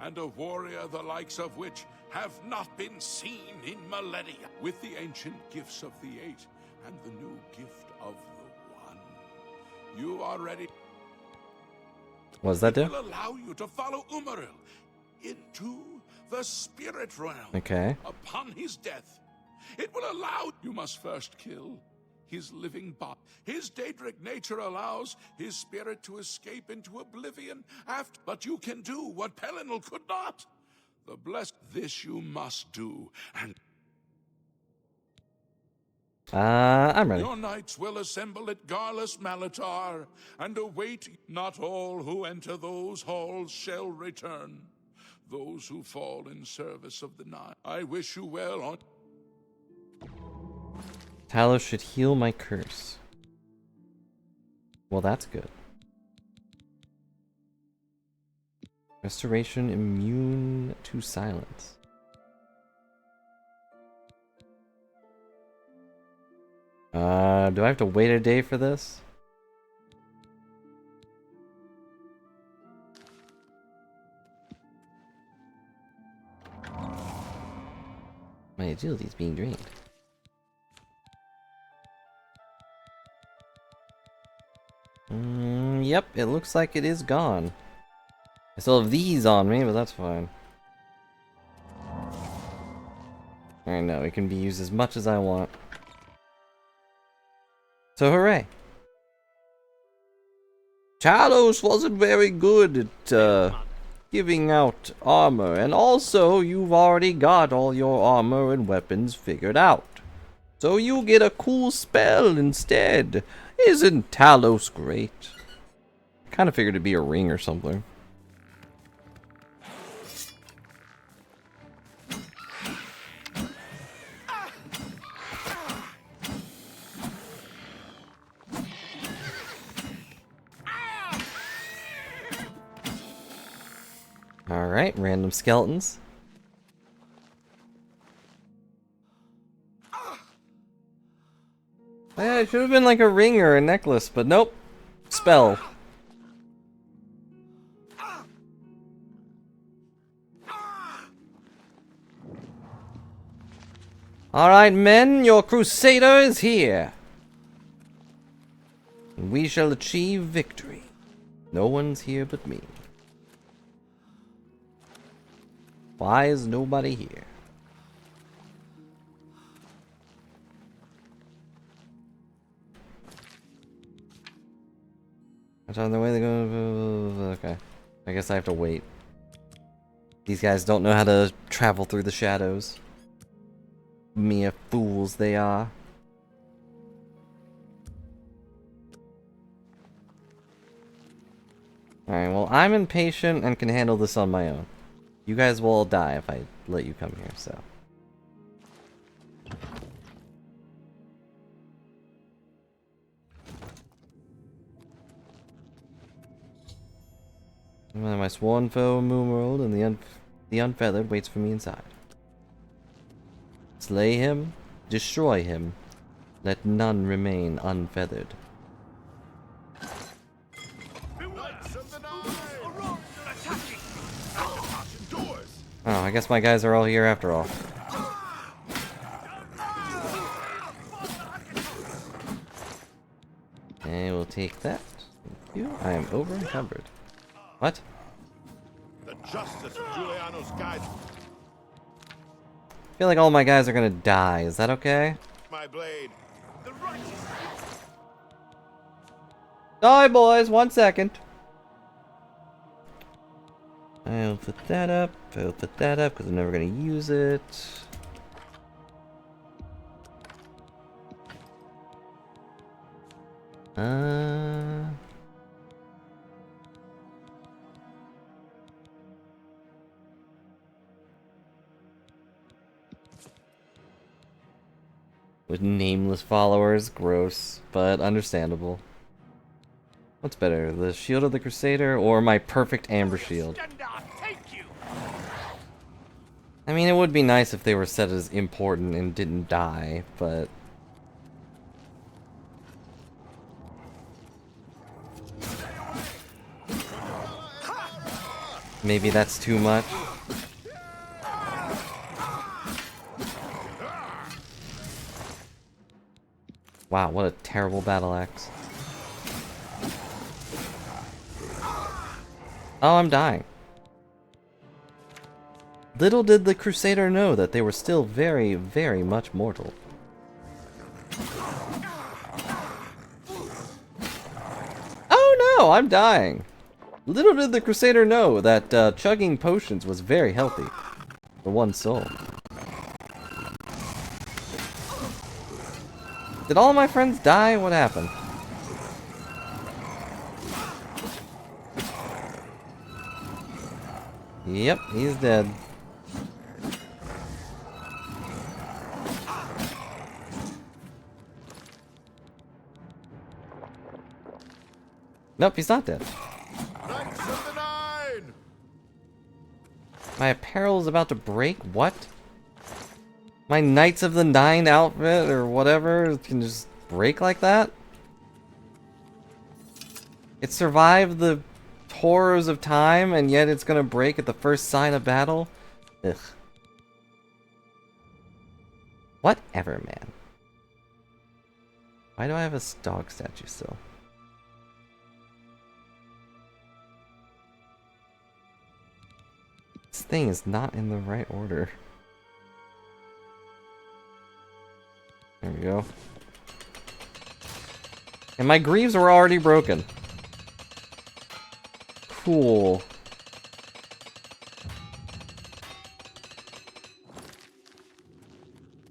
[SPEAKER 4] and a warrior the likes of which have not been seen in millennia, with the ancient gifts of the 8 and the new gift of the 1, you are ready.
[SPEAKER 1] What does that do?
[SPEAKER 4] It will allow you to follow Umaril into the spirit realm.
[SPEAKER 1] Okay.
[SPEAKER 4] Upon his death, it will allow you must first kill his living body. His Daedric nature allows his spirit to escape into oblivion after, but you can do what Pelinal could not. The blessed this you must do, and
[SPEAKER 1] I'm ready.
[SPEAKER 4] your knights will assemble at Garlus Malatar and await. Not all who enter those halls shall return. Those who fall in service of the night. I wish you well on.
[SPEAKER 1] Talos should heal my curse. Well, that's good. Restoration immune to silence. Do I have to wait a day for this? My agility is being drained. Yep, it looks like it is gone. I still have these on me, but that's fine. I know, it can be used as much as I want. So hooray! Talos wasn't very good at giving out armor, and also you've already got all your armor and weapons figured out. So you get a cool spell instead. Isn't Talos great? I kind of figured it'd be a ring or something. Alright, random skeletons. Yeah, it should have been like a ring or a necklace, but nope. Spell. Alright, men, your crusader is here. We shall achieve victory. No one's here but me. Why is nobody here? That's on the way they go. Okay. I guess I have to wait. These guys don't know how to travel through the shadows. Mere fools they are. Alright, well, I'm impatient and can handle this on my own. You guys will all die if I let you come here, so. My sworn foe, Moonworld, and the Unfeathered waits for me inside. Slay him, destroy him, let none remain unfeathered. Oh, I guess my guys are all here after all. And we'll take that. Thank you. I am over encumbered. What?
[SPEAKER 5] The justice of Juliano's guide.
[SPEAKER 1] I feel like all my guys are gonna die. Is that okay?
[SPEAKER 5] My blade.
[SPEAKER 1] Die, boys! 1 second. I'll put that up. I'll put that up because I'm never gonna use it. With nameless followers, gross, but understandable. What's better, the Shield of the Crusader or my perfect Amber Shield? I mean, it would be nice if they were set as important and didn't die, but... maybe that's too much. Wow, what a terrible battle axe. Oh, I'm dying. Little did the Crusader know that they were still very, very much mortal. Oh no, I'm dying. Little did the Crusader know that chugging potions was very healthy for one soul. Did all my friends die? What happened? Yep, he's dead. Nope, he's not dead.
[SPEAKER 5] Knights of the Nine!
[SPEAKER 1] My apparel is about to break? What? My Knights of the Nine outfit or whatever can just break like that? It survived the horrors of time and yet it's gonna break at the first sign of battle? Ugh. Whatever, man. Why do I have a dog statue still? This thing is not in the right order. There we go. And my greaves were already broken. Cool.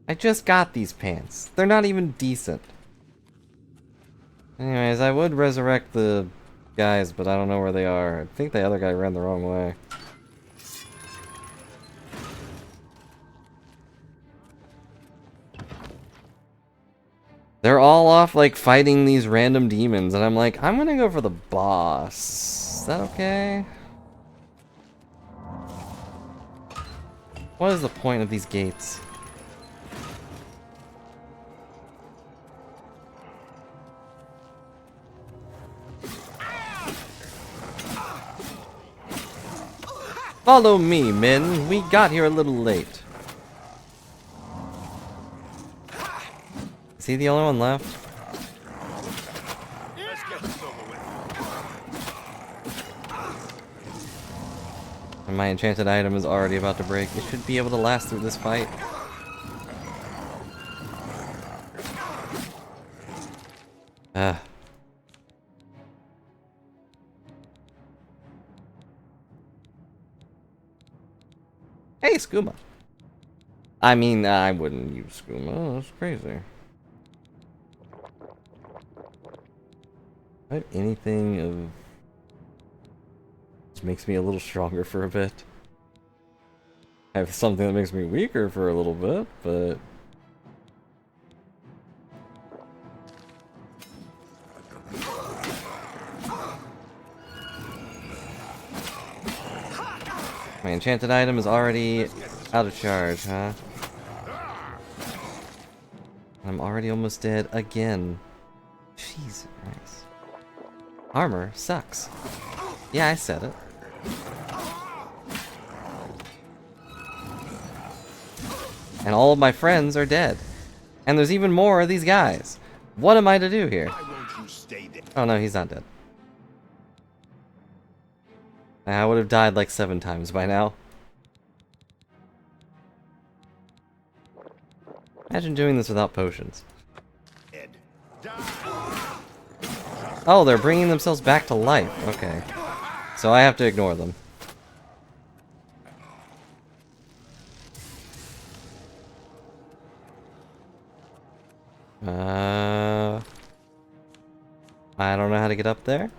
[SPEAKER 1] I just got these pants. They're not even decent. Anyways, I would resurrect the guys, but I don't know where they are. I think the other guy ran the wrong way. They're all off, like, fighting these random demons, and I'm like, I'm gonna go for the boss. Is that okay? What is the point of these gates? Follow me, men. We got here a little late. Is he the only one left? And my enchanted item is already about to break. It should be able to last through this fight. Ah. Hey, skooma. I mean, I wouldn't use skooma. That's crazy. I have anything of... which makes me a little stronger for a bit. I have something that makes me weaker for a little bit, but... my enchanted item is already out of charge, huh? I'm already almost dead again. Jesus Christ. Armor sucks. Yeah, I said it. And all of my friends are dead. And there's even more of these guys. What am I to do here? Oh no, he's not dead. I would have died like 7 times by now. Imagine doing this without potions. Oh, they're bringing themselves back to life. Okay. So I have to ignore them. I don't know how to get up there,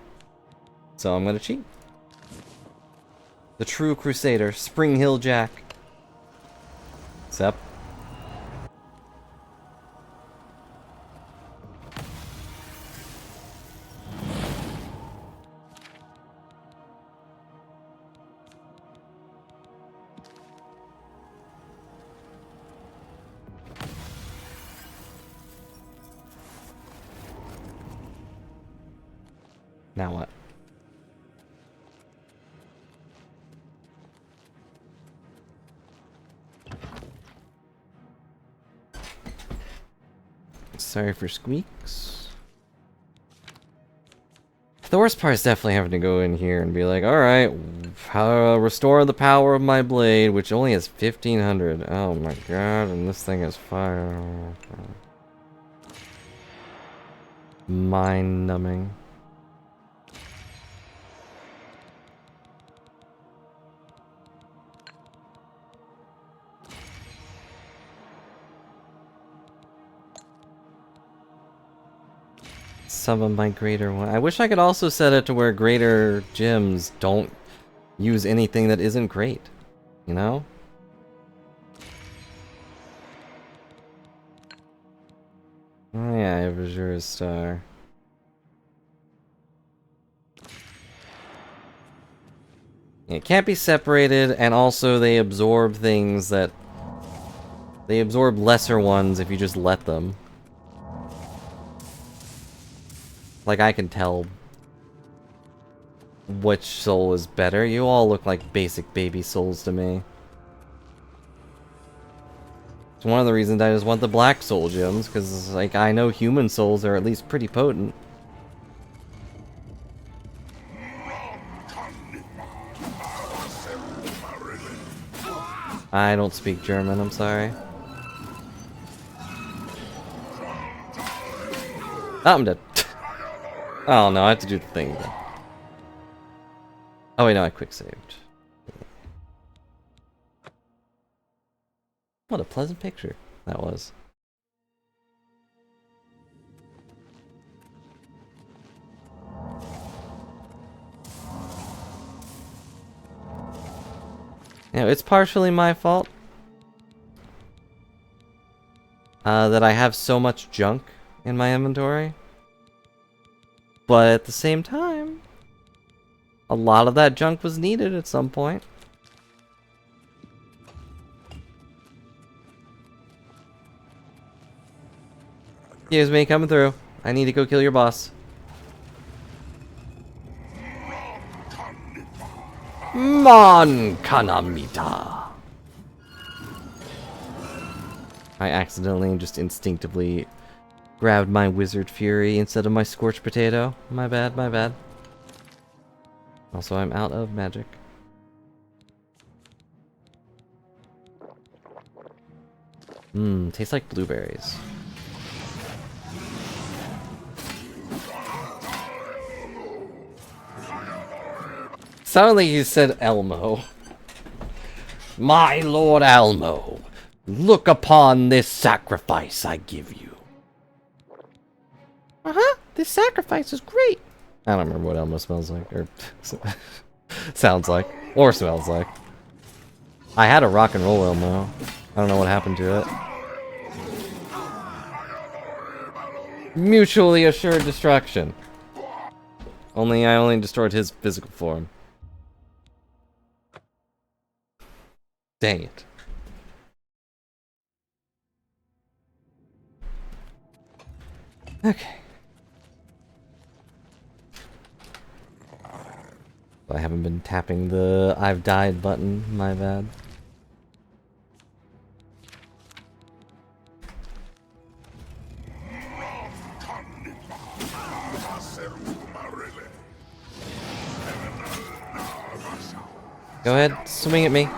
[SPEAKER 1] so I'm gonna cheat. The true Crusader, Spring Hill Jack. Sup? Now what? Sorry for squeaks. The worst part is definitely having to go in here and be like, alright, restore the power of my blade, which only has 1500. Oh my god, and this thing is fire. Mind numbing. Some of my greater one. I wish I could also set it to where greater gems don't use anything that isn't great. You know? Oh yeah, I have Azura's Star. It can't be separated, and also they absorb things that... They absorb lesser ones if you just let them. Like, I can tell which soul is better. You all look like basic baby souls to me. It's one of the reasons I just want the black soul gems, because, like, I know human souls are at least pretty potent. I don't speak German, I'm sorry. Oh, I'm dead. Oh no, I have to do the thing again. Oh wait, no, I quick saved. What a pleasant picture that was. Yeah, it's partially my fault that I have so much junk in my inventory. But at the same time, a lot of that junk was needed at some point. Excuse me, coming through. I need to go kill your boss. Mon Kanamita. I accidentally just instinctively grabbed my Wizard Fury instead of my Scorched Potato. My bad, my bad. Also, I'm out of magic. Tastes like blueberries. Sounded like you said Elmo. My Lord Elmo, look upon this sacrifice I give you. This sacrifice is great. I don't remember what Elmo smells like, or sounds like, or smells like. I had a rock and roll Elmo. I don't know what happened to it. Mutually assured destruction. I only destroyed his physical form. Dang it. Okay. I haven't been tapping the I've died button, my bad. Go ahead, swing at me.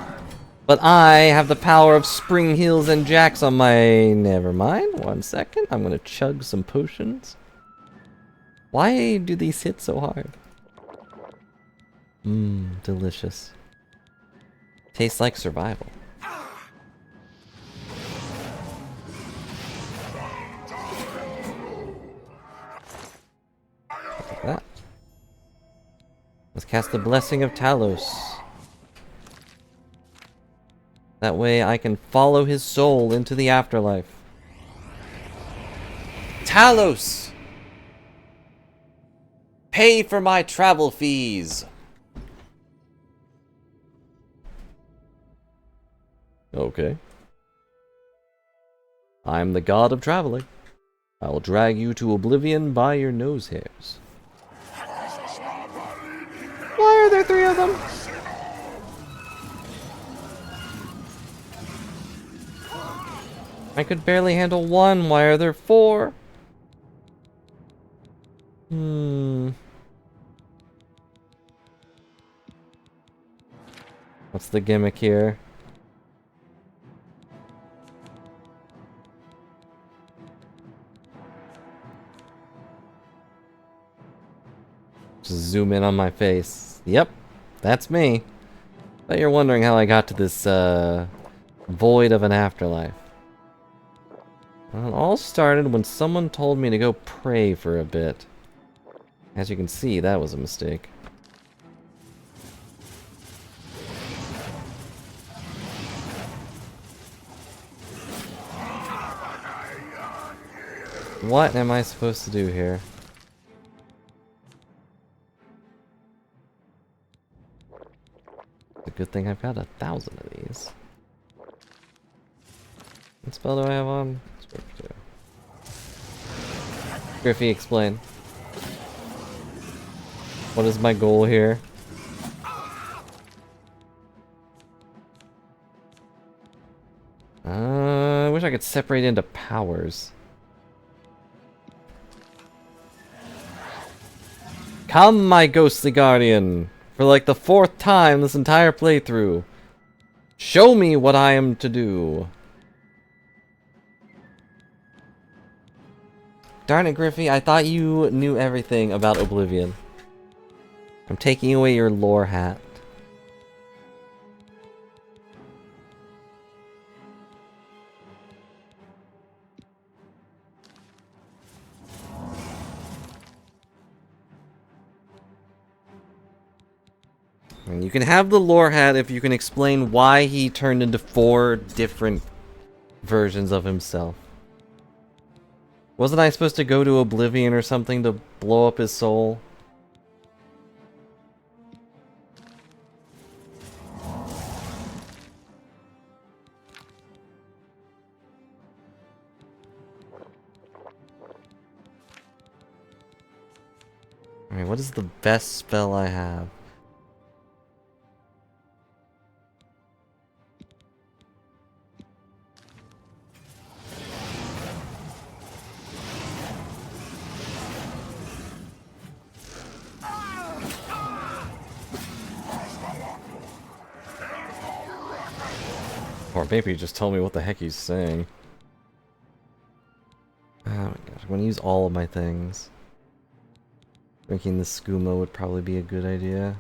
[SPEAKER 1] But I have the power of Spring Heels and Jacks on my... Never mind. 1 second. I'm gonna chug some potions. Why do these hit so hard? Mmm, delicious. Tastes like survival. Like that. Let's cast the Blessing of Talos. That way I can follow his soul into the afterlife. Talos! Pay for my travel fees! Okay. I'm the god of traveling. I will drag you to oblivion by your nose hairs. Why are there 3 of them? I could barely handle 1. Why are there 4? What's the gimmick here? Just zoom in on my face. Yep, that's me. Bet you're wondering how I got to this void of an afterlife. Well, it all started when someone told me to go pray for a bit. As you can see, that was a mistake. What am I supposed to do here? It's a good thing I've got 1,000 of these. What spell do I have on? Griffey, explain. What is my goal here? I wish I could separate into powers. Come, my ghostly guardian! For like the 4th time this entire playthrough. Show me what I am to do. Darn it, Griffey, I thought you knew everything about Oblivion. I'm taking away your lore hat. And you can have the lore hat if you can explain why he turned into 4 different versions of himself. Wasn't I supposed to go to Oblivion or something to blow up his soul? Alright, what is the best spell I have? Or maybe just tell me what the heck he's saying. Oh my gosh, I'm gonna use all of my things. Drinking the skooma would probably be a good idea.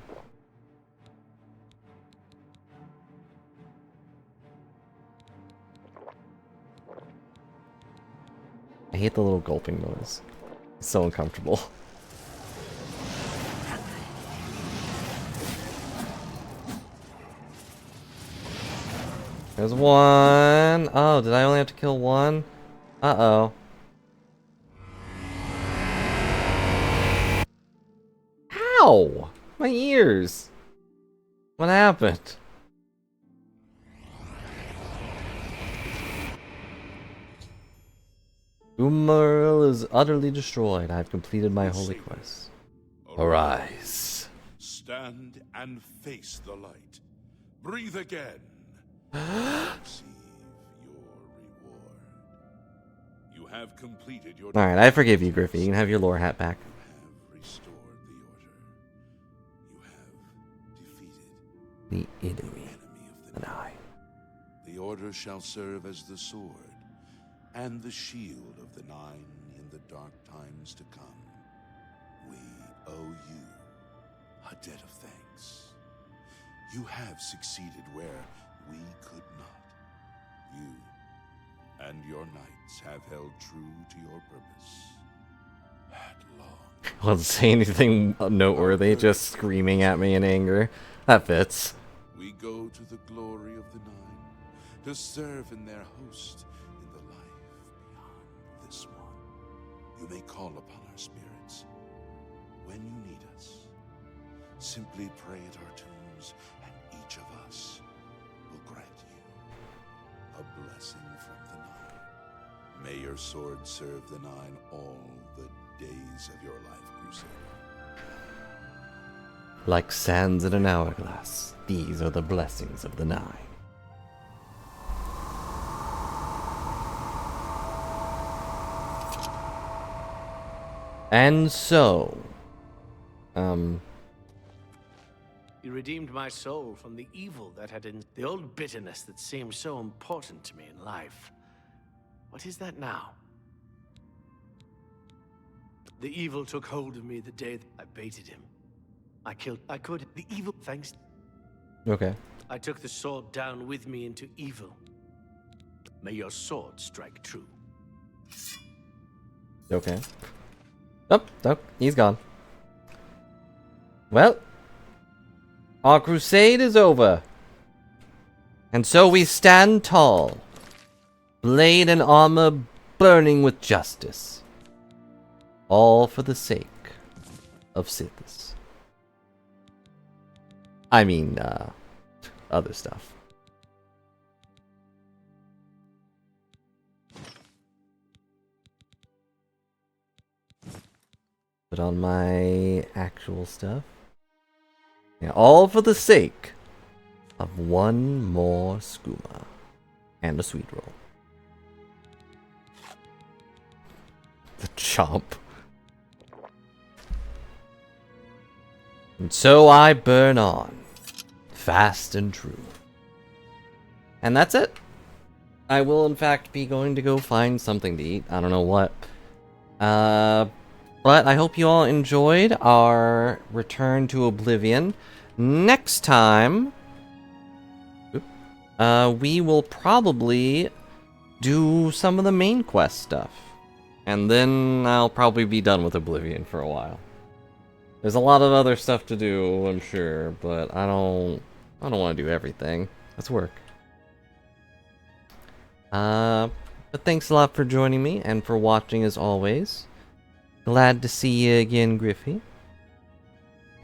[SPEAKER 1] I hate the little gulping noise. It's so uncomfortable. There's 1. Oh, did I only have to kill 1? Uh-oh. Ow! My ears! What happened? Umaril is utterly destroyed. I have completed my holy quest. Arise.
[SPEAKER 6] Stand and face the light. Breathe again. Receive your reward. You have completed your...
[SPEAKER 1] Alright, I forgive you, Griffey. You can have your lore hat back.
[SPEAKER 6] Restored the order. You have defeated
[SPEAKER 1] the enemy and I.
[SPEAKER 4] The Order shall serve as the sword and the shield of the Nine in the dark times to come. We owe you a debt of thanks. You have succeeded where we could not. You and your knights have held true to your purpose. At long.
[SPEAKER 1] I wasn't saying anything noteworthy, just screaming at me in anger. That fits.
[SPEAKER 4] We go to the glory of the Nine, to serve in their host in the life beyond this one. You may call upon our spirits when you need us. Simply pray at our tombs, and each of us will grant you a blessing from the Nine. May your sword serve the Nine all the days of your life, Crusader.
[SPEAKER 1] Like sands in an hourglass, these are the blessings of the Nine. And so,
[SPEAKER 7] You redeemed my soul from the evil that had in the old bitterness that seemed so important to me in life. What is that now? The evil took hold of me the day I baited him. I could, the evil, thanks.
[SPEAKER 1] okay.
[SPEAKER 7] I took the sword down with me into evil. May your sword strike true.
[SPEAKER 1] Okay. Oh, he's gone. Well, our crusade is over. And so we stand tall, blade and armor burning with justice. All for the sake of Sithis. I mean, other stuff. Put on my actual stuff. Yeah, all for the sake of one more skooma and a sweet roll. The chomp. And so I burn on, fast and true. And that's it. I will in fact be going to go find something to eat. I don't know what. But I hope you all enjoyed our return to Oblivion. Next time, we will probably do some of the main quest stuff. And then I'll probably be done with Oblivion for a while. There's a lot of other stuff to do, I'm sure, but I don't want to do everything. Let's work. But thanks a lot for joining me and for watching as always. Glad to see you again, Griffey.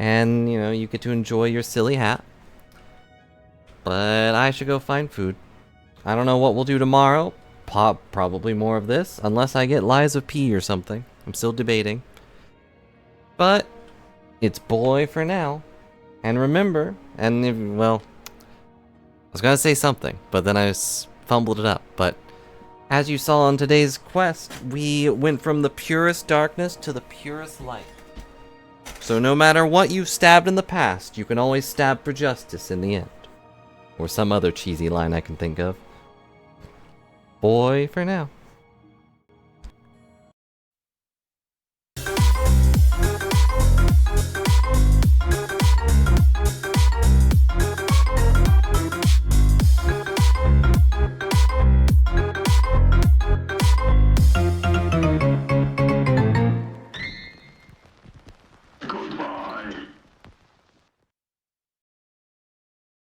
[SPEAKER 1] And, you know, you get to enjoy your silly hat. But I should go find food. I don't know what we'll do tomorrow. Probably more of this, unless I get Lies of P or something. I'm still debating. But it's boy for now. And remember, and if, well, I was gonna say something, but then I fumbled it up. But as you saw on today's quest, we went from the purest darkness to the purest light. So no matter what you've stabbed in the past, you can always stab for justice in the end. Or some other cheesy line I can think of. Boy for now.